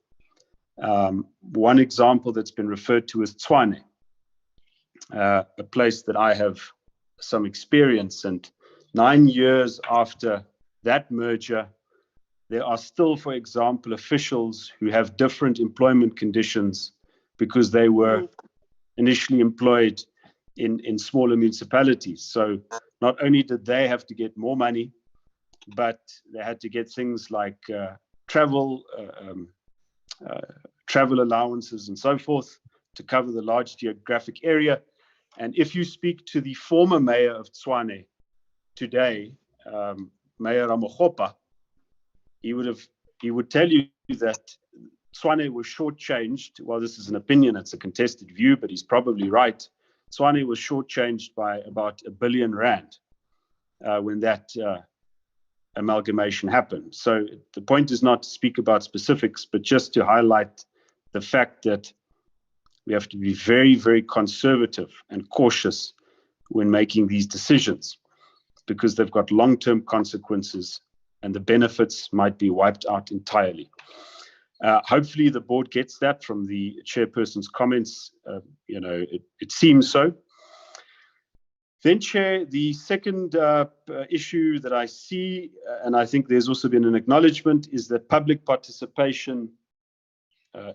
[SPEAKER 16] One example that's been referred to is Tlokwe, a place that I have some experience. And 9 years after that merger, there are still, for example, officials who have different employment conditions because they were initially employed in smaller municipalities. So not only did they have to get more money, but they had to get things like travel allowances and so forth to cover the large geographic area. And if you speak to the former mayor of Tlokwe today, Mayor Ramokgopa, he would tell you that Tlokwe was shortchanged. Well, this is an opinion, it's a contested view, but he's probably right. Tlokwe was shortchanged by about R1 billion when that amalgamation happened. So the point is not to speak about specifics, but just to highlight the fact that we have to be very, very conservative and cautious when making these decisions, because they've got long-term consequences and the benefits might be wiped out entirely. Hopefully the board gets that from the chairperson's comments. It seems so. Then, Chair, the second issue that I see, and I think there's also been an acknowledgement, is that public participation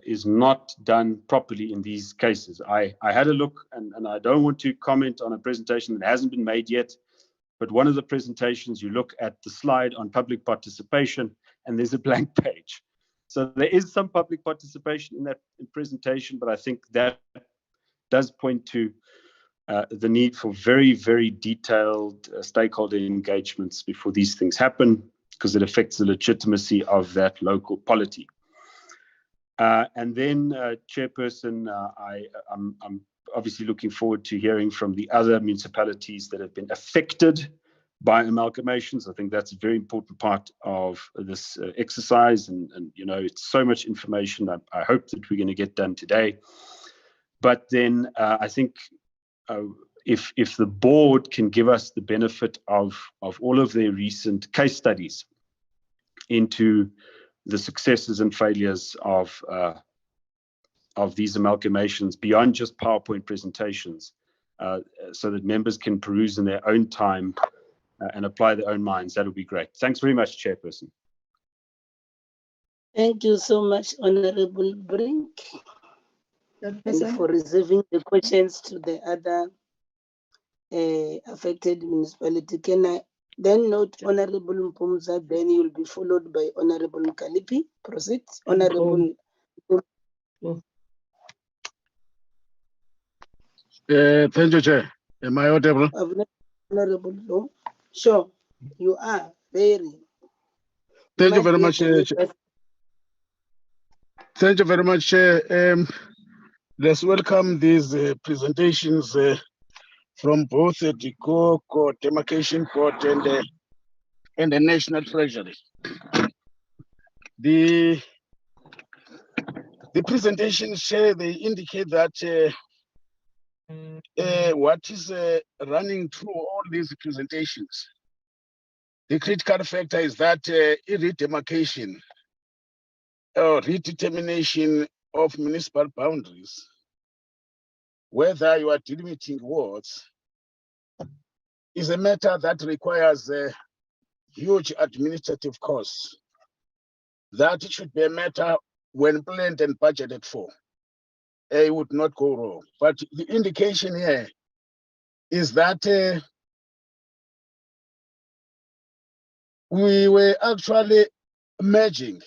[SPEAKER 16] is not done properly in these cases. I had a look, and I don't want to comment on a presentation that hasn't been made yet, but one of the presentations, you look at the slide on public participation, and there's a blank page. So there is some public participation in that presentation, but I think that does point to the need for very, very detailed stakeholder engagements before these things happen, because it affects the legitimacy of that local polity. And then, Chairperson, I'm obviously looking forward to hearing from the other municipalities that have been affected by amalgamations. I think that's a very important part of this exercise, and it's so much information. I hope that we're going to get done today. But then I think if the board can give us the benefit of all of their recent case studies into the successes and failures of these amalgamations beyond just PowerPoint presentations, so that members can peruse in their own time and apply their own minds, that would be great. Thanks very much, Chairperson.
[SPEAKER 1] Thank you so much, Honorable Brink, and for reserving the questions to the other affected municipality. Can I then note Honorable Mpumza, then you will be followed by Honorable Kalipi. Proceed, Honorable.
[SPEAKER 20] Thank you, Chair. Am I audible?
[SPEAKER 1] Honorable, no? Sure, you are very.
[SPEAKER 20] Thank you very much, Chair. Thank you very much, Chair. Let's welcome these presentations from both the DCoG, Demarcation Court, and the National Treasury. The presentations, Chair, they indicate that what is running through all these presentations, the critical factor is that redemarcation or redetermination of municipal boundaries, whether you are delimiting wards, is a matter that requires huge administrative costs. That should be a matter when planned and budgeted for. It would not go wrong. But the indication here is that we were actually merging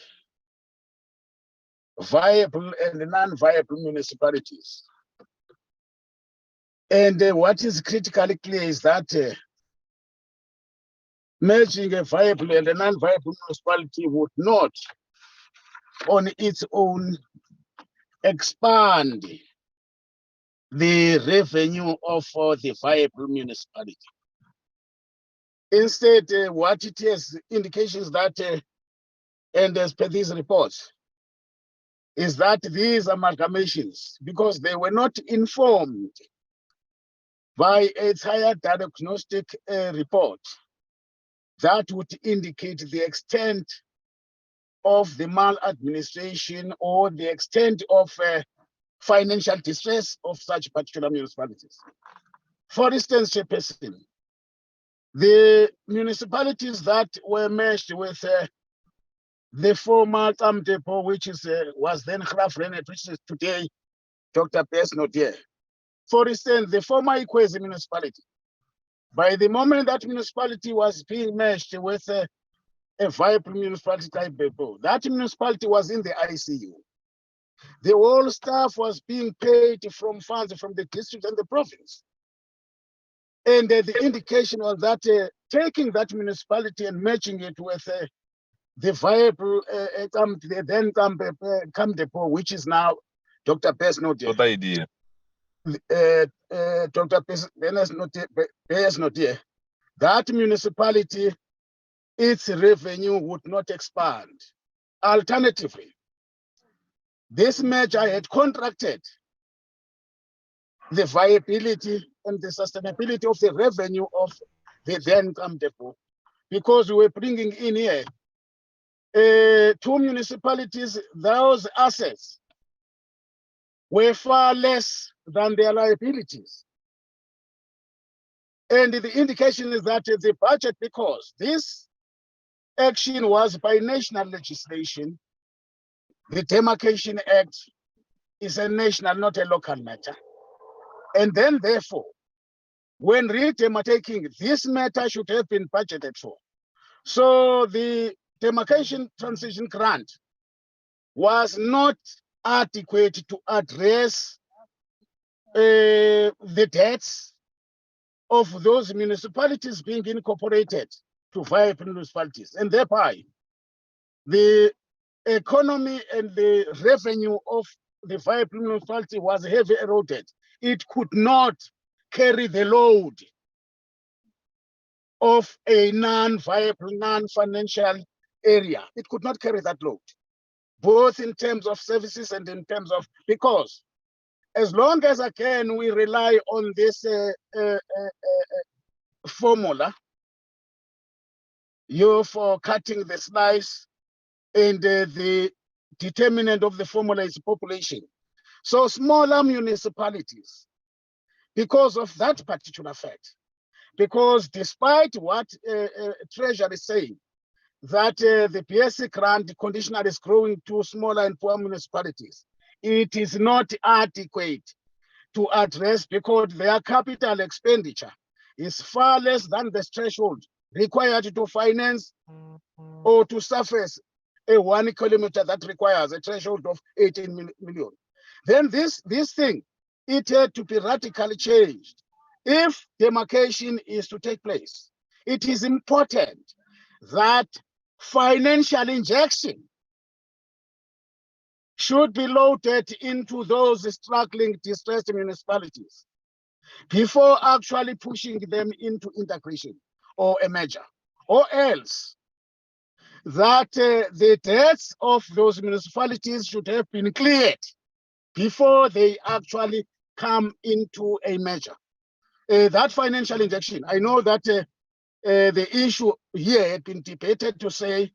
[SPEAKER 20] viable and non-viable municipalities. And what is critically clear is that merging a viable and a non-viable municipality would not, on its own, expand the revenue of the viable municipality. Instead, what it is indications that, and as per these reports, is that these amalgamations, because they were not informed by a higher diagnostic report that would indicate the extent of the maladministration or the extent of financial distress of such particular municipalities. For instance, Chairperson, the municipalities that were merged with the former Depot, which was then Grafrenet, which is today Dr. Beyers not here. For instance, the former Ikwezi municipality, by the moment that municipality was being merged with a viable municipality type Depot, that municipality was in the ICU. The whole staff was being paid from funds from the district and the province. And the indication was that taking that municipality and merging it with the viable then Depot, which is now Dr. Beyers not here.
[SPEAKER 9] Good idea.
[SPEAKER 20] Dr. Beyers not here. That municipality, its revenue would not expand. Alternatively, this merger had contracted the viability and the sustainability of the revenue of the then Depot, because we were bringing in here 2 municipalities, those assets were far less than their liabilities. And the indication is that the budget, because this action was by national legislation, the Demarcation Act is a national, not a local matter. And then therefore, when re-demarcating, this matter should have been budgeted for. So the demarcation transition grant was not adequate to address the debts of those municipalities being incorporated to viable municipalities. And thereby, the economy and the revenue of the viable municipality was heavily eroded. It could not carry the load of a non-viable, non-financial area. It could not carry that load, both in terms of services and in terms of, because as long as again we rely on this formula, for cutting the slice, and the determinant of the formula is population. So smaller municipalities, because of that particular fact, because despite what Treasury is saying, that the PSC grant conditional is growing to smaller and poor municipalities, it is not adequate to address, because their capital expenditure is far less than the threshold required to finance or to surface a 1 kilometer that requires a threshold of 18 million. Then this thing, it had to be radically changed. If demarcation is to take place, it is important that financial injection should be loaded into those struggling, distressed municipalities before actually pushing them into integration or a merger, or else that the debts of those municipalities should have been cleared before they actually come into a merger. That financial injection, I know that the issue here had been debated to say,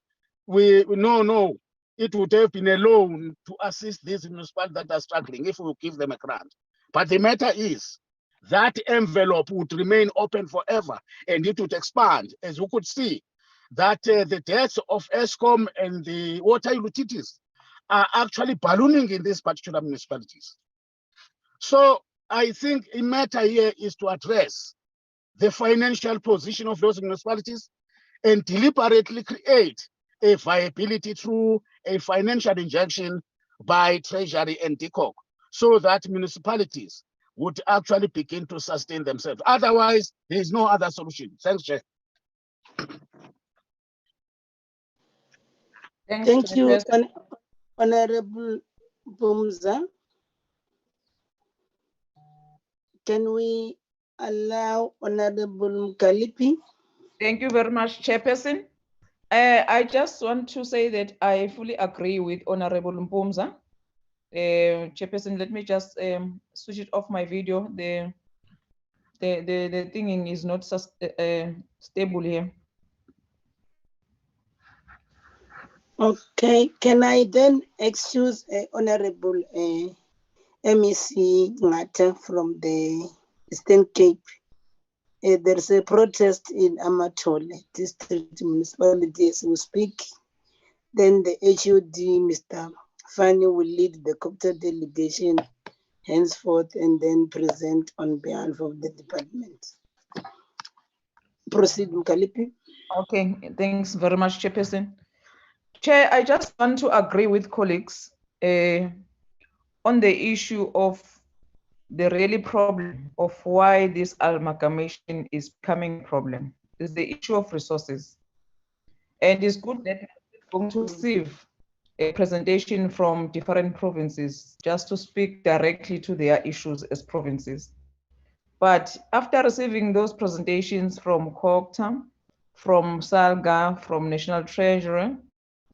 [SPEAKER 20] no, it would have been a loan to assist these municipalities that are struggling if we give them a grant. But the matter is, that envelope would remain open forever and it would expand, as you could see, that the debts of ESCOM and the water utilities are actually ballooning in these particular municipalities. So I think a matter here is to address the financial position of those municipalities and deliberately create a viability through a financial injection by Treasury and DCoG, so that municipalities would actually begin to sustain themselves. Otherwise, there is no other solution. Thanks, Chair.
[SPEAKER 1] Thank you, Honorable Bumza. Can we allow Honorable Mkalipi?
[SPEAKER 17] Thank you very much, Chairperson. I just want to say that I fully agree with Honorable Mpumza. Chairperson, let me just switch it off my video. The thinging is not stable here.
[SPEAKER 1] Okay, can I then excuse Honorable MEC Ngata from the Eastern Cape? There's a protest in Amatole District Municipality as we speak. Then the HOD, Mr. Fani, will lead the Cooperative delegation henceforth and then present on behalf of the department. Proceed, Mkalipi.
[SPEAKER 17] Okay, thanks very much, Chairperson. Chair, I just want to agree with colleagues on the issue of the really problem of why this amalgamation is becoming a problem is the issue of resources. And it's good that we're going to receive a presentation from different provinces just to speak directly to their issues as provinces. But after receiving those presentations from Cooperative, from SALGA, from National Treasury,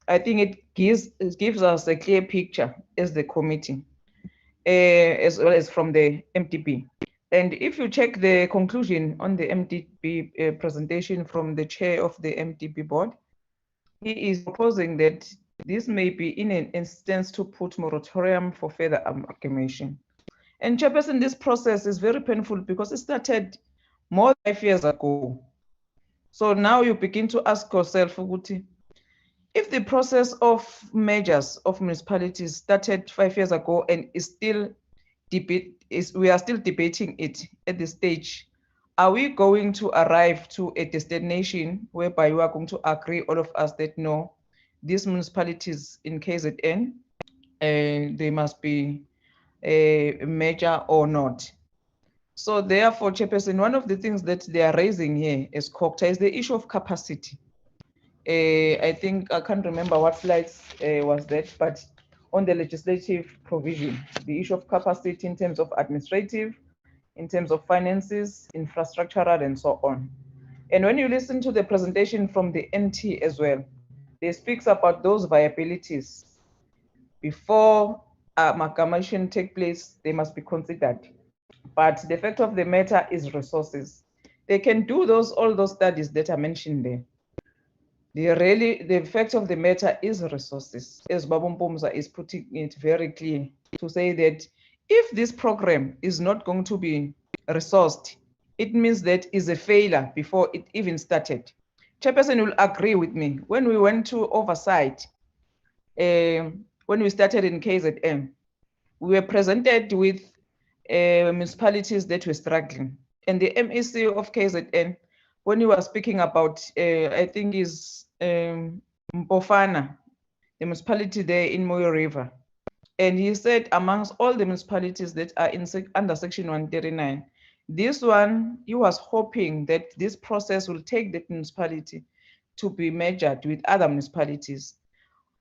[SPEAKER 17] I think it gives us a clear picture as the committee, as well as from the MTP. And if you check the conclusion on the MTP presentation from the chair of the MTP board, he is proposing that this may be in an instance to put moratorium for further amalgamation. And Chairperson, this process is very painful because it started more than 5 years ago. So now you begin to ask yourself, Uguti, if the process of mergers of municipalities started 5 years ago and we are still debating it at this stage, are we going to arrive to a destination whereby we are going to agree, all of us, that no, these municipalities in KZN, they must be a merger or not? So therefore, Chairperson, one of the things that they are raising here as COCTA is the issue of capacity. I think, I can't remember what slides was that, but on the legislative provision, the issue of capacity in terms of administrative, in terms of finances, infrastructural, and so on. And when you listen to the presentation from the NT as well, they speaks about those viabilities. Before amalgamation take place, they must be considered. But the fact of the matter is resources. They can do all those studies that are mentioned there. The fact of the matter is resources, as Babu Mpumza is putting it very clear to say that if this program is not going to be resourced, it means that is a failure before it even started. Chairperson will agree with me. When we went to oversight, when we started in KZN, we were presented with municipalities that were struggling. And the MEC of KZN, when he was speaking about, I think is Mpofana, the municipality there in Moyo River. And he said amongst all the municipalities that are under Section 139, this one, he was hoping that this process will take the municipality to be measured with other municipalities.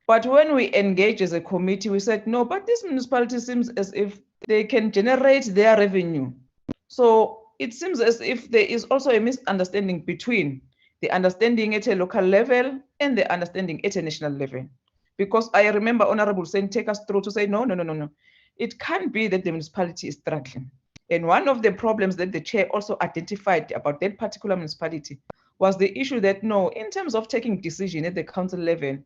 [SPEAKER 17] But when we engage as a committee, we said, no, but this municipality seems as if they can generate their revenue. So it seems as if there is also a misunderstanding between the understanding at a local level and the understanding at a national level. Because I remember Honorable saying, take us through to say, no. It can't be that the municipality is struggling. And one of the problems that the chair also identified about that particular municipality was the issue that, no, in terms of taking decision at the council level,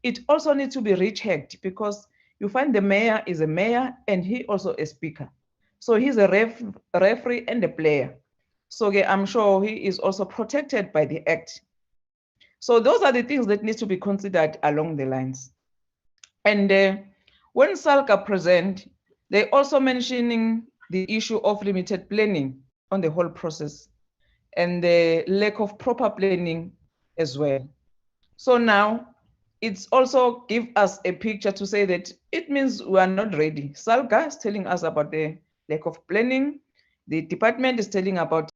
[SPEAKER 17] it also needs to be rechecked because you find the mayor is a mayor and he also a speaker. So he's a referee and a player. So I'm sure he is also protected by the act. So those are the things that need to be considered along the lines. And when SALGA present, they also mentioning the issue of limited planning on the whole process and the lack of proper planning as well. So now it's also give us a picture to say that it means we are not ready. SALGA is telling us about the lack of planning. The department is telling about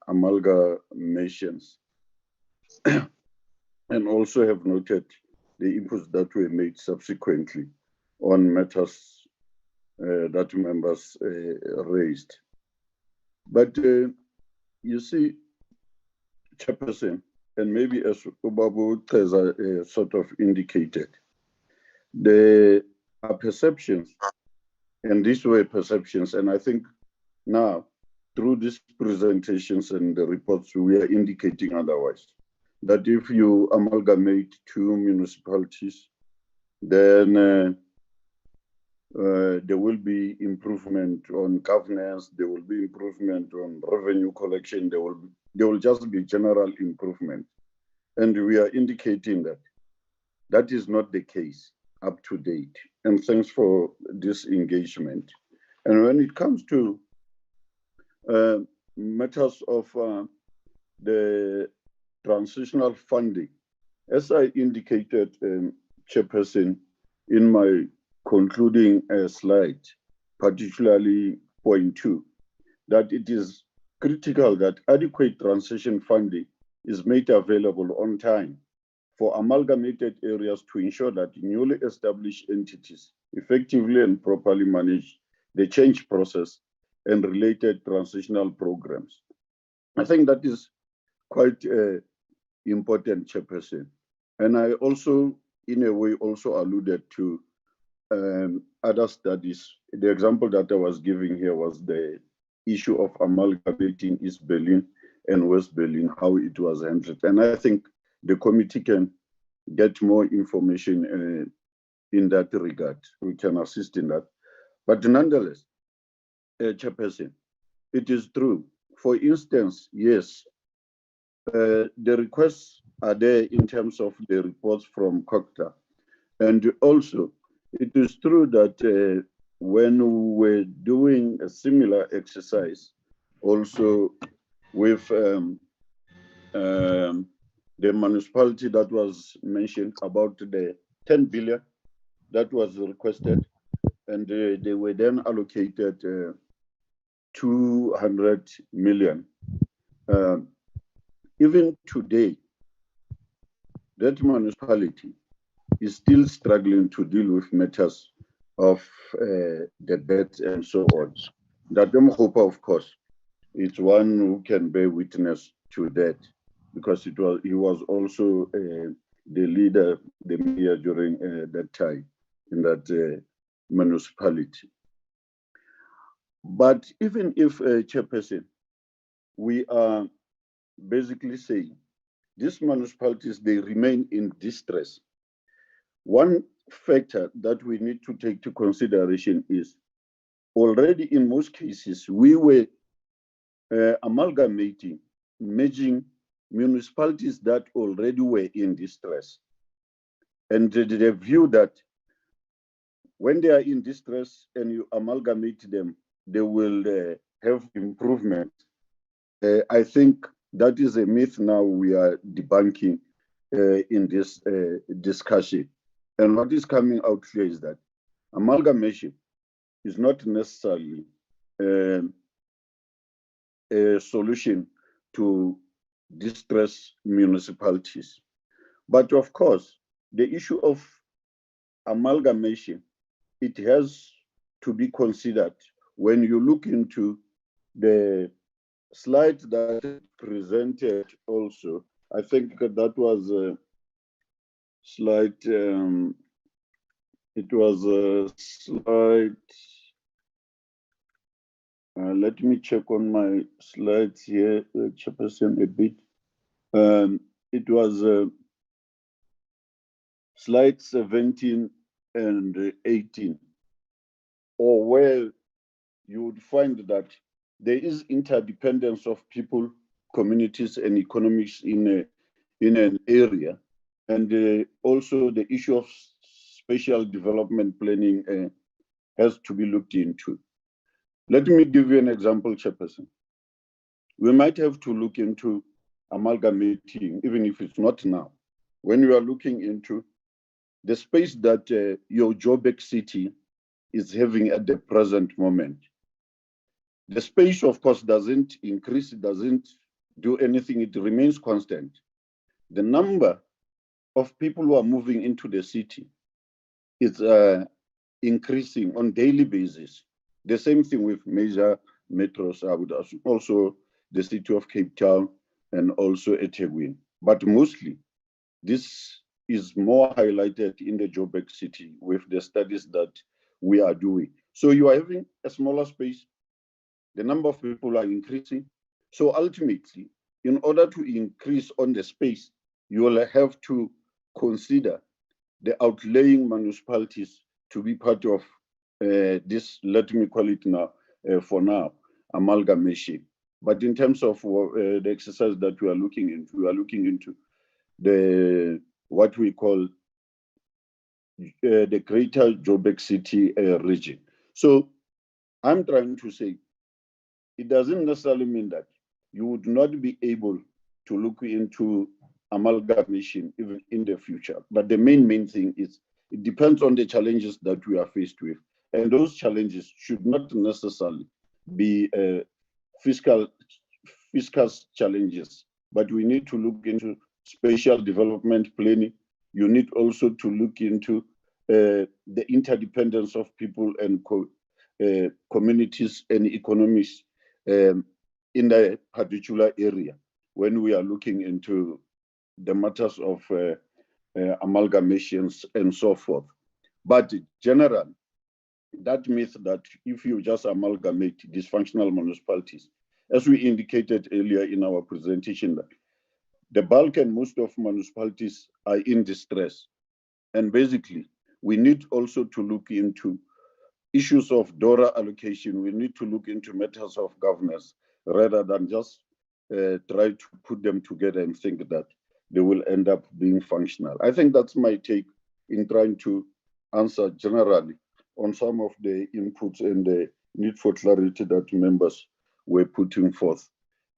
[SPEAKER 4] amalgamations and also have noted the inputs that were made subsequently on matters that members raised. But you see, Chairperson, and maybe as Ubabu Teza sort of indicated, there are perceptions, and these were perceptions, and I think now, through these presentations and the reports, we are indicating otherwise, that if you amalgamate two municipalities, then there will be improvement on governance, there will be improvement on revenue collection, there will just be general improvement. And we are indicating that that is not the case up to date. And thanks for this engagement. And when it comes to matters of the transitional funding, as I indicated, Chairperson, in my concluding slide, particularly point 2, that it is critical that adequate transition funding is made available on time for amalgamated areas to ensure that newly established entities effectively and properly manage the change process and related transitional programs. I think that is quite important, Chairperson. And I also, in a way, also alluded to other studies. The example that I was giving here was the issue of amalgamating East Berlin and West Berlin, how it was handled. And I think the committee can get more information in that regard. We can assist in that. But nonetheless, Chairperson, it is true. For instance, yes, the requests are there in terms of the reports from COCTA. And also, it is true that when we were doing a similar exercise, also with the municipality that was mentioned about the 10 billion that was requested, and they were then allocated 200 million. Even today, that municipality is still struggling to deal with matters of the debt and so on. That Hope, of course, is one who can bear witness to that, because he was also the leader, the mayor during that time in that municipality. But even if, Chairperson, we are basically saying these municipalities, they remain in distress, one factor that we need to take to consideration is already in most cases, we were amalgamating, merging municipalities that already were in distress. And the view that when they are in distress and you amalgamate them, they will have improvement. I think that is a myth now we are debunking in this discussion. And what is coming out clear is that amalgamation is not necessarily a solution to distressed municipalities. But of course, the issue of amalgamation, it has to be considered when you look into the slide that presented also. I think that was slide, it was a slide, let me check on my slides here, Chairperson, a bit. It was slide 17 and 18, or where you would find that there is interdependence of people, communities, and economics in an area. And also the issue of spatial development planning has to be looked into. Let me give you an example, Chairperson. We might have to look into amalgamating, even if it's not now, when you are looking into the space that your Joburg city is having at the present moment. The space, of course, doesn't increase, it doesn't do anything, it remains constant. The number of people who are moving into the city is increasing on daily basis. The same thing with major metros, I would assume, also the city of Cape Town and also eThekwini. But mostly, this is more highlighted in the Joburg city with the studies that we are doing. So you are having a smaller space, the number of people are increasing. So ultimately, in order to increase on the space, you will have to consider the outlying municipalities to be part of this, let me call it now, for now, amalgamation. But in terms of the exercise that we are looking into the what we call the greater Joburg city region. So I'm trying to say, it doesn't necessarily mean that you would not be able to look into amalgamation even in the future. But the main thing is, it depends on the challenges that we are faced with. And those challenges should not necessarily be fiscal challenges, but we need to look into spatial development planning. You need also to look into the interdependence of people and communities and economies in a particular area when we are looking into the matters of amalgamations and so forth. But generally, that myth that if you just amalgamate dysfunctional municipalities, as we indicated earlier in our presentation, the bulk and most of municipalities are in distress. And basically, we need also to look into issues of DORA allocation. We need to look into matters of governance rather than just try to put them together and think that they will end up being functional. I think that's my take in trying to answer generally on some of the inputs and the need for clarity that members were putting forth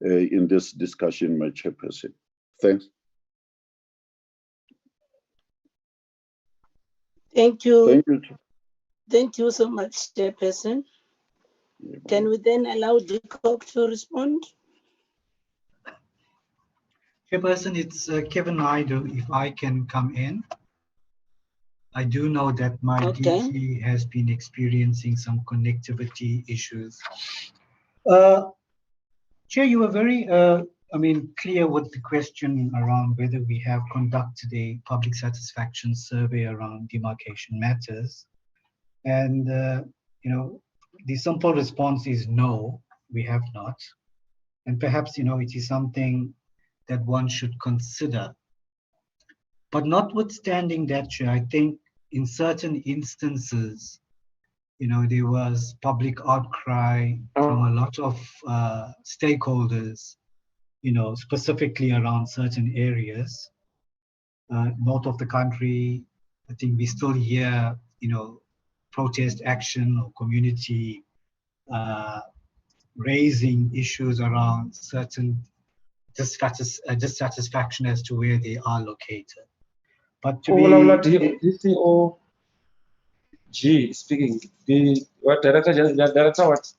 [SPEAKER 4] in this discussion, my chairperson. Thanks.
[SPEAKER 1] Thank you.
[SPEAKER 4] Thank you.
[SPEAKER 1] Thank you so much, Chairperson. Can we then allow DCoG to respond?
[SPEAKER 9] Chairperson, it's Kevin Naude, if I can come in. I do know that my DC has been experiencing some connectivity issues. Chair, you were very, clear with the question around whether we have conducted a public satisfaction survey around demarcation matters. And, the simple response is no, we have not. And perhaps, it is something that one should consider. But notwithstanding that, Chair, I think in certain instances, there was public outcry from a lot of stakeholders, specifically around certain areas. North of the country, I think we still hear, protest action or community raising issues around certain dissatisfaction as to where they are located. But to
[SPEAKER 19] DCoG speaking, the what director what?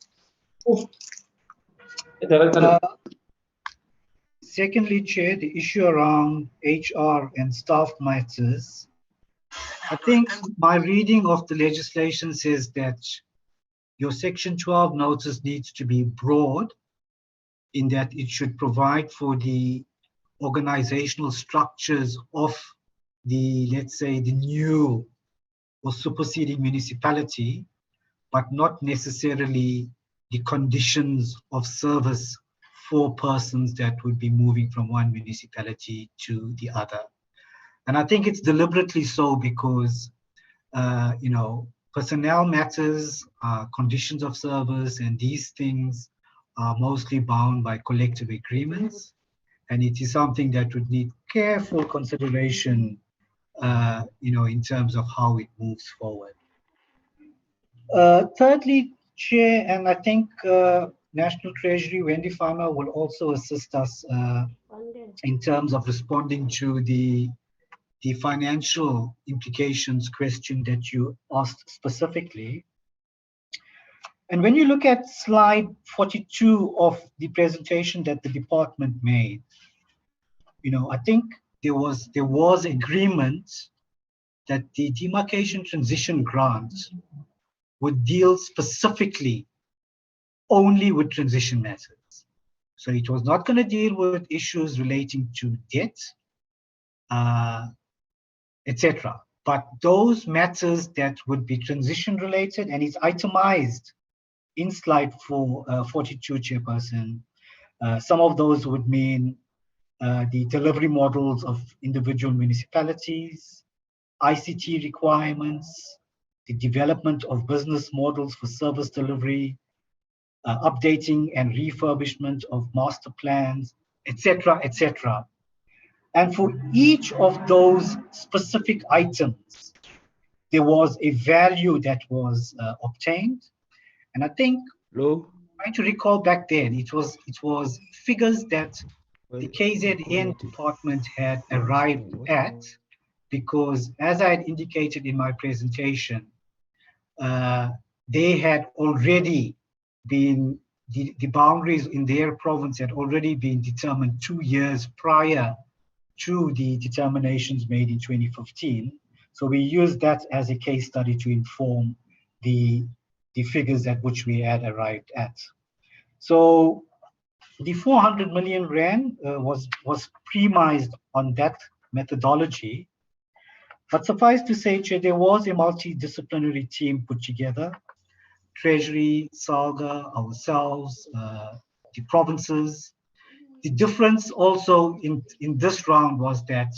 [SPEAKER 9] Secondly, Chair, the issue around HR and staff matters. I think my reading of the legislation says that your Section 12 notice needs to be broad in that it should provide for the organizational structures of the, let's say, the new or superseding municipality, but not necessarily the conditions of service for persons that would be moving from one municipality to the other. And I think it's deliberately so because, personnel matters, conditions of service, and these things are mostly bound by collective agreements. And it is something that would need careful consideration, in terms of how it moves forward. Thirdly, Chair, and I think National Treasury, Wendy Farmer, will also assist us in terms of responding to the financial implications question that you asked specifically. And when you look at slide 42 of the presentation that the department made, I think there was agreement that the demarcation transition grant would deal specifically only with transition matters. So it was not going to deal with issues relating to debt, etc. But those matters that would be transition related, and it's itemized in slide 42, Chairperson, some of those would mean the delivery models of individual municipalities, ICT requirements, the development of business models for service delivery, updating and refurbishment of master plans, etc., etc. And for each of those specific items, there was a value that was obtained. And I think, trying to recall back then, it was figures that the KZN department had arrived at, because as I had indicated in my presentation, they had already been, the boundaries in their province had already been determined 2 years prior to the determinations made in 2015. So we used that as a case study to inform the figures at which we had arrived at. So the 400 million rand was premised on that methodology. But suffice to say, Chair, there was a multidisciplinary team put together: Treasury, SALGA, ourselves, the provinces. The difference also in this round was that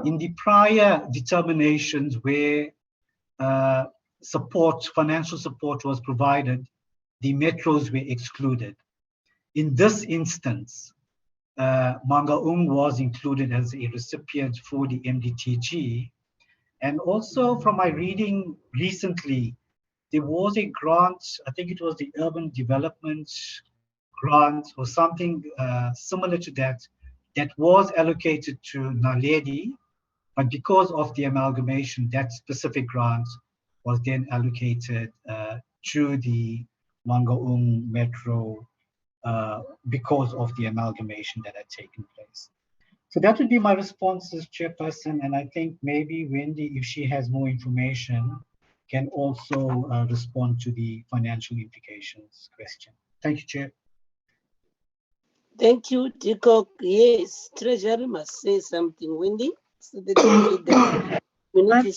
[SPEAKER 9] in the prior determinations where financial support was provided, the metros were excluded. In this instance, Mangaung was included as a recipient for the MDTG. And also from my reading recently, there was a grant, I think it was the Urban Development Grant or something similar to that, that was allocated to Naledi, but because of the amalgamation, that specific grant was then allocated to the Mangaung Metro because of the amalgamation that had taken place. So that would be my responses, Chairperson, and I think maybe Wendy, if she has more information, can also respond to the financial implications question. Thank you, Chair.
[SPEAKER 1] Thank you, DCoG. Yes, Treasury must say something, Wendy. So that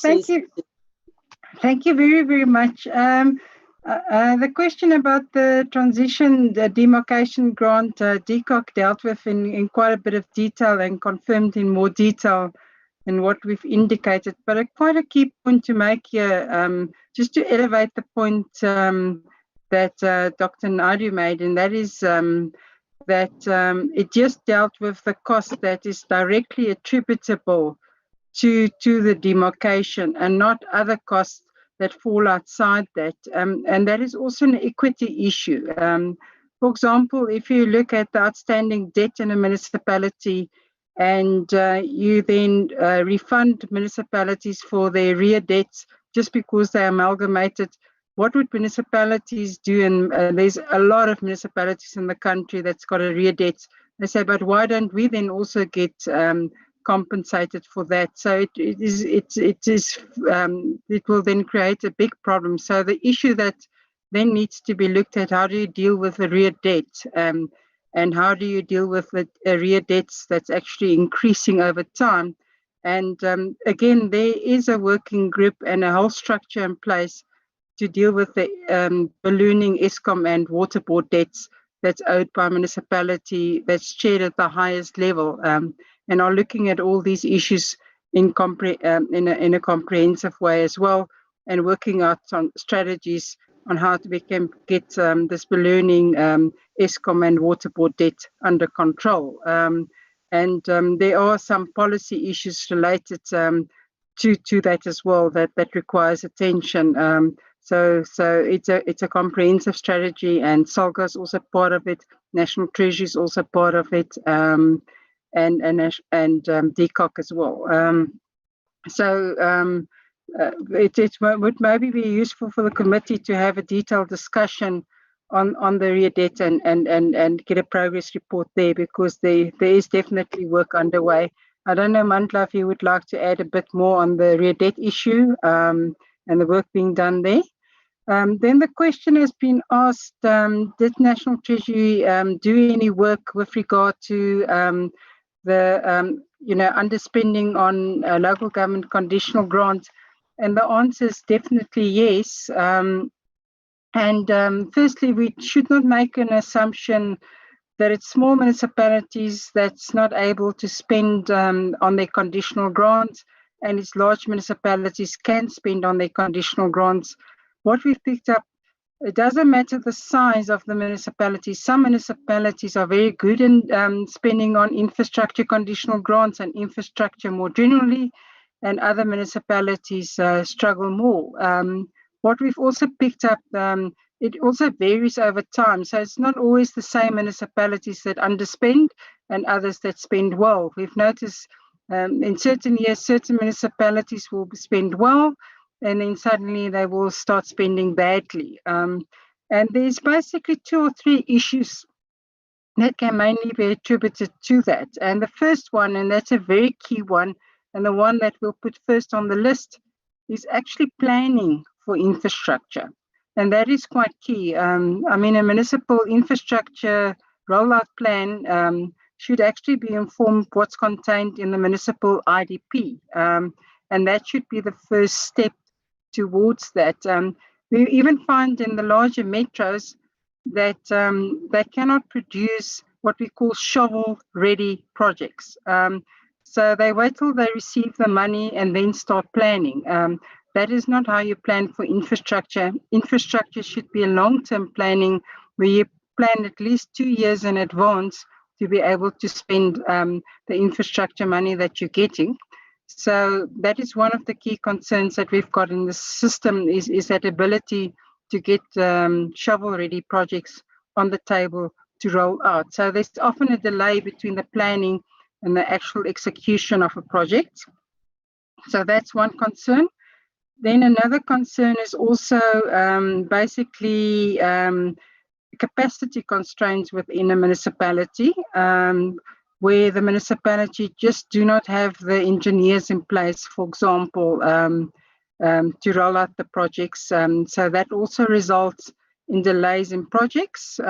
[SPEAKER 22] thank you. Thank you very, very much. The question about the transition, the demarcation grant, DCoG dealt with in quite a bit of detail and confirmed in more detail than what we've indicated. But quite a key point to make here, just to elevate the point that Dr. Naude made, and that is that it just dealt with the cost that is directly attributable to the demarcation and not other costs that fall outside that. And that is also an equity issue. For example, if you look at the outstanding debt in a municipality and you then refund municipalities for their rear debts just because they amalgamated, what would municipalities do? And there's a lot of municipalities in the country that's got a rear debt. They say, but why don't we then also get compensated for that? So it will then create a big problem. So the issue that then needs to be looked at, how do you deal with the rear debt, and how do you deal with the rear debts that's actually increasing over time? And again, there is a working group and a whole structure in place to deal with the ballooning Eskom and water board debts that's owed by municipality, that's shared at the highest level, and are looking at all these issues in a comprehensive way as well, and working out on strategies on how to get this ballooning Eskom and water board debt under control. And there are some policy issues related to that as well that requires attention. So it's a comprehensive strategy, and SALGA is also part of it. National Treasury is also part of it, and DCoG as well. it would maybe be useful for the committee to have a detailed discussion on the rear debt and get a progress report there, because there is definitely work underway. I don't know, Mandla, if you would like to add a bit more on the rear debt issue and the work being done there. Then the question has been asked, did National Treasury do any work with regard to the underspending on local government conditional grants? And the answer is definitely yes. Firstly, we should not make an assumption that it's small municipalities that's not able to spend on their conditional grants, and it's large municipalities can spend on their conditional grants. What we've picked up, it doesn't matter the size of the municipality. Some municipalities are very good in spending on infrastructure conditional grants and infrastructure more generally, and other municipalities struggle more. What we've also picked up, it also varies over time. So it's not always the same municipalities that underspend and others that spend well. We've noticed in certain years, certain municipalities will spend well, and then suddenly they will start spending badly. And there's basically 2 or 3 issues that can mainly be attributed to that. And the first one, and that's a very key one, and the one that we'll put first on the list, is actually planning for infrastructure. And that is quite key. I mean, a municipal infrastructure rollout plan should actually be informed what's contained in the municipal IDP. And that should be the first step towards that. We even find in the larger metros that they cannot produce what we call shovel-ready projects. So they wait till they receive the money and then start planning. That is not how you plan for infrastructure. Infrastructure should be a long-term planning where you plan at least 2 years in advance to be able to spend the infrastructure money that you're getting. So that is one of the key concerns that we've got in the system is that ability to get shovel-ready projects on the table to roll out. So there's often a delay between the planning and the actual execution of a project. So that's one concern. Then another concern is also basically capacity constraints within a municipality, where the municipality just do not have the engineers in place, for example, to roll out the projects. So that also results in delays in projects.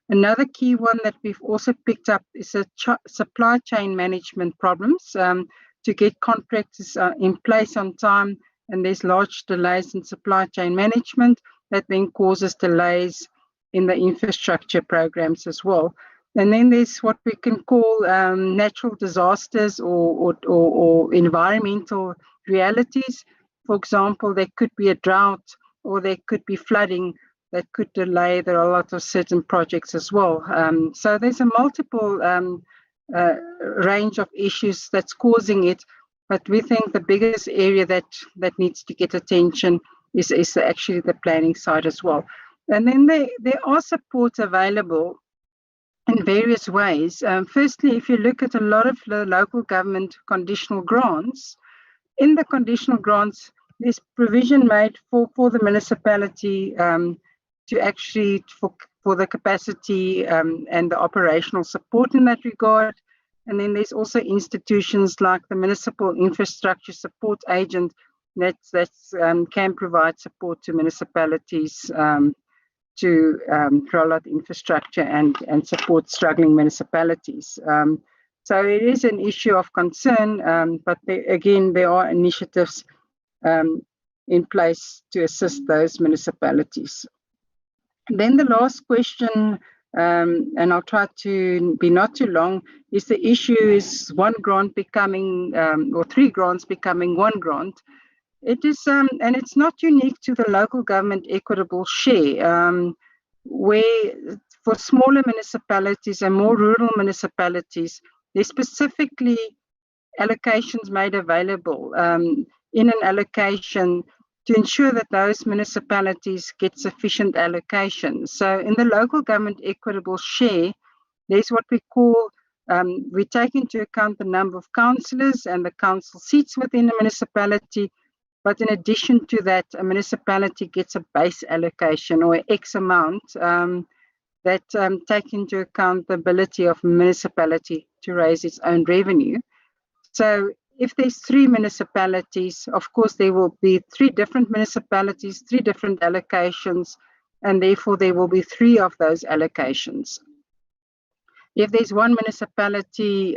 [SPEAKER 22] Another key one that we've also picked up is the supply chain management problems to get contractors in place on time, and there's large delays in supply chain management that then causes delays in the infrastructure programs as well. And then there's what we can call natural disasters or environmental realities. For example, there could be a drought or there could be flooding that could delay the rollout of certain projects as well. So there's a multiple range of issues that's causing it, but we think the biggest area that needs to get attention is actually the planning side as well. And then there are support available in various ways. Firstly, if you look at a lot of the local government conditional grants, in the conditional grants, there's provision made for the municipality to actually for the capacity and the operational support in that regard. And then there's also institutions like the Municipal Infrastructure Support Agent that can provide support to municipalities to roll out infrastructure and support struggling municipalities. So it is an issue of concern, but there are initiatives in place to assist those municipalities. Then the last question, and I'll try to be not too long, is the issue is one grant becoming, or 3 grants becoming 1 grant. It is, and it's not unique to the local government equitable share, where for smaller municipalities and more rural municipalities, there's specifically allocations made available in an allocation to ensure that those municipalities get sufficient allocations. So in the local government equitable share, there's what we call, we take into account the number of councillors and the council seats within the municipality, But in addition to that, a municipality gets a base allocation or X amount that take into account the ability of a municipality to raise its own revenue. So if there's 3 municipalities, of course, there will be 3 different municipalities, 3 different allocations, and therefore there will be 3 of those allocations. If there's 1 municipality,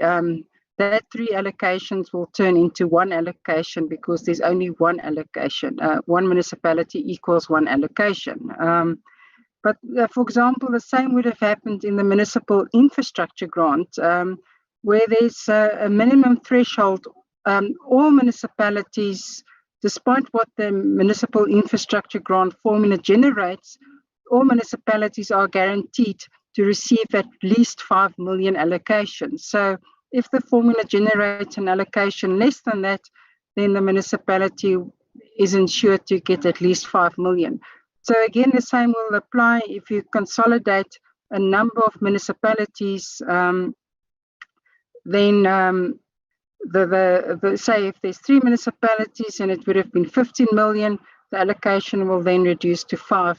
[SPEAKER 22] that 3 allocations will turn into 1 allocation because there's only 1 allocation. 1 municipality equals 1 allocation. But for example, the same would have happened in the municipal infrastructure grant, where there's a minimum threshold. All municipalities, despite what the municipal infrastructure grant formula generates, all municipalities are guaranteed to receive at least 5 million allocations. So if the formula generates an allocation less than that, then the municipality is ensured to get at least 5 million. So again, the same will apply if you consolidate a number of municipalities, then say if there's 3 municipalities and it would have been 15 million, the allocation will then reduce to 5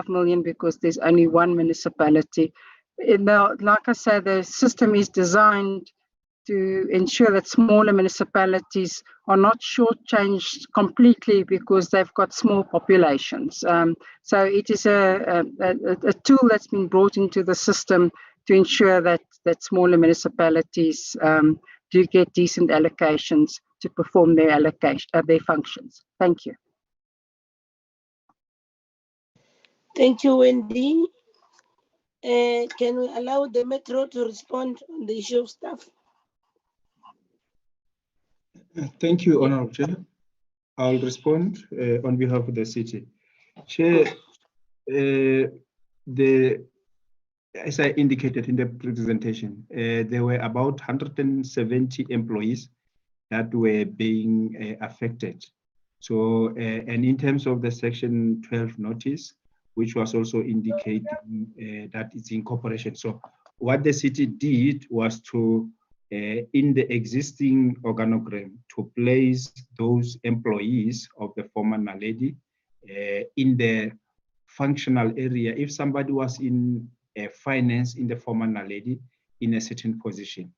[SPEAKER 22] million because there's only 1 municipality. Now, like I said, the system is designed to ensure that smaller municipalities are not shortchanged completely because they've got small populations. So it is a tool that's been brought into the system to ensure that smaller municipalities do get decent allocations to perform their functions. Thank you.
[SPEAKER 1] Thank you, Wendy. Can we allow the Metro to respond on the issue of staff?
[SPEAKER 2] Thank you, Honorable Chair. I'll respond on behalf of the city. Chair, as I indicated in the presentation, there were about 170 employees that were being affected. So, and in terms of the Section 12 notice, which was also indicating that it's in cooperation. So what the city did was to, in the existing organogram, to place those employees of the former Naledi in the functional area. If somebody was in finance in the former Naledi in a certain position,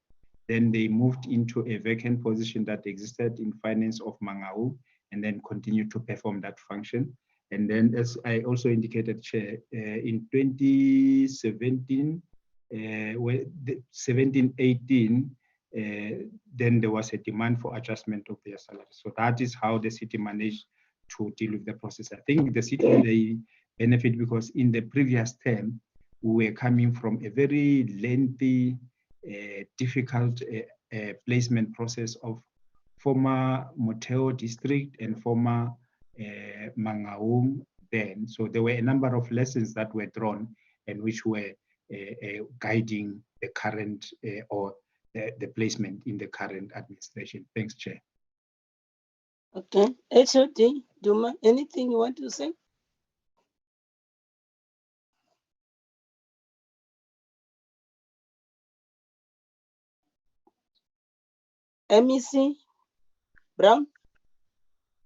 [SPEAKER 2] then they moved into a vacant position that existed in finance of Mangaung and then continued to perform that function. And then, as I also indicated, Chair, in 2017, 17-18, then there was a demand for adjustment of their salary. So that is how the city managed to deal with the process. I think the city, they benefit because in the previous term, we were coming from a very lengthy, difficult placement process of former Moteo district and former Mangaung then. So there were a number of lessons that were drawn and which were guiding the current or the placement in the current administration. Thanks, Chair.
[SPEAKER 1] Okay. HOD, Duma, anything you want to say? MEC Brown?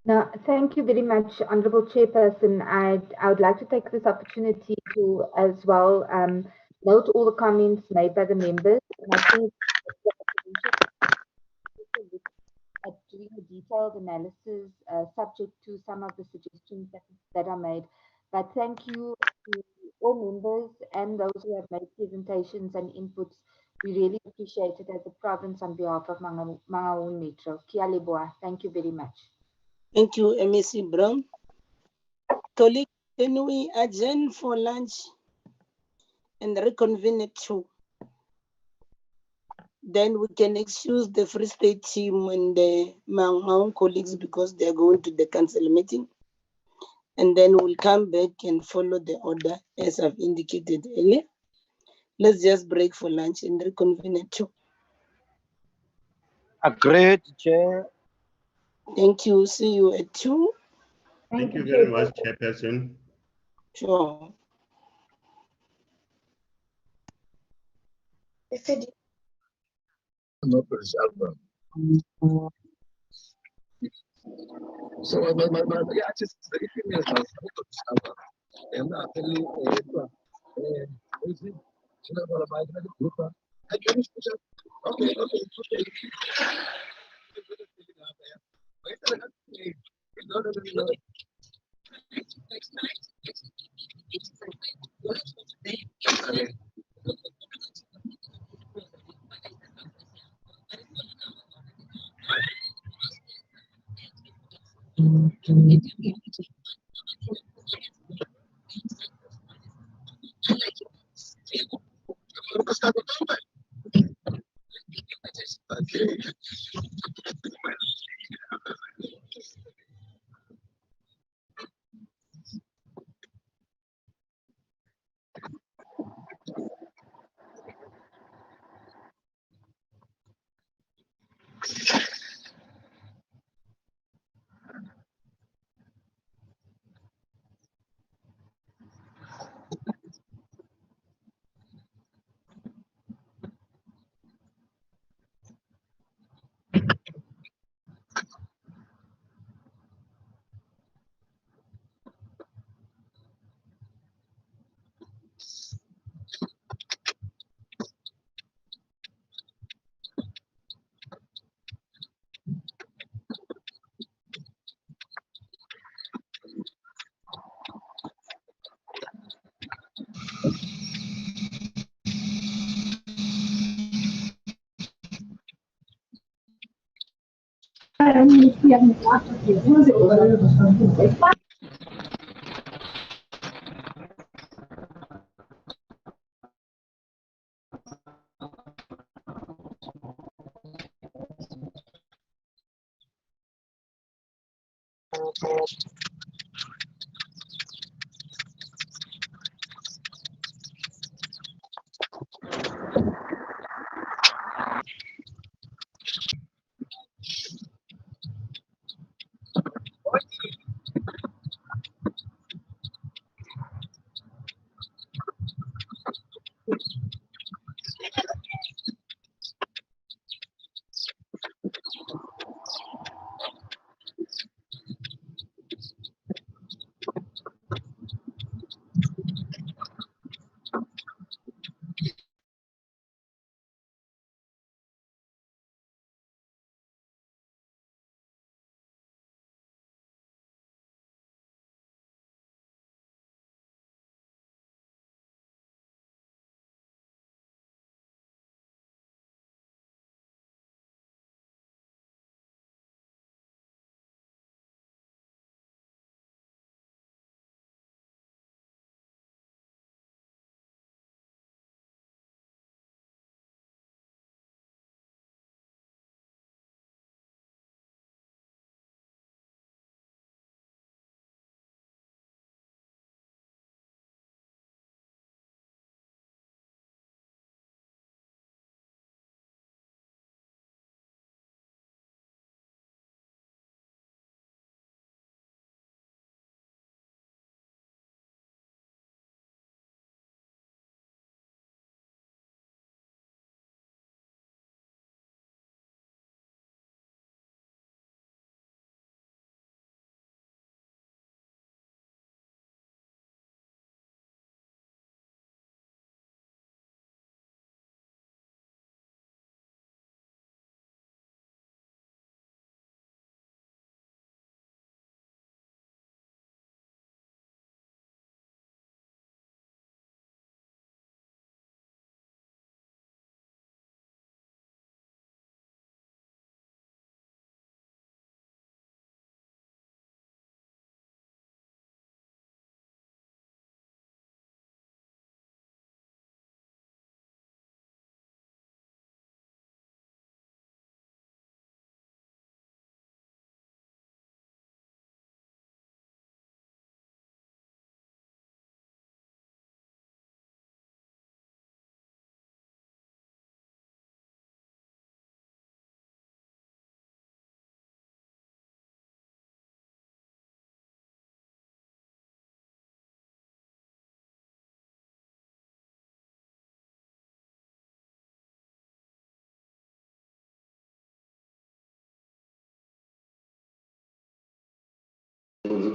[SPEAKER 11] No, thank you very much, Honorable Chairperson. I would like to take this opportunity to as well note all the comments made by the members. And I think at doing a detailed analysis subject to some of the suggestions that are made. But thank you to all members and those who have made presentations and inputs. We really appreciate it as a province on behalf of Mangaung Metro. Kia leboha. Thank you very much.
[SPEAKER 1] Thank you, MEC Brown. Colleague, can we adjourn for lunch and reconvene at 2? Then we can excuse the Free State team and the Mangaung colleagues because they're going to the council meeting. And then we'll come back and follow the order as I've indicated earlier. Let's just break for lunch and reconvene at 2.
[SPEAKER 14] Agreed, Chair.
[SPEAKER 1] Thank you. See you at 2.
[SPEAKER 12] Thank you very much, Chairperson.
[SPEAKER 1] Sure.
[SPEAKER 20] No,
[SPEAKER 19] So yeah, just the issue is discover. And not really easy. You know what I group. I can okay.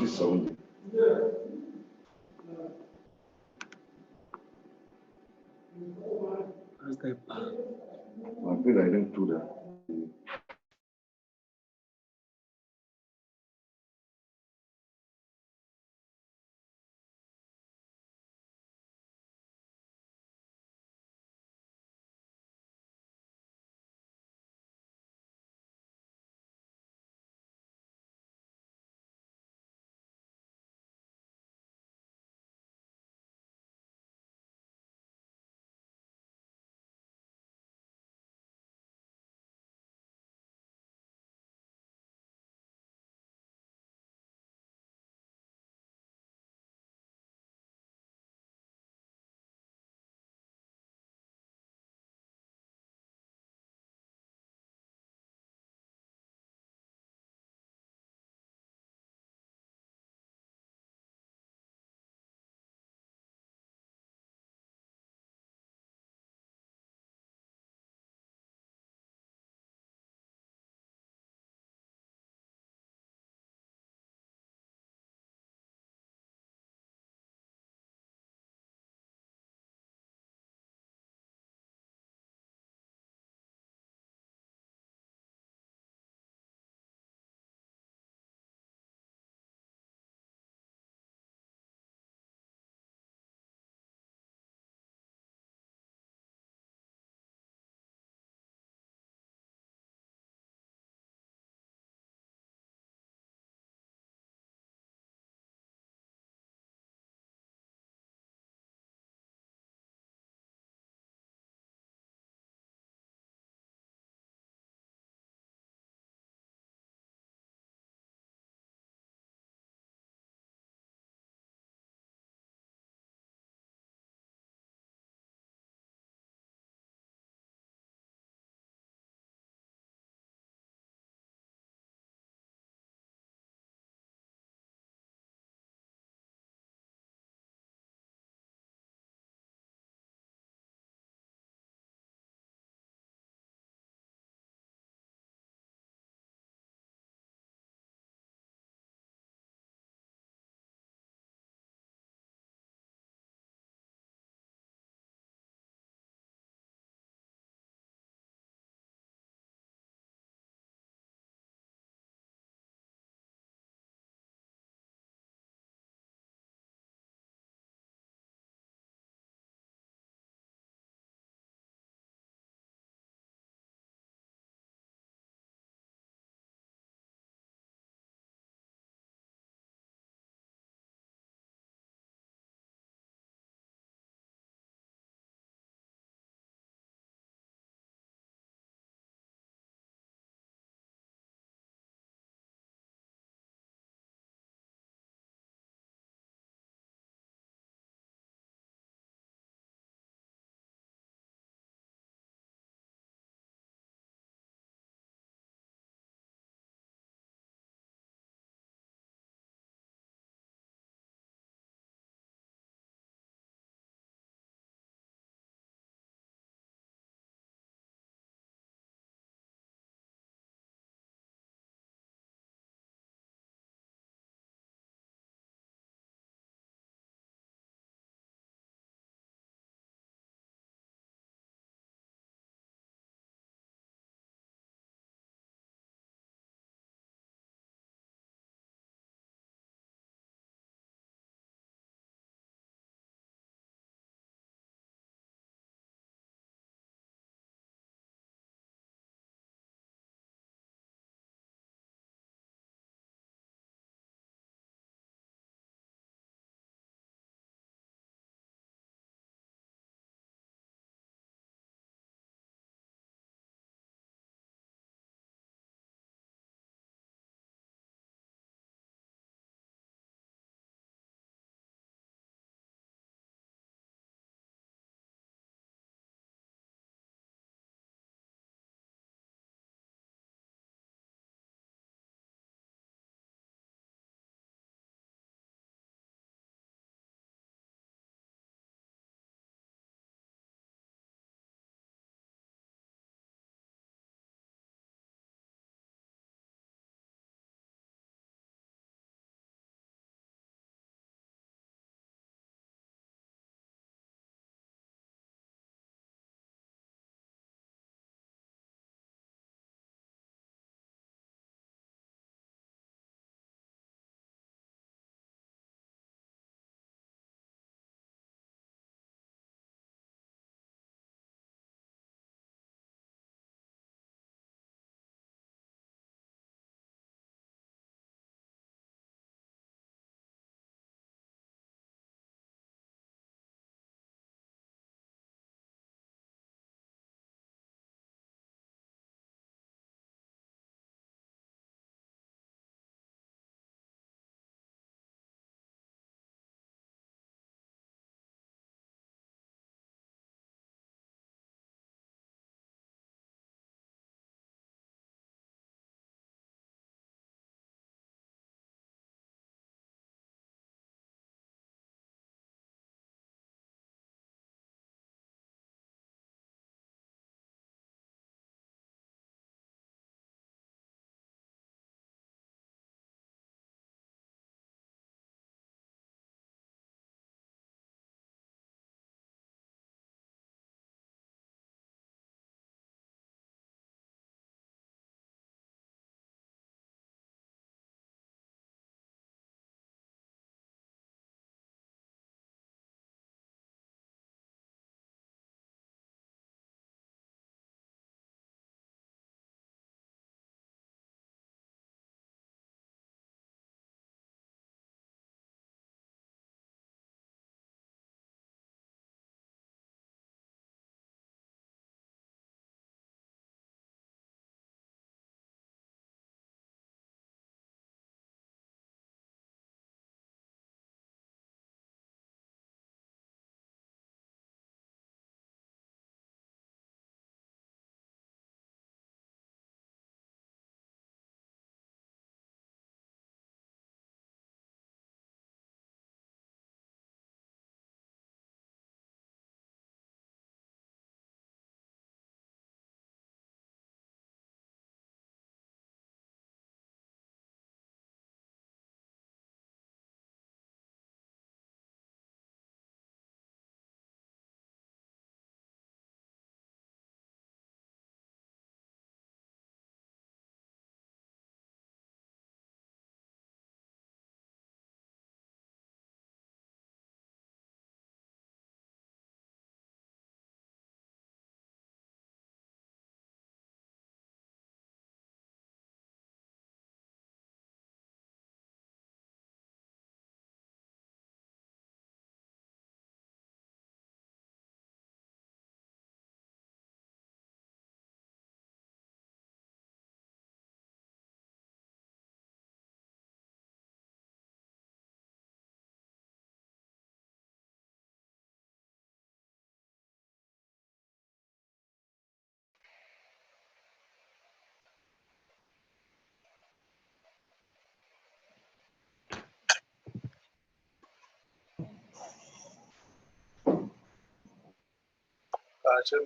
[SPEAKER 4] is sounding. I feel I didn't do that.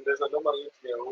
[SPEAKER 19] There's a number of things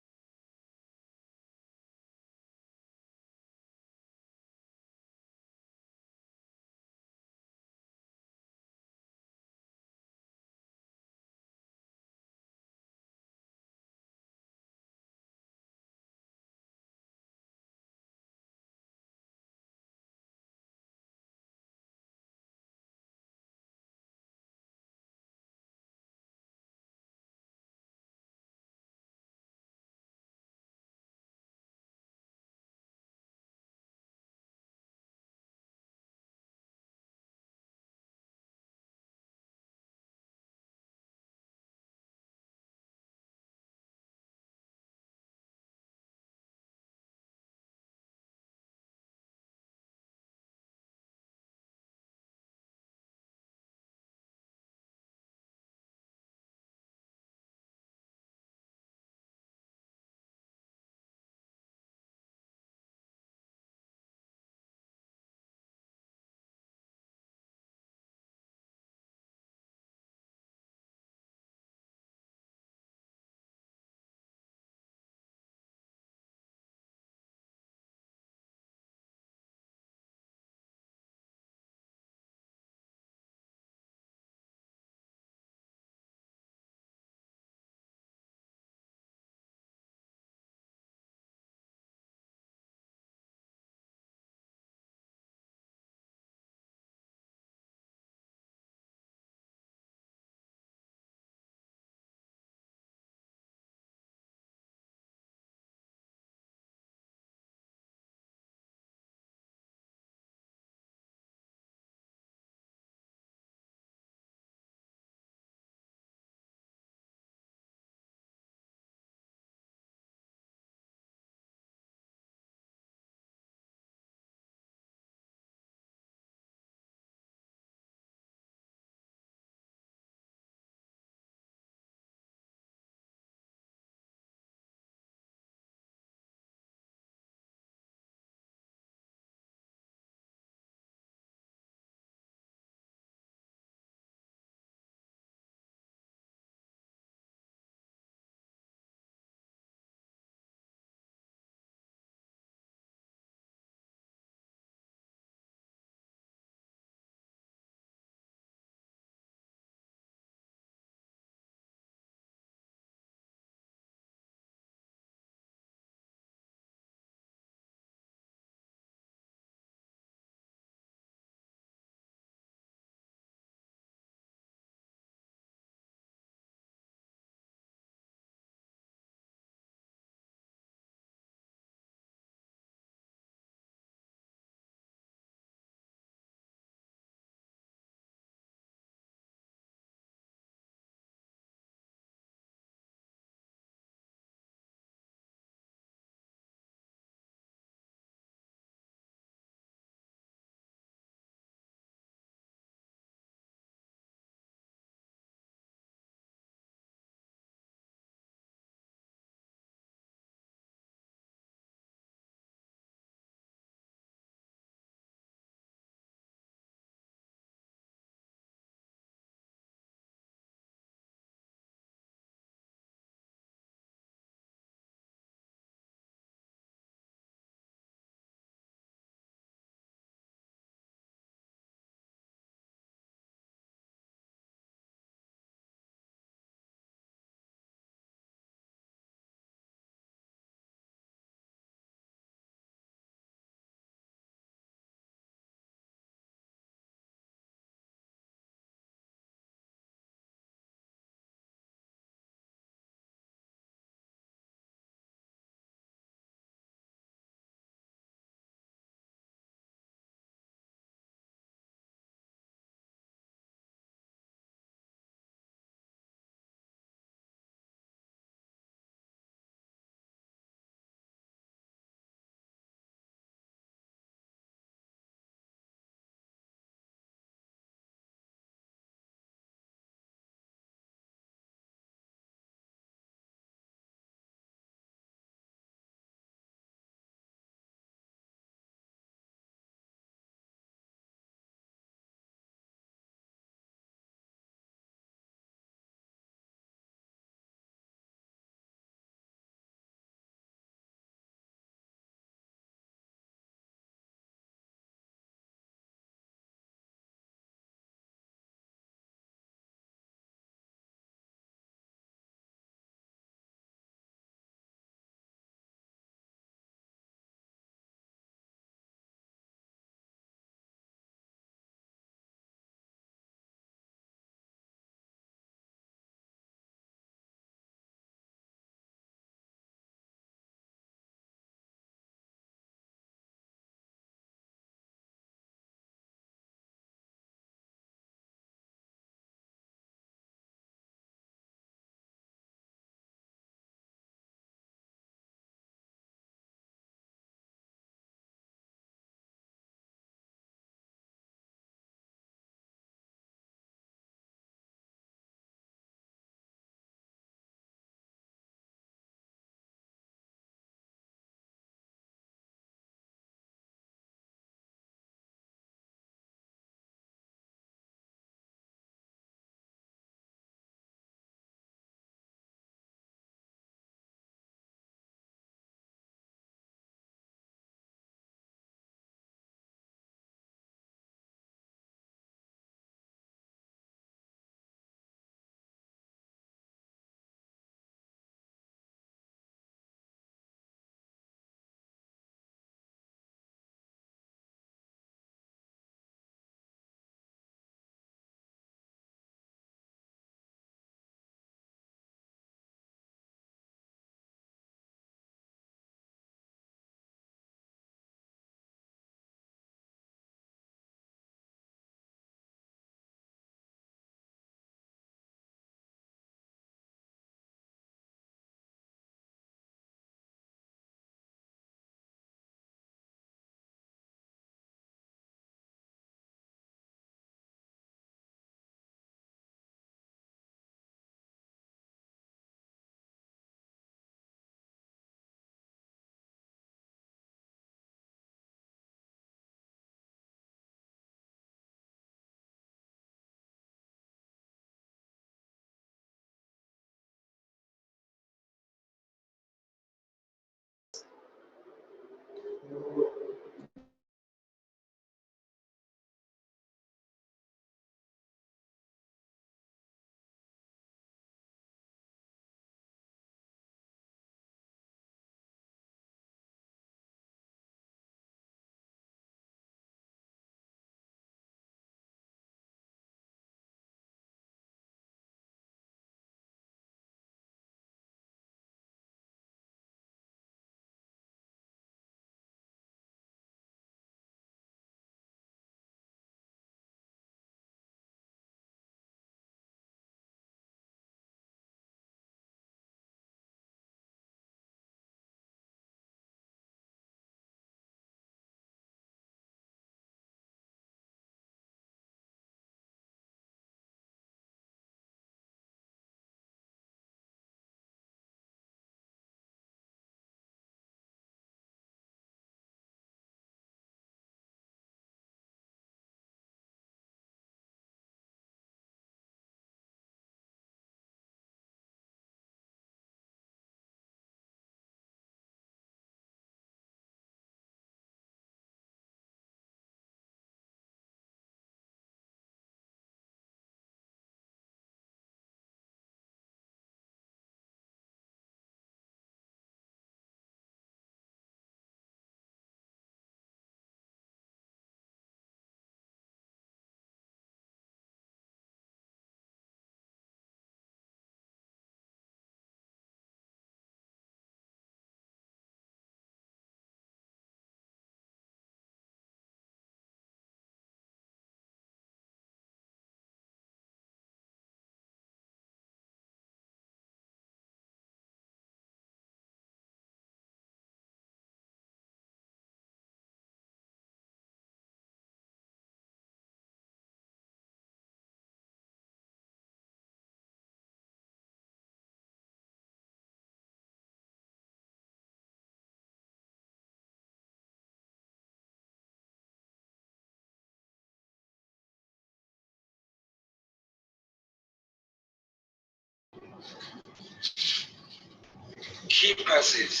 [SPEAKER 15] Key passes.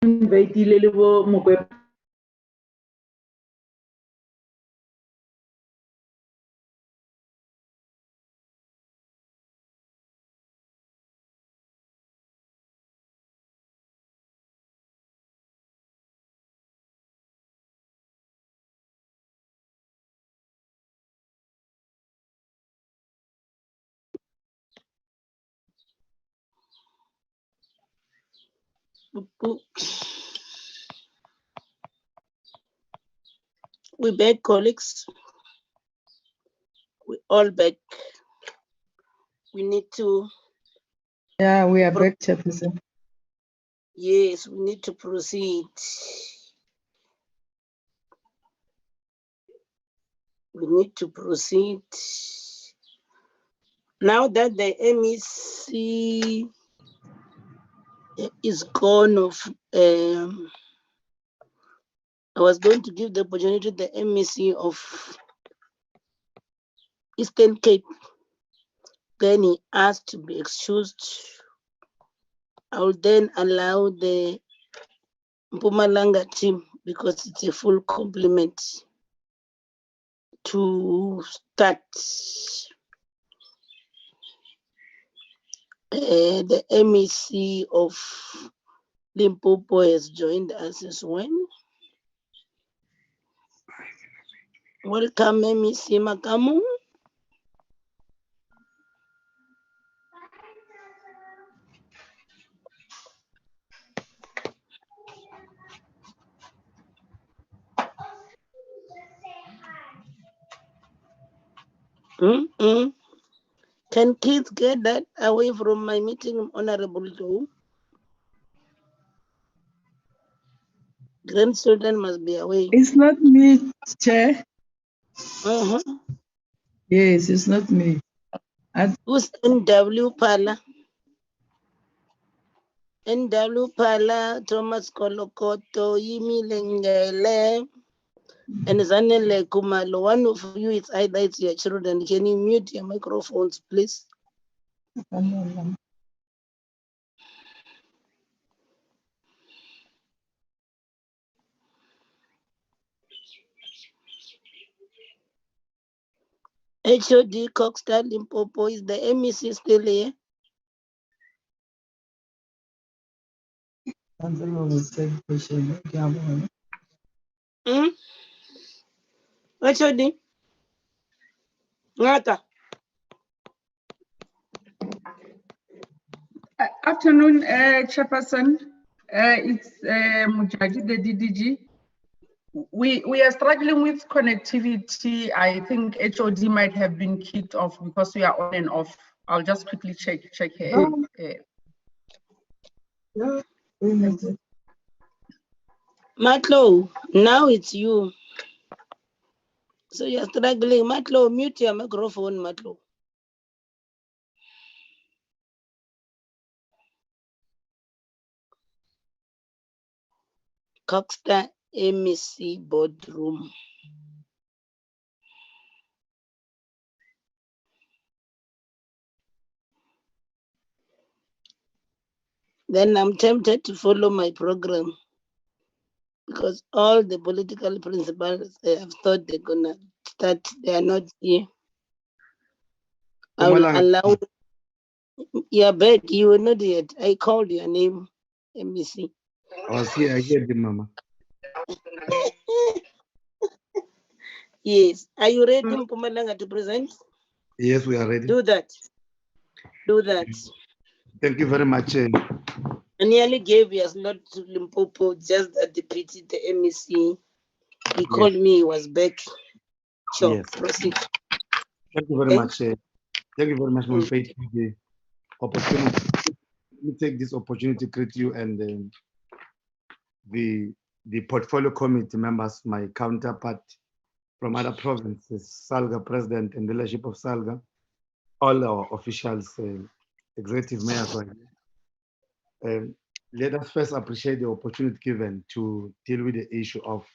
[SPEAKER 6] invite-ile le bo Mokwena.
[SPEAKER 1] We back, colleagues. We all back. We need to.
[SPEAKER 6] Yeah, we are back, Chairperson.
[SPEAKER 1] Yes, we need to proceed. We need to proceed. Now that the MEC is gone I was going to give the opportunity to the MEC of Eastern Cape. Then he asked to be excused. I will then allow the Mpumalanga team, because it's a full complement, to start. The MEC of Limpopo has joined us as well. Welcome, MEC Makamu. Can kids get that away from my meeting, Honorable Joe? Grandchildren must be away.
[SPEAKER 6] It's not me, Chair.
[SPEAKER 1] Uh-huh.
[SPEAKER 6] Yes, it's not me.
[SPEAKER 1] Who's NW Pala? NW Pala, Thomas Kolokoto, Yimi Lengele, and Zanele Kumalo. One of you, it's either it's your children. Can you mute your microphones, please? HOD Coxstar Limpopo, is the MEC still here? HOD? Ngata.
[SPEAKER 6] Afternoon, Chairperson. It's Mujaji, the DDG. We are struggling with connectivity. I think HOD might have been kicked off because we are on and off. I'll just quickly check here.
[SPEAKER 1] Matlo, now it's you. So you're struggling. Matlo, mute your microphone, Matlo. Coxstar MEC boardroom. Then I'm tempted to follow my program, because all the political principals I have thought they're gonna start, they are not here. I will allow. Yeah, back. You were not yet. I called your name, MEC.
[SPEAKER 13] I was here. I heard you, Mama.
[SPEAKER 1] Yes. Are you ready, Mpumalanga, to present?
[SPEAKER 13] Yes, we are ready.
[SPEAKER 1] Do that. Do that.
[SPEAKER 13] Thank you very much.
[SPEAKER 1] I nearly gave you a slot to Limpopo, just that the PT, the MEC, he called me, he was back. Sure,
[SPEAKER 13] yes.
[SPEAKER 1] Proceed.
[SPEAKER 13] Thank you very much. Thank you very much, Mfait, for the opportunity. Let me take this opportunity to greet you and the portfolio committee members, my counterpart from other provinces, SALGA president and the leadership of SALGA, all our officials, executive mayors. Let us first appreciate the opportunity given to deal with the issue of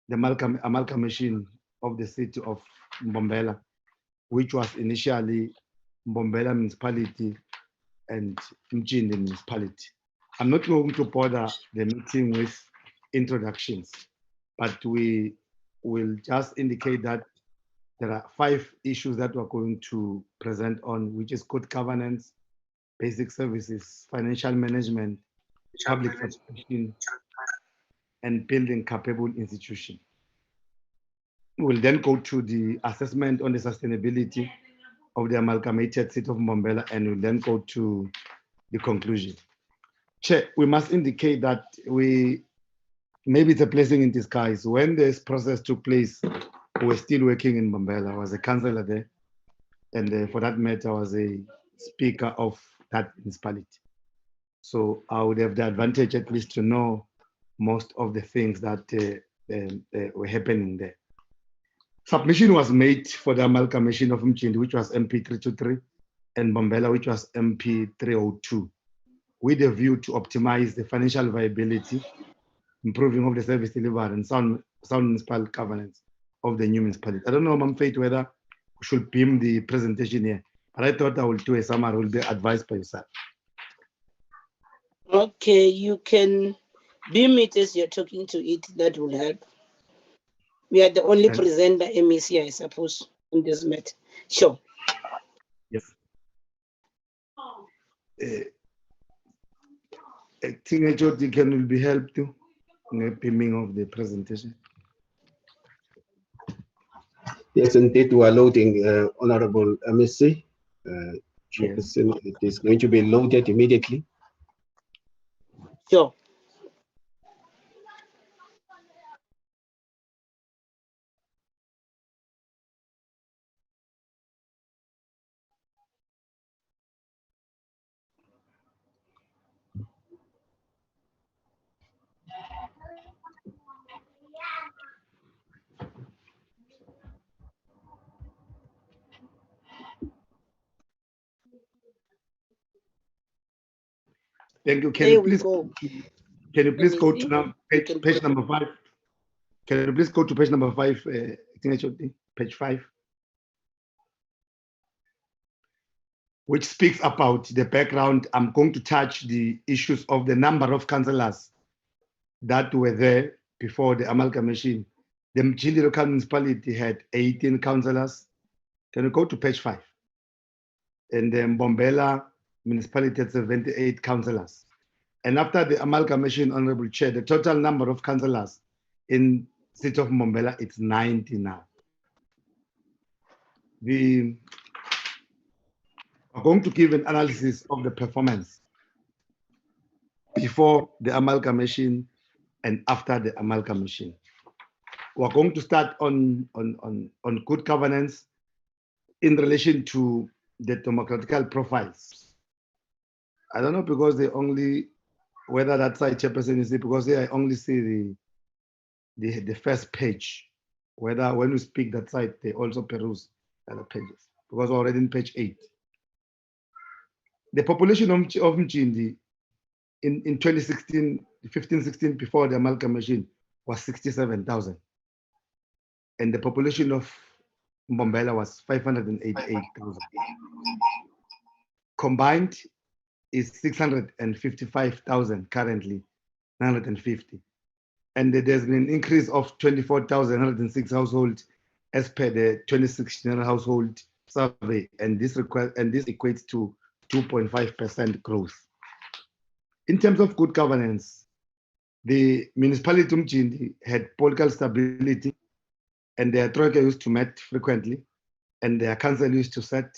[SPEAKER 13] the amalgamation of the city of Mbombela, which was initially Mbombela Municipality and Mgijima Municipality. I'm not going to bother the meeting with introductions, but we will just indicate that there are 5 issues that we're going to present on, which is good governance, basic services, financial management, public participation, and building capable institutions. We'll then go to the assessment on the sustainability of the amalgamated city of Mbombela, and we'll then go to the conclusion. Chair, we must indicate that maybe it's a blessing in disguise. When this process took place, we were still working in Mbombela. I was a councillor there, and for that matter, I was a speaker of that municipality. So I would have the advantage at least to know most of the things that were happening there. Submission was made for the amalgamation of Mchindi, which was MP 323, and Mbombela, which was MP 302, with a view to optimize the financial viability, improving of the service delivery, and sound municipal governance of the new municipality. I don't know, Ma'am Faith, whether we should beam the presentation here, but I thought I will do a summary, will be advised by yourself.
[SPEAKER 1] Okay, you can beam it as you're talking to it. That will help. We are the only presenter MEC, I suppose, on this matter. Sure.
[SPEAKER 13] Yes. I think HOD will be helped too in the beaming of the presentation.
[SPEAKER 3] Yes, indeed, we are loading Honorable MEC. Chairperson, it is going to be loaded immediately.
[SPEAKER 1] Sure.
[SPEAKER 13] Thank you. Can you please go to page number 5? Can you please go to page number 5? Page 5, which speaks about the background. I'm going to touch the issues of the number of councillors that were there before the amalgamation. The Mchindi local municipality had 18 councillors. Can you go to page 5? And the Mbombela municipality had 78 councillors. And after the amalgamation, Honorable Chair, the total number of councillors in city of Mbombela, it's 90 now. We are going to give an analysis of the performance before the amalgamation and after the amalgamation. We're going to start on good governance in relation to the democratical profiles. I don't know, because they only, whether that side chairperson is it, because I only see the first page, whether when we speak that side, they also peruse other pages, because we're already in page 8. The population of Mchindi in 2016, 15-16, before the amalgamation, was 67,000. And the population of Mbombela was 588,000. Combined is 655,000 currently, 950. And there's been an increase of 24,106 households as per the 2016 household survey, and this equates to 2.5% growth. In terms of good governance, the municipality of Mchindi had political stability, and their Troika used to meet frequently, and their council used to set,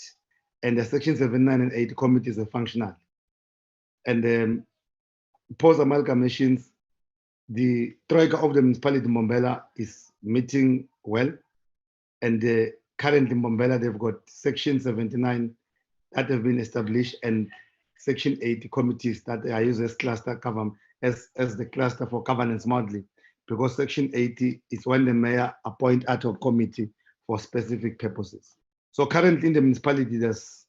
[SPEAKER 13] and the section 7, 9, and 8 committees are functional. And post-amalgamations, the Troika of the municipality of Mbombela is meeting well, and currently in Mbombela, they've got section 79 that have been established, and section 80 committees that are used as cluster government, as the cluster for governance modeling, because section 80 is when the mayor appoint ad hoc committee for specific purposes. So currently in the municipality, there's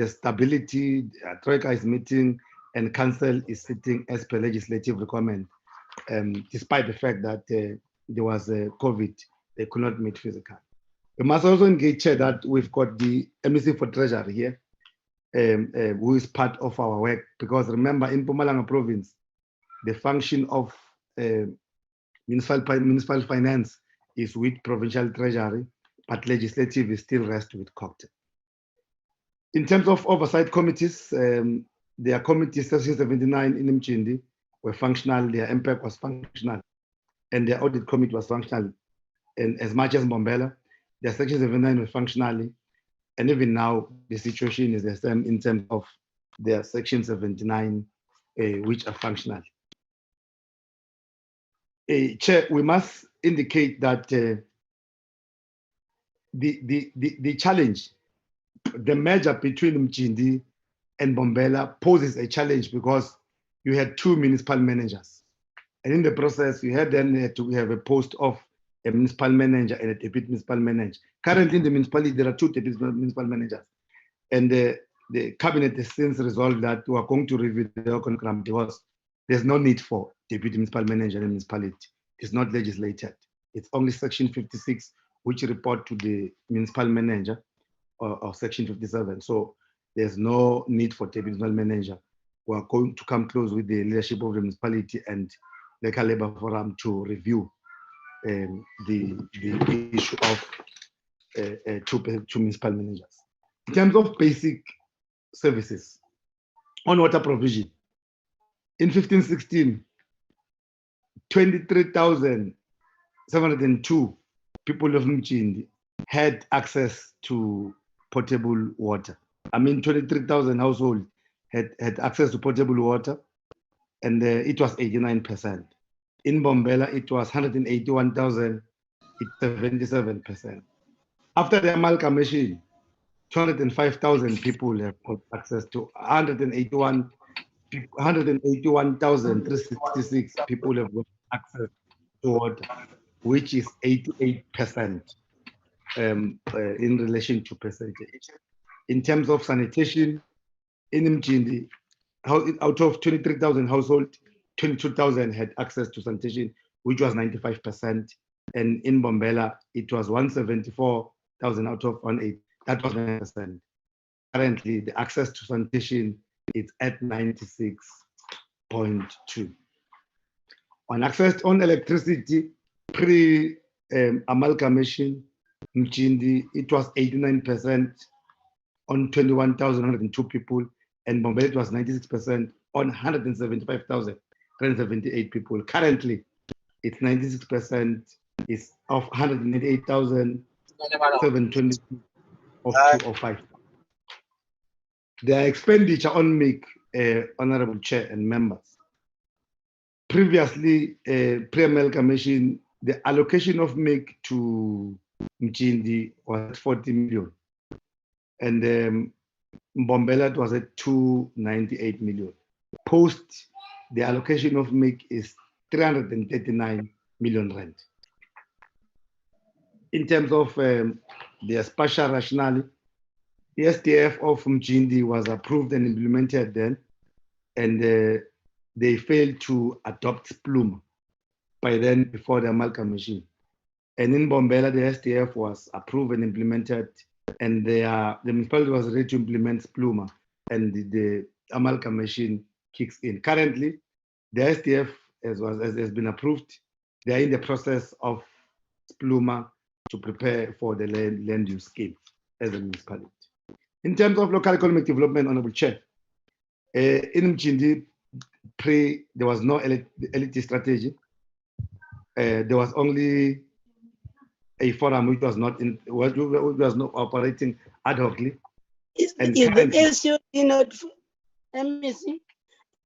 [SPEAKER 13] stability, Troika is meeting, and council is sitting as per legislative requirement, despite the fact that there was a COVID, they could not meet physically. We must also engage that we've got the MEC for Treasury here, who is part of our work. Because remember, in Mpumalanga province, the function of municipal finance is with provincial treasury, but legislative is still rests with Cooperative. In terms of oversight committees, their committee section 79 in Mchindi were functional, their MPEC was functional, and their audit committee was functional. And as much as Mbombela, their section 79 was functionally, and even now the situation is the same in terms of their section 79, which are functional. Chair, we must indicate that the challenge, the merger between Mchindi and Mbombela poses a challenge because you had two municipal managers. And in the process, you had then to have a post of a municipal manager and a deputy municipal manager. Currently in the municipality, there are two deputy municipal managers. And the cabinet has since resolved that we are going to review the organogram because there's no need for deputy municipal manager in the municipality. It's not legislated. It's only section 56, which report to the municipal manager or section 57. So there's no need for deputy municipal manager. We are going to come close with the leadership of the municipality and the Labor Forum to review the issue of two municipal managers. In terms of basic services, on water provision, in 15-16, 23,702 people of Mchindi had access to potable water. I mean, 23,000 households had access to potable water, and it was 89%. In Mbombela, it was 181,000, it's 77%. After the amalgamation, 205,000 people have got access to 181,366 people have got access to water, which is 88% in relation to percentage. In terms of sanitation, in Mchindi, out of 23,000 households, 22,000 had access to sanitation, which was 95%. And in Mbombela, it was 174,000 out of 180. That was 9%. Currently, the access to sanitation is at 96.2. On access on electricity, pre-amalgamation, Mchindi, it was 89% on 21,102 people, and Mbombela it was 96% on 175,378 people. Currently, it's 96% is of 188,722 of 205. The expenditure on MIC, Honorable Chair and members. Previously, pre-amalgamation, the allocation of MIC to Mchindi was 40 million. And Mbombela was at 298 million. Post, the allocation of MIC is 339 million rand. In terms of the spatial rationale, the SDF of Mchindi was approved and implemented then, and they failed to adopt Spluma by then before the amalgamation. And in Mbombela, the SDF was approved and implemented, and the municipality was ready to implement Spluma, and the amalgamation kicks in. Currently, the SDF has been approved. They are in the process of Spluma to prepare for the land use scheme as a municipality. In terms of local economic development, Honorable Chair, in Mchindi, there was no LET strategy. There was only a forum which was not operating ad hocly.
[SPEAKER 1] Is the HOD not? MEC?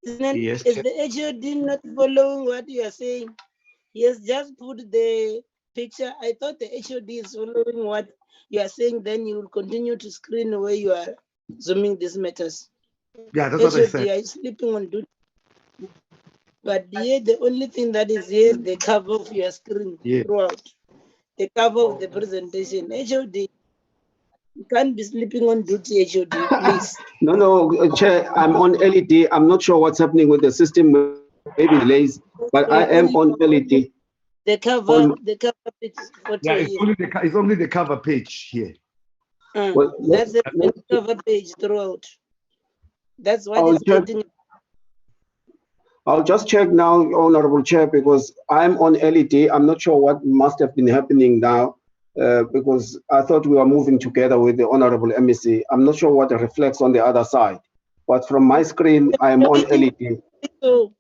[SPEAKER 13] Yes,
[SPEAKER 1] is the HOD not following what you are saying? He has just put the picture. I thought the HOD is following what you are saying. Then you will continue to screen where you are zooming these matters.
[SPEAKER 13] Yeah, that's what I said.
[SPEAKER 1] HOD are sleeping on duty. But here, the only thing that is here is the cover of your screen throughout. The cover of the presentation. HOD, you can't be sleeping on duty, HOD, please.
[SPEAKER 3] No, Chair, I'm on LED. I'm not sure what's happening with the system, maybe delays, but I am on LED.
[SPEAKER 1] The cover page.
[SPEAKER 13] Yeah, it's only the cover page here.
[SPEAKER 3] Well,
[SPEAKER 1] That's the cover page throughout. That's what
[SPEAKER 3] I'll
[SPEAKER 1] is
[SPEAKER 3] check.
[SPEAKER 1] getting.
[SPEAKER 3] I'll just check now, Honorable Chair, because I'm on LED. I'm not sure what must have been happening now, because I thought we were moving together with the Honorable MEC. I'm not sure what reflects on the other side, but from my screen, I'm on LED.
[SPEAKER 1] So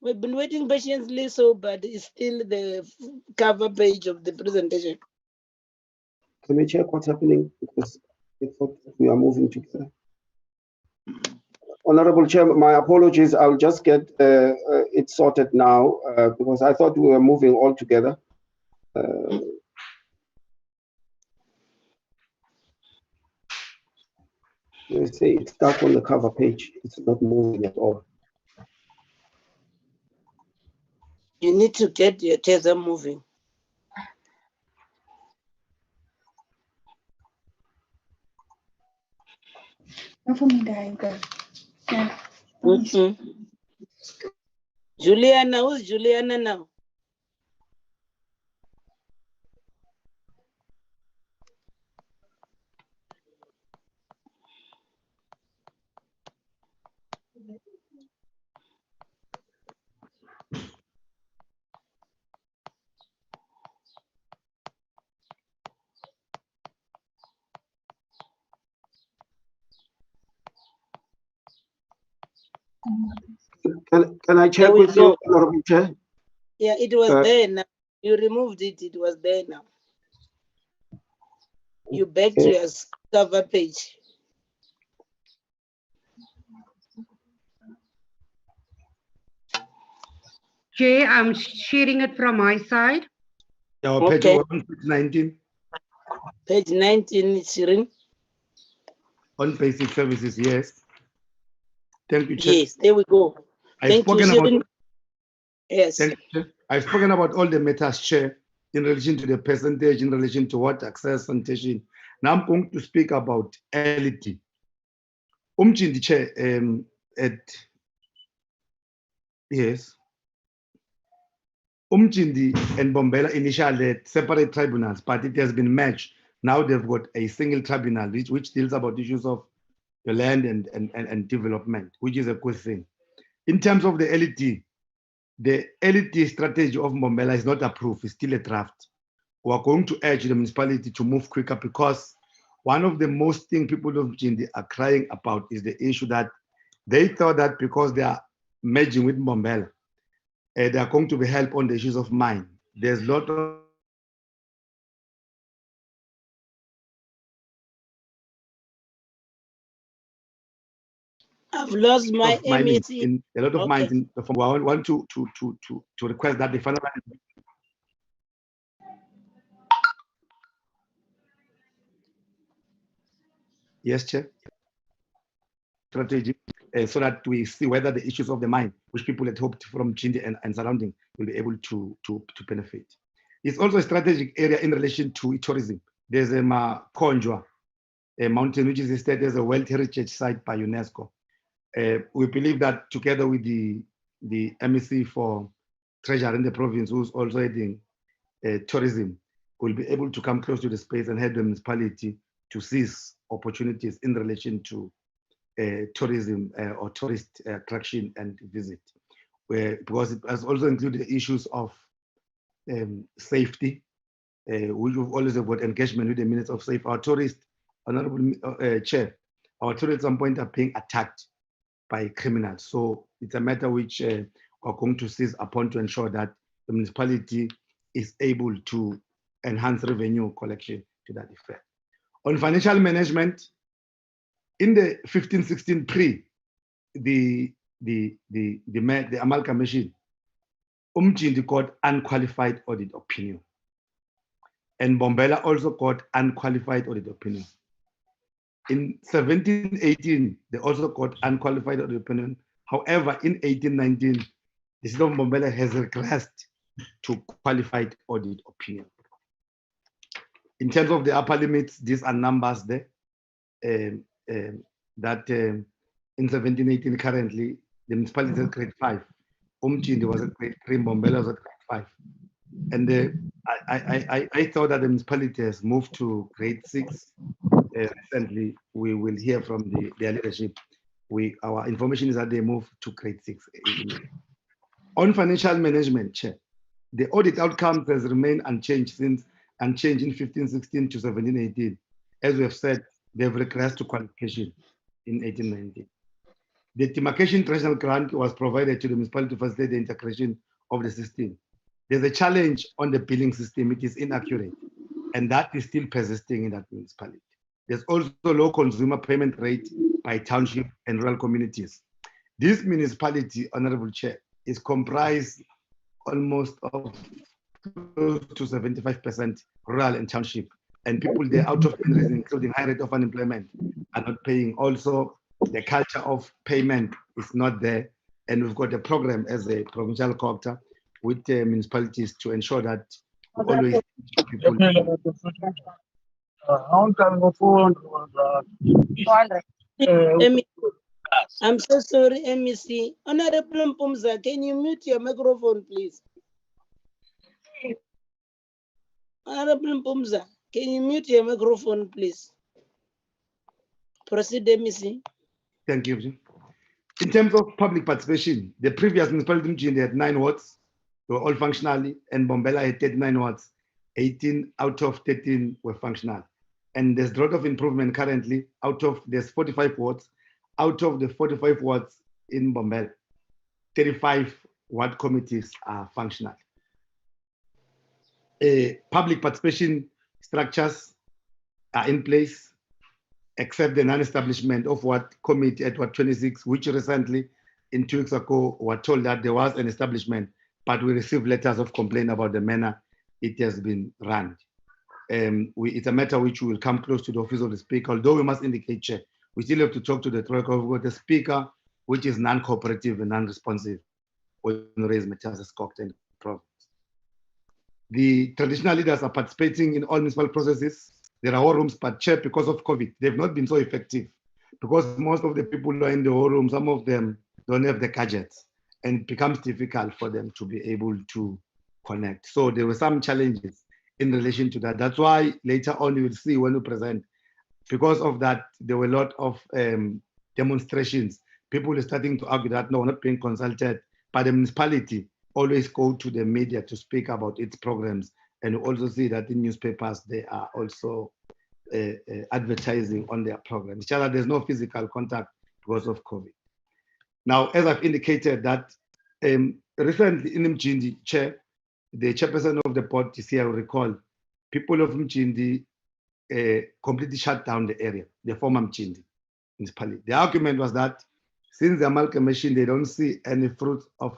[SPEAKER 1] we've been waiting patiently, so but it's still the cover page of the presentation.
[SPEAKER 3] Can we check what's happening? Because I thought we are moving together. Honorable Chair, my apologies. I'll just get it sorted now because I thought we were moving all together. They say it's stuck on the cover page. It's not moving at all.
[SPEAKER 1] You need to get your tether moving. Juliana, who's Juliana now?
[SPEAKER 3] Can I check with you, Honorable Chair?
[SPEAKER 1] Yeah, it was there now. You removed it. It was there now. You back to your cover page.
[SPEAKER 18] Chair, I'm sharing it from my side.
[SPEAKER 13] Yeah, page
[SPEAKER 1] Okay.
[SPEAKER 13] 19.
[SPEAKER 1] Page 19, Shirin.
[SPEAKER 13] On basic services, yes. Thank you, Chair.
[SPEAKER 1] Yes, there we go. Thank you, Shirin. Yes.
[SPEAKER 13] Thank you, Chair. I've spoken about all the matters, Chair, in relation to the percentage, in relation to what access sanitation. Now I'm going to speak about LED. Umjindi, Chair, yes. Umjindi and Bombela initially had separate tribunals, but it has been merged. Now they've got a single tribunal which deals about issues of the land and development, which is a good thing. In terms of the LED strategy of Mbombela is not approved, it's still a draft. We are going to urge the municipality to move quicker because one of the most things people of Mjindi are crying about is the issue that they thought that because they are merging with Mbombela, they are going to be help on the issues of mine. There's a lot of
[SPEAKER 1] I've lost my MEC.
[SPEAKER 13] in a lot of mines in the form. I want to request that the final. Yes, Chair. Strategy, so that we see whether the issues of the mine, which people had hoped from Chindi and surrounding, will be able to benefit. It's also a strategic area in relation to tourism. There's a Konjwa, a mountain which is listed as a World Heritage Site by UNESCO. We believe that together with the MEC for Treasury in the province, who's also heading tourism, will be able to come close to the space and help the municipality to seize opportunities in relation to tourism or tourist attraction and visit, because it has also included issues of safety, which we've always got engagement with the Minister of Safe. Our tourists, Honorable Chair, our tourists at some point are being attacked by criminals. So it's a matter which we're going to seize upon to ensure that the municipality is able to enhance revenue collection to that effect. On financial management, in the 15-16 pre, the amalgamation, Umjindi got unqualified audit opinion. And Bombela also got unqualified audit opinion. In 17-18, they also got unqualified audit opinion. However, in 18-19, the city of Bombela has regressed to qualified audit opinion. In terms of the upper limits, these are numbers there. That in 17-18 currently, the municipality is at grade 5. Umjindi was at grade 3, Bombela was at grade 5. And I thought that the municipality has moved to grade 6. Recently, we will hear from their leadership our information is that they move to grade 6. On financial management, Chair, the audit outcomes has remained unchanged in 15-16 to 17-18. As we have said, they have regressed to qualification in 18-19. The Demarcation Transitional Grant was provided to the municipality to facilitate the integration of the system. There's a challenge on the billing system. It is inaccurate, and that is still persisting in that municipality. There's also low consumer payment rate by township and rural communities. This municipality, Honorable Chair, is comprised almost of close to 75% rural and township, and people there out of countries, including high rate of unemployment, are not paying. Also, the culture of payment is not there, and we've got a program as a provincial cooperative with the municipalities to ensure that we always teach people.
[SPEAKER 1] I'm so sorry, MEC. Honorable Mpumza, can you mute your microphone, please? Honorable Mpumza, can you mute your microphone, please? Proceed, MEC.
[SPEAKER 13] Thank you. In terms of public participation, the previous municipality had 9 wards, they were all functional, and Mbombela had 39 wards, 18 out of 13 were functional. And there's a lot of improvement currently. There's 45 wards. Out of the 45 wards in Mbombela, 35 ward committees are functional. Public participation structures are in place, except the non-establishment of Ward Committee at Ward 26, which recently, in 2 weeks ago, were told that there was an establishment, but we received letters of complaint about the manner it has been run. It's a matter which will come close to the office of the Speaker, although we must indicate, Chair, we still have to talk to the Tlokwe. We've got a Speaker which is non-cooperative and non-responsive when raised matters as Cooperative province. The traditional leaders are participating in all municipal processes. There are war rooms, but Chair, because of COVID, they've not been so effective because most of the people who are in the war room, some of them don't have the gadgets, and it becomes difficult for them to be able to connect. So there were some challenges in relation to that. That's why later on you will see when we present, because of that, there were a lot of demonstrations. People are starting to argue that, no, we're not being consulted, but the municipality always go to the media to speak about its programs. And you also see that in newspapers, they are also advertising on their programs. Each other, there's no physical contact because of COVID. Now, as I've indicated that recently in Mjindi, Chair, the chairperson of the board, this year, I recall, people of Mjindi completely shut down the area, the former Mjindi municipality. The argument was that since the amalgamation, they don't see any fruit of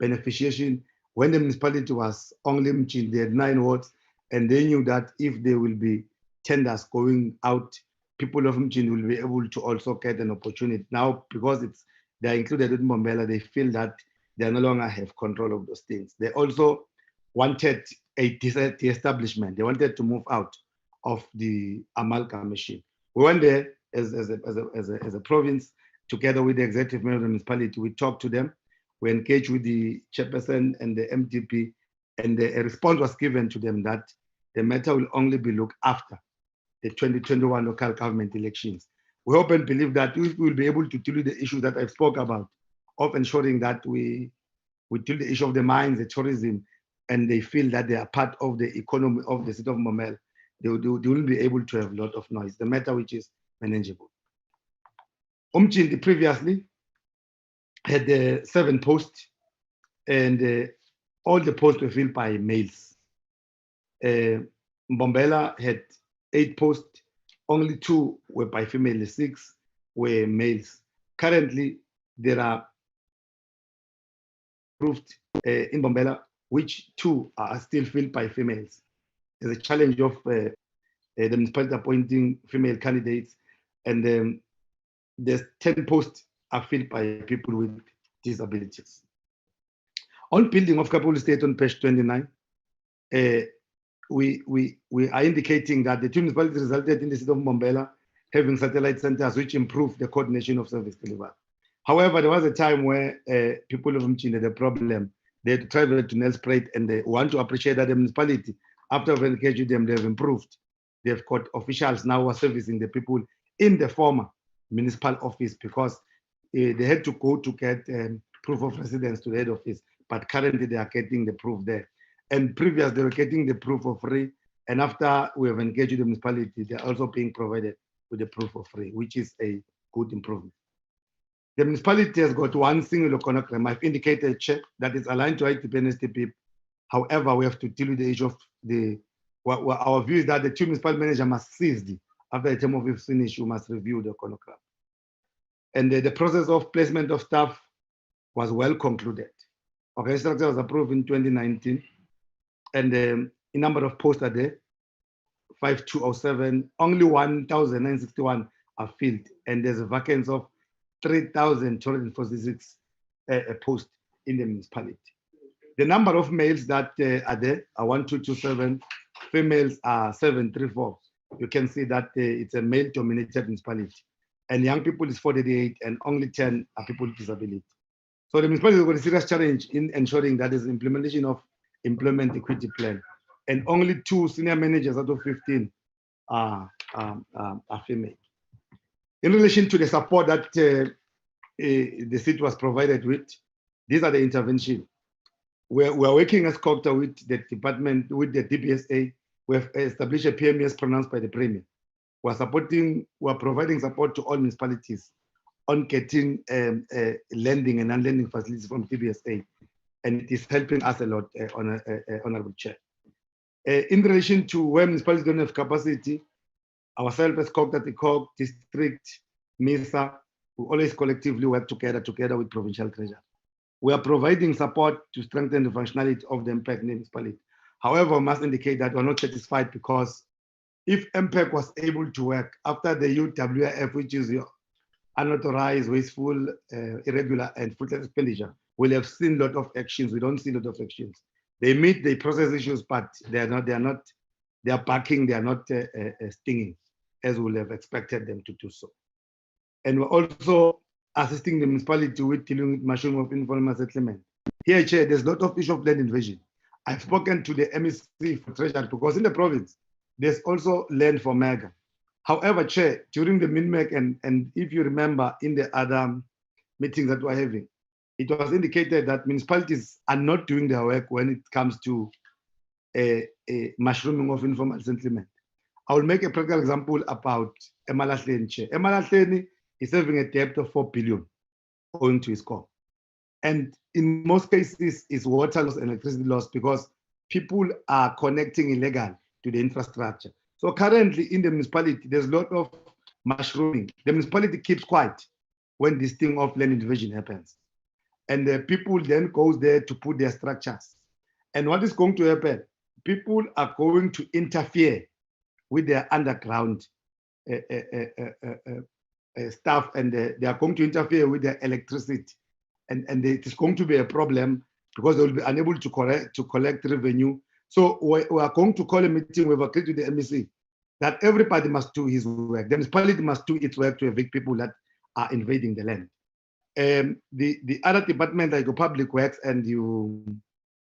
[SPEAKER 13] beneficiation. When the municipality was only Mjindi, they had 9 wards, and they knew that if there will be tenders going out, people of Mjindi will be able to also get an opportunity. Now, because they're included in Mbombela, they feel that they no longer have control of those things. They also wanted a de-establishment. They wanted to move out of the amalgamation. We went there as a province, together with the executive mayor of the municipality. We talked to them. We engaged with the chairperson and the MDP, and a response was given to them that the matter will only be looked after the 2021 local government elections. We hope and believe that we will be able to deal with the issue that I spoke about, of ensuring that we deal with the issue of the mines, the tourism, and they feel that they are part of the economy of the city of Mbombela. They will be able to have a lot of noise, the matter which is manageable. Mjindi previously had 7 posts, and all the posts were filled by males. Mbombela had 8 posts, only 2 were by female, 6 were males. Currently, there are approved in Mbombela, which 2 are still filled by females. There's a challenge of the municipality appointing female candidates, and there's 10 posts are filled by people with disabilities. On building of Capable State on page 29, we are indicating that the 2 municipalities resulted in the city of Mbombela having satellite centers which improve the coordination of service delivery. However, there was a time where people of Mjindi had a problem. They had to travel to Nelspruit, and they want to appreciate that the municipality, after we've engaged with them, they have improved. They've got officials now who are servicing the people in the former municipal office because they had to go to get proof of residence to the head office, but currently they are getting the proof there. And previous they were getting the proof for free, and after we have engaged with the municipality, they're also being provided with the proof for free, which is a good improvement. The municipality has got one single econogram. I've indicated, Chair, that is aligned to ITP. However, we have to deal with the issue of our view is that the chief municipal manager must cease after the term of office finish, you must review the econogram. And the process of placement of staff was well concluded. Okay, structure was approved in 2019, and the number of posts are there, 5207. Only 1,961 are filled, and there's a vacancy of 3,246 posts in the municipality. The number of males that are there are 1,227, females are 734. You can see that it's a male-dominated municipality. And young people is 48, and only 10 are people with disability. So the municipality has got a serious challenge in ensuring that there's implementation of employment equity plan. And only 2 senior managers out of 15 are female. In relation to the support that the city was provided with, these are the intervention. We're working as Cooperative with the department, with the DBSA. We have established a PMS pronounced by the Premier. We're providing support to all municipalities on getting lending and non-lending facilities from DBSA, and it is helping us a lot, Honorable Chair. In relation to where municipalities don't have capacity, ourselves as Tlokwe, district, MISA, we always collectively work together with provincial treasury. We are providing support to strengthen the functionality of the MPEC municipality. However, I must indicate that we're not satisfied because if MPEC was able to work after the UWF, which is your unauthorized, wasteful, irregular, and fruitless expenditure, we'll have seen a lot of actions. We don't see a lot of actions. They meet the process issues, but they are backing, they are not stinging as we would have expected them to do so. And we're also assisting the municipality with dealing with mushroom of informal settlement. Here, Chair, there's a lot of issue of land invasion. I've spoken to the MEC for Treasury because in the province, there's also land for mega. However, Chair, during the MINMEC, and if you remember in the other meetings that we're having, it was indicated that municipalities are not doing their work when it comes to a mushrooming of informal settlement. I will make a practical example about Enhlanzeni, Chair. Enhlanzeni is having a debt of 4 billion owing to his core. And in most cases, it's water loss and electricity loss because people are connecting illegal to the infrastructure. So currently in the municipality, there's a lot of mushrooming. The municipality keeps quiet when this thing of land invasion happens. And the people then goes there to put their structures. And what is going to happen? People are going to interfere with their underground stuff, and they are going to interfere with their electricity. And it is going to be a problem because they will be unable to collect revenue. So we are going to call a meeting. We've agreed with the MEC that everybody must do his work. The municipality must do its work to evict people that are invading the land. The other department, like your public works and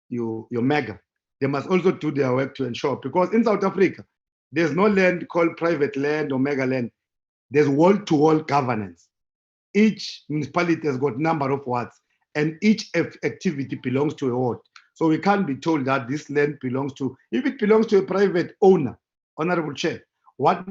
[SPEAKER 13] your mega, they must also do their work to ensure, because in South Africa, there's no land called private land or mega land. There's wall-to-wall governance. Each municipality has got a number of wards, and each activity belongs to a ward. So we can't be told that this land belongs to, if it belongs to a private owner, Honorable Chair, what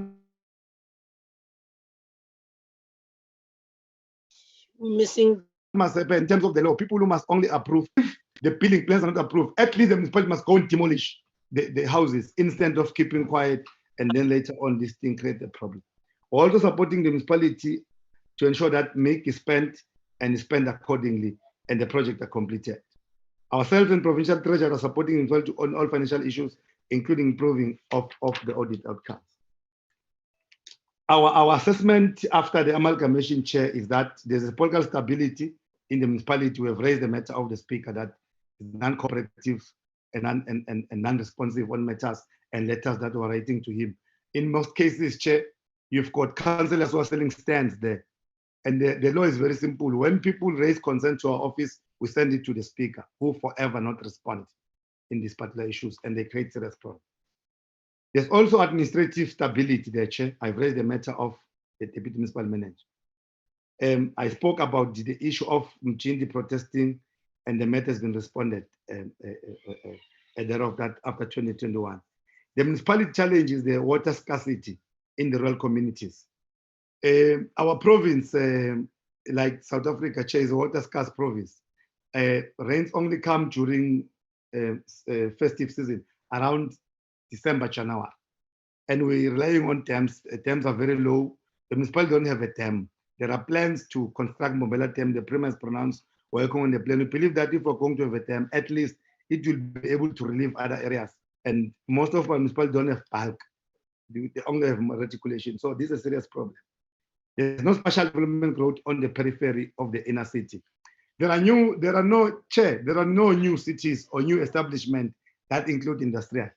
[SPEAKER 1] missing
[SPEAKER 13] must happen in terms of the law? People who must only approve, if the building plans are not approved, at least the municipality must go and demolish the houses instead of keeping quiet, and then later on this thing creates a problem. We're also supporting the municipality to ensure that make is spent and is spent accordingly and the project are completed. Ourselves and provincial treasurer are supporting municipality on all financial issues, including improving of the audit outcomes. Our assessment after the amalgamation, Chair, is that there's a political stability in the municipality. We have raised the matter of the speaker that is non-cooperative and non-responsive on matters and letters that were writing to him. In most cases, Chair, you've got councillors who are selling stands there. And the law is very simple. When people raise concern to our office, we send it to the speaker, who forever not respond in these particular issues, and they create serious problems. There's also administrative stability there, Chair. I've raised the matter of the deputy municipal manager. I spoke about the issue of Mgijima protesting, and the matter has been responded thereof that after 2021. The municipality challenge is the water scarcity in the rural communities. Our province, like South Africa, is a water scarce province. Rains only come during festive season, around December, January. And we're relying on dams. Dams are very low. The municipality don't have a dam. There are plans to construct Mobile Dam. The Premier has pronounced working on the plan. We believe that if we're going to have a dam, at least it will be able to relieve other areas. And most of our municipalities don't have bulk. They only have reticulation. So this is a serious problem. There's no special development growth on the periphery of the inner city. There are no new cities or new establishments that include industrial.